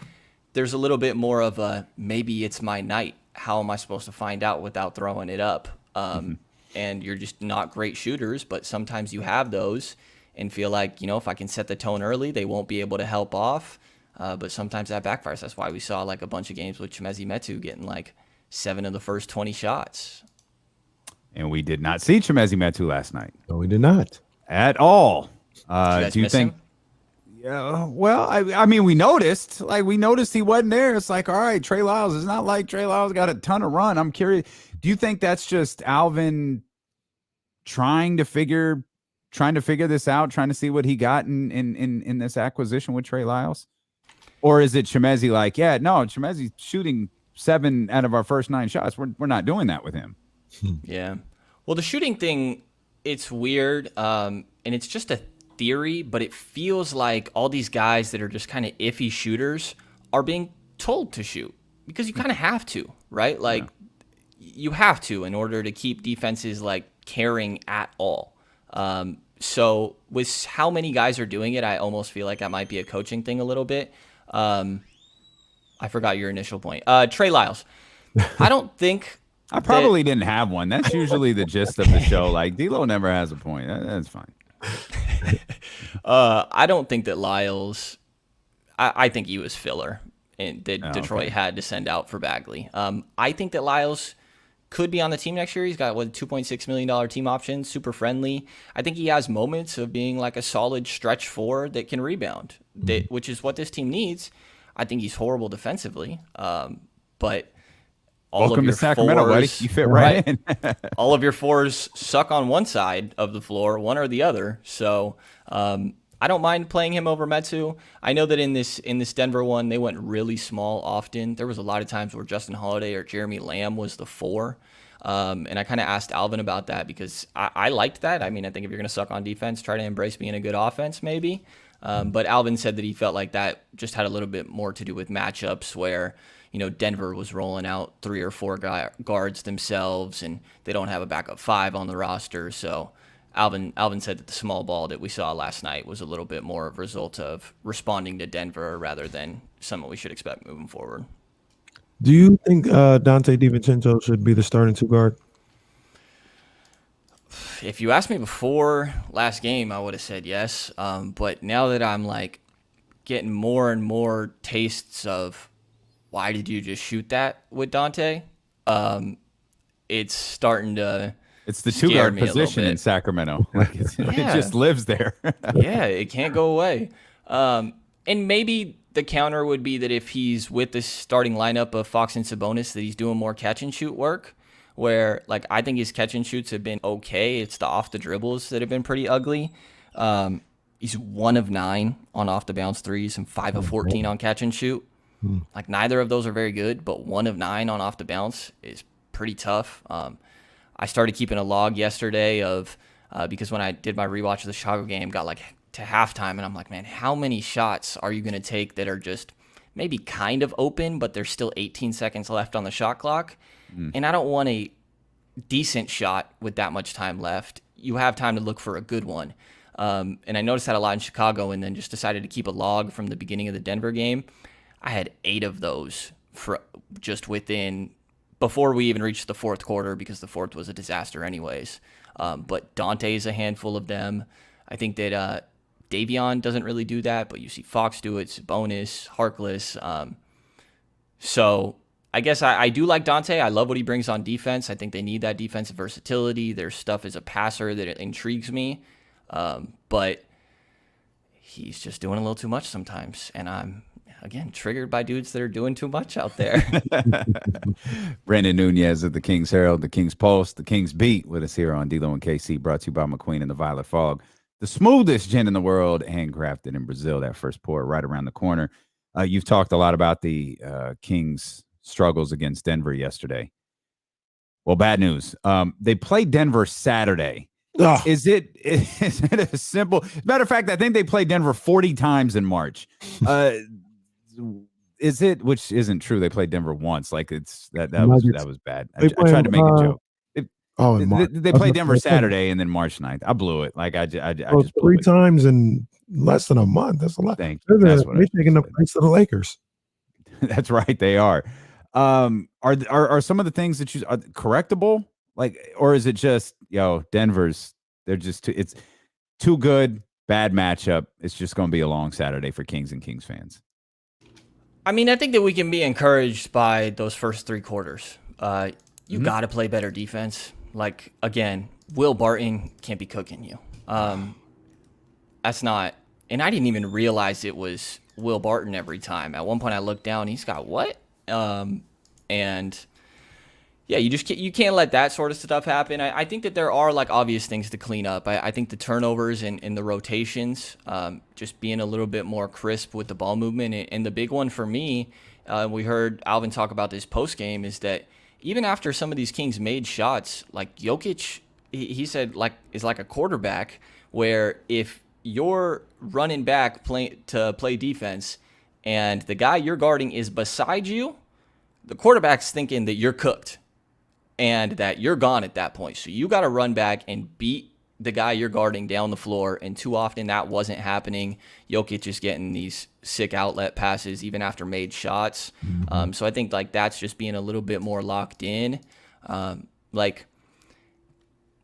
there's a little bit more of a, maybe it's my night. How am I supposed to find out without throwing it up? And you're just not great shooters, but sometimes you have those and feel like, if I can set the tone early, they won't be able to help off. But sometimes that backfires. That's why we saw like a bunch of games with Chimezie Metu getting like 7 of the first 20 shots. And we did not see Chimezie Metu last night. No, we did not. At all. Do you think? Yeah, well, I mean, we noticed he wasn't there. It's like, all right, Trey Lyles. It's not like Trey Lyles got a ton of run. I'm curious. Do you think that's just Alvin trying to figure this out, trying to see what he got in this acquisition with Trey Lyles? Or is it Chimezie like, yeah, no, Chimezie's shooting 7 out of our first 9 shots. We're not doing that with him. Yeah. Well, the shooting thing, it's weird. And it's just a theory, but it feels like all these guys that are just kind of iffy shooters are being told to shoot because you kind of have to, right? Like you have to in order to keep defenses like caring at all. So with how many guys are doing it, I almost feel like that might be a coaching thing a little bit. I forgot your initial point. Trey Lyles. I don't think I probably didn't have one. That's usually the gist of the show. Like D'Lo never has a point. That's fine. I don't think that Lyles. I think he was filler, and that Detroit had to send out for Bagley. I think that Lyles could be on the team next year. He's got $2.6 million team option, super friendly. I think he has moments of being like a solid stretch 4 that can rebound, which is what this team needs. I think he's horrible defensively, but welcome to Sacramento, buddy. You fit right in. All of your 4s suck on one side of the floor, one or the other. So I don't mind playing him over Metu. I know that in this Denver one, they went really small often. There was a lot of times where Justin Holiday or Jeremy Lamb was the 4. And I kind of asked Alvin about that because I liked that. I mean, I think if you're going to suck on defense, try to embrace being a good offense maybe. But Alvin said that he felt like that just had a little bit more to do with matchups where, Denver was rolling out 3 or 4 guards themselves and they don't have a backup 5 on the roster. So Alvin said that the small ball that we saw last night was a little bit more of a result of responding to Denver rather than something we should expect moving forward. Do you think Dante DiVincenzo should be the starting 2 guard? If you asked me before last game, I would have said yes. But now that I'm like getting more and more tastes of why did you just shoot that with Dante, it's starting to. It's the 2 guard position in Sacramento. Like it just lives there. Yeah, it can't go away. And maybe the counter would be that if he's with the starting lineup of Fox and Sabonis, that he's doing more catch and shoot work. Where like I think his catch and shoots have been okay. It's the off the dribbles that have been pretty ugly. He's 1 of 9 on off the bounce threes and 5 of 14 on catch and shoot. Like neither of those are very good, but 1 of 9 on off the bounce is pretty tough. I started keeping a log yesterday of because when I did my rewatch of the Chicago game, got like to halftime, and I'm like, man, how many shots are you going to take that are just maybe kind of open, but there's still 18 seconds left on the shot clock? And I don't want a decent shot with that much time left. You have time to look for a good one. And I noticed that a lot in Chicago, and then just decided to keep a log from the beginning of the Denver game. I had 8 of those for just before we even reached the fourth quarter, because the fourth was a disaster anyways. But Dante is a handful of them. I think that Davion doesn't really do that, but you see Fox do it, Sabonis, Harkless. So I guess I do like Dante. I love what he brings on defense. I think they need that defensive versatility. Their stuff as a passer that intrigues me. But he's just doing a little too much sometimes. And I'm, again, triggered by dudes that are doing too much out there. Brenden Nunes of the King's Herald, the King's Post, the King's Beat with us here on D-Lo and KC, brought to you by McQueen and the Violet Fog. The smoothest gin in the world, handcrafted in Brazil. That first pour right around the corner. You've talked a lot about the Kings' struggles against Denver yesterday. Well, bad news. They played Denver Saturday. Oh. Is it a simple? Matter of fact, I think they played Denver 40 times in March. Is it? Which isn't true. They played Denver once. Like that was bad. I tried to make a joke. They played Denver Saturday and then March 9th. I blew it. Like I just blew 3 it. times in less than a month. That's a lot. Thank you. They're taking the place of the Lakers. That's right. They are. Are some of the things that are correctable? Like, or is it just, Denver's, it's too good, bad matchup. It's just going to be a long Saturday for Kings and Kings fans. I mean, I think that we can be encouraged by those first 3 quarters. You got to play better defense. Like, again, Will Barton can't be cooking you. That's not, and I didn't even realize it was Will Barton every time. At one point I looked down, he's got what? And yeah, you can't let that sort of stuff happen. I think that there are like obvious things to clean up. I think the turnovers and the rotations, just being a little bit more crisp with the ball movement. And the big one for me, we heard Alvin talk about this post game, is that even after some of these Kings made shots, like Jokic, he said is like a quarterback, where if you're running back to play defense and the guy you're guarding is beside you, the quarterback's thinking that you're cooked and that you're gone at that point. So you got to run back and beat the guy you're guarding down the floor. And too often that wasn't happening. Jokic is getting these sick outlet passes even after made shots. So I think like that's just being a little bit more locked in. Like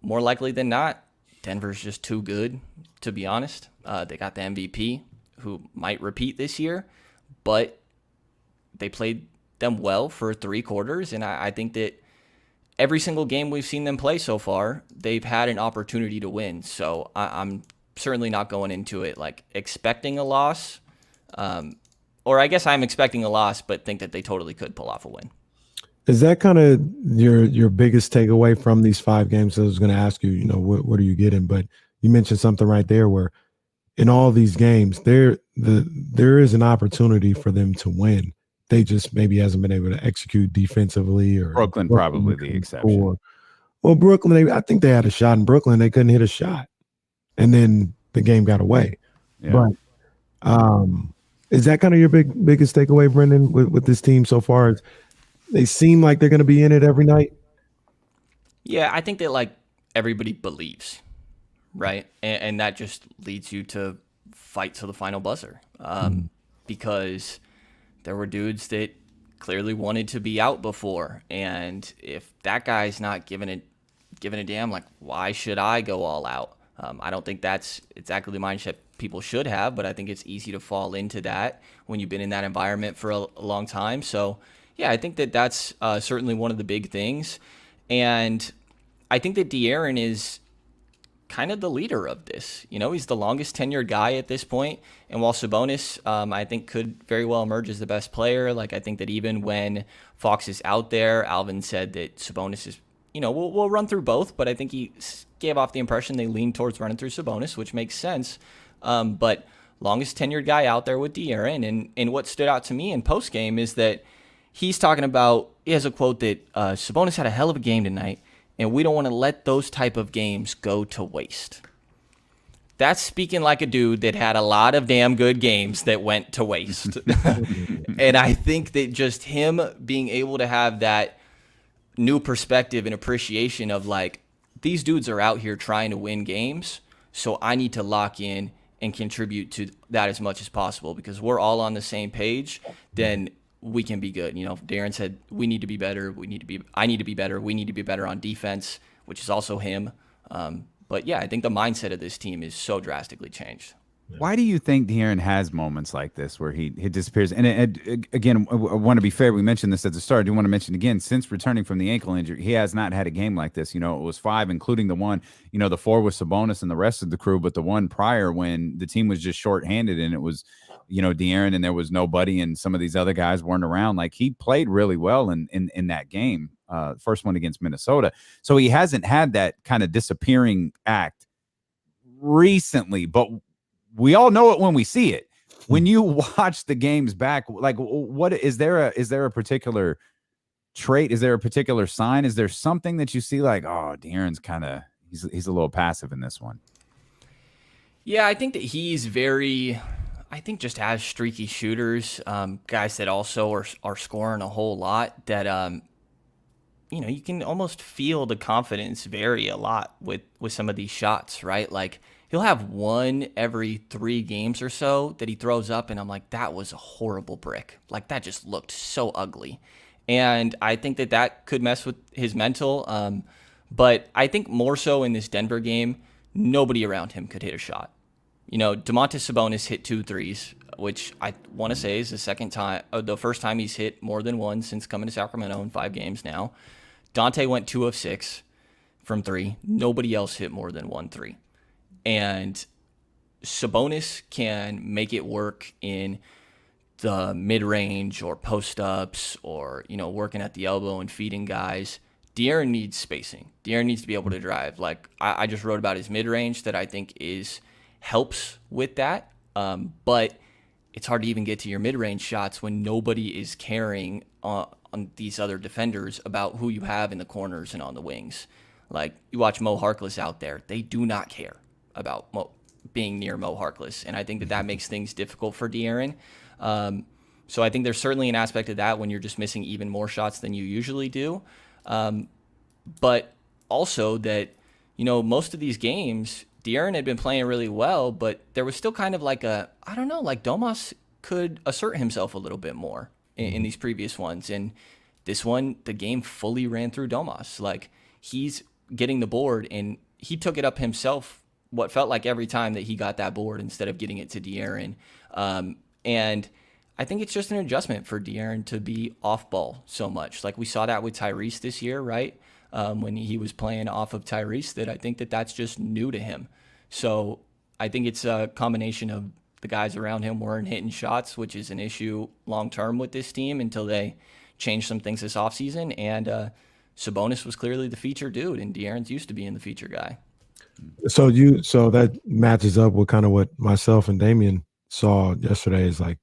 more likely than not, Denver's just too good, to be honest. They got the MVP who might repeat this year, but they played them well for 3 quarters. And I think that every single game we've seen them play so far, they've had an opportunity to win. So I'm certainly not going into it like expecting a loss. Or I guess I'm expecting a loss, but think that they totally could pull off a win. Is that kind of your biggest takeaway from these 5 games? I was going to ask you, what are you getting? But you mentioned something right there where in all these games, there is an opportunity for them to win. They just maybe hasn't been able to execute defensively. Or Brooklyn probably the exception. Well, Brooklyn, I think they had a shot in Brooklyn. They couldn't hit a shot. And then the game got away. Yeah. But is that kind of your biggest takeaway, Brenden, with this team so far? They seem like they're going to be in it every night. Yeah, I think that like everybody believes, right? And that just leads you to fight to the final buzzer, because there were dudes that clearly wanted to be out before, and if that guy's not giving a damn, like why should I go all out? I don't think that's exactly the mindset people should have, but I think it's easy to fall into that when you've been in that environment for a long time. So yeah, I think that that's certainly one of the big things. And I think that Aaron is kind of the leader of this. He's the longest tenured guy at this point. And while Sabonis, I think could very well emerge as the best player. Like I think that even when Fox is out there, Alvin said that Sabonis is, we'll run through both, but I think he gave off the impression they leaned towards running through Sabonis, which makes sense. But longest tenured guy out there with Aaron. And what stood out to me in post game is that he's talking about, he has a quote that Sabonis had a hell of a game tonight, and we don't want to let those type of games go to waste. That's speaking like a dude that had a lot of damn good games that went to waste. And I think that just him being able to have that new perspective and appreciation of like, these dudes are out here trying to win games. So I need to lock in and contribute to that as much as possible, because we're all on the same page, then we can be good. Darren said we need to be better. I need to be better. We need to be better on defense, which is also him. But yeah, I think the mindset of this team is so drastically changed. Why do you think De'Aaron has moments like this where he disappears? And again, I want to be fair. We mentioned this at the start. I do want to mention again, since returning from the ankle injury, he has not had a game like this. It was 5, including the one, the 4 with Sabonis and the rest of the crew, but the one prior when the team was just shorthanded and it was, De'Aaron and there was nobody and some of these other guys weren't around. Like, he played really well in that game, first one against Minnesota. So he hasn't had that kind of disappearing act recently, but we all know it when we see it. When you watch the games back, like, what is there a particular trait? Is there a particular sign? Is there something that you see like, oh, De'Aaron's kind of he's a little passive in this one? Yeah, I think that he's just has streaky shooters, guys that also are scoring a whole lot, that you can almost feel the confidence vary a lot with some of these shots, right? Like, he'll have one every 3 games or so that he throws up, and I'm like, that was a horrible brick. Like, that just looked so ugly. And I think that could mess with his mental. But I think more so in this Denver game, nobody around him could hit a shot. Domantas Sabonis hit 2 threes, which I want to say is the first time he's hit more than one since coming to Sacramento in 5 games now. Dante went 2 of 6 from 3. Nobody else hit more than 1 3. And Sabonis can make it work in the mid-range or post-ups or, working at the elbow and feeding guys. De'Aaron needs spacing. De'Aaron needs to be able to drive. Like, I just wrote about his mid-range that I think helps with that. But it's hard to even get to your mid-range shots when nobody is caring on these other defenders about who you have in the corners and on the wings. Like, you watch Mo Harkless out there. They do not care about being near Mo Harkless. And I think that makes things difficult for De'Aaron. So I think there's certainly an aspect of that when you're just missing even more shots than you usually do. But also that, most of these games, De'Aaron had been playing really well, but there was still kind of like Domas could assert himself a little bit more in these previous ones. And this one, the game fully ran through Domas. Like, he's getting the board, and he took it up himself what felt like every time that he got that board instead of getting it to De'Aaron. And I think it's just an adjustment for De'Aaron to be off ball so much. Like, we saw that with Tyrese this year, right? When he was playing off of Tyrese, that I think that's just new to him. So I think it's a combination of the guys around him weren't hitting shots, which is an issue long-term with this team until they change some things this offseason. And Sabonis was clearly the feature dude, and De'Aaron's used to being the feature guy. So that matches up with kind of what myself and Davion saw yesterday. Is like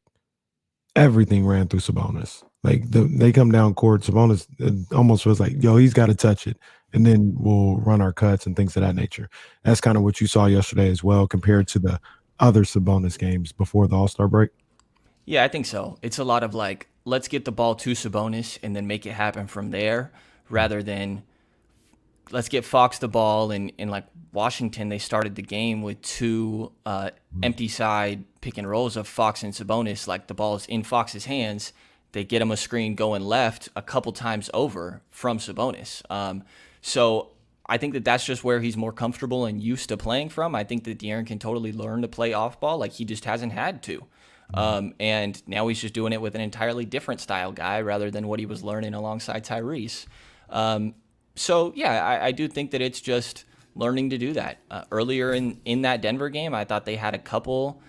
everything ran through Sabonis. Like, they come down court, Sabonis, it almost was like, yo, he's got to touch it, and then we'll run our cuts and things of that nature. That's kind of what you saw yesterday as well, compared to the other Sabonis games before the All-Star break. Yeah, I think so. It's a lot of like, let's get the ball to Sabonis and then make it happen from there, rather than let's get Fox the ball. And like Washington, they started the game with 2 empty side pick and rolls of Fox and Sabonis. Like, the ball is in Fox's hands. They get him a screen going left a couple times over from Sabonis. So I think that's just where he's more comfortable and used to playing from. I think that De'Aaron can totally learn to play off ball. Like, he just hasn't had to. And now he's just doing it with an entirely different style guy rather than what he was learning alongside Tyrese. So, yeah, I do think that it's just learning to do that. Earlier in that Denver game, I thought they had a couple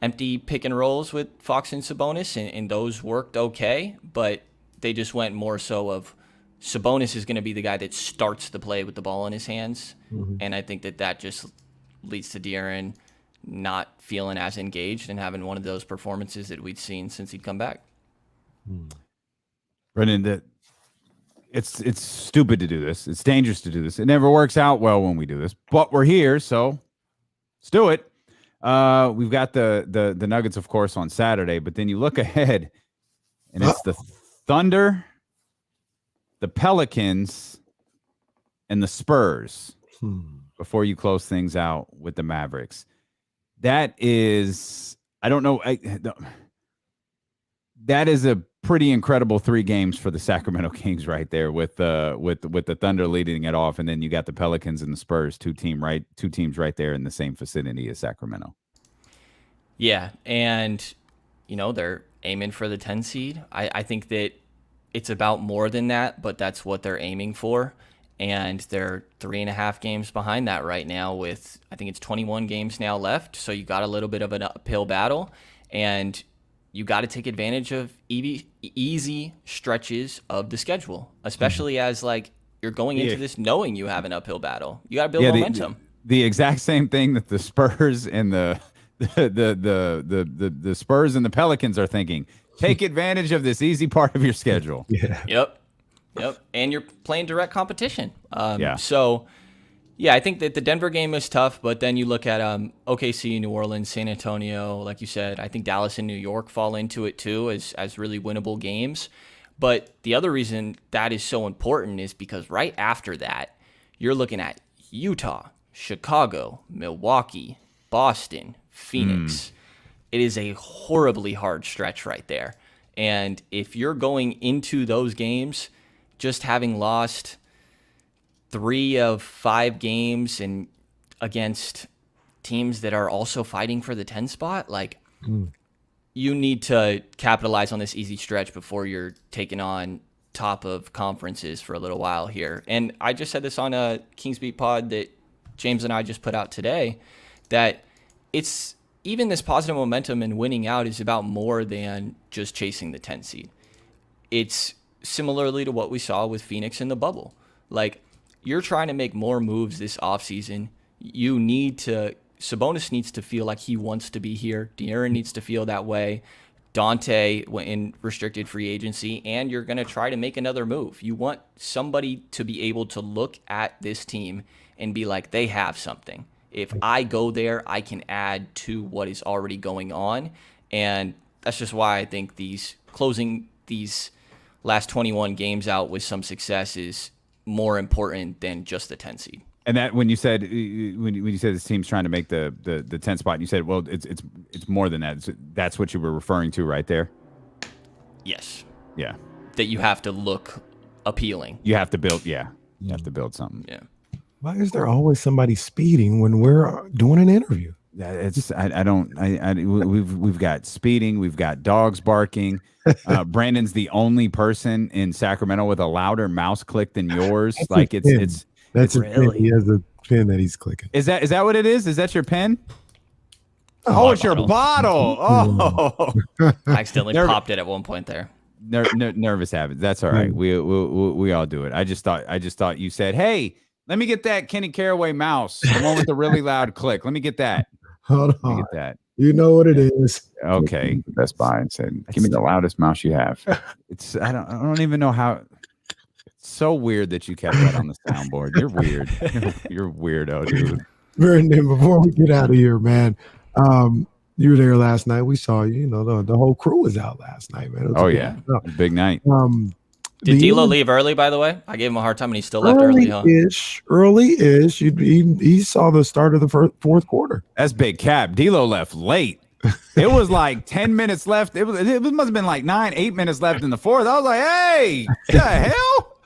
empty pick and rolls with Fox and Sabonis, and those worked okay, but they just went more so of Sabonis is going to be the guy that starts the play with the ball in his hands. And I think that just leads to De'Aaron not feeling as engaged and having one of those performances that we'd seen since he'd come back. Brenden, it's stupid to do this. It's dangerous to do this. It never works out well when we do this, but we're here, so let's do it. We've got the Nuggets, of course, on Saturday, but then you look ahead, and it's the Thunder, the Pelicans, and the Spurs. before you close things out with the Mavericks. That is, I don't know. That is a pretty incredible 3 games for the Sacramento Kings right there with the Thunder leading it off. And then you got the Pelicans and the Spurs, two teams right there in the same vicinity as Sacramento. Yeah. And, they're aiming for the 10 seed. I think that it's about more than that, but that's what they're aiming for. And they're 3.5 games behind that right now with, I think it's 21 games now left. So you got a little bit of an uphill battle, and you got to take advantage of easy stretches of the schedule, especially as you're going into this knowing you have an uphill battle. You got to build momentum. The exact same thing that the Spurs and the Spurs and the Pelicans are thinking. Take advantage of this easy part of your schedule. Yeah. Yep. And you're playing direct competition. So, I think that the Denver game is tough, but then you look at OKC, New Orleans, San Antonio, like you said. I think Dallas and New York fall into it too as really winnable games. But the other reason that is so important is because right after that, you're looking at Utah, Chicago, Milwaukee, Boston, Phoenix. It is a horribly hard stretch right there. And if you're going into those games just having lost 3 of 5 games and against teams that are also fighting for the 10 spot, you need to capitalize on this easy stretch before you're taking on top of conferences for a little while here. And I just said this on a Kings Beat pod that James and I just put out today, that it's even this positive momentum and winning out is about more than just chasing the 10 seed. It's similarly to what we saw with Phoenix in the bubble. You're trying to make more moves this offseason. Sabonis needs to feel like he wants to be here. De'Aaron needs to feel that way. Dante in restricted free agency, and you're going to try to make another move. You want somebody to be able to look at this team and be like, they have something. If I go there, I can add to what is already going on. And that's just why I think closing these last 21 games out with some success is more important than just the 10 seed. And that when you said this team's trying to make the 10 spot, you said, well, it's more than that. That's what you were referring to right there. Yes. Yeah. That you have to look appealing. You have to build. Yeah. You have to build something. Yeah. Why is there always somebody speeding when we're doing an interview? It's we've got speeding, we've got dogs barking. Brandon's the only person in Sacramento with a louder mouse click than yours. That's really, he has a pin that he's clicking. Is that what it is? Is that your pen? Oh, it's your bottle. Oh, I accidentally popped it at one point there. Nervous habits. That's all right. We all do it. I just thought you said, hey, let me get that Kenny Caraway mouse, the one with the really loud click. Let me get that. Hold on. Let me get that. You know what it is. Okay. Best Buy and said, give me the loudest mouse you have. I don't even know how. It's so weird that you kept that on the soundboard. You're weird. You're weirdo, dude. Brenden, before we get out of here, man, you were there last night. We saw you. The whole crew was out last night, man. Big night. Did D'Lo leave early, by the way? I gave him a hard time, and he still left early, huh? Early-ish. He saw the start of the fourth quarter. That's big cap. D'Lo left late. It was like 10 minutes left. It must have been like 8 minutes left in the fourth. I was like, hey, what the hell?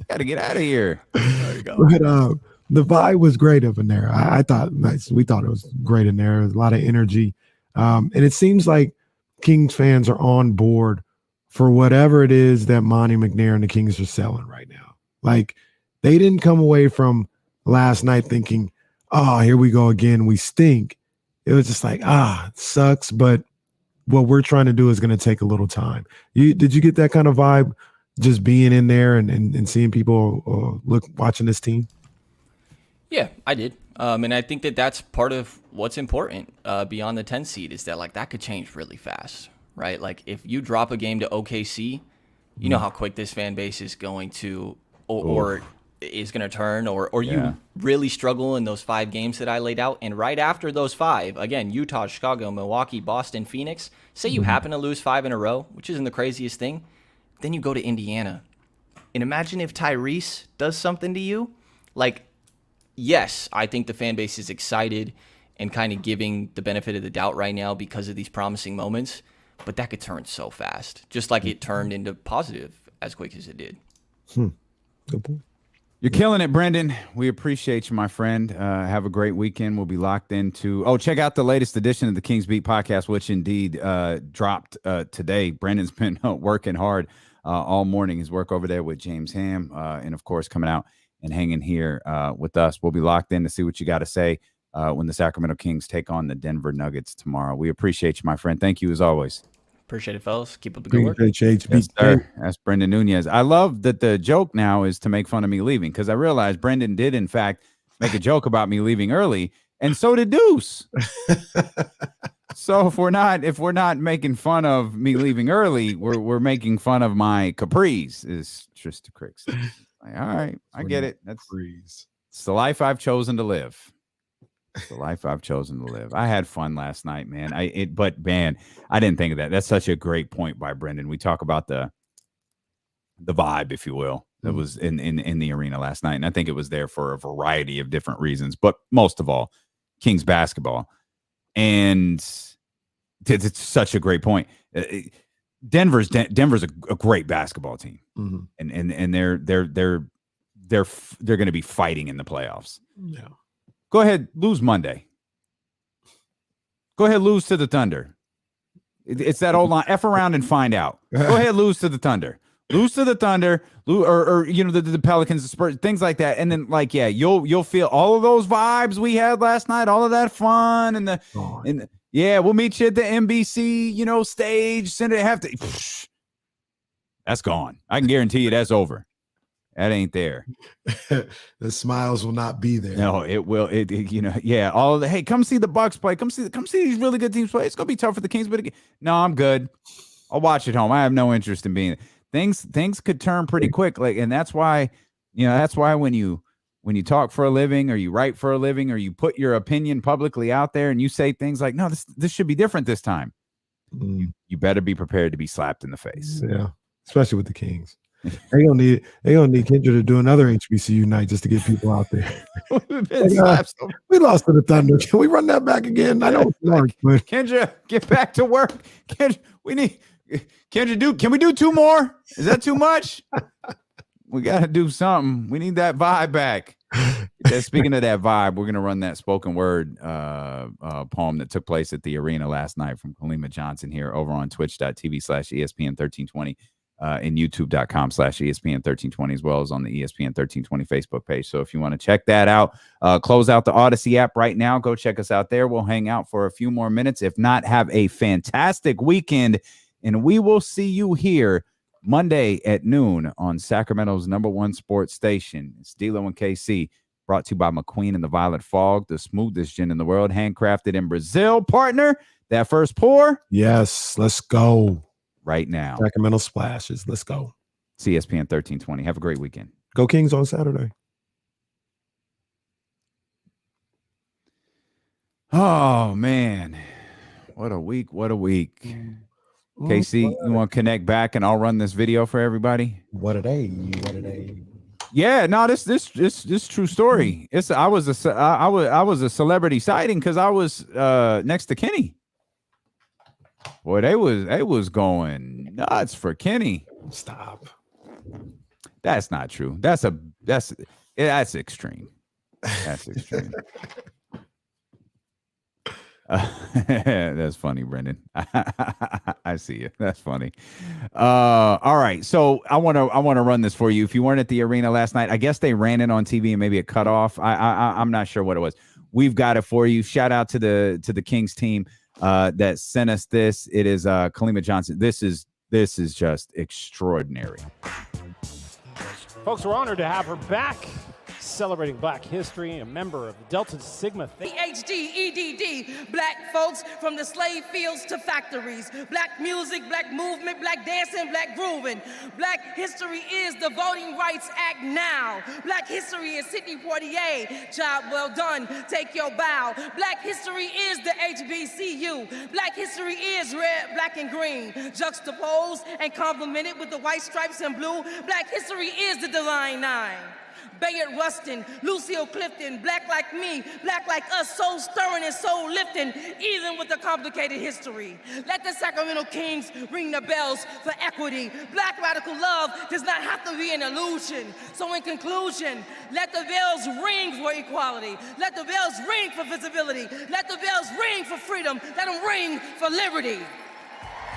Got to get out of here. There you go. But the vibe was great up in there. We thought it was great in there. There's a lot of energy. And it seems like Kings fans are on board for whatever it is that Monty McNair and the Kings are selling right now. They didn't come away from last night thinking, oh, here we go again. We stink. It was just like, it sucks, but what we're trying to do is going to take a little time. Did you get that kind of vibe just being in there and seeing people watching this team? Yeah, I did. And I think that that's part of what's important beyond the 10 seed is that that could change really fast, right? If you drop a game to OKC, you know how quick this fan base is going to or is going to turn or you really struggle in those 5 games that I laid out. And right after those 5, again, Utah, Chicago, Milwaukee, Boston, Phoenix, say you happen to lose 5 in a row, which isn't the craziest thing. Then you go to Indiana. And imagine if Tyrese does something to you. yes, I think the fan base is excited and kind of giving the benefit of the doubt right now because of these promising moments, but that could turn so fast, just like it turned into positive as quick as it did. Good point. You're killing it, Brenden. We appreciate you, my friend. Have a great weekend. We'll be locked into. Oh, check out the latest edition of the Kings Beat podcast, which indeed dropped today. Brendan's been working hard all morning. His work over there with James Ham, and of course, coming out and hanging here with us. We'll be locked in to see what you got to say when the Sacramento Kings take on the Denver Nuggets tomorrow. We appreciate you, my friend. Thank you as always. Appreciate it, fellas. Keep up the good work. HB. Yes, sir. That's Brenden Nunes. I love that the joke now is to make fun of me leaving, because I realized Brenden did, in fact, make a joke about me leaving early, and so did Deuce. So if we're not making fun of me leaving early, we're making fun of my capris, is Trista Krick says. Like, all right, I get it. It's the life I've chosen to live. It's the life I've chosen to live. I had fun last night, man. But man, I didn't think of that. That's such a great point by Brenden. We talk about the vibe, if you will, that was in the arena last night, and I think it was there for a variety of different reasons, but most of all, Kings basketball. And it's such a great point. Denver's a great basketball team, and they're going to be fighting in the playoffs. Yeah. Go ahead, lose Monday. Go ahead, lose to the Thunder. It's that old line. F around and find out. Go ahead, lose to the Thunder. Lose to the Thunder, or the Pelicans, the Spurs, things like that. And then, you'll feel all of those vibes we had last night, all of that fun, and we'll meet you at the NBC, stage, center. That's gone. I can guarantee you that's over. That ain't there. The smiles will not be there. No, it will. All of the, hey, come see the Bucks play. Come see these really good teams play. It's gonna be tough for the Kings, but no, I'm good. I'll watch at home. I have no interest in being things could turn pretty quick. And that's why, when you talk for a living, or you write for a living, or you put your opinion publicly out there and you say things like, no, this should be different this time. You better be prepared to be slapped in the face. Yeah. Especially with the Kings. They gonna need Kendra to do another HBCU night just to get people out there. We lost to the Thunder. Can we run that back again? I know it's hard, but Kendra, get back to work. Kendra, can we do two more? Is that too much? We got to do something. We need that vibe back. Speaking of that vibe, we're going to run that spoken word poem that took place at the arena last night from Kalima Johnson here over on twitch.tv/ESPN1320 and youtube.com/ESPN1320, as well as on the ESPN 1320 Facebook page. So if you want to check that out, close out the Odyssey app right now. Go check us out there. We'll hang out for a few more minutes. If not, have a fantastic weekend, and we will see you here Monday at noon on Sacramento's #1 sports station. It's D-Lo and KC, brought to you by McQueen and the Violet Fog, the smoothest gin in the world, handcrafted in Brazil. Partner, that first pour? Yes, let's go. Right now. Sacramento Splashes. Let's go. CSPN 1320. Have a great weekend. Go Kings on Saturday. Oh, man. What a week. What a week. KC, you want to connect back and I'll run this video for everybody? What a day. What a day. Yeah, no, this true story. I was a celebrity sighting because I was next to Kenny. Boy, they was going nuts for Kenny. Stop. That's not true. That's extreme. That's extreme. That's funny, Brenden. I see you. That's funny. All right. So I want to run this for you. If you weren't at the arena last night, I guess they ran it on TV and maybe it cut off. I'm not sure what it was. We've got it for you. Shout out to the Kings team that sent us this. It is Kalima Johnson. This is just extraordinary. Folks, we're honored to have her back, celebrating Black history, a member of the Delta Sigma. PhD, Black folks from the slave fields to factories. Black music, Black movement, Black dancing, Black grooving. Black history is the Voting Rights Act now. Black history is Sidney Poitier. Job well done, take your bow. Black history is the HBCU. Black history is red, black, and green. Juxtaposed and complemented with the white stripes and blue. Black history is the Line 9. Bayard Rustin, Lucille Clifton, black like me, black like us, soul stirring and soul lifting, even with a complicated history. Let the Sacramento Kings ring the bells for equity. Black radical love does not have to be an illusion. So in conclusion, let the bells ring for equality. Let the bells ring for visibility. Let the bells ring for freedom. Let them ring for liberty.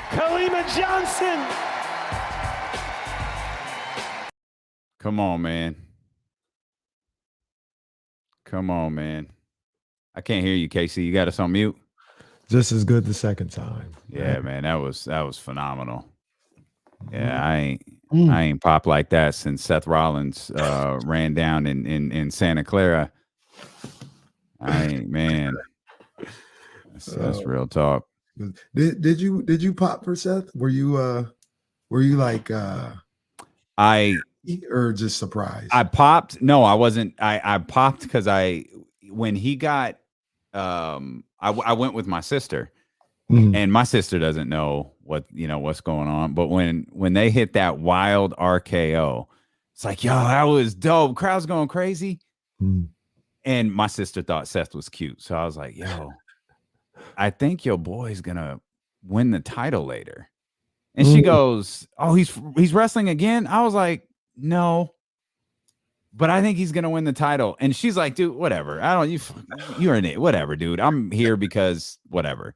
Kalima Johnson. Come on, man. Come on, man. I can't hear you, Casey. You got us on mute? Just as good the second time. Yeah, man. That was phenomenal. Yeah, I ain't popped like that since Seth Rollins ran down in Santa Clara. I ain't, man. That's real talk. Did you pop for Seth? Were you like or just surprised? I popped. No, I wasn't. I popped because when he got I went with my sister, and my sister doesn't know what's going on. But when they hit that wild RKO, it's like, yo, that was dope. Crowd's going crazy. And my sister thought Seth was cute. So I was like, yo, I think your boy's gonna win the title later. And she goes, oh, he's wrestling again. I was like, no, but I think he's gonna win the title. And she's like, dude, whatever. You're in it. Whatever, dude. I'm here because whatever.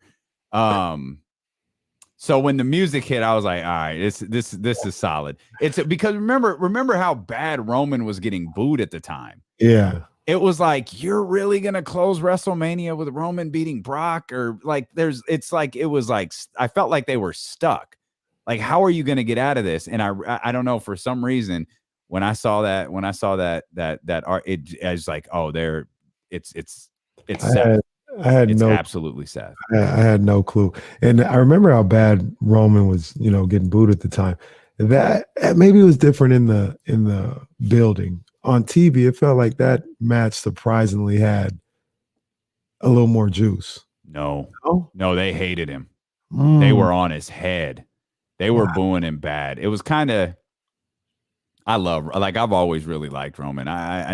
So when the music hit, I was like, all right, this is solid. It's because remember how bad Roman was getting booed at the time. Yeah. It was like, you're really gonna close WrestleMania with Roman beating Brock, or like it was like I felt like they were stuck. Like, how are you gonna get out of this? And I don't know, for some reason, when I saw that it was like, oh, it's Seth. It's absolutely Seth. I had no clue. And I remember how bad Roman was, getting booed at the time. That maybe it was different in the building. On TV, it felt like that match surprisingly had a little more juice. No, they hated him. They were on his head. They were booing him bad. It was kind of, I've always really liked Roman. I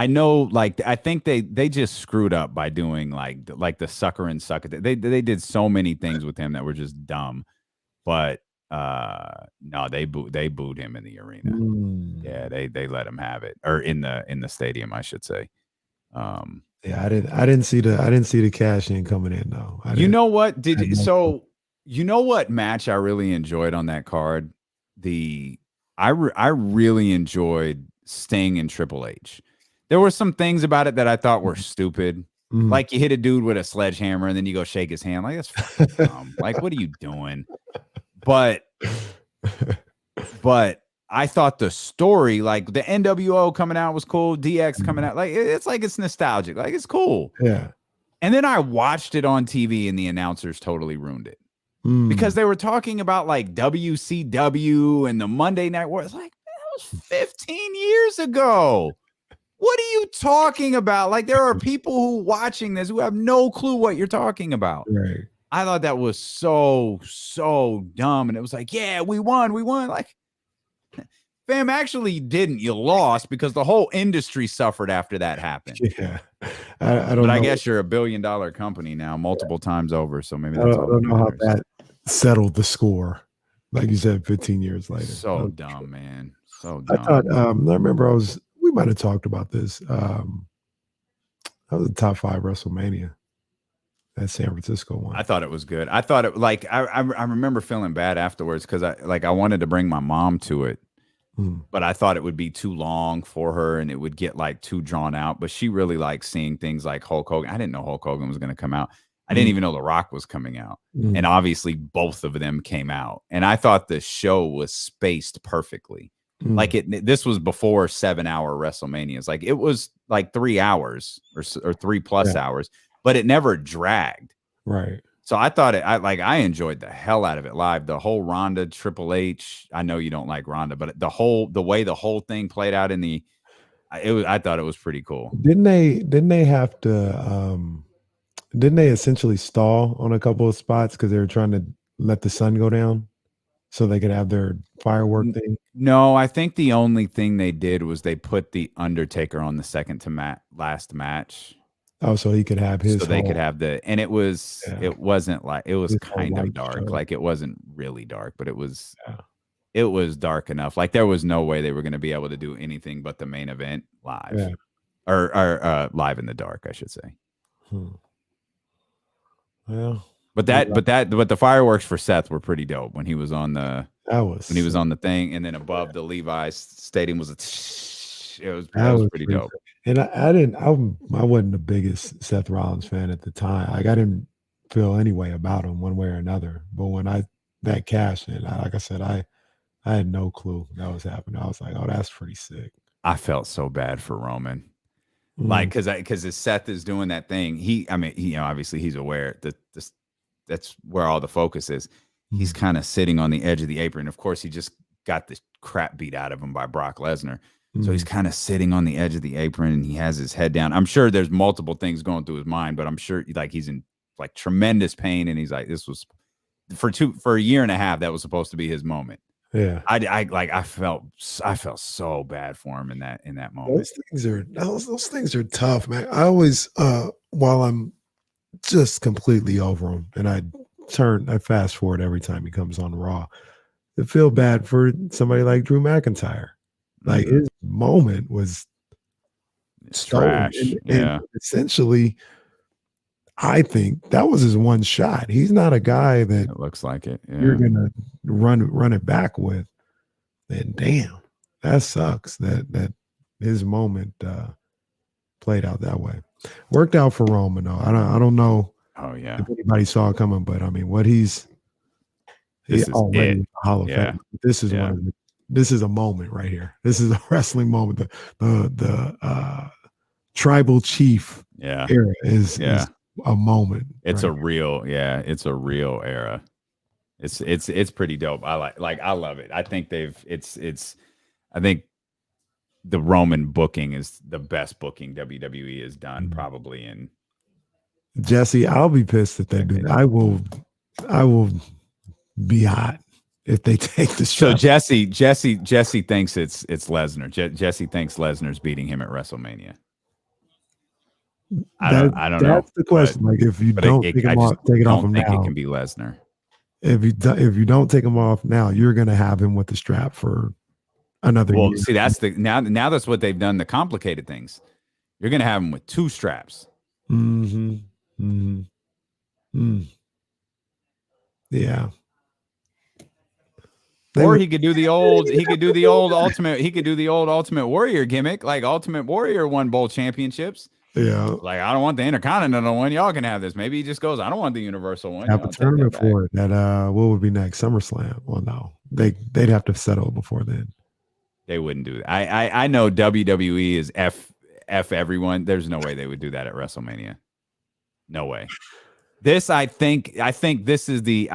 know, I think they just screwed up by doing like the sucker and suck it. They did so many things with him that were just dumb. But no, they booed him in the arena. Yeah, they let him have it, or in the stadium, I should say. Yeah, I didn't see the cash in coming in though. You know what? You know what match I really enjoyed on that card? I really enjoyed Sting and Triple H. There were some things about it that I thought were stupid. Like, you hit a dude with a sledgehammer and then you go shake his hand. Like, that's fucking dumb. Like, what are you doing? But I thought the story, like the NWO coming out was cool. DX coming out, it's nostalgic. Like, it's cool. Yeah. And then I watched it on TV and the announcers totally ruined it. Because they were talking about like WCW and the Monday Night War. It's like, that was 15 years ago. What are you talking about? Like, there are people who watching this who have no clue what you're talking about. Right. I thought that was so dumb. And it was like, yeah, we won. Like, fam, actually you didn't. You lost because the whole industry suffered after that happened. Yeah. I don't know. I guess you're $1 billion company now, multiple times over. So maybe I don't know how that settled the score. Like you said, 15 years later. So dumb, man. So dumb. I thought, I remember we might have talked about this. That was the top 5 WrestleMania. That San Francisco one. I thought it was good. I thought it I remember feeling bad afterwards because I wanted to bring my mom to it, but I thought it would be too long for her and it would get like too drawn out. But she really likes seeing things like Hulk Hogan. I didn't know Hulk Hogan was going to come out. I didn't even know The Rock was coming out. And obviously both of them came out. And I thought the show was spaced perfectly. Like this was before 7-hour WrestleManias. Like, it was like 3 hours or 3+ hours. But it never dragged. Right. So I thought I enjoyed the hell out of it live. The whole Ronda, Triple H. I know you don't like Ronda, but the way the whole thing played out I thought it was pretty cool. Didn't they have to didn't they essentially stall on a couple of spots because they were trying to let the sun go down? so they could have their firework thing? No, I think the only thing they did was they put the Undertaker on the second to last match. Oh, so he could have his. So they could have and it wasn't like, it was His kind whole of dark. light show. Like it wasn't really dark, but it was dark enough. Like there was no way they were going to be able to do anything but the main event live, or live in the dark, I should say. Well, but the fireworks for Seth were pretty dope when he was on the when he was on the thing, and then above the Levi's Stadium was it was pretty dope. And I wasn't the biggest Seth Rollins fan at the time. Like I didn't feel any way about him one way or another. But when that cash in, like I said, I had no clue that was happening. I was like, oh, that's pretty sick. I felt so bad for Roman. Like, because as Seth is doing that thing, obviously he's aware that that's where all the focus is. He's kind of sitting on the edge of the apron. Of course, he just got the crap beat out of him by Brock Lesnar. So he's kind of sitting on the edge of the apron and he has his head down. I'm sure there's multiple things going through his mind, but I'm sure like he's in like tremendous pain. And he's like, this was for a year and a half, that was supposed to be his moment. Yeah. I felt so bad for him in that moment. Those things are tough, man. I always, while I'm just completely over him and I fast forward every time he comes on Raw, I feel bad for somebody like Drew McIntyre. Like his moment was trash. And essentially, I think that was his one shot. He's not a guy that it looks like it. Yeah. You're gonna run it back with. And damn, that sucks. That his moment played out that way. Worked out for Roman though. I don't know. Oh yeah. If anybody saw it coming, but I mean, what he's already a Hall of Fame. This is a moment right here. This is a wrestling moment. The tribal chief era is a moment. It's a real era. It's pretty dope. I love it. I think I think the Roman booking is the best booking WWE has done probably in. Jesse, I'll be pissed if they do that. I will be hot if they take the show. So Jesse thinks it's Lesnar. Jesse thinks Lesnar's beating him at WrestleMania. I don't know. That's the question. Like if you don't take him off, take it off him now. I think it can be Lesnar. If you don't take him off now, you're going to have him with the strap for another year. Well, see, that's now that's what they've done. The complicated things. You're going to have him with two straps. Yeah. Or he could do the old Ultimate Warrior gimmick. Like Ultimate Warrior won both championships. Yeah. Like, I don't want the Intercontinental one. Y'all can have this. Maybe he just goes, I don't want the Universal one. Have a tournament for it. That what would be next? SummerSlam. Well, no. They'd have to settle before then. They wouldn't do that. I know WWE is F everyone. There's no way they would do that at WrestleMania. No way. I think this is the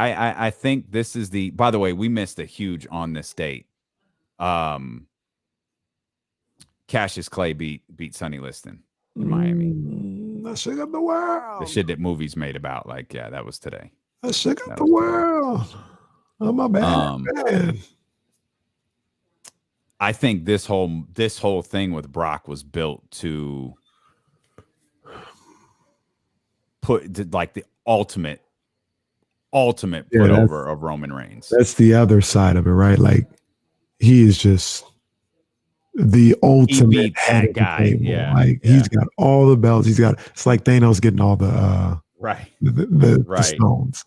by the way, we missed a huge on this date. Cassius Clay beat Sonny Liston in Miami. I shook up the world. The shit that movies made about, like, yeah, that was today. I shook up the world. Oh, my bad. Man. I think this whole thing with Brock was built to put like the ultimate put over of Roman Reigns. That's the other side of it, right? Like he is just the ultimate that guy. Yeah, like he's got all the belts. It's like Thanos getting all the the stones.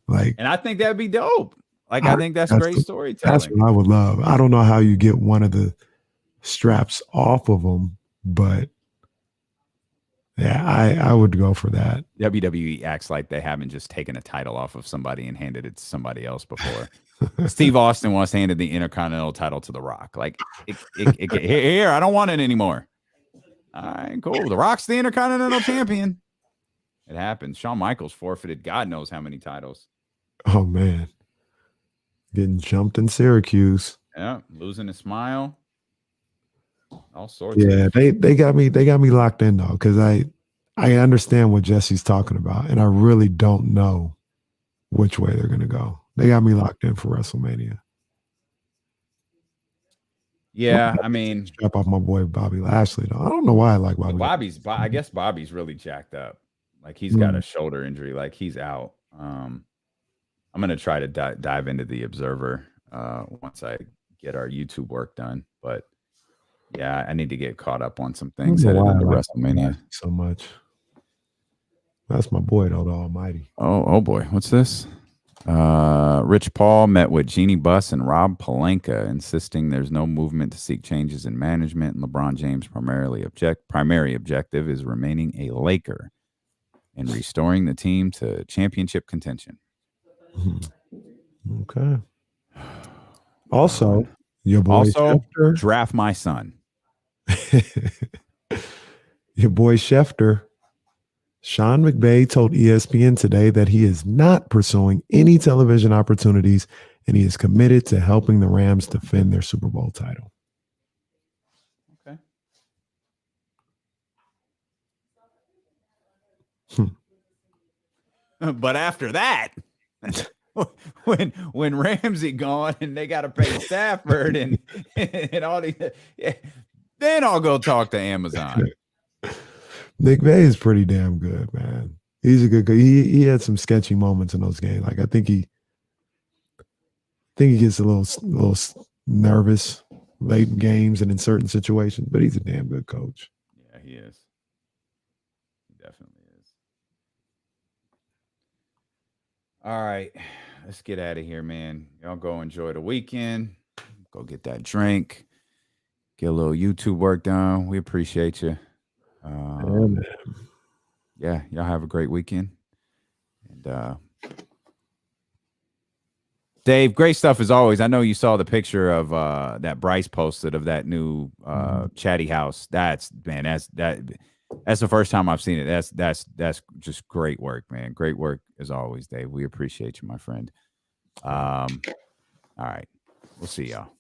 Like, and I think that'd be dope. Like, I think that's great storytelling. That's what I would love. I don't know how you get one of the straps off of them, but yeah, I would go for that. WWE acts like they haven't just taken a title off of somebody and handed it to somebody else before. Steve Austin once handed the Intercontinental title to The Rock. Like, here, I don't want it anymore. All right, cool. The Rock's the Intercontinental champion. It happens. Shawn Michaels forfeited God knows how many titles. Oh, man. Getting jumped in Syracuse. Yeah, losing his smile. All sorts. Yeah, they got me locked in though, because I understand what Jesse's talking about, and I really don't know which way they're gonna go. They got me locked in for WrestleMania. Yeah, I mean, strap off my boy Bobby Lashley though. I don't know why I like Bobby. I guess Bobby's really jacked up. Like he's got a shoulder injury. Like he's out. I'm gonna try to dive into the Observer once I get our YouTube work done. But yeah, I need to get caught up on some things heading into WrestleMania. So much. That's my boy, though, the Almighty. Oh boy, what's this? Rich Paul met with Jeannie Buss and Rob Pelinka, insisting there's no movement to seek changes in management. And LeBron James' primary objective is remaining a Laker and restoring the team to championship contention. Okay. Also, your boy Schefter, draft my son. Your boy Schefter. Sean McVay told ESPN today that he is not pursuing any television opportunities and he is committed to helping the Rams defend their Super Bowl title. Okay. But after that, when Ramsey gone and they got to pay Stafford and all these, then I'll go talk to Amazon. McVay is pretty damn good, man. He's a good guy. He had some sketchy moments in those games. Like I think he gets a little nervous late in games and in certain situations, but he's a damn good coach. Yeah, he is. He definitely is. All right, let's get out of here, man. Y'all go enjoy the weekend. Go get that drink. Get a little YouTube work done. We appreciate you. Yeah, y'all have a great weekend. And Dave, great stuff as always. I know you saw the picture of that Bryce posted of that new chatty house. That's the first time I've seen it. That's just great work, man. Great work as always, Dave. We appreciate you, my friend. All right. We'll see y'all.